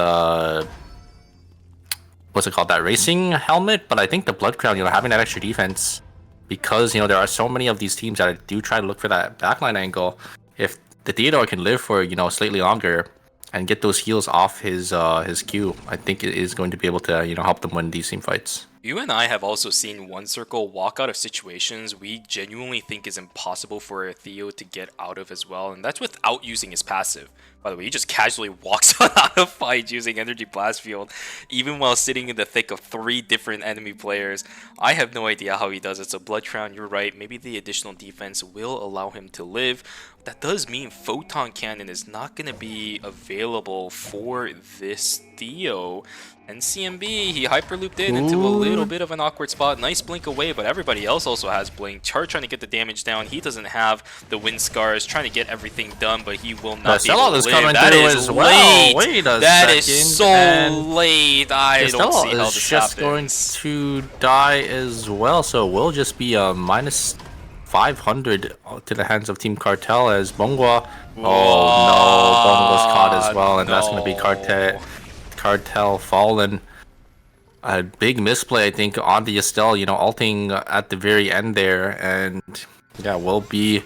what's it called, that racing helmet. But I think the blood crown, having that extra defense, because there are so many of these teams that do try to look for that backline angle. If the Theodore can live for slightly longer and get those heals off his Q, I think it is going to be able to help them win these team fights. You and I have also seen One Circle walk out of situations we genuinely think is impossible for Theo to get out of as well, and that's without using his passive. By the way, he just casually walks out of fight using Energy Blast Field, even while sitting in the thick of 3 different enemy players. I have no idea how he does it, so Blood Crown, you're right, maybe the additional defense will allow him to live. That does mean Photon Cannon is not going to be available for this Theo. And CMB, he hyperlooped in into a little bit of an awkward spot. Nice blink away, but everybody else also has blink. Char trying to get the damage down. He doesn't have the wind scars, trying to get everything done, but he will not be able to live. That is late. Wait a that second. is so late. I don't see how this just happens. going to die as well, so we'll just be minus 500 to the hands of Team Cartel as Bongwa. Oh no, Bongwa's caught as well, and that's going to be Cartel fallen. A big misplay, I think, on the Estelle, ulting at the very end there, and yeah, will be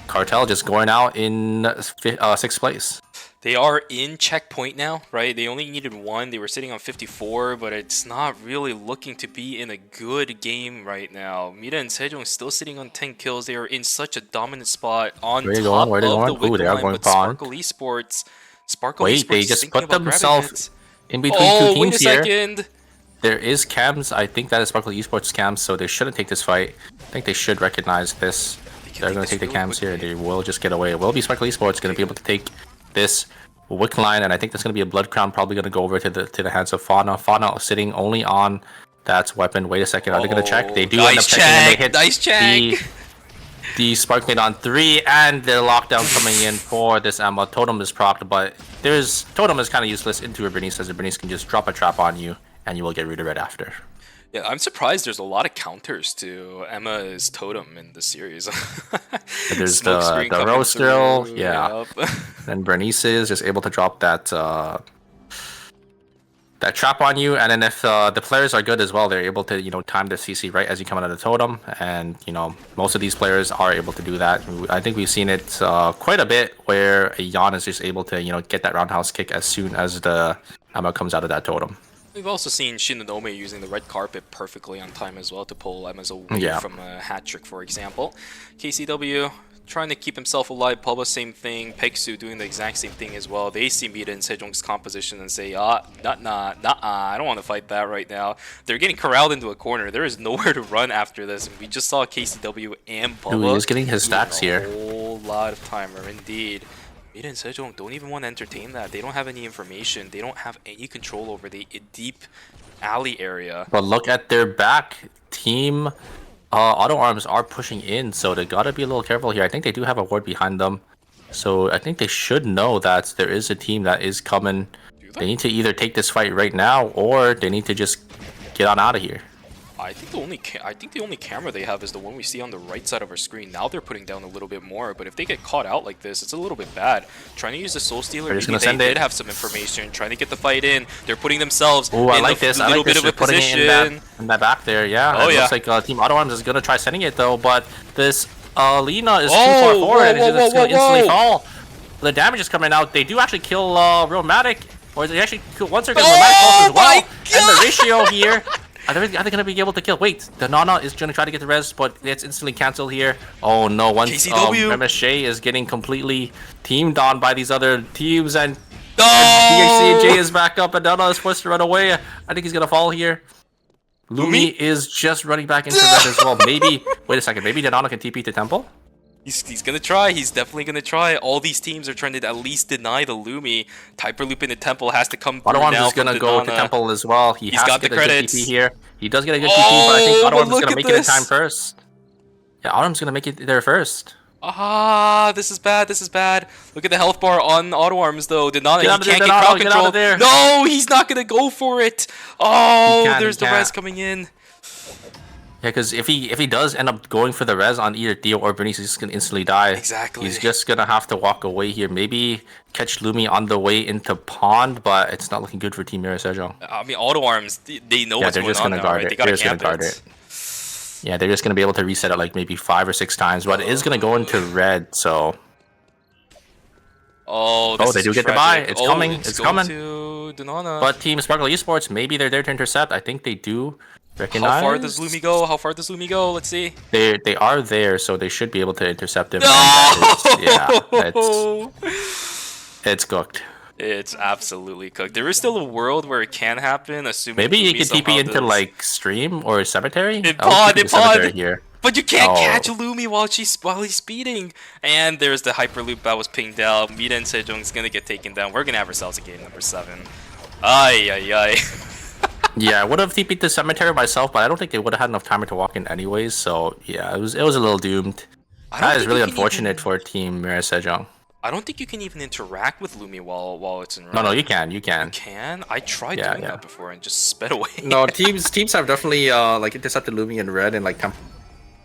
Cartel just going out in 6th place. They are in checkpoint now, right? They only needed 1. They were sitting on 54, but it's not really looking to be in a good game right now. Mita and Sejong still sitting on 10 kills. They are in such a dominant spot on top Where are they of going? the wick Ooh, they are line, going but pawn. Sparkle Esports They just thinking put about grabbing themselves it. in between two teams wait a here. second. There is cams. I think that is Sparkle Esports cams, so they shouldn't take this fight. I think they should recognize this. They're going to take the cams here. They will just get away. It will be Sparkle Esports going to be able to take this wick line, and I think that's going to be a blood crown, probably going to go over to the hands of Fauna. Fauna sitting only on that weapon. Wait a second. Are they going to check? They do end up checking, and they hit Nice check. the Sparkling on 3, and their lockdown coming in for this ammo. Totem is procced, but Totem is kind of useless into a Bernice, as a Bernice can just drop a trap on you, and you will get rid of it after. Yeah, I'm surprised there's a lot of counters to Emma's Totem in the series. There's Smoke the screen coming Rose drill, through, yeah. yep. Then Bernice is just able to drop that trap on you, and then if the players are good as well, they're able to time the CC right as you come out of the totem, and most of these players are able to do that. I think we've seen it quite a bit where a Yan is just able to get that roundhouse kick as soon as the ammo comes out of that totem. We've also seen Shinonome using the red carpet perfectly on time as well to pull Emma's away from a hat trick, for example. KCW trying to keep himself alive. Pubba, same thing. Peksu doing the exact same thing as well. They see Mita and Sejong's composition and say, nah, I don't want to fight that right now. They're getting corralled into a corner. There is nowhere to run after this. And we just saw KCW and Pubba. He's getting his stacks here. A whole lot of timer, indeed. Mita and Sejong don't even want to entertain that. They don't have any information. They don't have any control over the deep alley area. But look at their back. Team Auto Arms are pushing in, so they gotta be a little careful here. I think they do have a ward behind them, so I think they should know that there is a team that is coming. They need to either take this fight right now, or they need to just get on out of here. I think the only camera they have is the one we see on the right side of our screen. Now they're putting down a little bit more, but if they get caught out like this, it's a little bit bad. Trying to use the Soul Stealer, maybe they did have some information. Trying to get the fight in. They're putting themselves in I like this. a little bit of a position. In that back there, yeah. Oh, it yeah. looks like Team Auto Arms is gonna try sending it though, but this Lina is too far forward. It's gonna instantly fall. The damage is coming out. They do actually kill Romatic, or they actually kill once they're getting Romatic pulse as well. And the ratio here. Are they going to be able to kill? Wait, the Nana is going to try to get the res, but it's instantly cancelled here. Oh no, once MSJ is getting completely teamed on by these other teams, and DHC is back up, and Nana is forced to run away. I think he's going to fall here. Lumi is just running back into red as well. Maybe, wait a second, maybe the Nana can TP to Temple? He's gonna try. He's definitely gonna try. All these teams are trying to at least deny the Lumi. Hyperloop in the Temple has to come through now. Is gonna go to Temple as well. He's got the credits. Good TP here. He does get a good TP, but I think Autumn's gonna make it in time first. Yeah, Autumn's gonna make it there first. This is bad. This is bad. Look at the health bar on Auto Arms though. Denana, he can't get Denano, crowd get control. out of there. No, he's not gonna go for it. Oh, there's the res coming in. Yeah, because if he does end up going for the res on either Theo or Bernice, he's just gonna instantly die. Exactly. He's just gonna have to walk away here. Maybe catch Lumi on the way into Pond, but it's not looking good for Team Mira Sejong. I mean, Auto Arms, they know what's going on now, right? They gotta camp it. Yeah, they're just gonna be able to reset it like maybe 5 or 6 times, but it is gonna go into red. So. They do get the buy. It's coming. It's coming. To Denana. But Team Sparkle Esports, maybe they're there to intercept. I think they do. Recognize. How far does Lumi go? How far does Lumi go? Let's see. They are there, so they should be able to intercept him. It's cooked. It's absolutely cooked. There is still a world where it can happen, assuming maybe you could TP into like Stream or Cemetery. Pod here. But you can't catch Lumi while he's speeding. And there's the Hyperloop that was pinged down. Mira and Sejong's gonna get taken down. We're gonna have ourselves a game number 7. Ay. Yeah, I would have TP'd the Cemetery myself, but I don't think they would have had enough time to walk in anyways. So yeah, it was a little doomed. That is really unfortunate for Team Mira Sejong. I don't think you can even interact with Lumi while it's in red. No, you can. You can. I tried doing that before and just sped away. No, teams have definitely like intercepted Lumi in red and like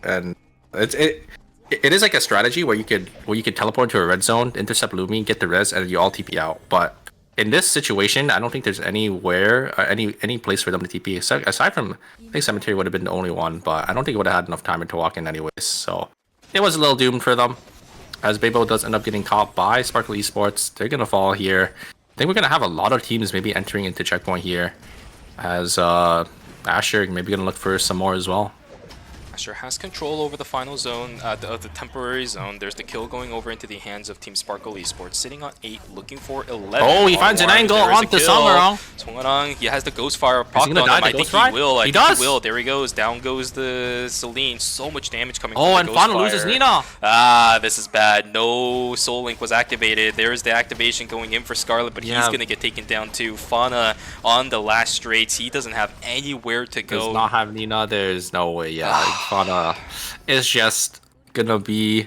and it is like a strategy where you could teleport to a red zone, intercept Lumi, get the res, and you all TP out. But in this situation, I don't think there's anywhere any place for them to TP aside from I think Cemetery would have been the only one, but I don't think it would have had enough time to walk in anyways. So it was a little doomed for them. As Bebo does end up getting caught by Sparkle Esports, they're gonna fall here. I think we're gonna have a lot of teams maybe entering into checkpoint here, as Asher maybe gonna look for some more as well. Asher has control over the final zone, of the temporary zone. There's the kill going over into the hands of Team Sparkle Esports, sitting on 8, looking for 11. Oh, he finds an angle onto Songarong. Songarong, he has the Ghost Fire proc on him. I think he will. I think he will. There he goes. Down goes the Celine. So much damage coming from the Ghost Fire. And Fauna loses Nina. This is bad. No Soul Link was activated. There's the activation going in for Scarlet, but he's going to get taken down too. Fauna on the last straights. He doesn't have anywhere to go. Does not have Nina. There's no way. Fauna is just gonna be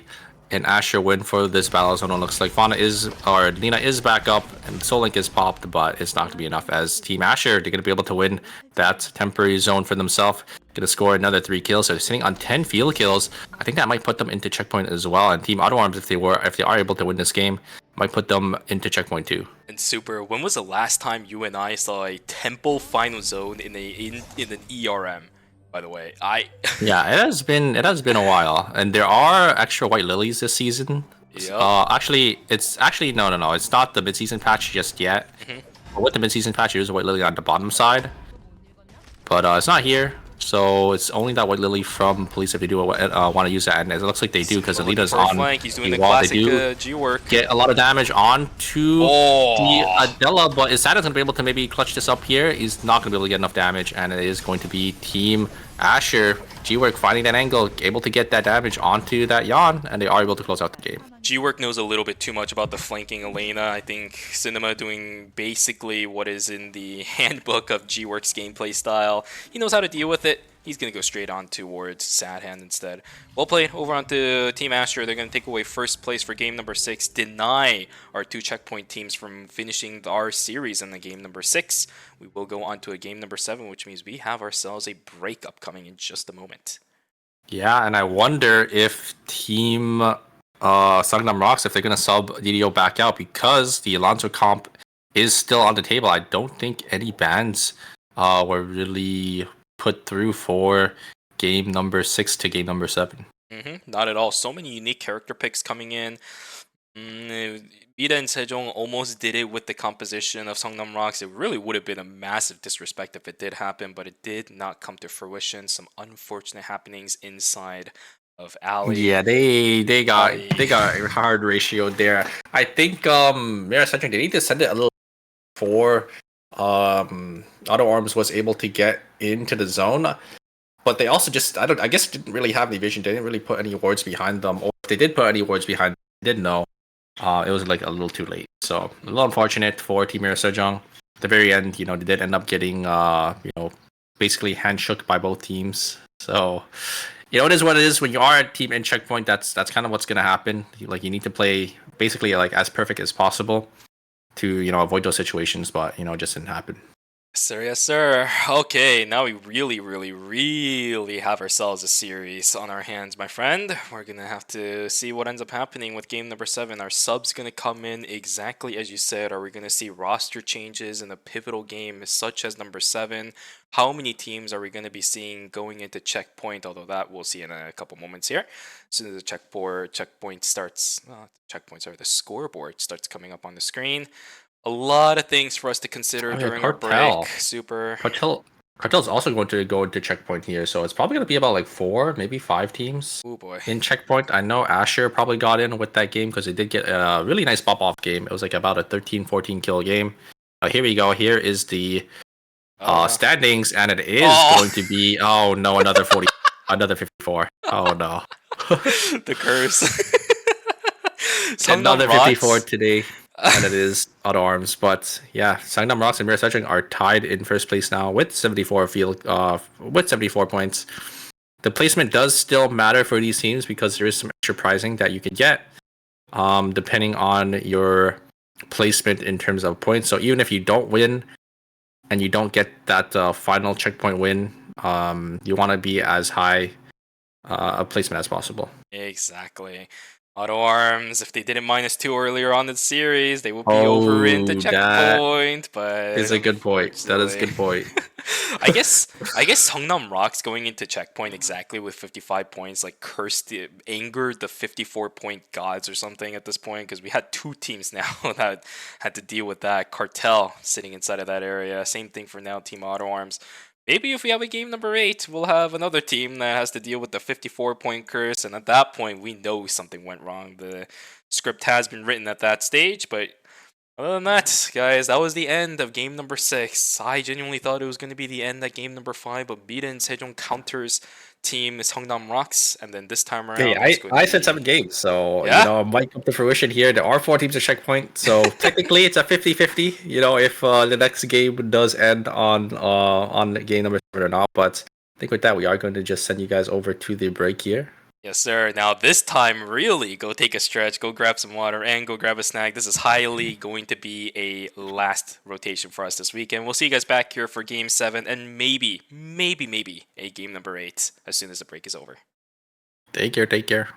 an Asher win for this battle zone. It looks like Nina is back up and Soul Link is popped, but it's not gonna be enough as Team Asher, they're gonna be able to win that temporary zone for themselves. Gonna score another 3 kills. So they're sitting on 10 field kills. I think that might put them into checkpoint as well. And Team Auto Arms, if they are able to win this game, might put them into checkpoint too. And Super, when was the last time you and I saw a Temple final zone in an ERM? By the way, yeah, it has been a while, and there are extra white lilies this season. Yep. Actually, it's no, it's not the mid-season patch just yet. But with the mid-season patch, there's a white lily on the bottom side, but it's not here. So it's only that white lily from police if they do want to use that, and it looks like they do because Alita's on flank. He's doing the classic G work. Get a lot of damage onto the Adela, but is Saturn going to be able to maybe clutch this up here? He's not going to be able to get enough damage, and it is going to be Team Asher. G-Work finding that angle, able to get that damage onto that Yan, and they are able to close out the game. G-Work knows a little bit too much about the flanking Elena. I think Cinema doing basically what is in the handbook of G-Work's gameplay style. He knows how to deal with it. He's going to go straight on towards Sad Hand instead. Well played. Over onto Team Astro. They're going to take away first place for game number 6. Deny our 2 checkpoint teams from finishing our series in the game number 6. We will go on to a game number 7, which means we have ourselves a break upcoming in just a moment. Yeah, and I wonder if Team Sangnam Rocks, if they're going to sub DDO back out, because the Alonso comp is still on the table. I don't think any bans were really put through for game number 6 to game number 7. Not at all. So many unique character picks coming in. Bida and Sejong almost did it with the composition of Songnam Rocks. It really would have been a massive disrespect if it did happen, but it did not come to fruition. Some unfortunate happenings inside of Alley. Yeah, they got a hard ratio there. I think Mira Sejong, they need to send it a little before Auto Arms was able to get into the zone. But they also just, I guess didn't really have any vision. They didn't really put any words behind them. Or if they did put any words behind them, they didn't know. It was like a little too late. So a little unfortunate for Team Mira Sejong. At the very end, they did end up getting basically handshook by both teams. So it is what it is. When you are a team in checkpoint, that's kind of what's gonna happen. You need to play basically like as perfect as possible to avoid those situations, but it just didn't happen. Yes, sir. Okay, now we really have ourselves a series on our hands, my friend. We're gonna have to see what ends up happening with game number 7. Are subs gonna come in exactly as you said? Are we gonna see roster changes in a pivotal game such as number 7? How many teams are we gonna be seeing going into checkpoint? Although that we'll see in a couple moments here. As soon as the checkpoint starts, the scoreboard starts coming up on the screen. A lot of things for us to consider during our break. Cartel's also going to go into checkpoint here, so it's probably going to be about like 4, maybe 5 teams in checkpoint. I know Asher probably got in with that game because they did get a really nice pop-off game. It was like about a 13-14 kill game. Here we go. Here is the standings, and it is going to be, another 40, another 54. Oh no. The curse. Another 54 today. And it is Auto Arms, but yeah, Sangnam Rocks and Mira Sejong are tied in first place now with 74 points. The placement does still matter for these teams because there is some extra prizing that you could get, depending on your placement in terms of points. So even if you don't win and you don't get that final checkpoint win, you want to be as high a placement as possible. Exactly. Auto Arms, if they didn't -2 earlier on in the series, they will be over into checkpoint. But is a good point. That is a good point. I guess Songnam Rocks going into checkpoint exactly with 55 points, like angered the 54-point gods or something at this point, because we had 2 teams now that had to deal with that. Cartel sitting inside of that area. Same thing for now, Team Auto Arms. Maybe if we have a game number 8, we'll have another team that has to deal with the 54-point curse, and at that point, we know something went wrong. The script has been written at that stage, but other than that, guys, that was the end of game number 6. I genuinely thought it was going to be the end at game number 5, but Bida and Sejong counters Team Songnam Rocks, and then this time around... Hey, I said 7 games, so, it might come to fruition here. There are 4 teams at checkpoint, so technically it's a 50-50, if the next game does end on game number 7 or not, but I think with that, we are going to just send you guys over to the break here. Yes, sir. Now, this time, really, go take a stretch, go grab some water, and go grab a snack. This is highly going to be a last rotation for us this weekend. We'll see you guys back here for Game 7, and maybe a Game number 8 as soon as the break is over. Take care.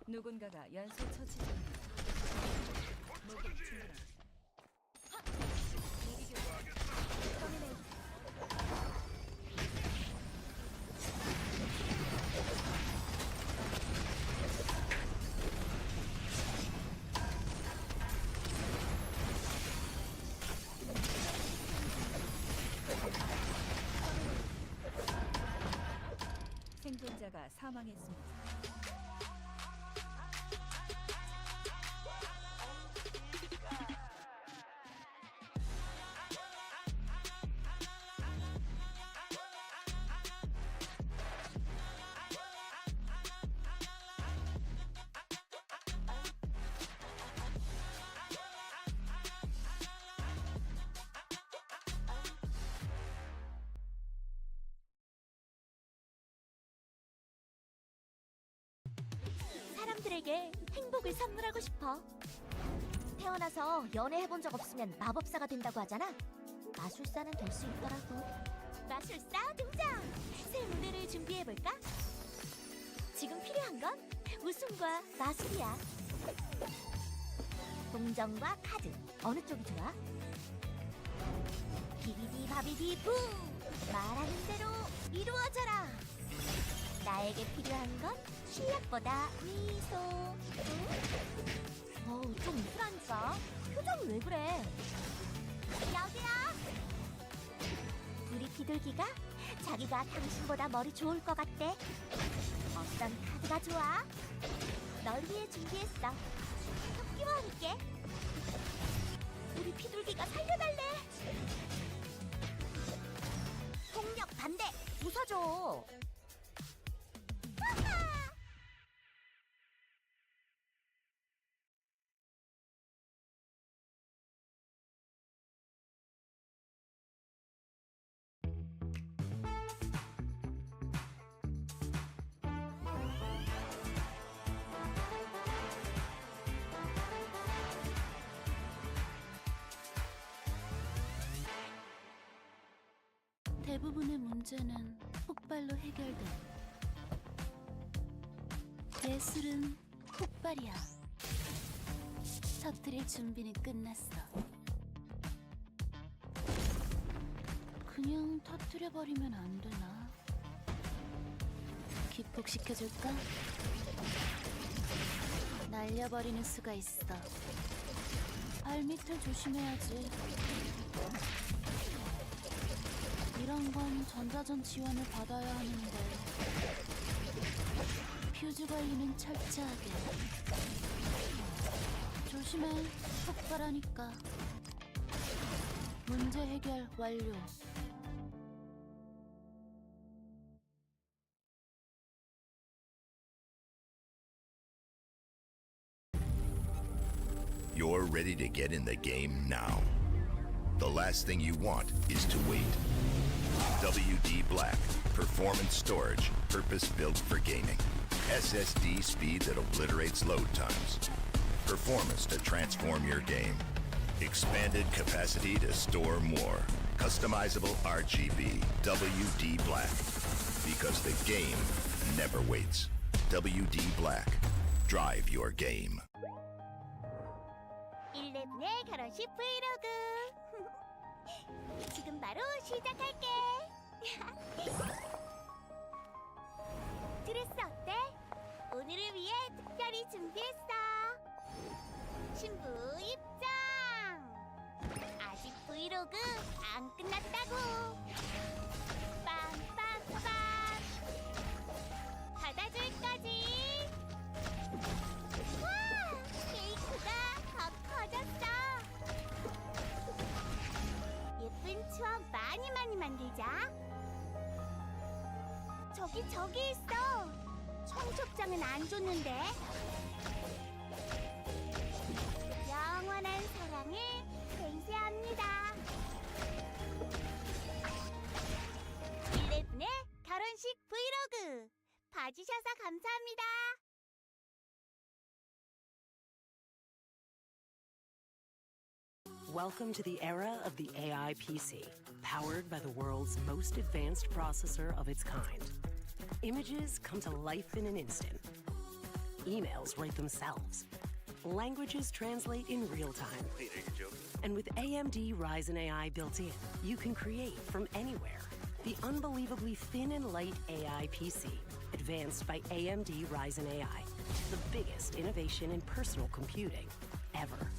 누군가가 연쇄 처치 중입니다. 목을 충분히. 생존자가 사망했습니다. 사람들에게 행복을 선물하고 싶어. 태어나서 연애해본 적 없으면 마법사가 된다고 하잖아. 마술사는 될 수 있더라고. 마술사 등장! 새 무대를 준비해볼까? 지금 필요한 건 웃음과 마술이야. 동정과 카드, 어느 쪽이 좋아? 비비디 바비디 부! 말하는 대로 이루어져라! 나에게 필요한 건 실력보다 미소. 어우, 좀 이쁘라니까. 표정이 왜 그래? 여기야. 우리 비둘기가 자기가 당신보다 머리 좋을 것 같대. 어떤 카드가 좋아? 널 위해 준비했어. 토끼와 함께. 우리 비둘기가 살려달래. 폭력 반대. 웃어줘. 대부분의 문제는 폭발로 해결돼. 예술은 폭발이야. 터뜨릴 준비는 끝났어. 그냥 터뜨려버리면 안 되나? 기폭시켜줄까? 날려버리는 수가 있어. 발밑을 조심해야지. 이런 건 전자전 지원을 받아야 하는데. 퓨즈 관리는 철저하게. 조심해, 폭발하니까. 문제 해결 완료. You're ready to get in the game now. The last thing you want is to wait. WD Black, performance storage, purpose-built for gaming. SSD speed that obliterates load times. Performance to transform your game. Expanded capacity to store more. Customizable RGB. WD Black. Because the game never waits. WD Black. Drive your game. 11의 결혼식 브이로그. 지금 바로 시작할게. 드레스 어때? 오늘을 위해 특별히 준비했어. 신부 입장. 아직 브이로그 안 끝났다고. 빰빰빰. 받아줄까지. 와, 케이크가 더 커졌어. 예쁜 추억 많이 만들자. 저기 있어. 청첩장은 안 줬는데. 영원한 사랑을 맹세합니다. 11의 결혼식 브이로그 봐주셔서 감사합니다. Welcome to the era of the AI PC, powered by the world's most advanced processor of its kind. Images come to life in an instant. Emails write themselves. Languages translate in real time. And with AMD Ryzen AI built in, you can create from anywhere. The unbelievably thin and light AI PC, advanced by AMD Ryzen AI. The biggest innovation in personal computing ever.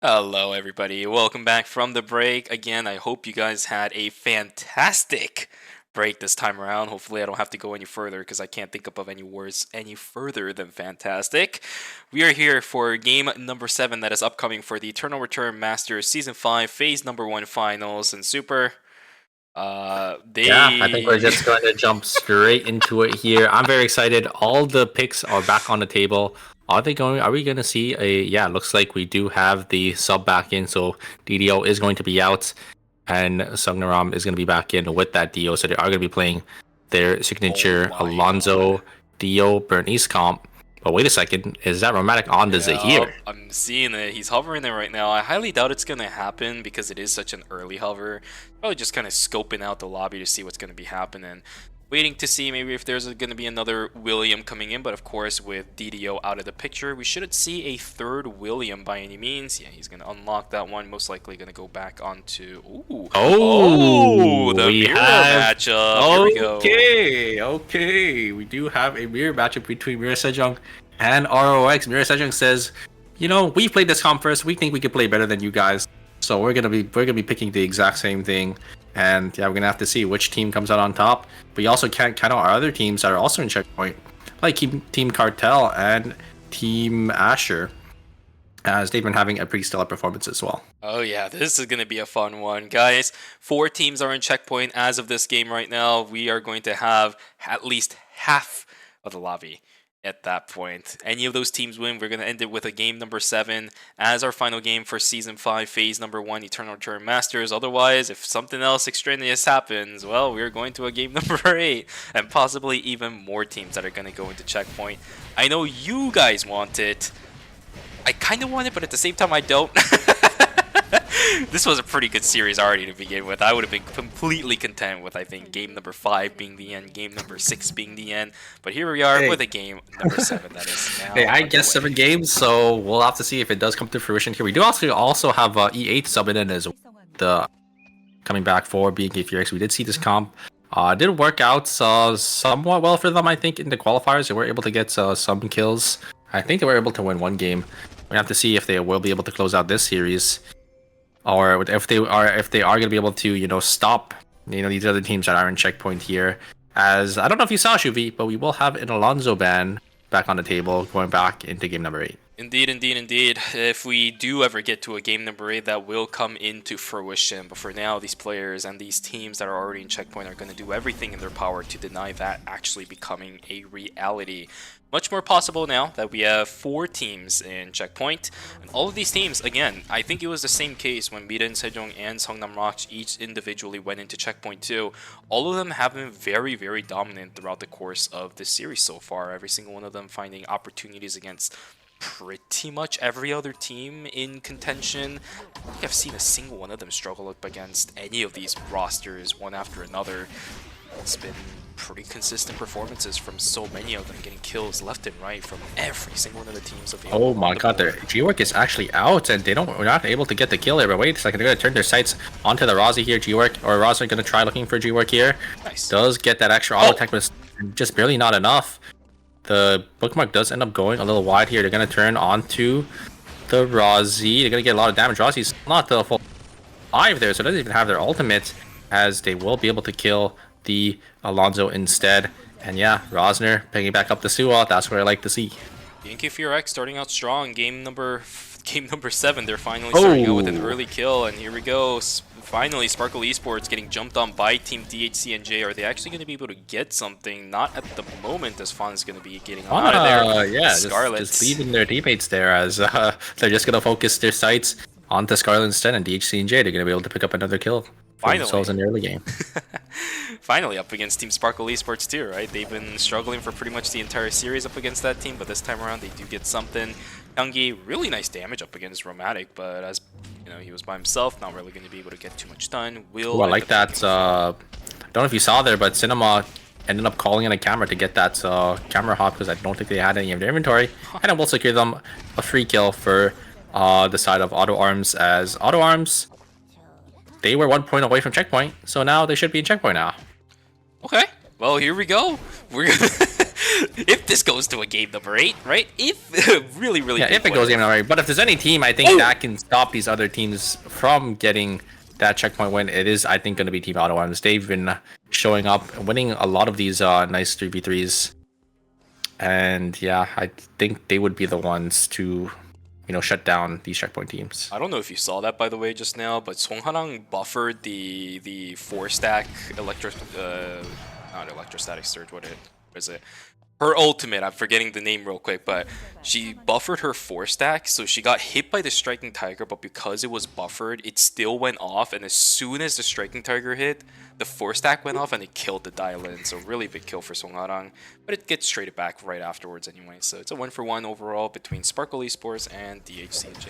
Hello, everybody. Welcome back from the break. Again, I hope you guys had a fantastic break this time around. Hopefully, I don't have to go any further because I can't think of any words any further than fantastic. We are here for game number 7 that is upcoming for the Eternal Return Masters Season 5 Phase number 1 Finals. And Super, I think we're just going to jump straight into it here. I'm very excited. All the picks are back on the table. Are we going to see a... Yeah, looks like we do have the sub back in, so DDO is going to be out, and Sugnaram is going to be back in with that Dio, so they are going to be playing their signature Alonso, Dio, Bernice comp. But wait a second, is that Romantic on the Zahir? I'm seeing it. He's hovering there right now. I highly doubt it's going to happen because it is such an early hover. Probably just kind of scoping out the lobby to see what's going to be happening. Waiting to see maybe if there's going to be another William coming in. But of course, with DDO out of the picture, we shouldn't see a third William by any means. Yeah, he's going to unlock that one. Most likely going to go back onto... Ooh. The mirror matchup. Here we go. Okay. We do have a mirror matchup between Mirror Sejong and ROX. Mirror Sejong says, you know, we played this comp first. We think we could play better than you guys. So we're gonna be picking the exact same thing. And yeah, we're gonna have to see which team comes out on top. But you also can't count out our other teams that are also in checkpoint, like Team Cartel and Team Asher, as they've been having a pretty stellar performance as well. Oh yeah, this is going to be a fun one. Guys, 4 teams are in checkpoint as of this game right now. We are going to have at least half of the lobby at that point. Any of those teams win, we're going to end it with a game number 7 as our final game for Season 5, Phase number 1, Eternal Return Masters. Otherwise, if something else extraneous happens, well, we're going to a game number 8 and possibly even more teams that are going to go into checkpoint. I know you guys want it. I kind of want it, but at the same time, I don't. This was a pretty good series already to begin with. I would have been completely content with, I think, game number 5 being the end, game number 6 being the end. But here we are with a game number 7 that is now. Hey, I guess 7 games, so we'll have to see if it does come to fruition here. We do also have E8 subbing in as the coming back for BK Furix. We did see this comp. Did work out somewhat well for them, I think, in the qualifiers. They were able to get some kills. I think they were able to win 1 game. We have to see if they will be able to close out this series, or if they are going to be able to, you know, stop, you know, these other teams that are in checkpoint here. As I don't know if you saw, Shuvi, but we will have an Alonso ban back on the table going back into game number 8. Indeed. If we do ever get to a game number 8, that will come into fruition. But for now, these players and these teams that are already in checkpoint are going to do everything in their power to deny that actually becoming a reality. Much more possible now that we have 4 teams in checkpoint. And all of these teams, again, I think it was the same case when Miren, Sejong, and Seongnam Rock each individually went into checkpoint 2. All of them have been very, very dominant throughout the course of this series so far. Every single one of them finding opportunities against pretty much every other team in contention. I don't think I've seen a single one of them struggle up against any of these rosters one after another. It's been pretty consistent performances from so many of them, getting kills left and right from every single one of the teams available. Oh my god, their G-Work is actually out and we're not able to get the kill here. But wait a second, they're going to turn their sights onto the Rozzy here. G-Work, or Rozzy going to try looking for G-Work here. Nice. Does get that extra auto attack, but it's just barely not enough. The bookmark does end up going a little wide here. They're going to turn onto the Rozzy. They're going to get a lot of damage. Rozzy's not the full 5 there, so it doesn't even have their ultimate. as they will be able to kill the Alonso instead. And yeah, Rosner picking back up the Suwa. That's what I like to see. BNK FureX starting out strong. Game number 7. They're finally starting out with an early kill, and here we go. Finally, Sparkle Esports getting jumped on by Team DHCNJ. Are they actually going to be able to get something? Not at the moment, as Fawn's going to be getting out of there. Yeah, just leaving their teammates there, as they're just going to focus their sights onto Scarlet instead, and DHCNJ, they're going to be able to pick up another kill for themselves in the early game. Finally up against Team Sparkle Esports too, right? They've been struggling for pretty much the entire series up against that team, but this time around they do get something. Youngie, really nice damage up against Romantic, but as you know, he was by himself, not really going to be able to get too much done. I like that. I don't know if you saw there, but Cinema ended up calling in a camera to get that camera hop, because I don't think they had any of their inventory, and it will secure them a free kill for the side of Auto Arms, as Auto Arms, they were 1 point away from checkpoint, so now they should be in checkpoint now. Okay, well, here we go. We're gonna if this goes to a game number 8, right? If really if it goes game number 8, but if there's any team I think that can stop these other teams from getting that checkpoint win, it is, I think, going to be Team Auto Arms. They've been showing up, winning a lot of these nice 3v3s, and yeah, I think they would be the ones to, you know, shut down these checkpoint teams. I don't know if you saw that, by the way, just now, but Songharang buffered the 4-stack not electrostatic surge, what is it? Her ultimate, I'm forgetting the name real quick, but she buffered her 4-stack, so she got hit by the Striking Tiger, but because it was buffered, it still went off, and as soon as the Striking Tiger hit, the 4-stack went off and it killed the dial-in, so really big kill for Songharang, but it gets traded back right afterwards anyway, so it's a 1-for-1 overall between Sparkle Esports and DHCNJ.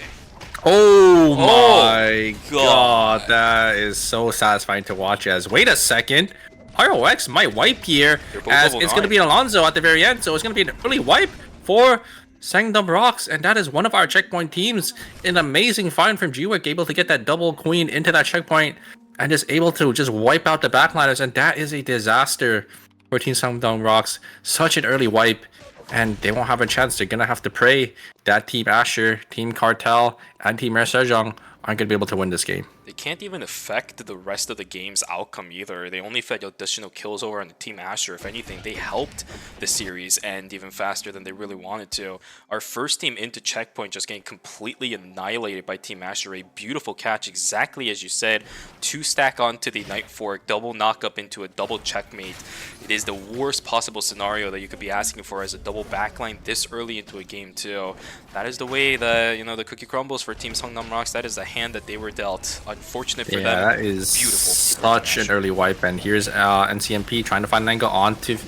Oh my god, that is so satisfying to watch. As wait a second, ROX might wipe here, as it's going to be Alonso at the very end, so it's going to be an early wipe for Sangdom Rocks, and that is one of our checkpoint teams. An amazing find from G-Wick, able to get that double queen into that checkpoint, and just able to just wipe out the backliners, and that is a disaster for Team Sangdom Rocks. Such an early wipe, and they won't have a chance. They're going to have to pray that Team Asher, Team Cartel, and Team Air Sejong aren't going to be able to win this game. They can't even affect the rest of the game's outcome either. They only fed additional kills over on the Team Asher. If anything, they helped the series end even faster than they really wanted to. Our first team into checkpoint just getting completely annihilated by Team Asher. A beautiful catch, exactly as you said. 2-stack onto the Night Fork, double knock up into a double checkmate. It is the worst possible scenario that you could be asking for as a double backline this early into a game too. That is the way the cookie crumbles for Team Songnam Rocks. That is the hand that they were dealt. Unfortunate for them. Yeah, that is beautiful. Such an early wipe, and here's NCMP trying to find an angle onto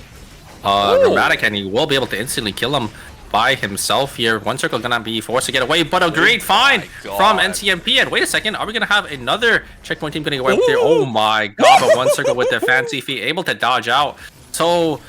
Dramatic, and he will be able to instantly kill him by himself here. One circle gonna be forced to get away, but a great find from NCMP. And wait a second, are we gonna have another checkpoint team gonna go up there? Oh my god, but One Circle with their fancy feet, able to dodge out. So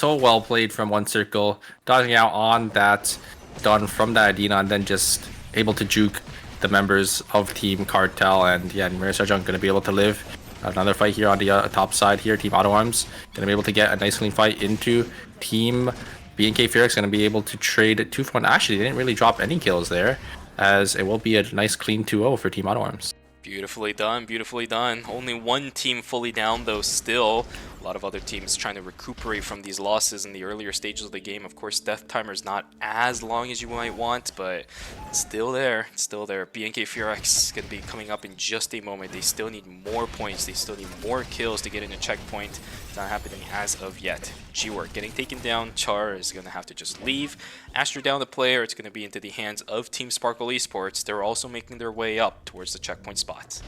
well played from One Circle, dodging out on that done from that Adina, and then just able to juke the members of Team Cartel. And yeah, Mirror Sergeant gonna be able to live. Another fight here on the top side here. Team Auto Arms gonna be able to get a nice clean fight into Team BNK FureX. Gonna be able to trade 2-for-1. Actually, they didn't really drop any kills there, as it will be a nice clean 2-0 for Team Auto Arms. Beautifully done, beautifully done. Only one team fully down though still. A lot of other teams trying to recuperate from these losses in the earlier stages of the game. Of course, death timer is not as long as you might want, but it's still there. It's still there. BNK FureX is going to be coming up in just a moment. They still need more points. They still need more kills to get in a checkpoint. It's not happening as of yet. G-Work getting taken down. Char is going to have to just leave. Astro down the player. It's going to be into the hands of Team Sparkle Esports. They're also making their way up towards the checkpoint spots.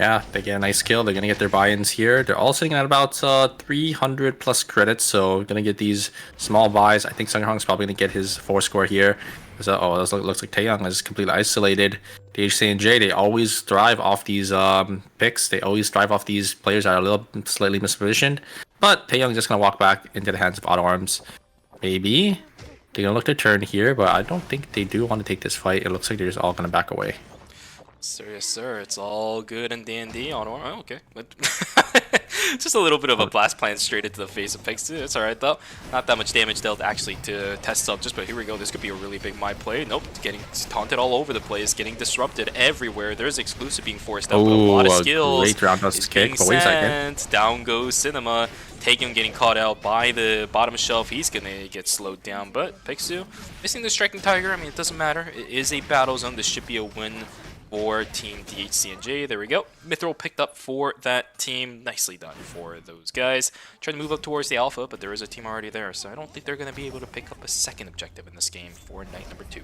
Yeah, they get a nice kill. They're going to get their buy-ins here. They're all sitting at about 300 plus credits, so going to get these small buys. I think Sung Hong's probably going to get his 4 score here. Oh, this looks like Taeyong is completely isolated. DHCNJ, they always thrive off these picks. They always thrive off these players that are a little slightly mispositioned. But Taeyong just going to walk back into the hands of Auto Arms. Maybe they're going to look to turn here, but I don't think they do want to take this fight. It looks like they're just all going to back away. Sir, yes, sir. It's all good and dandy. Oh, okay. But Just a little bit of a blast plan straight into the face of Pixie. It's alright though. Not that much damage dealt actually to test up just, but here we go. This could be a really big my play. Nope, getting taunted all over the place, getting disrupted everywhere. There's exclusive being forced out with a lot of skills. Great roundhouse kick, but wait a second. Down goes Cinema. Taken getting caught out by the bottom shelf. He's gonna get slowed down, but Pixu missing the striking tiger. I mean, it doesn't matter. It is a battle zone. This should be a win for Team DHCNJ. There we go. Mithril picked up for that team. Nicely done for those guys. Trying to move up towards the alpha, but there is a team already there, so I don't think they're gonna be able to pick up a second objective in this game for night number 2.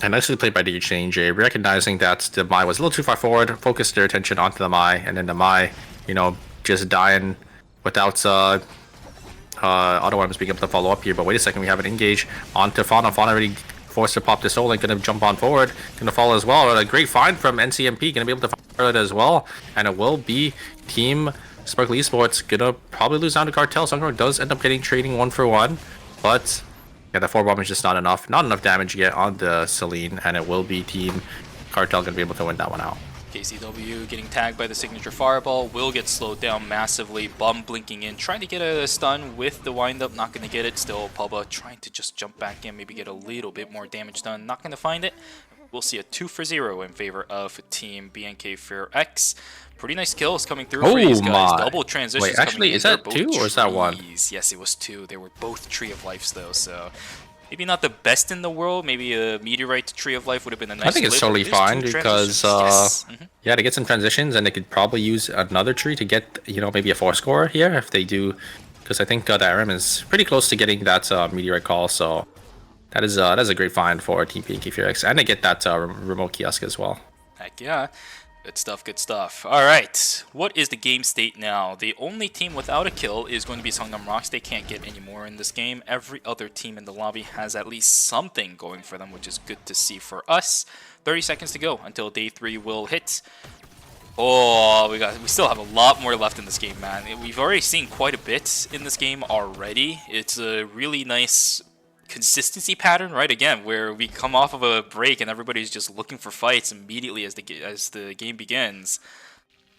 And nicely played by DHCNJ, recognizing that the Mai was a little too far forward, focused their attention onto the Mai, and then the Mai, you know, just dying without auto arms being able to follow up here. But wait a second, we have an engage onto Fauna. Fauna already forced to pop the soul and gonna jump on forward, gonna follow as well. A great find from NCMP, gonna be able to find it as well, and it will be Team Sparkly Esports gonna probably lose down to Cartel. Sungrow does end up getting trading 1-for-1, but yeah, the 4-bomb is just not enough damage yet on the Celine, and it will be Team Cartel gonna be able to win that one out. KCW getting tagged by the signature fireball, will get slowed down massively. Bum blinking in, trying to get a stun with the windup, not going to get it. Still Pubba trying to just jump back in, maybe get a little bit more damage done, not going to find it. We'll see a 2-for-0 in favor of Team BNK Fair X. Pretty nice kills coming through for these guys. Double transitions. Wait, actually, is that 2 or is that 1? Yes, it was 2. They were both Tree of Lives though, so maybe not the best in the world. Maybe a Meteorite to Tree of Life would have been a nice. I think it's totally fine because yeah, to get some transitions, and they could probably use another tree to get, you know, maybe a 4 score here if they do, because I think the ERM is pretty close to getting that Meteorite call. So that is a great find for Team PNK Felix, and they get that remote kiosk as well. Heck yeah. Good stuff, good stuff. Alright, what is the game state now? The only team without a kill is going to be Songnam Rocks. They can't get any more in this game. Every other team in the lobby has at least something going for them, which is good to see for us. 30 seconds to go until day 3 will hit. Oh, we still have a lot more left in this game, man. We've already seen quite a bit in this game already. It's a really nice consistency pattern, right? Again, where we come off of a break and everybody's just looking for fights immediately as the game begins.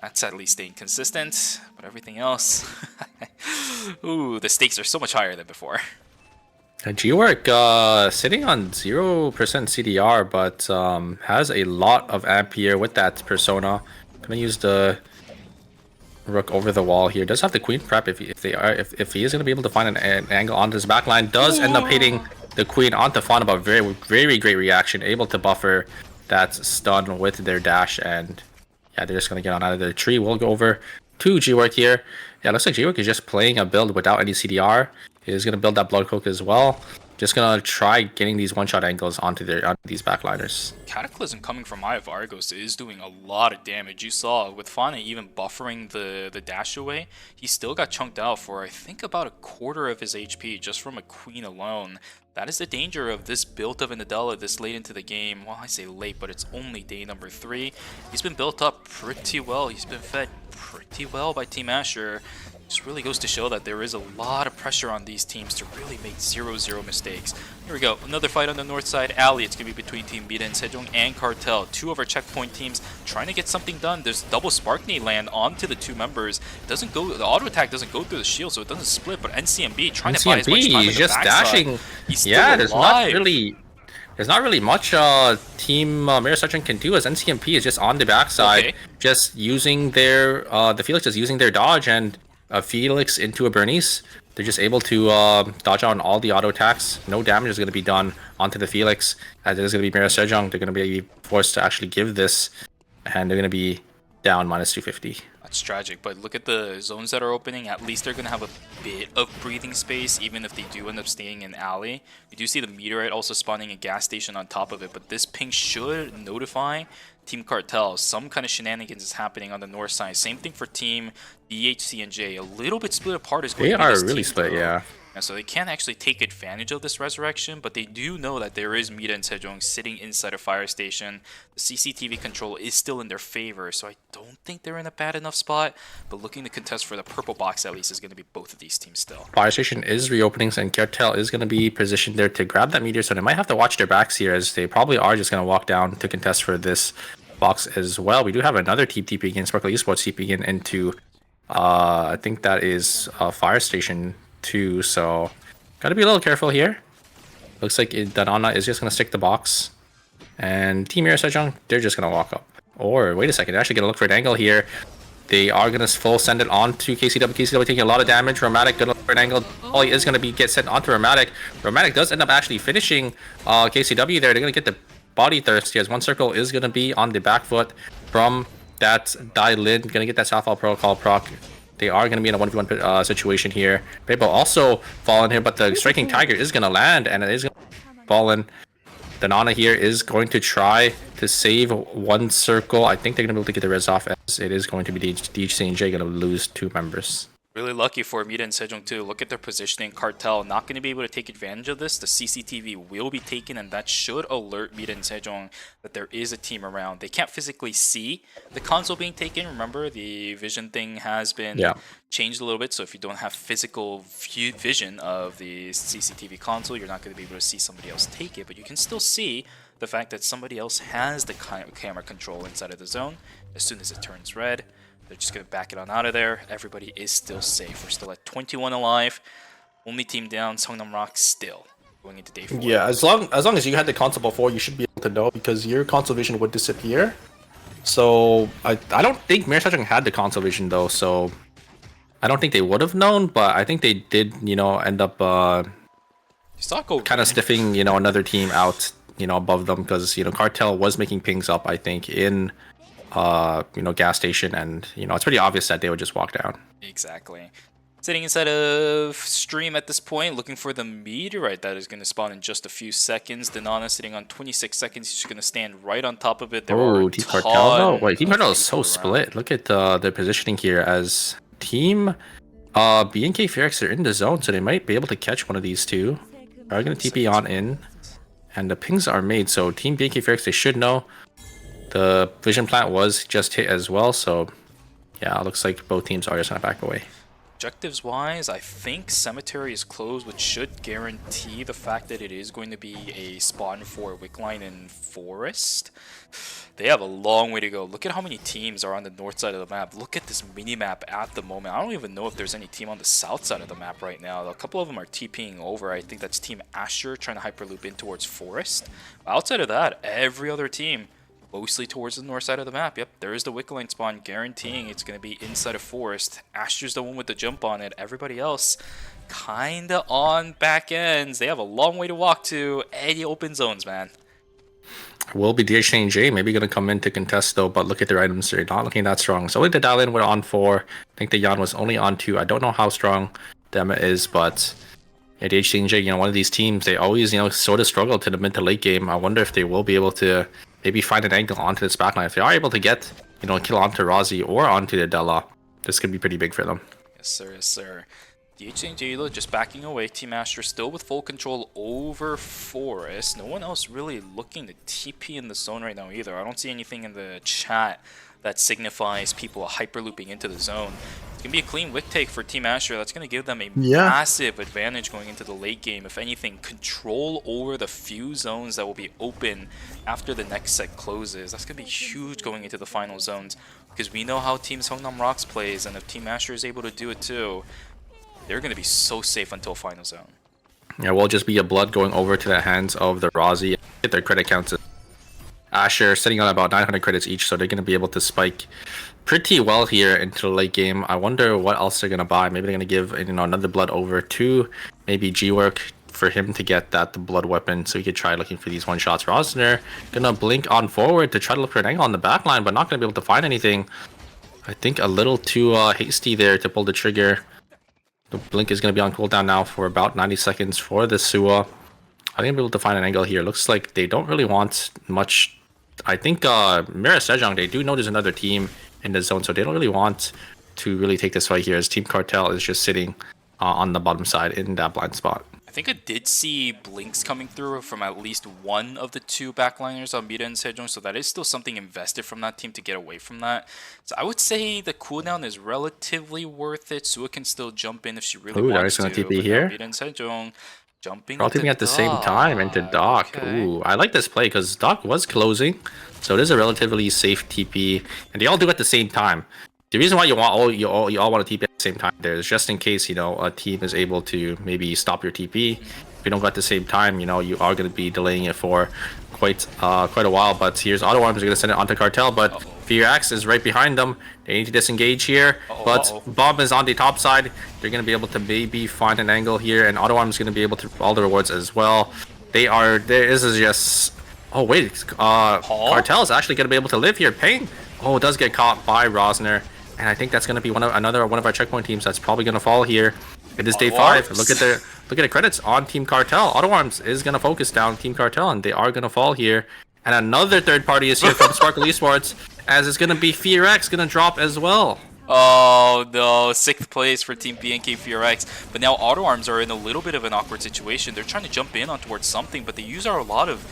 That's at least staying consistent, but everything else, ooh, the stakes are so much higher than before. G-Work sitting on 0% CDR, but has a lot of Ampere with that Persona. Gonna use the Rook over the wall here. Does have the Queen prep if he is going to be able to find an angle onto his backline. Does end up hitting the Queen onto Fauna, but very great reaction. Able to buffer that stun with their dash, and yeah, they're just going to get on out of their tree. We'll go over to G-Work here. Yeah, looks like G-Work is just playing a build without any CDR. He's going to build that Blood Cloak as well. Just gonna try getting these one-shot angles onto these backliners. Cataclysm coming from Eye of Argos is doing a lot of damage. You saw with Fauna even buffering the dash away, he still got chunked out for I think about a quarter of his HP just from a Queen alone. That is the danger of this build of an Adela this late into the game. Well, I say late, but it's only day number 3. He's been built up pretty well. He's been fed pretty well by Team Asher. Just really goes to show that there is a lot of pressure on these teams to really make 0-0 mistakes. Here we go, another fight on the north side. Alley, it's going to be between Team Bida and Sejong and Cartel. 2 of our checkpoint teams trying to get something done. There's double Spark Knee land onto the 2 members. It doesn't go, the auto attack doesn't go through the shield, so it doesn't split, but NCMB trying to buy as much time he's just dashing. He's still yeah, alive. There's not really much Team Mirror Sergeant can do, as NCMP is just on the backside, just using their, the Felix is using their dodge, and Felix into a Bernice. They're just able to dodge on all the auto attacks. No damage is going to be done onto the Felix. As there's going to be Mirror Sejong. They're going to be forced to actually give this, and they're going to be down minus 250. That's tragic, but look at the zones that are opening. At least they're going to have a bit of breathing space, even if they do end up staying in alley. We do see the Meteorite also spawning a gas station on top of it, but this ping should notify Team Cartel. Some kind of shenanigans is happening on the north side. Same thing for Team DHCNJ. A little bit split apart is going to be this really team split, throw. yeah. And so they can't actually take advantage of this resurrection, but they do know that there is Mita and Sejong sitting inside a fire station. The CCTV control is still in their favor, so I don't think they're in a bad enough spot. But looking to contest for the purple box at least is going to be both of these teams still. Fire station is reopening, and Cartel is going to be positioned there to grab that meteor, so they might have to watch their backs here, as they probably are just going to walk down to contest for this box as well. We do have another team TPing in, Sparkle Esports TPing into I think that is Fire Station 2, so gotta be a little careful here. Looks like Danana is just gonna stick the box. And Team Mirror Sejong, they're just gonna walk up. Or wait a second, they're actually gonna look for an angle here. They are gonna full send it on to KCW. KCW taking a lot of damage. Romantic gonna look for an angle. All he is gonna be get sent onto Romantic. Romantic does end up actually finishing KCW there. They're gonna get the body thirst here. As one circle is gonna be on the back foot from that Dai Lin. Gonna get that Southfall Protocol proc. They are going to be in a 1v1 situation here. Bebo also fallen here, but the Striking Tiger is going to land, and it is going to fall in. Danana here is going to try to save one circle. I think they're going to be able to get the res off, as it is going to be DHCNJ going to lose 2 members. Really lucky for Mida and Sejong too. Look at their positioning. Cartel not going to be able to take advantage of this. The CCTV will be taken, and that should alert Mida and Sejong that there is a team around. They can't physically see the console being taken. Remember, the vision thing has been changed a little bit. So if you don't have physical vision of the CCTV console, you're not going to be able to see somebody else take it. But you can still see the fact that somebody else has the camera control inside of the zone. As soon as it turns red, they're just going to back it on out of there. Everybody is still safe. We're still at 21 alive. Only team down, Seongnam Rock still going into day 4. Yeah, as long as you had the console before, you should be able to know, because your console vision would disappear. So I don't think Mirror Sejong had the console vision though, so I don't think they would have known, but I think they did, end up kind of stiffing, another team out, above them, because, Cartel was making pings up, I think, in gas station, and it's pretty obvious that they would just walk down. Exactly. Sitting inside of stream at this point, looking for the meteorite that is going to spawn in just a few seconds. Danana sitting on 26 seconds. He's just going to stand right on top of it. Oh, Team Cartel. No, wait, Team Cartel is so split. Look at their positioning here, as Team BNK Fearx are in the zone, so they might be able to catch one of these two. Are going to TP on in, and the pings are made, so Team BNK Fearx, they should know. The vision plant was just hit as well, so yeah, it looks like both teams are just gonna back away. Objectives wise, I think Cemetery is closed, which should guarantee the fact that it is going to be a spawn for Wickline and Forest. They have a long way to go. Look at how many teams are on the north side of the map. Look at this mini-map at the moment. I don't even know if there's any team on the south side of the map right now. A couple of them are TPing over. I think that's Team Asher trying to hyperloop in towards Forest. Outside of that, every other team mostly towards the north side of the map. Yep, there is the Wickline spawn, guaranteeing it's going to be inside of Forest. Asher's the one with the jump on it. Everybody else kinda on back ends. They have a long way to walk to any open zones, man. Will be DHNJ maybe going to come in to contest though, but look at their items, they're not looking that strong. So only the Dial-In were on 4. I think the Yan was only on 2. I don't know how strong Dema is, but at DHNJ, one of these teams, they always, sort of struggle to the mid to late game. I wonder if they will be able to maybe find an angle onto this backline. If they are able to get, a kill onto Razi or onto the Della, this could be pretty big for them. Yes, sir. Yes, sir. DHNJ just backing away. Team Asher still with full control over Forest. No one else really looking to TP in the zone right now either. I don't see anything in the chat that signifies people are hyperlooping into the zone. It's going to be a clean wick take for Team Asher. That's going to give them a massive advantage going into the late game. If anything, control over the few zones that will be open after the next set closes. That's going to be huge going into the final zones, because we know how Team Seongnam Rocks plays, and if Team Asher is able to do it too, they're going to be so safe until final zone. Yeah, will just be a blood going over to the hands of the Razi. Get their credit counts. Asher sitting on about 900 credits each, so they're going to be able to spike pretty well here into the late game. I wonder what else they're going to buy. Maybe they're going to give another blood over to maybe G-Work for him to get the blood weapon, so he could try looking for these one shots. Rosner gonna blink on forward to try to look for an angle on the back line, but not going to be able to find anything. I think a little too hasty there to pull the trigger. The blink is going to be on cooldown now for about 90 seconds for the Suwa. I think I'll be able to find an angle here. Looks like they don't really want much. I think Mirror Sejong, they do know there's another team in the zone, so they don't really want to really take this fight here, as Team Cartel is just sitting on the bottom side in that blind spot. I think I did see blinks coming through from at least one of the two backliners on Mida and Sejong, so that is still something invested from that team to get away from that. So I would say the cooldown is relatively worth it. Sua can still jump in if she really wants to. TP here. Mida and Sejong jumping all TPing at the same time into Doc. Okay. Ooh, I like this play because Doc was closing, so it is a relatively safe TP, and they all do at the same time. the reason why you all want to TP at the same time there is just in case, you know, a team is able to maybe stop your TP. If you don't go at the same time, you know, you are going to be delaying it for quite a while. But here's Auto Arms going to send it onto Cartel, but Fear-X is right behind them. They need to disengage here, but Bomb is on the top side. They're going to be able to maybe find an angle here, and Auto Arms is going to be able to all the rewards as well. This is just... Oh wait, Cartel is actually going to be able to live here. Pain, it does get caught by Rosner, and I think that's going to be another one of our checkpoint teams that's probably going to fall here. It is day 5. Look at the credits on Team Cartel. Auto Arms is going to focus down Team Cartel, and they are going to fall here. And another third party is here from Sparkle Esports, as it's going to be Fear-X going to drop as well. Oh no, 6th place for Team BNK Fear-X. But now Auto Arms are in a little bit of an awkward situation. They're trying to jump in on towards something, but they use a lot of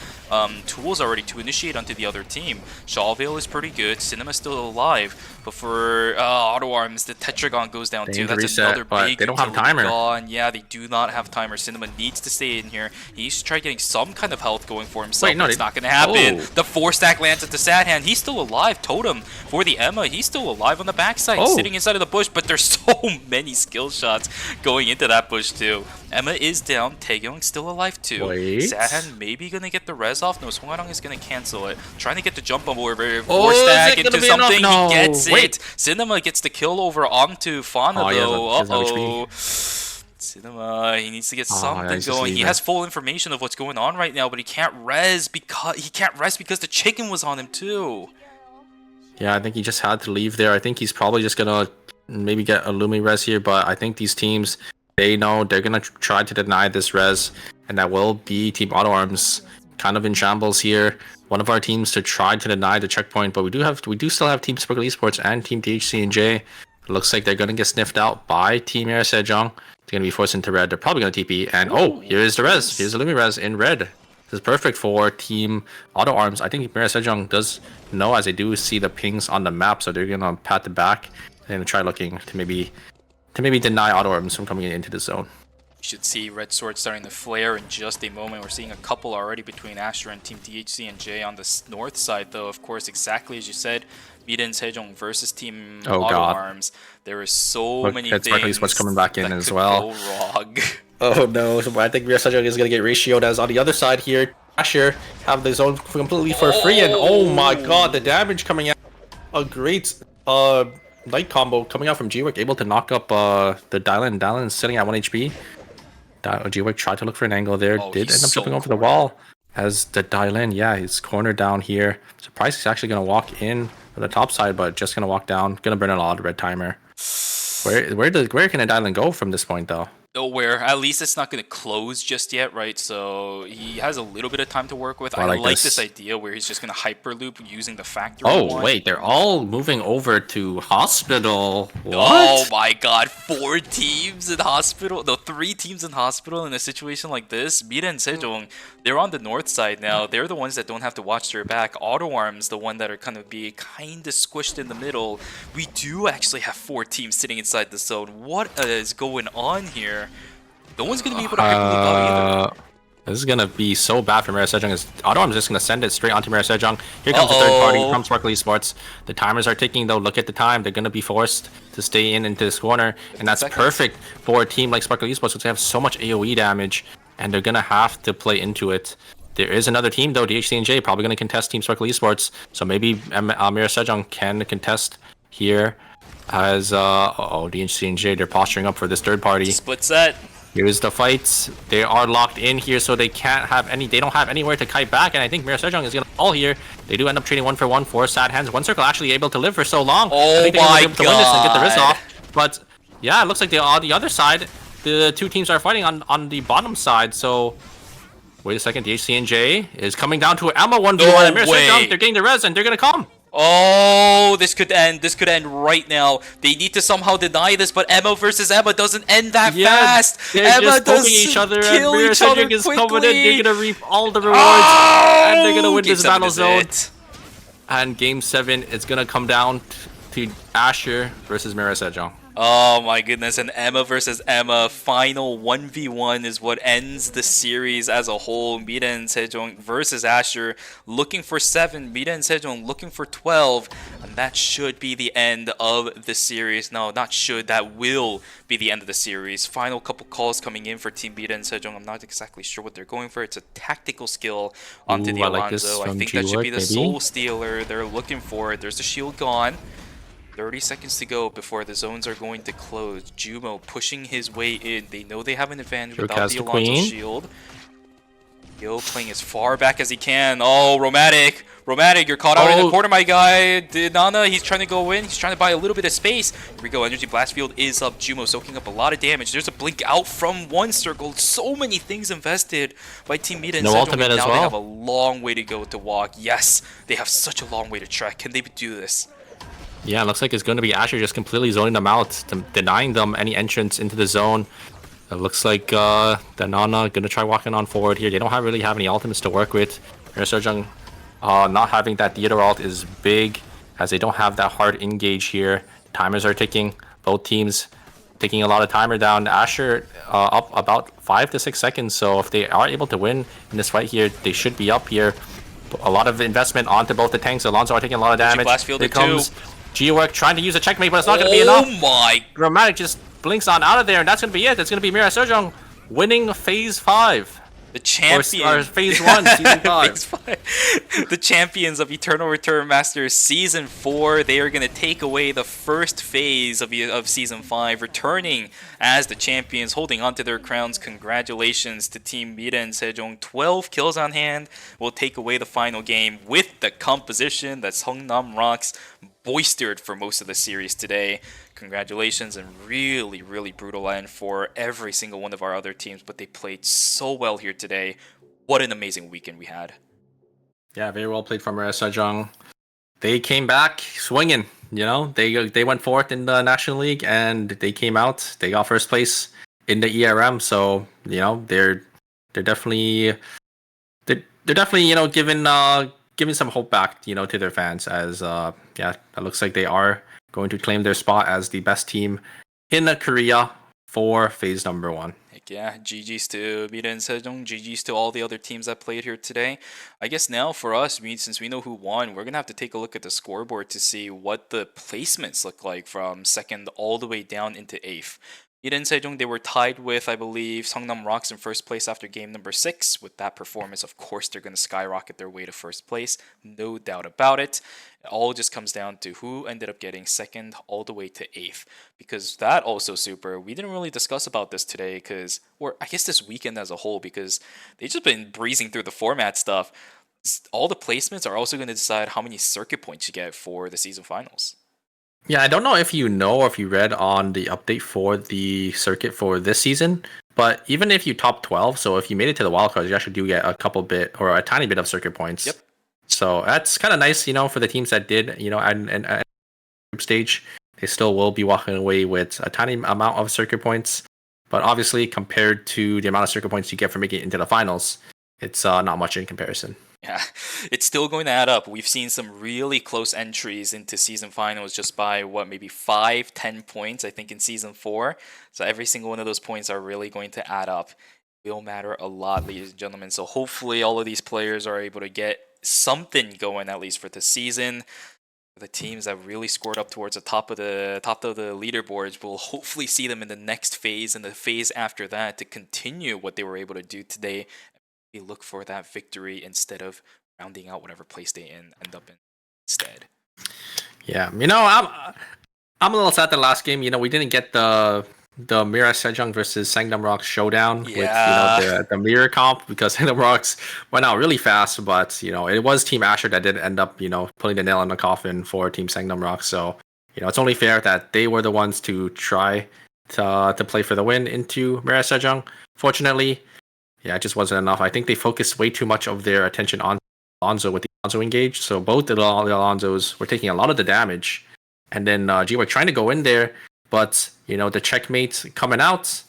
tools already to initiate onto the other team. Shawvale is pretty good. Cinema's still alive. But for Auto Arms, the Tetragon goes down too. That's reset, another big they don't have timer. gone. Yeah, they do not have timer. Cinema needs to stay in here. He needs to try getting some kind of health going for himself. Wait, no, it's not going to happen. The 4-stack lands at the Sad Hand. He's still alive. Totem for the Emma. He's still alive on the backside, sitting inside of the bush. But there's so many skill shots going into that bush too. Emma is down. Taeyong still alive too. Sad Hand maybe going to get the res off. No, Songarang is going to cancel it. Trying to get the jump on over 4-stack into something. No. He gets Wait. it. Cinema gets the kill over onto Fauna though. Cinema, he needs to get something going. He has full information of what's going on right now, but he can't res because the chicken was on him too. Yeah, I think he just had to leave there. I think he's probably just gonna maybe get a Lumi res here, but I think these teams, they know they're gonna try to deny this res, and that will be Team Auto Arms kind of in shambles here. One of our teams to try to deny the checkpoint, but we do still have Team Sparkle Esports and Team THC&J. It looks like they're gonna get sniffed out by Team Air Sejong. They're gonna be forced into red. They're probably gonna TP, and here is the res. Here's the Lumi res in red. This is perfect for Team Auto Arms. I think Air Sejong does know, as they do see the pings on the map, so they're gonna pat the back. They're gonna try looking to maybe deny Auto Arms from coming into the zone. You should see Red Sword starting to flare in just a moment. We're seeing a couple already between Asher and Team THC&J on the north side, though. Of course, exactly as you said, Miden Sejong versus Team Auto Arms. There is so many things what's coming back in that as could well. go wrong. Oh no! I think Miden Sejong is gonna get ratioed, as on the other side here, Asher have the zone completely for free, and oh my god, the damage coming out! A great light combo coming out from G-Wick, able to knock up the Dylan. Dylan is sitting at 1 HP. G-Wick tried to look for an angle there, did end up jumping over the wall as the Dylan, he's cornered down here. Surprised he's actually going to walk in from the top side, but just going to walk down. Going to burn a lot of red timer. Where can a Dylan go from this point, though? Nowhere. At least it's not going to close just yet, right? So he has a little bit of time to work with. I like this idea where he's just going to hyperloop using the factory one. Wait, they're all moving over to hospital. What? Oh my god, 4 teams in hospital. No, 3 teams in hospital in a situation like this. Mira and Sejong, they're on the north side now. They're the ones that don't have to watch their back. Auto Arms, the one that are kind of squished in the middle. We do actually have 4 teams sitting inside the zone. What is going on here? No one's going to be able to hyperloop out either. This is going to be so bad for Mira Sejong. Auto Arms just going to send it straight onto Mira Sejong. Here comes the third party from Sparkle Esports. The timers are ticking, though. Look at the time. They're going to be forced to stay into this corner. And that's perfect for a team like Sparkle Esports, because they have so much AoE damage. And they're going to have to play into it. There is another team, though. DHC&J probably going to contest Team Sparkle Esports. So maybe Mira Sejong can contest here. As DHC&J, they're posturing up for this third party. Split set. Here's the fights. They are locked in here, so they can't have any. They don't have anywhere to kite back, and I think Mira Sejong is gonna fall here. They do end up trading 1-for-1 for Sad Hands. One Circle actually able to live for so long. I think they're gonna be able to win this and get the wrist off. But yeah, it looks like on the other side, the 2 teams are fighting on the bottom side. So wait a second, the HCNJ is coming down to Emma 1v1, and Mira Sejong, they're getting the res, and they're gonna come. Oh, this could end. This could end right now. They need to somehow deny this, but Emma versus Emma doesn't end that fast. They're Emma just poking each other, and Mira Sejong is coming in. They're gonna reap all the rewards, and they're gonna win this battle zone. And Game 7 is gonna come down to Asher versus Mira Sejong. Oh my goodness, and Emma versus Emma final 1v1 is what ends the series as a whole. Mira and Sejong versus Asher looking for 7, Mira and Sejong looking for 12, and that should be the end of the series. No, not should, that will be the end of the series. Final couple calls coming in for Team Mira and Sejong. I'm not exactly sure what they're going for. It's a tactical skill onto the I like this Alonzo. I from think that should be the G-Work, maybe? Soul Stealer they're looking for. There's the shield gone. 30 seconds to go before the zones are going to close. Jumo pushing his way in. They know they have an advantage Sure without cast the the Alonzo queen. shield. Yo playing as far back as he can. Oh, Romantic. Romantic, you're caught out in the corner, my guy. Nana, he's trying to go in. He's trying to buy a little bit of space. Here we go. Energy Blast Field is up. Jumo soaking up a lot of damage. There's a blink out from one circle. So many things invested by Team Mita and No Sejong. ultimate as Now they well. have a long way to go to walk. Yes, they have such a long way to trek. Can they do this? Yeah, it looks like it's going to be Asher just completely zoning them out, denying them any entrance into the zone. It looks like the Nana going to try walking on forward here. They don't really have any ultimates to work with. Sejong not having that theater ult is big, as they don't have that hard engage here. Timers are ticking. Both teams taking a lot of timer down. Asher up about 5 to 6 seconds, so if they are able to win in this fight here, they should be up here. A lot of investment onto both the tanks. Alonso are taking a lot of damage. Blast Field Here comes G-Work trying to use a checkmate, but it's not going to be Oh enough. my. Dramatic just blinks on out of there, and that's going to be it. That's going to be Mira Sejong winning Phase 5. The champion. Or Phase 1, Season 5. Phase 5. The champions of Eternal Return Masters Season 4. They are going to take away the first phase of Season 5, returning as the champions, holding onto their crowns. Congratulations to Team Mira and Sejong. 12 kills on hand will take away the final game with the composition that Seongnam Rocks boistered for most of the series today. Congratulations, and really, really brutal end for every single one of our other teams, but they played so well here today. What an amazing weekend we had. Yeah, very well played from Mira Sejong. They came back swinging, you know. They went fourth in the National League, and they came out. They got first place in the ERM, so, you know, they're definitely you know, giving some hope back, you know, to their fans, as yeah, it looks like they are going to claim their spot as the best team in Korea for phase number 1. Heck yeah, GG's to Mira and Sejong, GG's to all the other teams that played here today. I guess now for us, since we know who won, we're going to have to take a look at the scoreboard to see what the placements look like from second all the way down into 8th. Mira and Sejong, they were tied with, I believe, Seongnam Rocks in first place after game number 6. With that performance, of course, they're going to skyrocket their way to first place. No doubt about it. It all just comes down to who ended up getting second all the way to 8th. Because that also, Super, we didn't really discuss about this today, or I guess this weekend as a whole, because they've just been breezing through the format stuff. All the placements are also going to decide how many circuit points you get for the season finals. Yeah, I don't know if you know or if you read on the update for the circuit for this season, but even if you top 12, so if you made it to the wildcards, you actually do get a couple bit or a tiny bit of circuit points. Yep. So that's kind of nice, you know, for the teams that did, you know, and group stage, they still will be walking away with a tiny amount of circuit points. But obviously, compared to the amount of circuit points you get for making it into the finals, it's not much in comparison. Yeah, it's still going to add up. We've seen some really close entries into season finals just by, maybe 5-10 points, I think, in season 4. So every single one of those points are really going to add up. It will matter a lot, ladies and gentlemen. So hopefully all of these players are able to get something going, at least for the season. The teams that really scored up towards the top of the leaderboards will hopefully see them in the next phase and the phase after that to continue what they were able to do today. Look for that victory instead of rounding out whatever place they end up in instead. Yeah, you know, I'm a little sad the last game, you know, we didn't get the Mira Sejong versus Seongnam Rocks showdown with, you know, the mirror comp, because Seongnam Rocks went out really fast, but, you know, it was Team Asher that did end up, you know, putting the nail in the coffin for Team Seongnam Rocks. So, you know, it's only fair that they were the ones to try to play for the win into Mira Sejong. Fortunately, yeah, it just wasn't enough. I think they focused way too much of their attention on Alonzo with the Alonzo engage. So both of the Alonzos were taking a lot of the damage. And then G were trying to go in there, but, you know, the checkmate coming out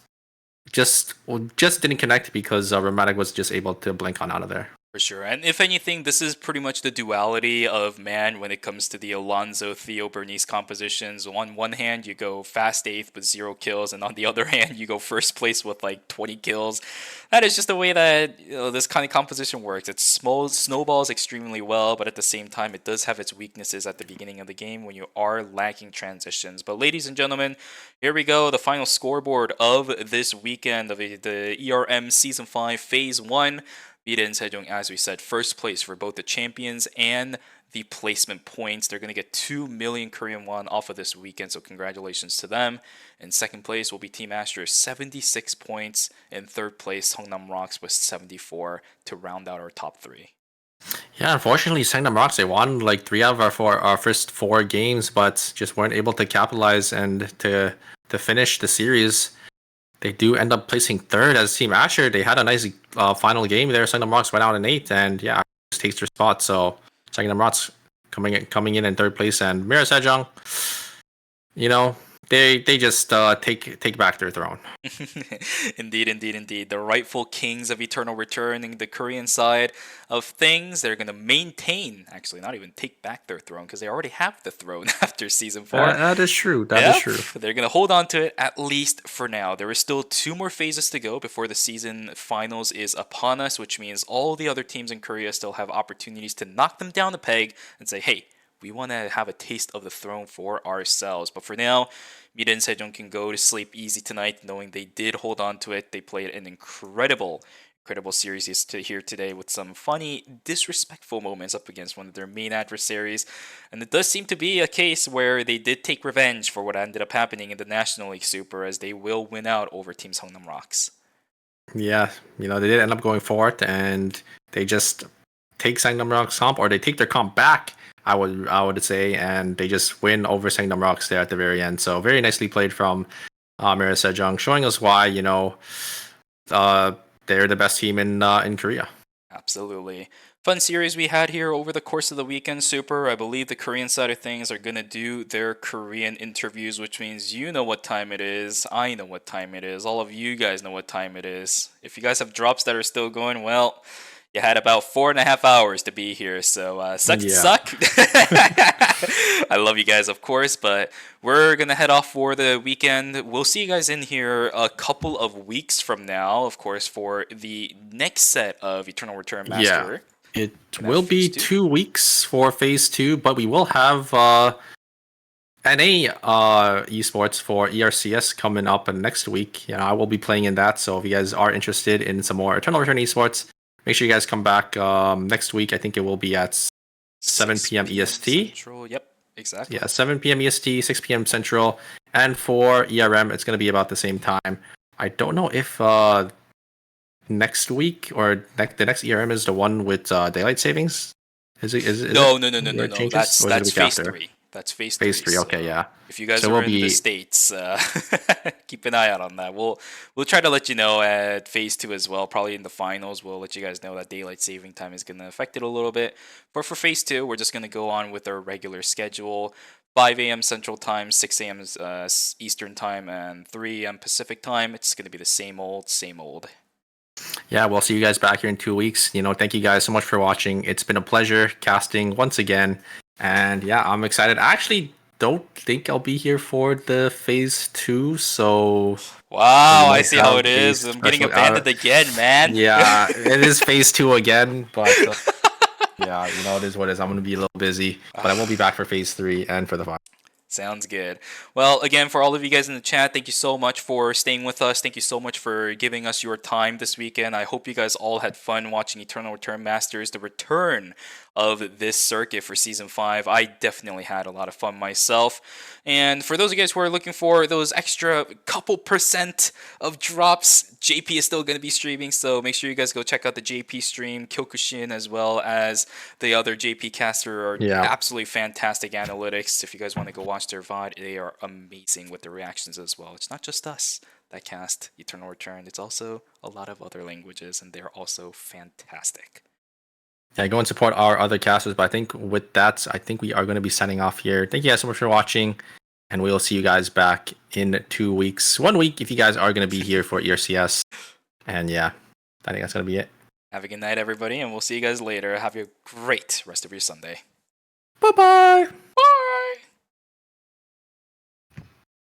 just didn't connect because Romantic was just able to blink on out of there. For sure. And if anything, this is pretty much the duality of man when it comes to the Alonso, Theo, Bernice compositions. On one hand, you go fast 8th with 0 kills, and on the other hand, you go first place with like 20 kills. That is just the way that this kind of composition works. It snowballs extremely well, but at the same time, it does have its weaknesses at the beginning of the game when you are lacking transitions. But ladies and gentlemen, here we go. The final scoreboard of this weekend of the ERM Season 5 Phase 1. Vida and Sejong, as we said, first place for both the champions and the placement points. They're going to get 2 million Korean won off of this weekend, so congratulations to them. In second place will be Team Astro, 76 points. In third place, Hongnam Rocks with 74 to round out our top 3. Yeah, unfortunately, Sangnam Rocks, they won like 3 out of our first 4 games, but just weren't able to capitalize and to finish the series. They do end up placing third as Team Asher. They had a nice final game there. Sangnam Rocks went out in 8th, and yeah, just takes their spot. So Sangnam Rocks coming in third place, and Mira Sejong, they just take back their throne. Indeed. The rightful kings of Eternal Return in the Korean side of things. They're going to maintain, actually not even take back their throne, because they already have the throne after Season 4. That is true. That is true. They're going to hold on to it, at least for now. There is still 2 more phases to go before the season finals is upon us, which means all the other teams in Korea still have opportunities to knock them down a peg and say, hey, we want to have a taste of the throne for ourselves. But for now, Mida and Sejong can go to sleep easy tonight, knowing they did hold on to it. They played an incredible series here today with some funny, disrespectful moments up against one of their main adversaries. And it does seem to be a case where they did take revenge for what ended up happening in the National League Super, as they will win out over Team Songnam Rocks. Yeah, they did end up going for it, and they just take Sangnam Rocks comp, or they take their comp back, I would say, and they just win over Sangnam Rocks there at the very end. So very nicely played from Mira Sejong, showing us why they're the best team in Korea. Absolutely. Fun series we had here over the course of the weekend, Super. I believe the Korean side of things are going to do their Korean interviews, which means you know what time it is. I know what time it is. All of you guys know what time it is. If you guys have drops that are still going, well, you had about 4.5 hours to be here, so suck. I love you guys, of course, but we're going to head off for the weekend. We'll see you guys in here a couple of weeks from now, of course, for the next set of Eternal Return Master. Yeah, it will be 2 weeks for Phase 2, but we will have NA esports for ERCS coming up next week. I will be playing in that, so if you guys are interested in some more Eternal Return esports, make sure you guys come back next week. I think it will be at 7 p.m. EST. Central. Yep, exactly. Yeah, 7 p.m. EST, 6 p.m. Central. And for ERM, it's going to be about the same time. I don't know if next week or the next ERM is the one with daylight savings. Is it? No. That's Phase 3. That's Phase 3. Phase 3, okay, yeah. If you guys are in the States, keep an eye out on that. We'll try to let you know at Phase 2 as well. Probably in the finals, we'll let you guys know that daylight saving time is going to affect it a little bit. But for Phase 2, we're just going to go on with our regular schedule. 5 a.m. Central Time, 6 a.m. Eastern Time, and 3 a.m. Pacific Time. It's going to be the same old. Yeah, we'll see you guys back here in 2 weeks. Thank you guys so much for watching. It's been a pleasure casting once again. And yeah, I'm excited. I actually don't think I'll be here for the Phase 2, so... Wow, I see how it is. I'm getting abandoned again, man. Yeah, it is Phase 2 again, but... yeah, it is what it is. I'm going to be a little busy, but I will be back for Phase 3 and for the final. Sounds good. Well, again, for all of you guys in the chat, thank you so much for staying with us. Thank you so much for giving us your time this weekend. I hope you guys all had fun watching Eternal Return Masters, the return of this circuit for Season 5. I definitely had a lot of fun myself. And for those of you guys who are looking for those extra couple % of drops, JP is still going to be streaming, so make sure you guys go check out the JP stream, Kyokushin, as well as the other JP caster are absolutely fantastic analytics. If you guys want to go watch their VOD, they are amazing with their reactions as well. It's not just us that cast Eternal Return, it's also a lot of other languages, and they're also fantastic. Yeah, go and support our other casters. But I think with that, we are going to be signing off here. Thank you guys so much for watching, and we will see you guys back in 2 weeks. 1 week if you guys are going to be here for ERCS. And yeah, I think that's going to be it. Have a good night, everybody, and we'll see you guys later. Have a great rest of your Sunday. Bye-bye. Bye.